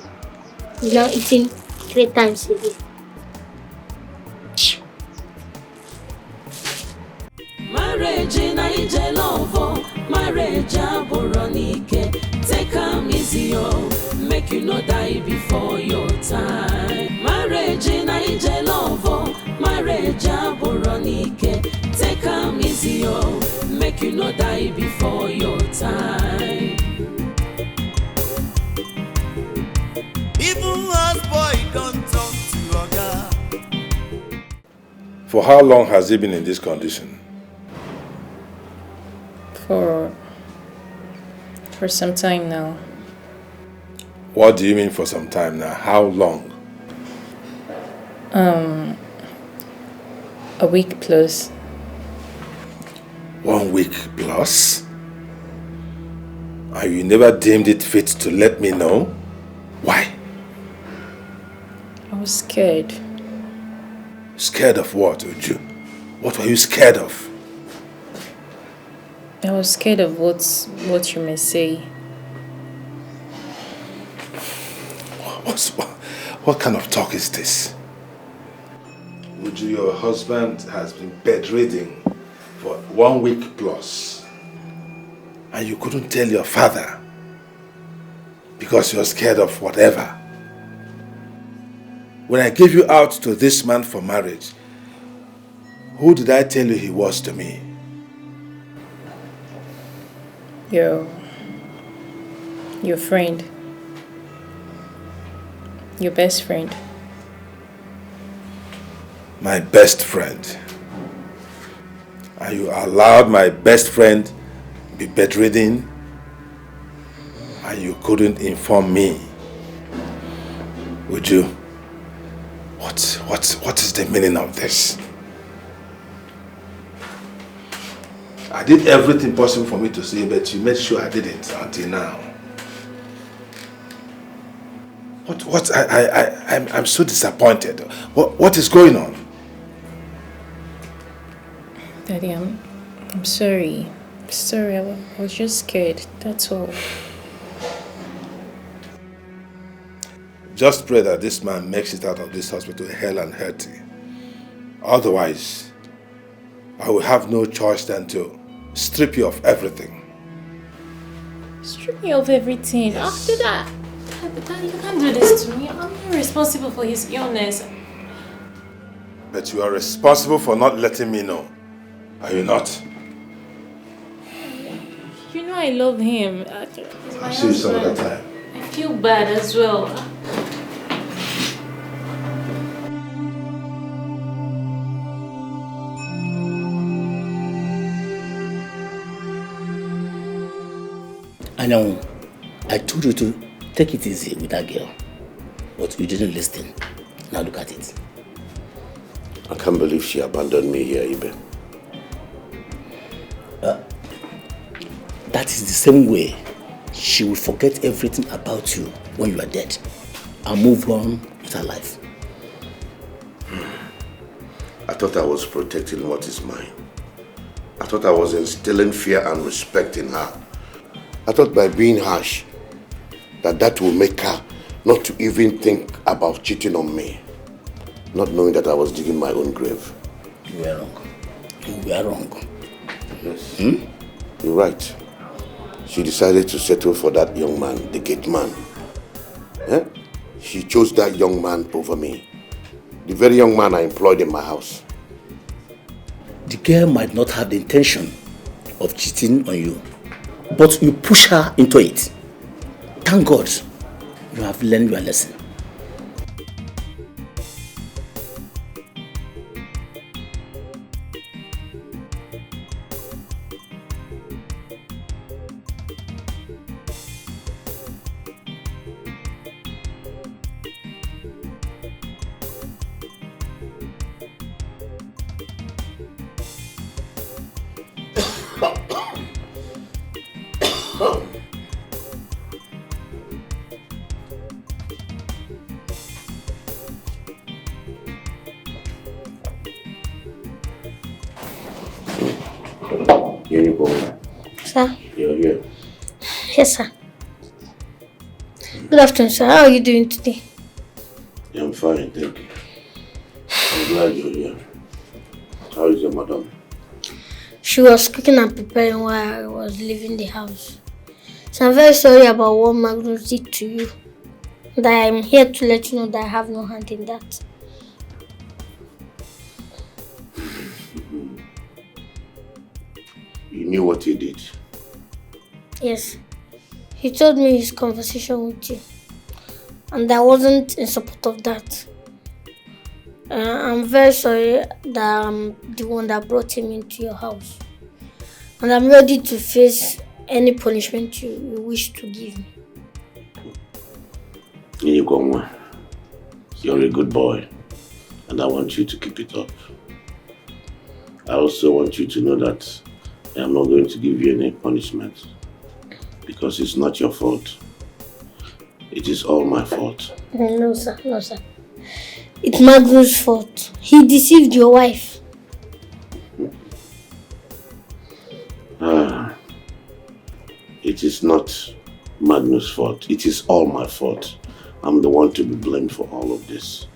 He's now eating 3 times a day. Marriage in a love, marriage aboronike. Take am easy, make you no die before your time. Marriage in a love, marriage aboronike. Take am easy, make you no die before your time. Even as boy don't talk to Oga. For how long has he been in this condition? For some time now. What do you mean for some time now? How long? A week plus. 1 week plus? And you never deemed it fit to let me know? Why? I was scared. Scared of what, Uju? What were you scared of? I was scared of what you may say. What kind of talk is this? Uju, your husband has been bedridden for 1 week plus. And you couldn't tell your father because you're scared of whatever. When I gave you out to this man for marriage, who did I tell you he was to me? Your friend. Your best friend. My best friend. And you allowed my best friend be bedridden and you couldn't inform me. Would you? What is the meaning of this? I did everything possible for me to say, but you made sure I didn't until now. I'm so disappointed. What is going on? Daddy, I'm sorry. Sorry, I was just scared, that's all. Just pray that this man makes it out of this hospital hell and healthy. Otherwise, I will have no choice than to strip you of everything. Strip me of everything? Yes. After that? Daddy, you can't do this to me. I'm not responsible for his illness. But you are responsible for not letting me know. Are you not? You know I love him. I'll see you some other time. I feel bad as well. I know. I told you to take it easy with that girl, but you didn't listen. Now look at it. I can't believe she abandoned me here, Ibe. That is the same way she will forget everything about you when you are dead and move on with her life. I thought I was protecting what is mine. I thought I was instilling fear and respect in her. I thought by being harsh, that will make her not to even think about cheating on me, not knowing that I was digging my own grave. You were wrong. You were wrong. Yes. You're right. She decided to settle for that young man, the gate man. She chose that young man over me. The very young man I employed in my house. The girl might not have the intention of cheating on you, but you push her into it. Thank God you have learned your lesson. Here you go. Sir? You're here. Yes, sir. Good afternoon, sir. How are you doing today? Yeah, I'm fine, thank you. I'm glad you're here. How is your madam? She was cooking and preparing while I was leaving the house. So I'm very sorry about what Magnus did to you. And I am here to let you know that I have no hand in that. You knew what he did? Yes. He told me his conversation with you. And I wasn't in support of that. I'm very sorry that I'm the one that brought him into your house. And I'm ready to face any punishment you wish to give me. Inyekwa, you're a good boy, and I want you to keep it up. I also want you to know that I am not going to give you any punishment, because it's not your fault. It is all my fault. No, sir. No, sir. It's Magnus' fault. He deceived your wife. It is not Magnus' fault. It is all my fault. I'm the one to be blamed for all of this.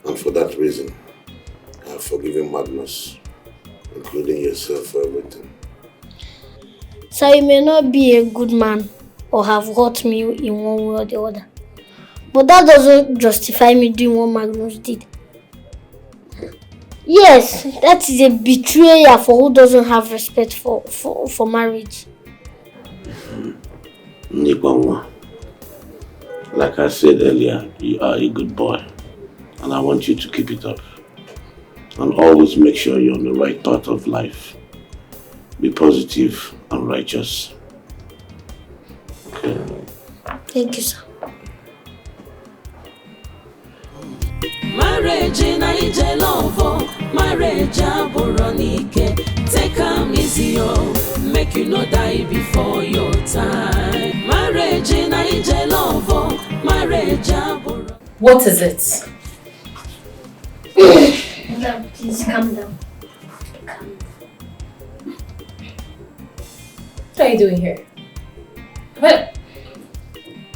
And for that reason, I have forgiven Magnus, including yourself, for everything. So you may not be a good man or have hurt me in one way or the other. But that doesn't justify me doing what Magnus did. Yes, that is a betrayal for who doesn't have respect for marriage. Nikwangwa, like I said earlier, you are a good boy, and I want you to keep it up. And always make sure you're on the right path of life. Be positive and righteous. Okay. Thank you, sir. Marriage in a love, marriage aboronike. Take am easy, make you not die before your time. Marriage in a love, marriage aboronike. What is it? Madam, please calm down. What are you doing here? Well,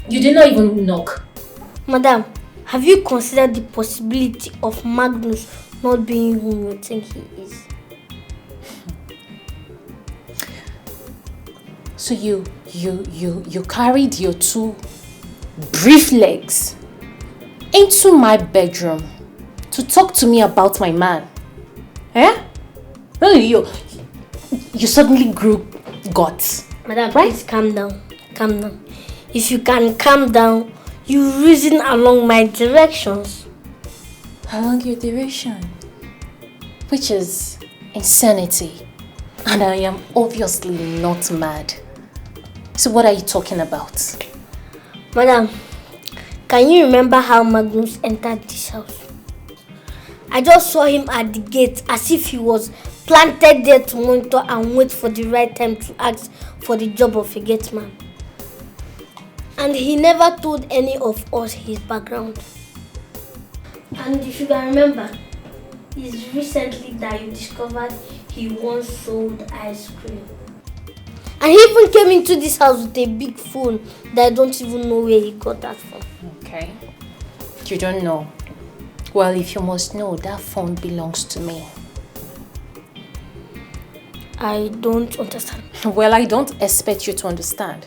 you did not even knock. Madam, have you considered the possibility of Magnus not being whom you think he is? So you carried your two brief legs into my bedroom to talk to me about my man. Eh? Really, you suddenly grew guts. Madam, please calm down. Calm down. If you can calm down, you reason along my directions. Along your direction? Which is insanity. And I am obviously not mad. So what are you talking about? Madam, can you remember how Magnus entered this house? I just saw him at the gate as if he was planted there to monitor and wait for the right time to ask for the job of a gate man. And he never told any of us his background. And if you can remember, it's recently that you discovered he once sold ice cream. And he even came into this house with a big phone that I don't even know where he got that from. Okay. You don't know. Well, if you must know, that phone belongs to me. I don't understand. Well, I don't expect you to understand.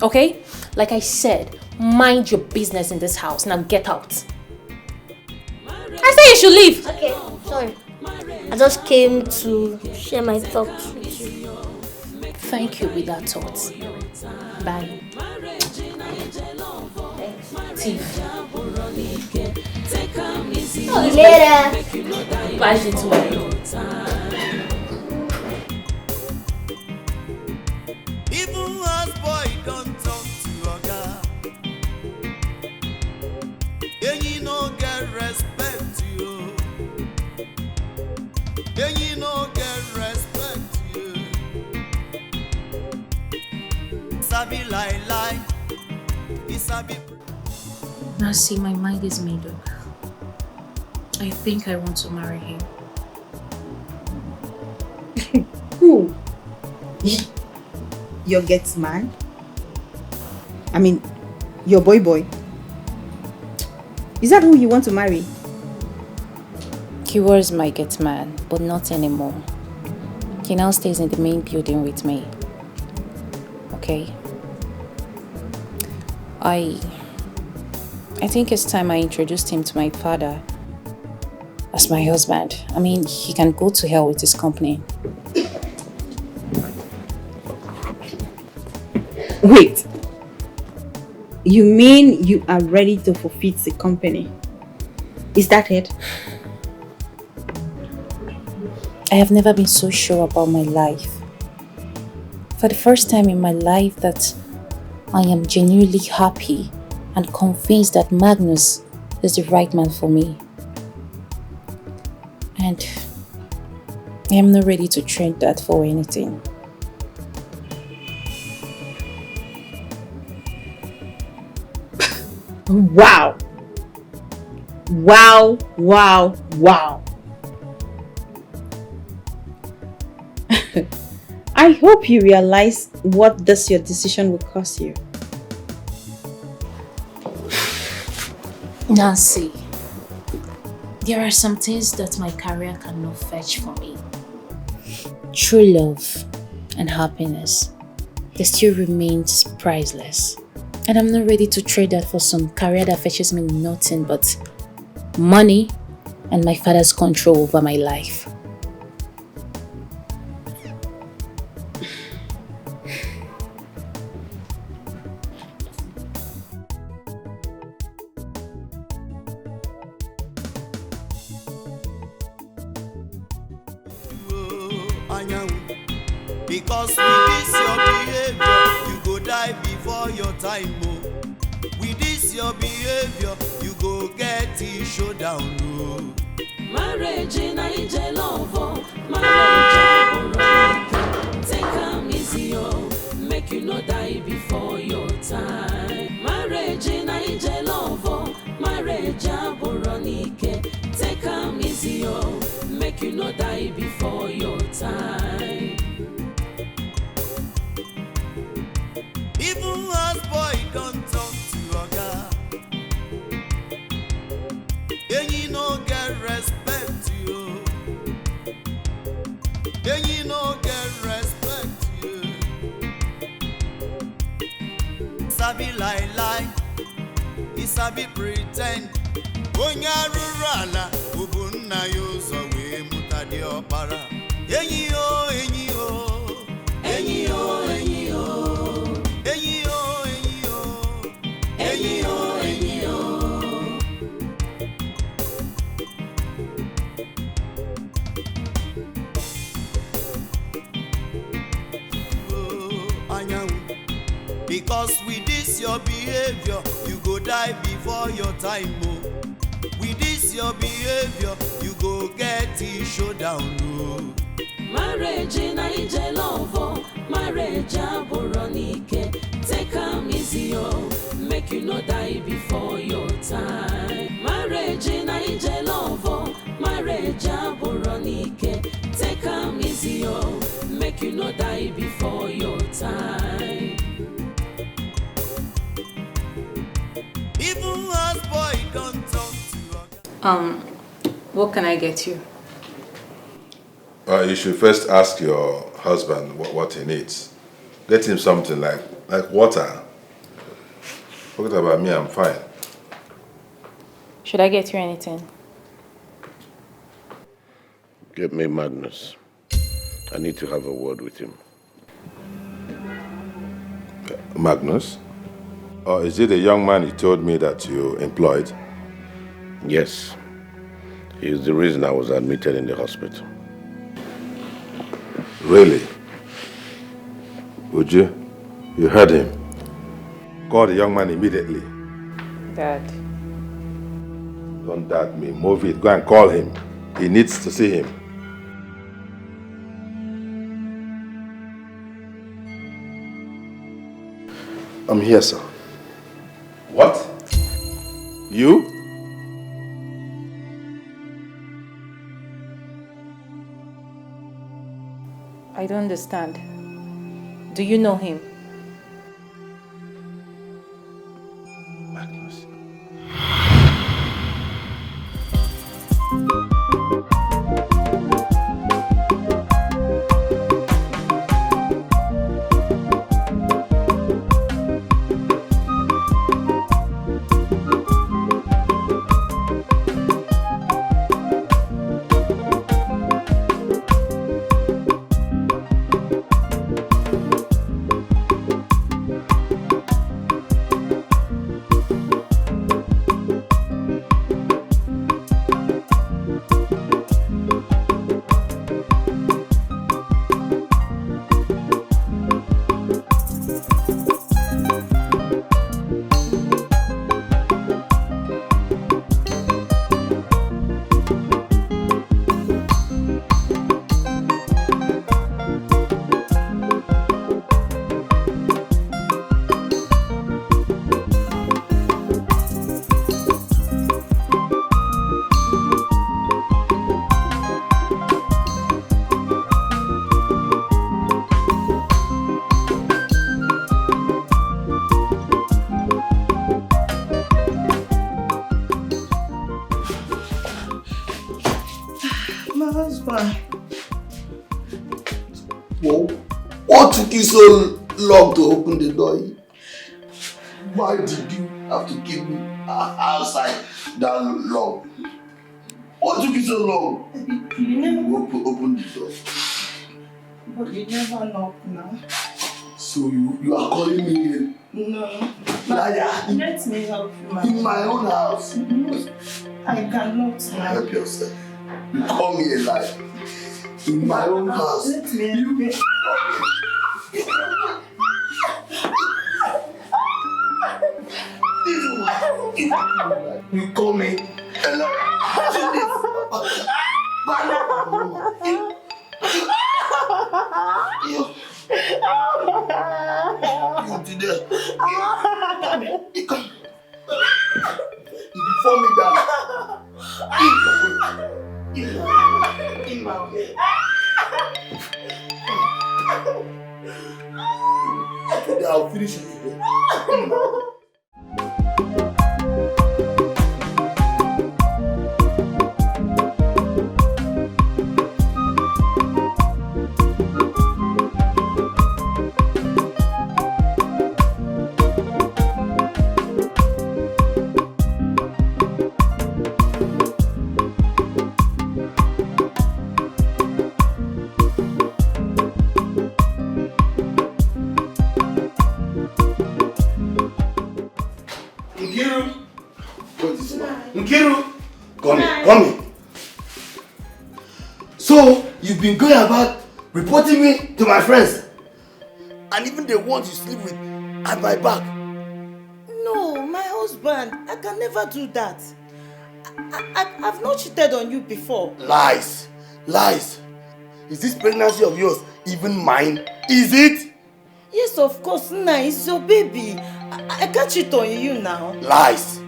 Okay? Like I said, mind your business in this house. Now get out. I say you should leave. Okay, sorry. I just came to share my thoughts with you. Thank you with that thought. Bye. Tiff. Later. Bye, gentlemen. Even as boy don't talk to oga, and you no get respect you. And you no get respect you. Sabi lie, he sabi. Now see, my mind is made up. I think I want to marry him. Who? Your gets man? I mean, your boy? Is that who you want to marry? He was my get man, but not anymore. He now stays in the main building with me. Okay? I think it's time I introduced him to my father as my husband. I mean, he can go to hell with his company. Wait. You mean you are ready to forfeit the company? Is that it? I have never been so sure about my life. For the first time in my life that I am genuinely happy and convinced that Magnus is the right man for me. And I am not ready to trade that for anything. Wow. I hope you realize what this your decision will cost you. Nancy, there are some things that my career cannot fetch for me. True love and happiness, they still remains priceless. And I'm not ready to trade that for some career that fetches me nothing but money and my father's control over my life. Because with this your behavior, you go die before your time. Oh. With this your behavior, you go get it showdown. Oh. Marriage in a love, marriage take am easy, oh. Make you no die before your time. Marriage in a love, marriage take am easy, oh. Make you no die before your time. Even as boy don't talk to oga, and you no get respect you. And you no get respect you. Sabi lie, he sabi pretend. Onya rurala, ubunna yozo we mutadi opara. Enyi o, enyi o, enyi o, enyi o, enyi o, enyi o, enyi o, enyi o. Because with this your behavior, you go die before your time. Oh. With this your behavior, you go get it showdown. Oh. Marriage in a love, marriage take am easy, oh. Make you no die before your time. Marriage in a love, marriage take am easy, oh. Make you not die before your time. Even as boy don't talk to What can I get you? You should first ask your husband what he needs. Get him something like water. Forget about me, I'm fine. Should I get you anything? Get me Magnus. I need to have a word with him. Magnus? Or is it the young man you told me that you employed? Yes. He is the reason I was admitted in the hospital. Really? Would you? You heard him. Call the young man immediately. Dad. Don't doubt me. Move it. Go and call him. He needs to see him. I'm here, sir. What? You? I don't understand. Do you know him? Magnus. What took you so long to open the door? Why did you have to keep me outside that long? What took you so long? You never open the door. But you never knock now. So you are calling me here? No. Liar. Let me help you, man. In my own house? I cannot now. Help yourself. You call me a liar. In my own house. Let me help you. You call me a liar. You fall me down. In my way. I'll finish it today. Come. So, you've been going about reporting me to my friends, and even the ones you sleep with at my back. No, my husband, I can never do that. I've not cheated on you before. Lies. Is this pregnancy of yours even mine? Is it? Yes, of course, Nna, it's your baby. I can't cheat on you now. Lies.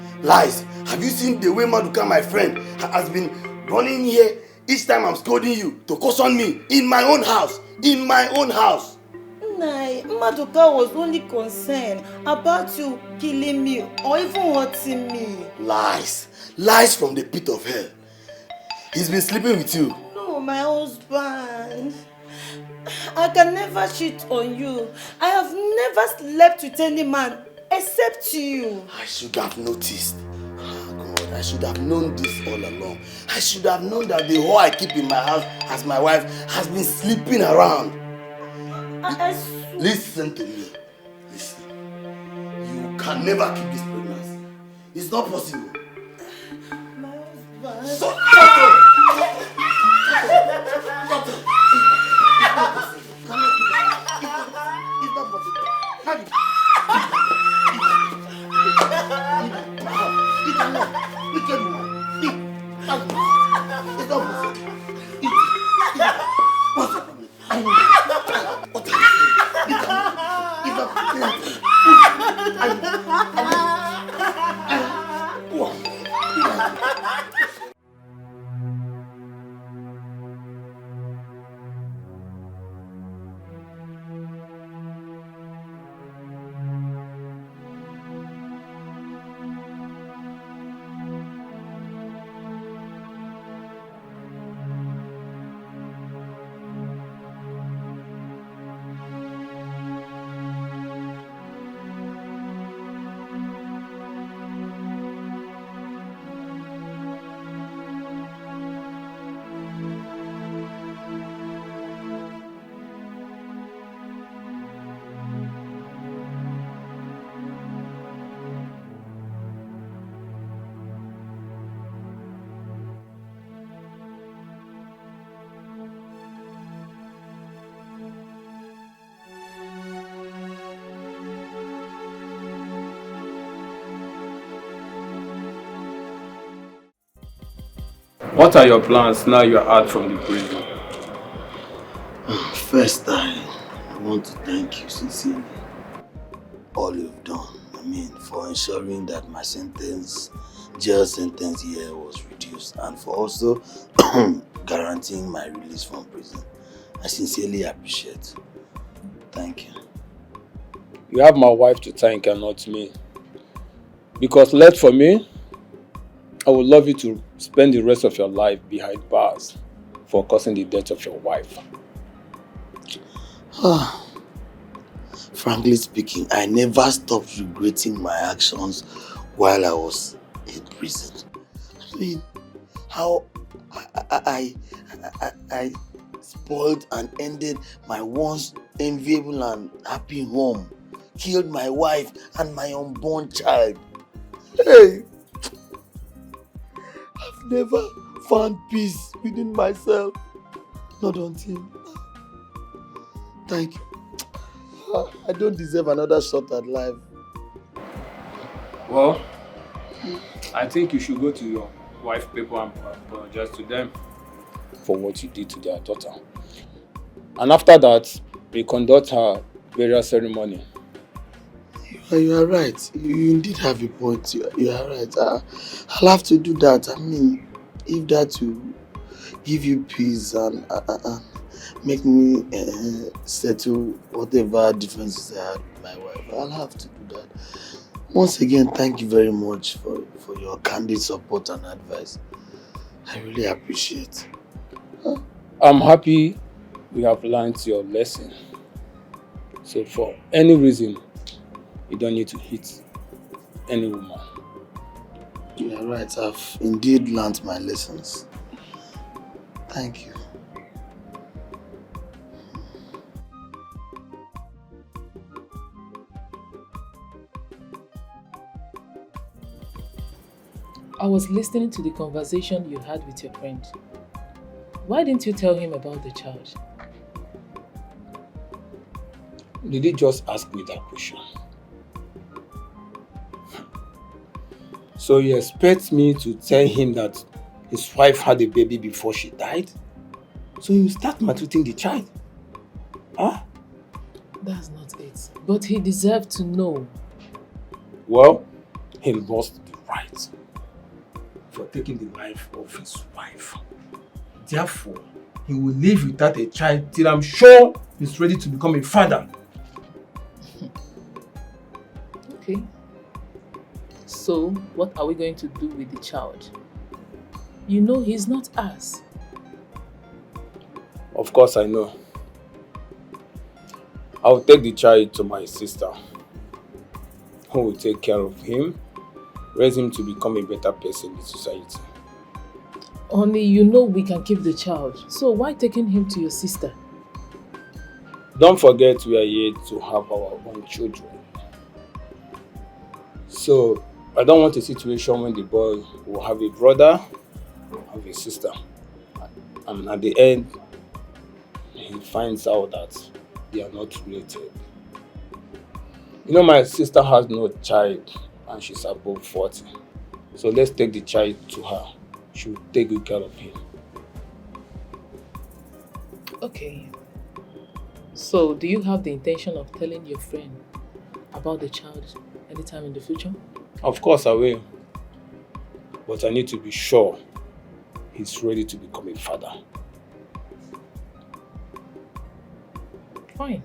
Have you seen the way Maduka, my friend, has been running here Each time I'm scolding you to caution me in my own house. In my own house. Nai, Maduka was only concerned about you killing me or even hurting me. Lies. Lies from the pit of hell. He's been sleeping with you. No, my husband. I can never cheat on you. I have never slept with any man except you. I should have noticed. Oh God, I should have known this all along. I should have known that the whore I keep in my house as my wife has been sleeping around. Listen to me. Listen. You can never keep this pregnancy. It's not possible. My husband. So, shut up! What are your plans now you are out from the prison? First, I want to thank you sincerely. All you've done. I mean, for ensuring that my jail sentence here was reduced, and for also guaranteeing my release from prison. I sincerely appreciate. Thank you. You have my wife to thank and not me. Because left for me, I would love you to spend the rest of your life behind bars for causing the death of your wife. Frankly speaking, I never stopped regretting my actions while I was in prison. I mean, how I spoiled and ended my once enviable and happy home, killed my wife and my unborn child. Hey! I've never found peace within myself. Not until now. Thank you. I don't deserve another shot at life. Well, I think you should go to your wife's people and apologize to them for what you did to their daughter. And after that, we conduct her burial ceremony. You are right. You indeed have a point. You are right. I'll have to do that. I mean, if that will give you peace and make me settle whatever differences I had with my wife, I'll have to do that. Once again, thank you very much for your candid support and advice. I really appreciate. I'm happy we have learned your lesson. So for any reason, you don't need to hit any woman. You are right. I've indeed learned my lessons. Thank you. I was listening to the conversation you had with your friend. Why didn't you tell him about the charge? Did he just ask me that question? So you expect me to tell him that his wife had a baby before she died? So you start maltreating the child? Huh? That's not it. But he deserved to know. Well, he lost the right for taking the life of his wife. Therefore, he will live without a child till I'm sure he's ready to become a father. Okay. So, what are we going to do with the child? You know he's not us. Of course I know. I will take the child to my sister, who will take care of him, raise him to become a better person in society. Only you know we can keep the child, so why taking him to your sister? Don't forget we are here to have our own children. So, I don't want a situation when the boy will have a brother, have a sister, and at the end, he finds out that they are not related. You know, my sister has no child and she's above 40. So let's take the child to her. She will take good care of him. Okay. So, do you have the intention of telling your friend about the child anytime in the future? Of course I will. But I need to be sure he's ready to become a father. Fine.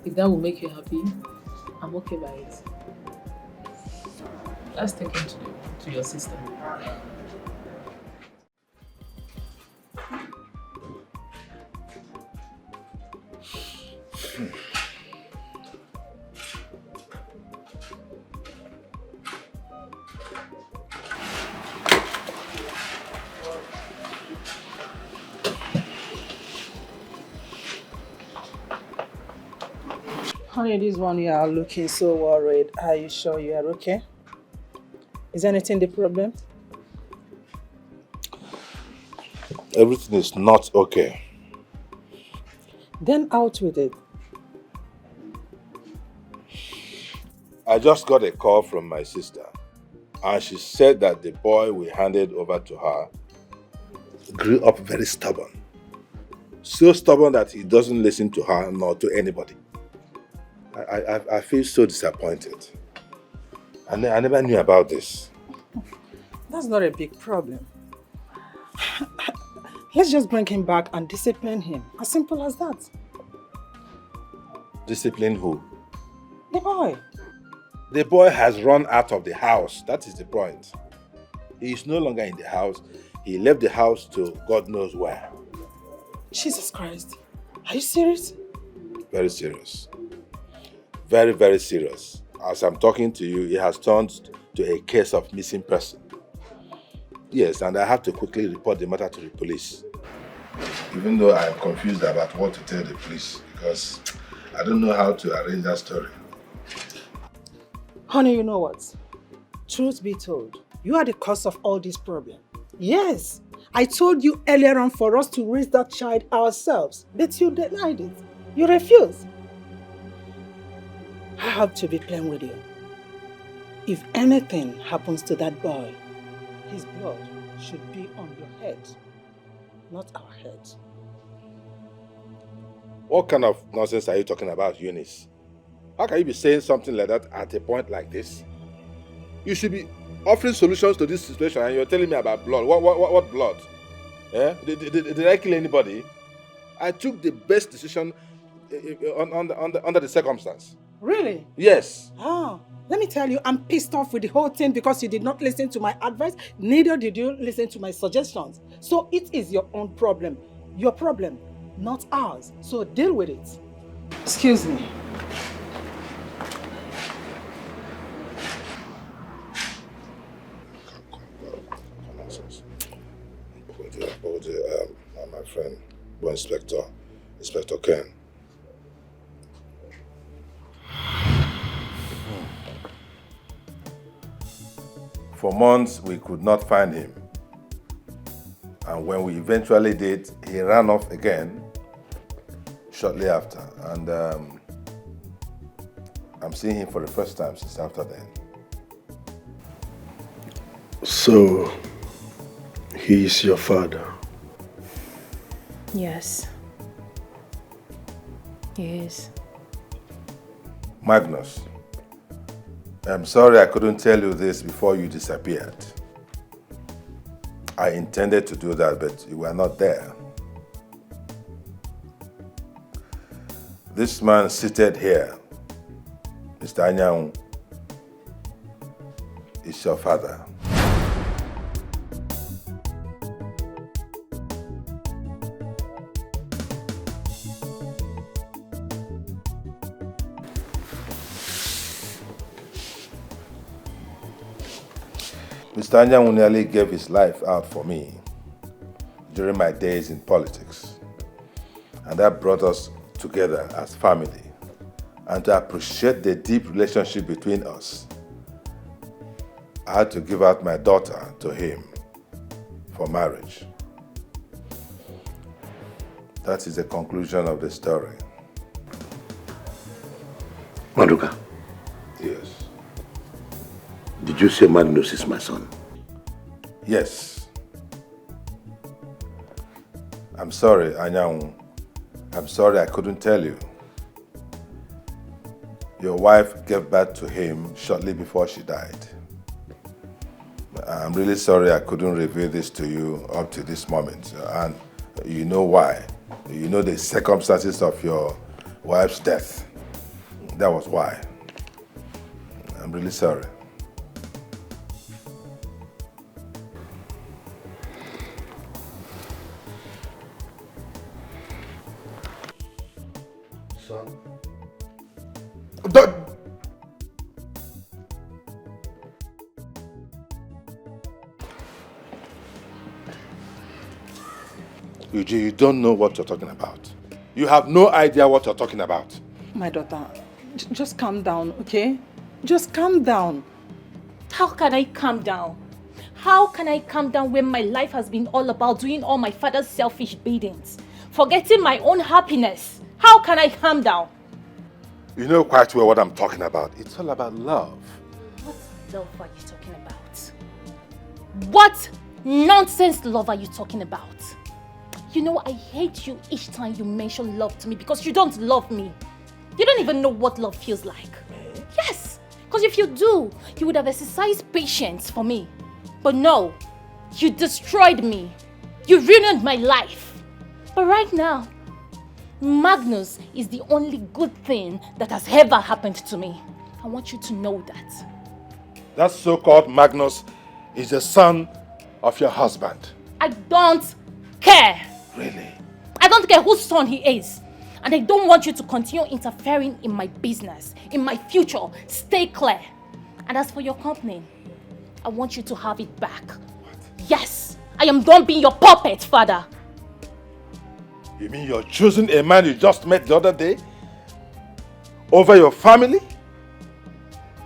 If that will make you happy, I'm okay by it. Let's take him to your sister. Honey, this one you are looking so worried. Are you sure you are okay? Is anything the problem? Everything is not okay. Then out with it. I just got a call from my sister, and she said that the boy we handed over to her grew up very stubborn. So stubborn that he doesn't listen to her nor to anybody. I feel so disappointed. I never knew about this. That's not a big problem. Let's just bring him back and discipline him. As simple as that. Discipline who? The boy. The boy has run out of the house. That is the point. He is no longer in the house. He left the house to God knows where. Jesus Christ. Are you serious? Very serious. Very, very serious. As I'm talking to you, it has turned to a case of missing person. Yes, and I have to quickly report the matter to the police. Even though I'm confused about what to tell the police, because I don't know how to arrange that story. Honey, you know what? Truth be told, you are the cause of all this problem. Yes, I told you earlier on for us to raise that child ourselves, but you denied it. You refused. I have to be plain with you. If anything happens to that boy, his blood should be on your head, not our head. What kind of nonsense are you talking about, Eunice? How can you be saying something like that at a point like this? You should be offering solutions to this situation and you're telling me about blood. What blood? Eh? Did I kill anybody? I took the best decision under the circumstance. Really? Yes. Oh, let me tell you, I'm pissed off with the whole thing because you did not listen to my advice, neither did you listen to my suggestions. So it is your own problem. Your problem, not ours. So deal with it. Excuse me. My friend, Inspector Ken. For months, we could not find him. And when we eventually did, he ran off again shortly after. And I'm seeing him for the first time since after then. So, he is your father? Yes. He is. Magnus, I'm sorry I couldn't tell you this before you disappeared. I intended to do that, but you were not there. This man seated here, Mr. Anyang, is your father. Mr. Anyang nearly gave his life out for me during my days in politics. And that brought us together as family. And to appreciate the deep relationship between us, I had to give out my daughter to him for marriage. That is the conclusion of the story. Maduka. Yes. Did you say Magnus is my son? Yes. I'm sorry, Anyang. I'm sorry I couldn't tell you. Your wife gave birth to him shortly before she died. I'm really sorry I couldn't reveal this to you up to this moment. And you know why. You know the circumstances of your wife's death. That was why. I'm really sorry. Son? Eugene, you don't know what you're talking about. You have no idea what you're talking about. My daughter, just calm down, okay? Just calm down. How can I calm down? How can I calm down when my life has been all about doing all my father's selfish biddings, forgetting my own happiness? How can I calm down? You know quite well what I'm talking about. It's all about love. What love are you talking about? What nonsense love are you talking about? You know, I hate you each time you mention love to me because you don't love me. You don't even know what love feels like. Yes, because if you do, you would have exercised patience for me. But no, you destroyed me. You ruined my life. But right now, Magnus is the only good thing that has ever happened to me. I want you to know that. That so-called Magnus is the son of your husband. I don't care. Really? I don't care whose son he is. And I don't want you to continue interfering in my business, in my future. Stay clear. And as for your company, I want you to have it back. What? Yes, I am done being your puppet, father. You mean you're choosing a man you just met the other day? Over your family?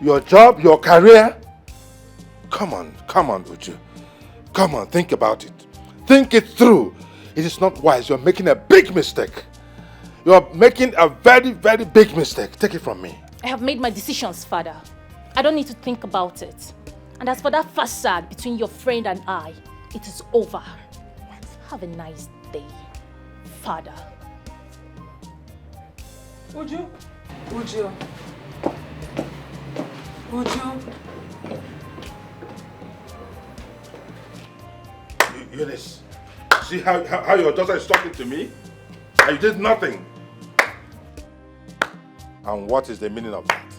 Your job? Your career? Come on, Uju. Come on, think about it. Think it through. It is not wise. You're making a big mistake. You're making a very, very big mistake. Take it from me. I have made my decisions, father. I don't need to think about it. And as for that facade between your friend and I, it is over. What? Have a nice day, father. Uju. Eunice, see how your daughter is talking to me? And you did nothing. And what is the meaning of that?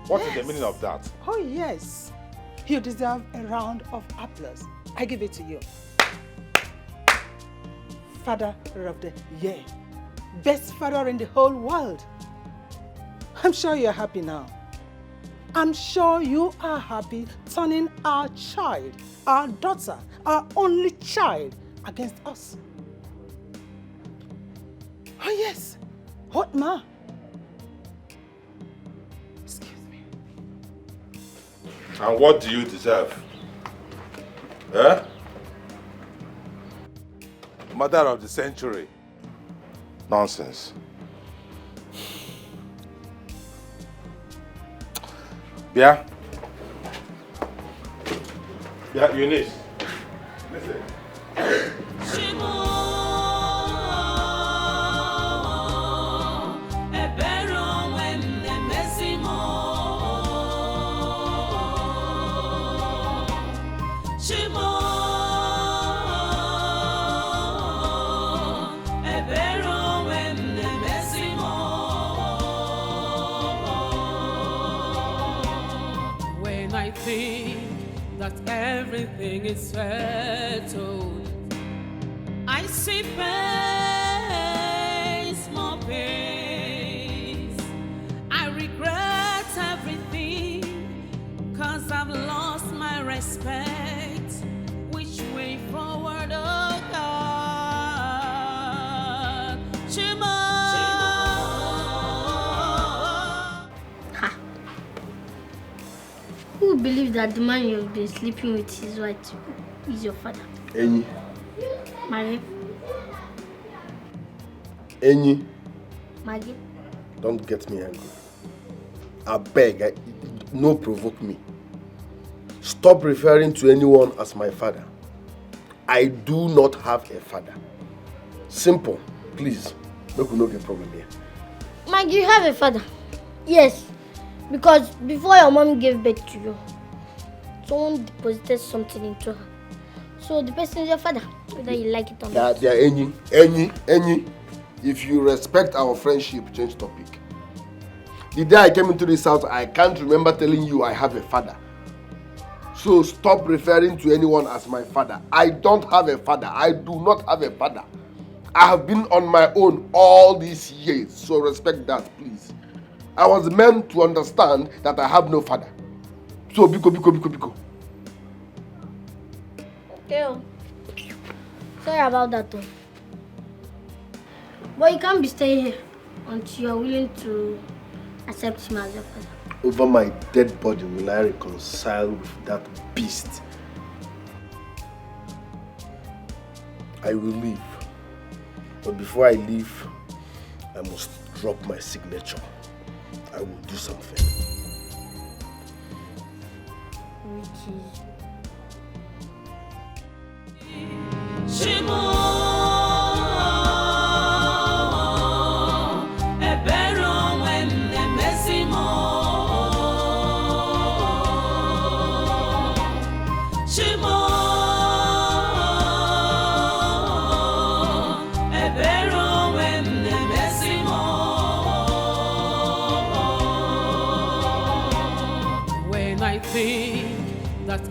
What is the meaning of that? Oh yes. You deserve a round of applause. I give it to you. Father of the year. Best father in the whole world. I'm sure you're happy now. I'm sure you are happy turning our child, our daughter, our only child against us. Oh yes. What ma? Excuse me. And what do you deserve? Eh? Mother of the century. Nonsense. Yeah? Yeah, Eunice. Listen. think that everything is settled, I see pace, more pace. I regret everything, 'cause I've lost my respect. Which way forward, oh God? Shimo. Who believes that the man you've been sleeping with his wife is your father? Ini. Maggie? Ini. Maggie? Don't get me angry. I beg, no provoke me. Stop referring to anyone as my father. I do not have a father. Simple. Please, make we no get problem here. Maggie, you have a father. Yes, because before your mom gave birth to you, someone deposited something into her. So the person is your father, whether you like it or not. Yeah, Any. If you respect our friendship, change topic. The day I came into this house, I can't remember telling you I have a father. So stop referring to anyone as my father. I don't have a father. I do not have a father. I have been on my own all these years, so respect that, please. I was meant to understand that I have no father. So, biko. Okay. Sorry about that though. But you can't be staying here until you are willing to accept him as your father. Over my dead body will I reconcile with that beast. I will leave. But before I leave, I must drop my signature. I will do something. Which is... Shimo.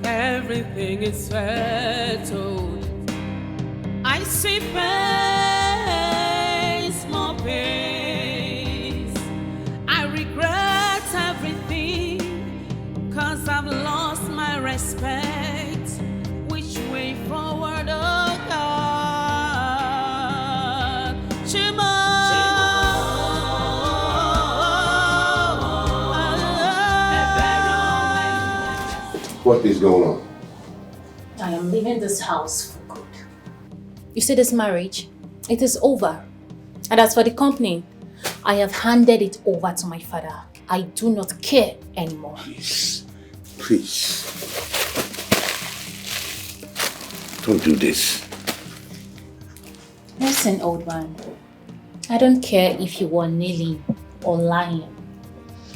Everything is settled, I see pace, more pace. I regret everything, 'cause I've lost my respect. Which way forward, oh God? Shimo. What is going on? I am leaving this house for good. You see this marriage? It is over. And as for the company, I have handed it over to my father. I do not care anymore. Please. Don't do this. Listen, old man. I don't care if you were kneeling or lying.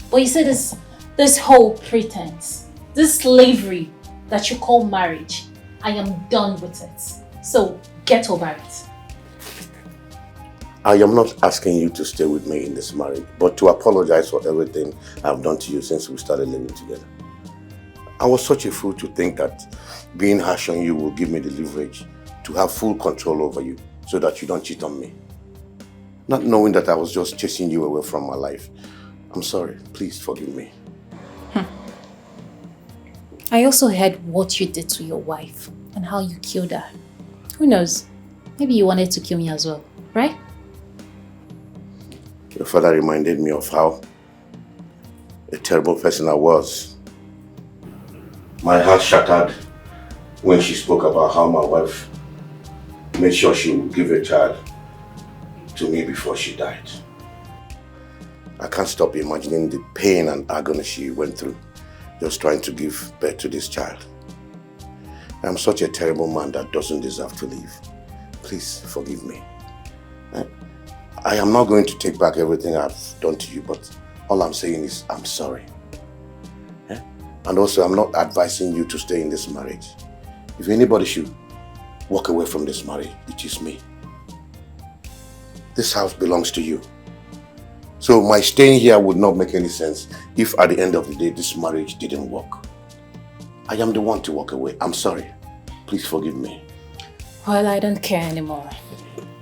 But you see this whole pretense, this slavery that you call marriage, I am done with it. So get over it. I am not asking you to stay with me in this marriage, but to apologize for everything I've done to you since we started living together. I was such a fool to think that being harsh on you will give me the leverage to have full control over you so that you don't cheat on me. Not knowing that I was just chasing you away from my life. I'm sorry. Please forgive me. I also heard what you did to your wife and how you killed her. Who knows? Maybe you wanted to kill me as well, right? Your father reminded me of how a terrible person I was. My heart shattered when she spoke about how my wife made sure she would give a child to me before she died. I can't stop imagining the pain and agony she went through just trying to give birth to this child. I'm such a terrible man that doesn't deserve to live. Please forgive me. I am not going to take back everything I've done to you, but all I'm saying is I'm sorry. And also, I'm not advising you to stay in this marriage. If anybody should walk away from this marriage, it is me. This house belongs to you. So my staying here would not make any sense if at the end of the day this marriage didn't work. I am the one to walk away. I'm sorry. Please forgive me. Well, I don't care anymore.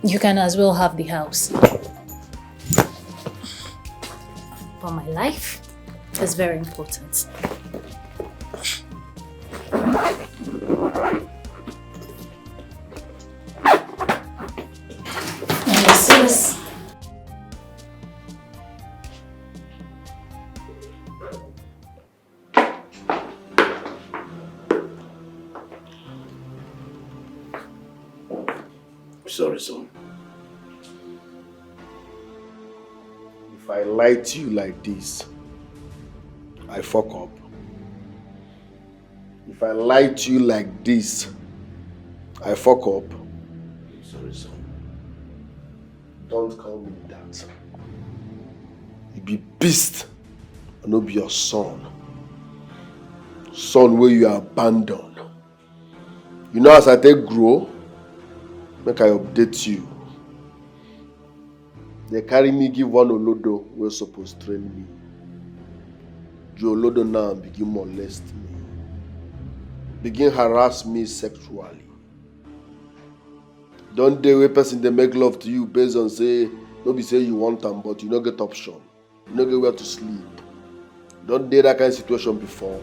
You can as well have the house. But my life is very important. Sis. Sorry, son. If I lie to you like this, I fuck up. If I lie to you like this, I fuck up. I'm sorry, son. Don't call me that. You be beast, and no be your son. Son where you abandon. You know as I take grow, make I update you. They carry me give one Olodo wey suppose train me. The Olodo now begin molest me. Begin harass me sexually. Don't dey wey person dey make love to you based on say, no be say you want am, but you no get option. You no get where to sleep. Don't dey that kind of situation before.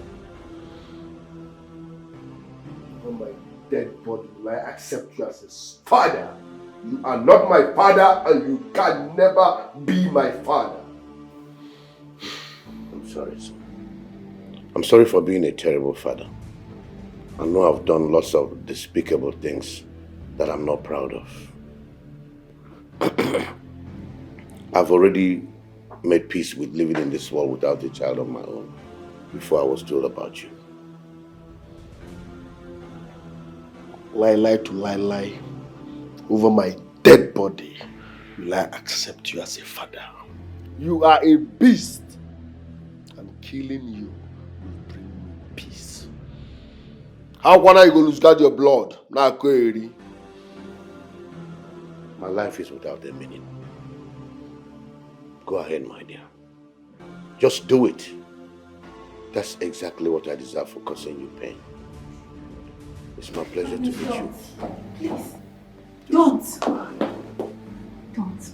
On my dead body, will I accept you as a father? You are not my father and you can never be my father. I'm sorry, son. I'm sorry for being a terrible father. I know I've done lots of despicable things that I'm not proud of. I've already made peace with living in this world without a child of my own before I was told about you. Lie to lie. Over my dead body, will I accept you as a father? You are a beast, and killing you will bring me peace. How can I go lose guard your blood? Now, query. My life is without a meaning. Go ahead, my dear. Just do it. That's exactly what I deserve for causing you pain. It's my pleasure to meet you. Please. Don't,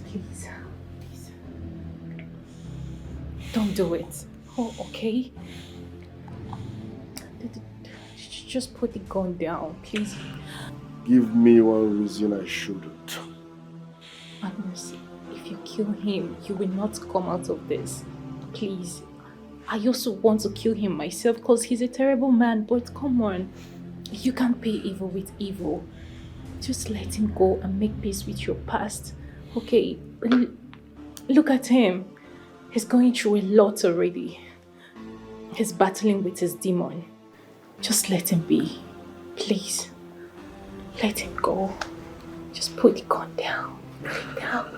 please. Don't do it. Oh, okay? Just put the gun down, please. Give me one reason I shouldn't. Magnus, if you kill him, you will not come out of this. Please. I also want to kill him myself because he's a terrible man, but come on. You can't pay evil with evil. Just let him go and make peace with your past. Okay, look at him. He's going through a lot already. He's battling with his demon. Just let him be. Please. Let him go. Just put the gun down. Put it down.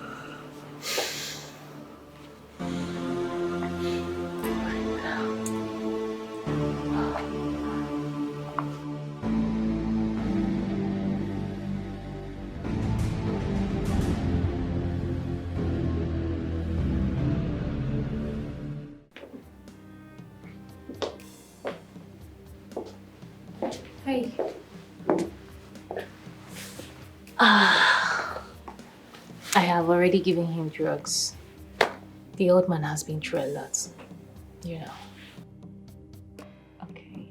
Hey. I have already given him drugs. The old man has been through a lot. You know. Okay.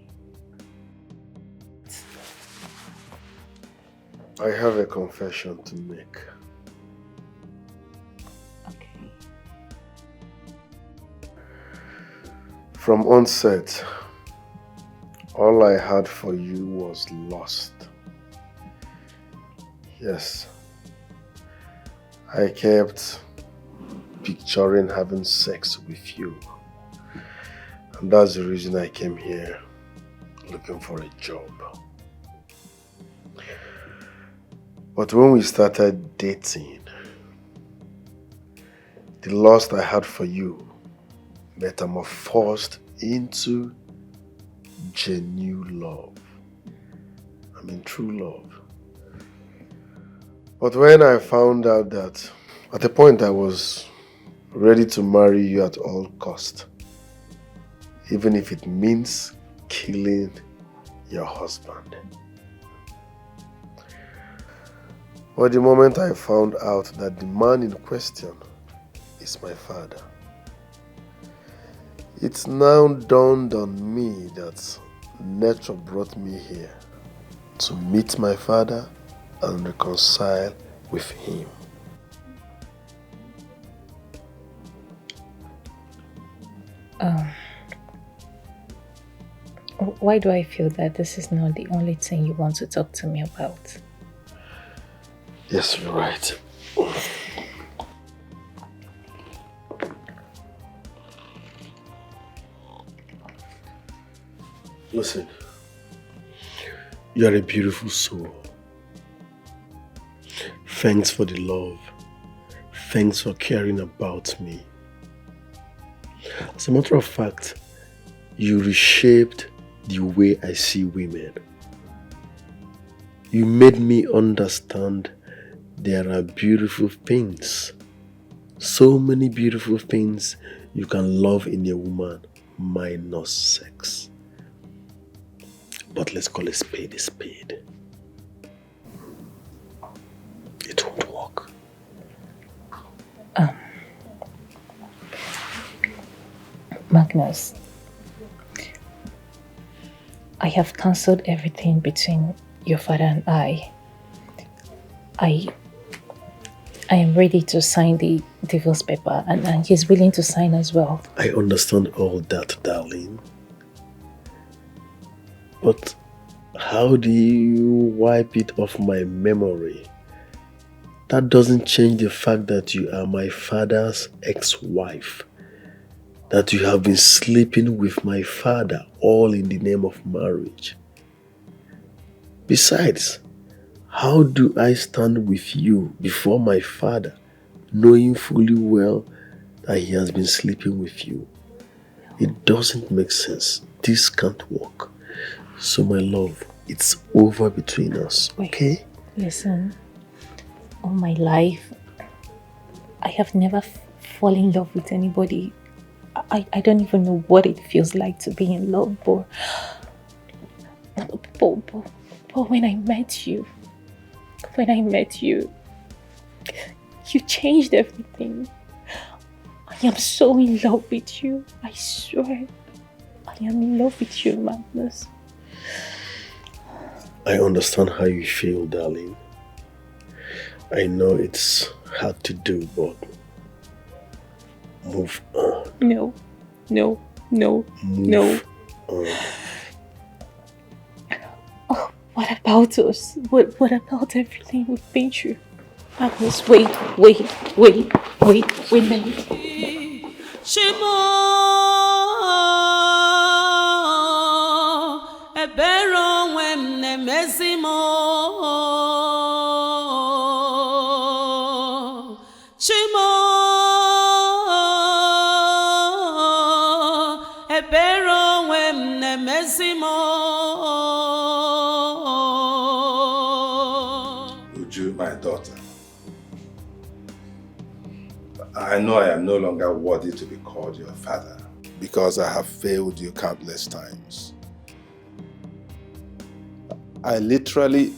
I have a confession to make. Okay. From onset, all I had for you was lust. Yes. I kept picturing having sex with you. And that's the reason I came here, looking for a job. But when we started dating, the lust I had for you metamorphosed into genuine love. I mean, true love. But when I found out that at a point I was ready to marry you at all cost, even if it means killing your husband. But the moment I found out that the man in question is my father, it's now dawned on me that nature brought me here to meet my father and reconcile with him. Why do I feel that this is not the only thing you want to talk to me about? Yes, you're right. Listen, you are a beautiful soul. Thanks for the love. Thanks for caring about me. As a matter of fact, you reshaped the way I see women. You made me understand there are beautiful things. So many beautiful things you can love in a woman minus sex. But let's call a spade a spade. It won't work. Magnus, I have cancelled everything between your father and I. I am ready to sign the divorce paper and he's willing to sign as well. I understand all that, darling. But how do you wipe it off my memory? That doesn't change the fact that you are my father's ex-wife. That you have been sleeping with my father, all in the name of marriage. Besides, how do I stand with you before my father, knowing fully well that he has been sleeping with you? It doesn't make sense. This can't work. So my love, it's over between us, okay? Listen, all my life, I have never fallen in love with anybody. I don't even know what it feels like to be in love, but when I met you, you changed everything. I am so in love with you. I swear, I am in love with you, Magnus. I understand how you feel, darling. I know it's hard to do, but move on. No. Move on. Oh, what about us? What about everything we've been through? Magnus, wait. Shimo ebero wem ne mesimo Shimo ebero wem ne mesimo Uju, my daughter, I know I am no longer worthy to be called your father because I have failed you countless times. I literally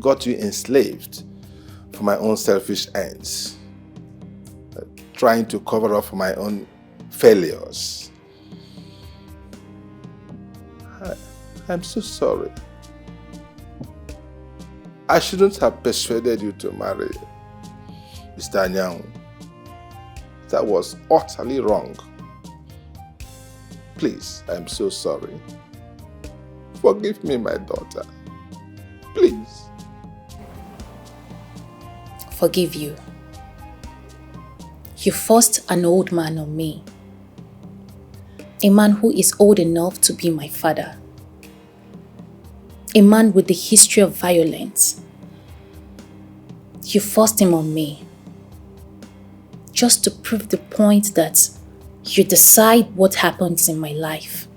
got you enslaved for my own selfish ends, trying to cover up for my own failures. I'm so sorry. I shouldn't have persuaded you to marry Mr. Anyang. That was utterly wrong. Please, I'm so sorry. Forgive me, my daughter. Please. Forgive you. You forced an old man on me. A man who is old enough to be my father. A man with a history of violence. You forced him on me. Just to prove the point that you decide what happens in my life.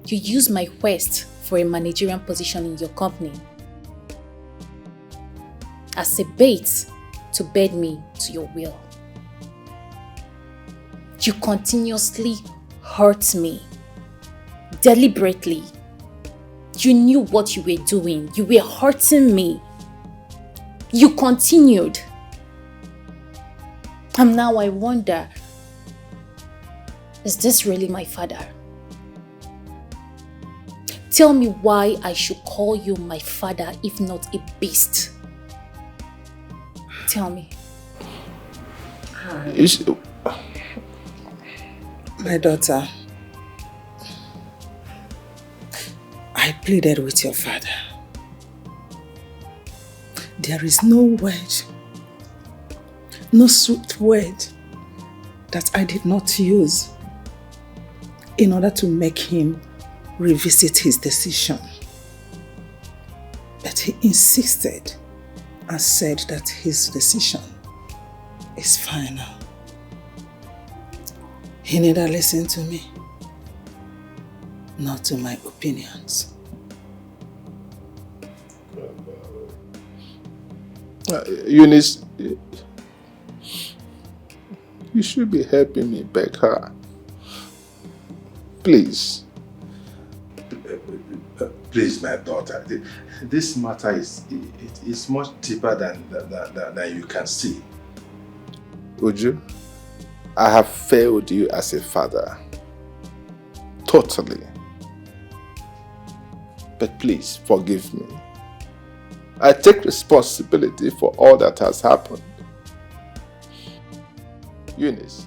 You use my quest for a managerial position in your company as a bait to bed me to your will. You continuously hurt me. Deliberately. You knew what you were doing. You were hurting me. You continued. And now I wonder, is this really my father? Tell me why I should call you my father if not a beast. Tell me. My daughter, I pleaded with your father. There is no word, no sweet word that I did not use in order to make him revisit his decision. But he insisted and said that his decision is final. He neither listened to me nor to my opinions. Eunice, you should be helping me beg her. Please. Please, my daughter. This matter is much deeper than you can see. Uju, I have failed you as a father. Totally. But please forgive me. I take responsibility for all that has happened. Eunice,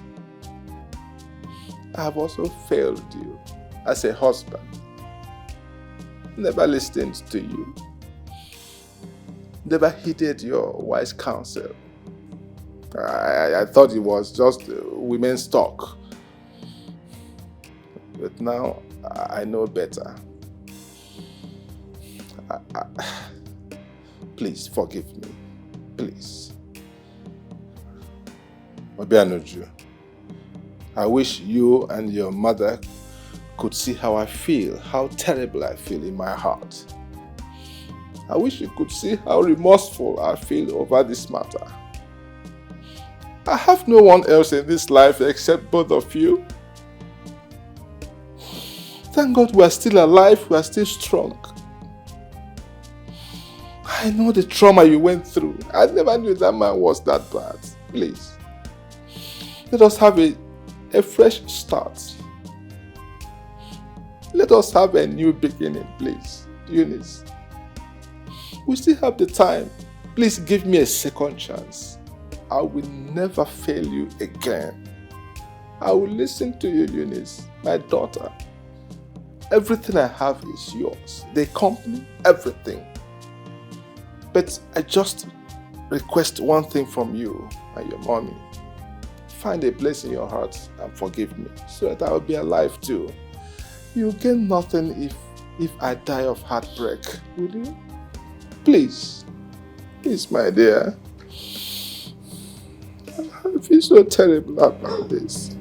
I have also failed you as a husband. Never listened to you. Never heeded your wise counsel. I thought it was just women's talk. But now I know better. Please forgive me. Please. Obianoju, I wish you and your mother could see how I feel, how terrible I feel in my heart. I wish you could see how remorseful I feel over this matter. I have no one else in this life except both of you. Thank God we are still alive, we are still strong. I know the trauma you went through. I never knew that man was that bad. Please. Let us have a fresh start. Let us have a new beginning, please. Eunice. We still have the time. Please give me a second chance. I will never fail you again. I will listen to you, Eunice, my daughter. Everything I have is yours. The company, everything. But I just request one thing from you and your mommy. Find a place in your heart and forgive me so that I will be alive too. You gain nothing if I die of heartbreak, will you? Please. Please, my dear. I feel so terrible about this.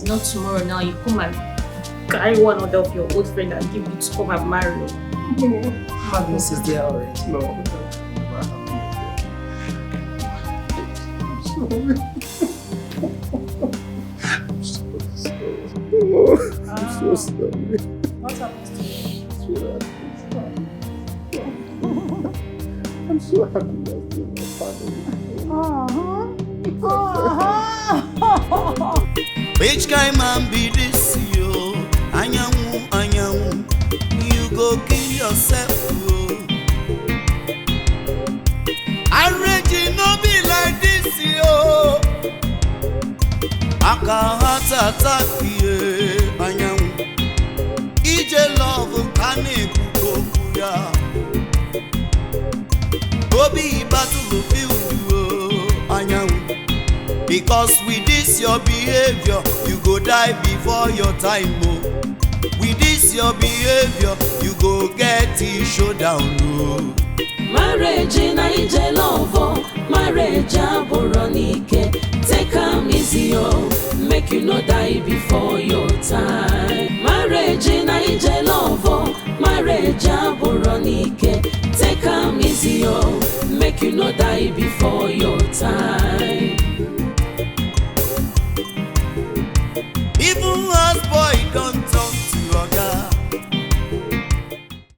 Not tomorrow now, you come and carry one other of your old friend and give you to come and marry. No. Magnus is there already. No. I'm so sorry. What happens to you? Sweetheart, please. I'm so happy that you're my family. Which kind man be this, yo? Anyanwu, you go kill yourself, yo. Arrange no be like this, yo. Aka heart attack, yeah. Anyanwu, ije love kane kukokuya. Obi battle field, yo. Anyanwu. Because with this your behavior, you go die before your time, oh. With this your behavior, you go get it showdown, oh. Marriage in a love, marriage aboronike. Take am easy, oh, make you no die before your time. Marriage in a love, marriage aboronike. Take am easy, oh, make you no die before your time.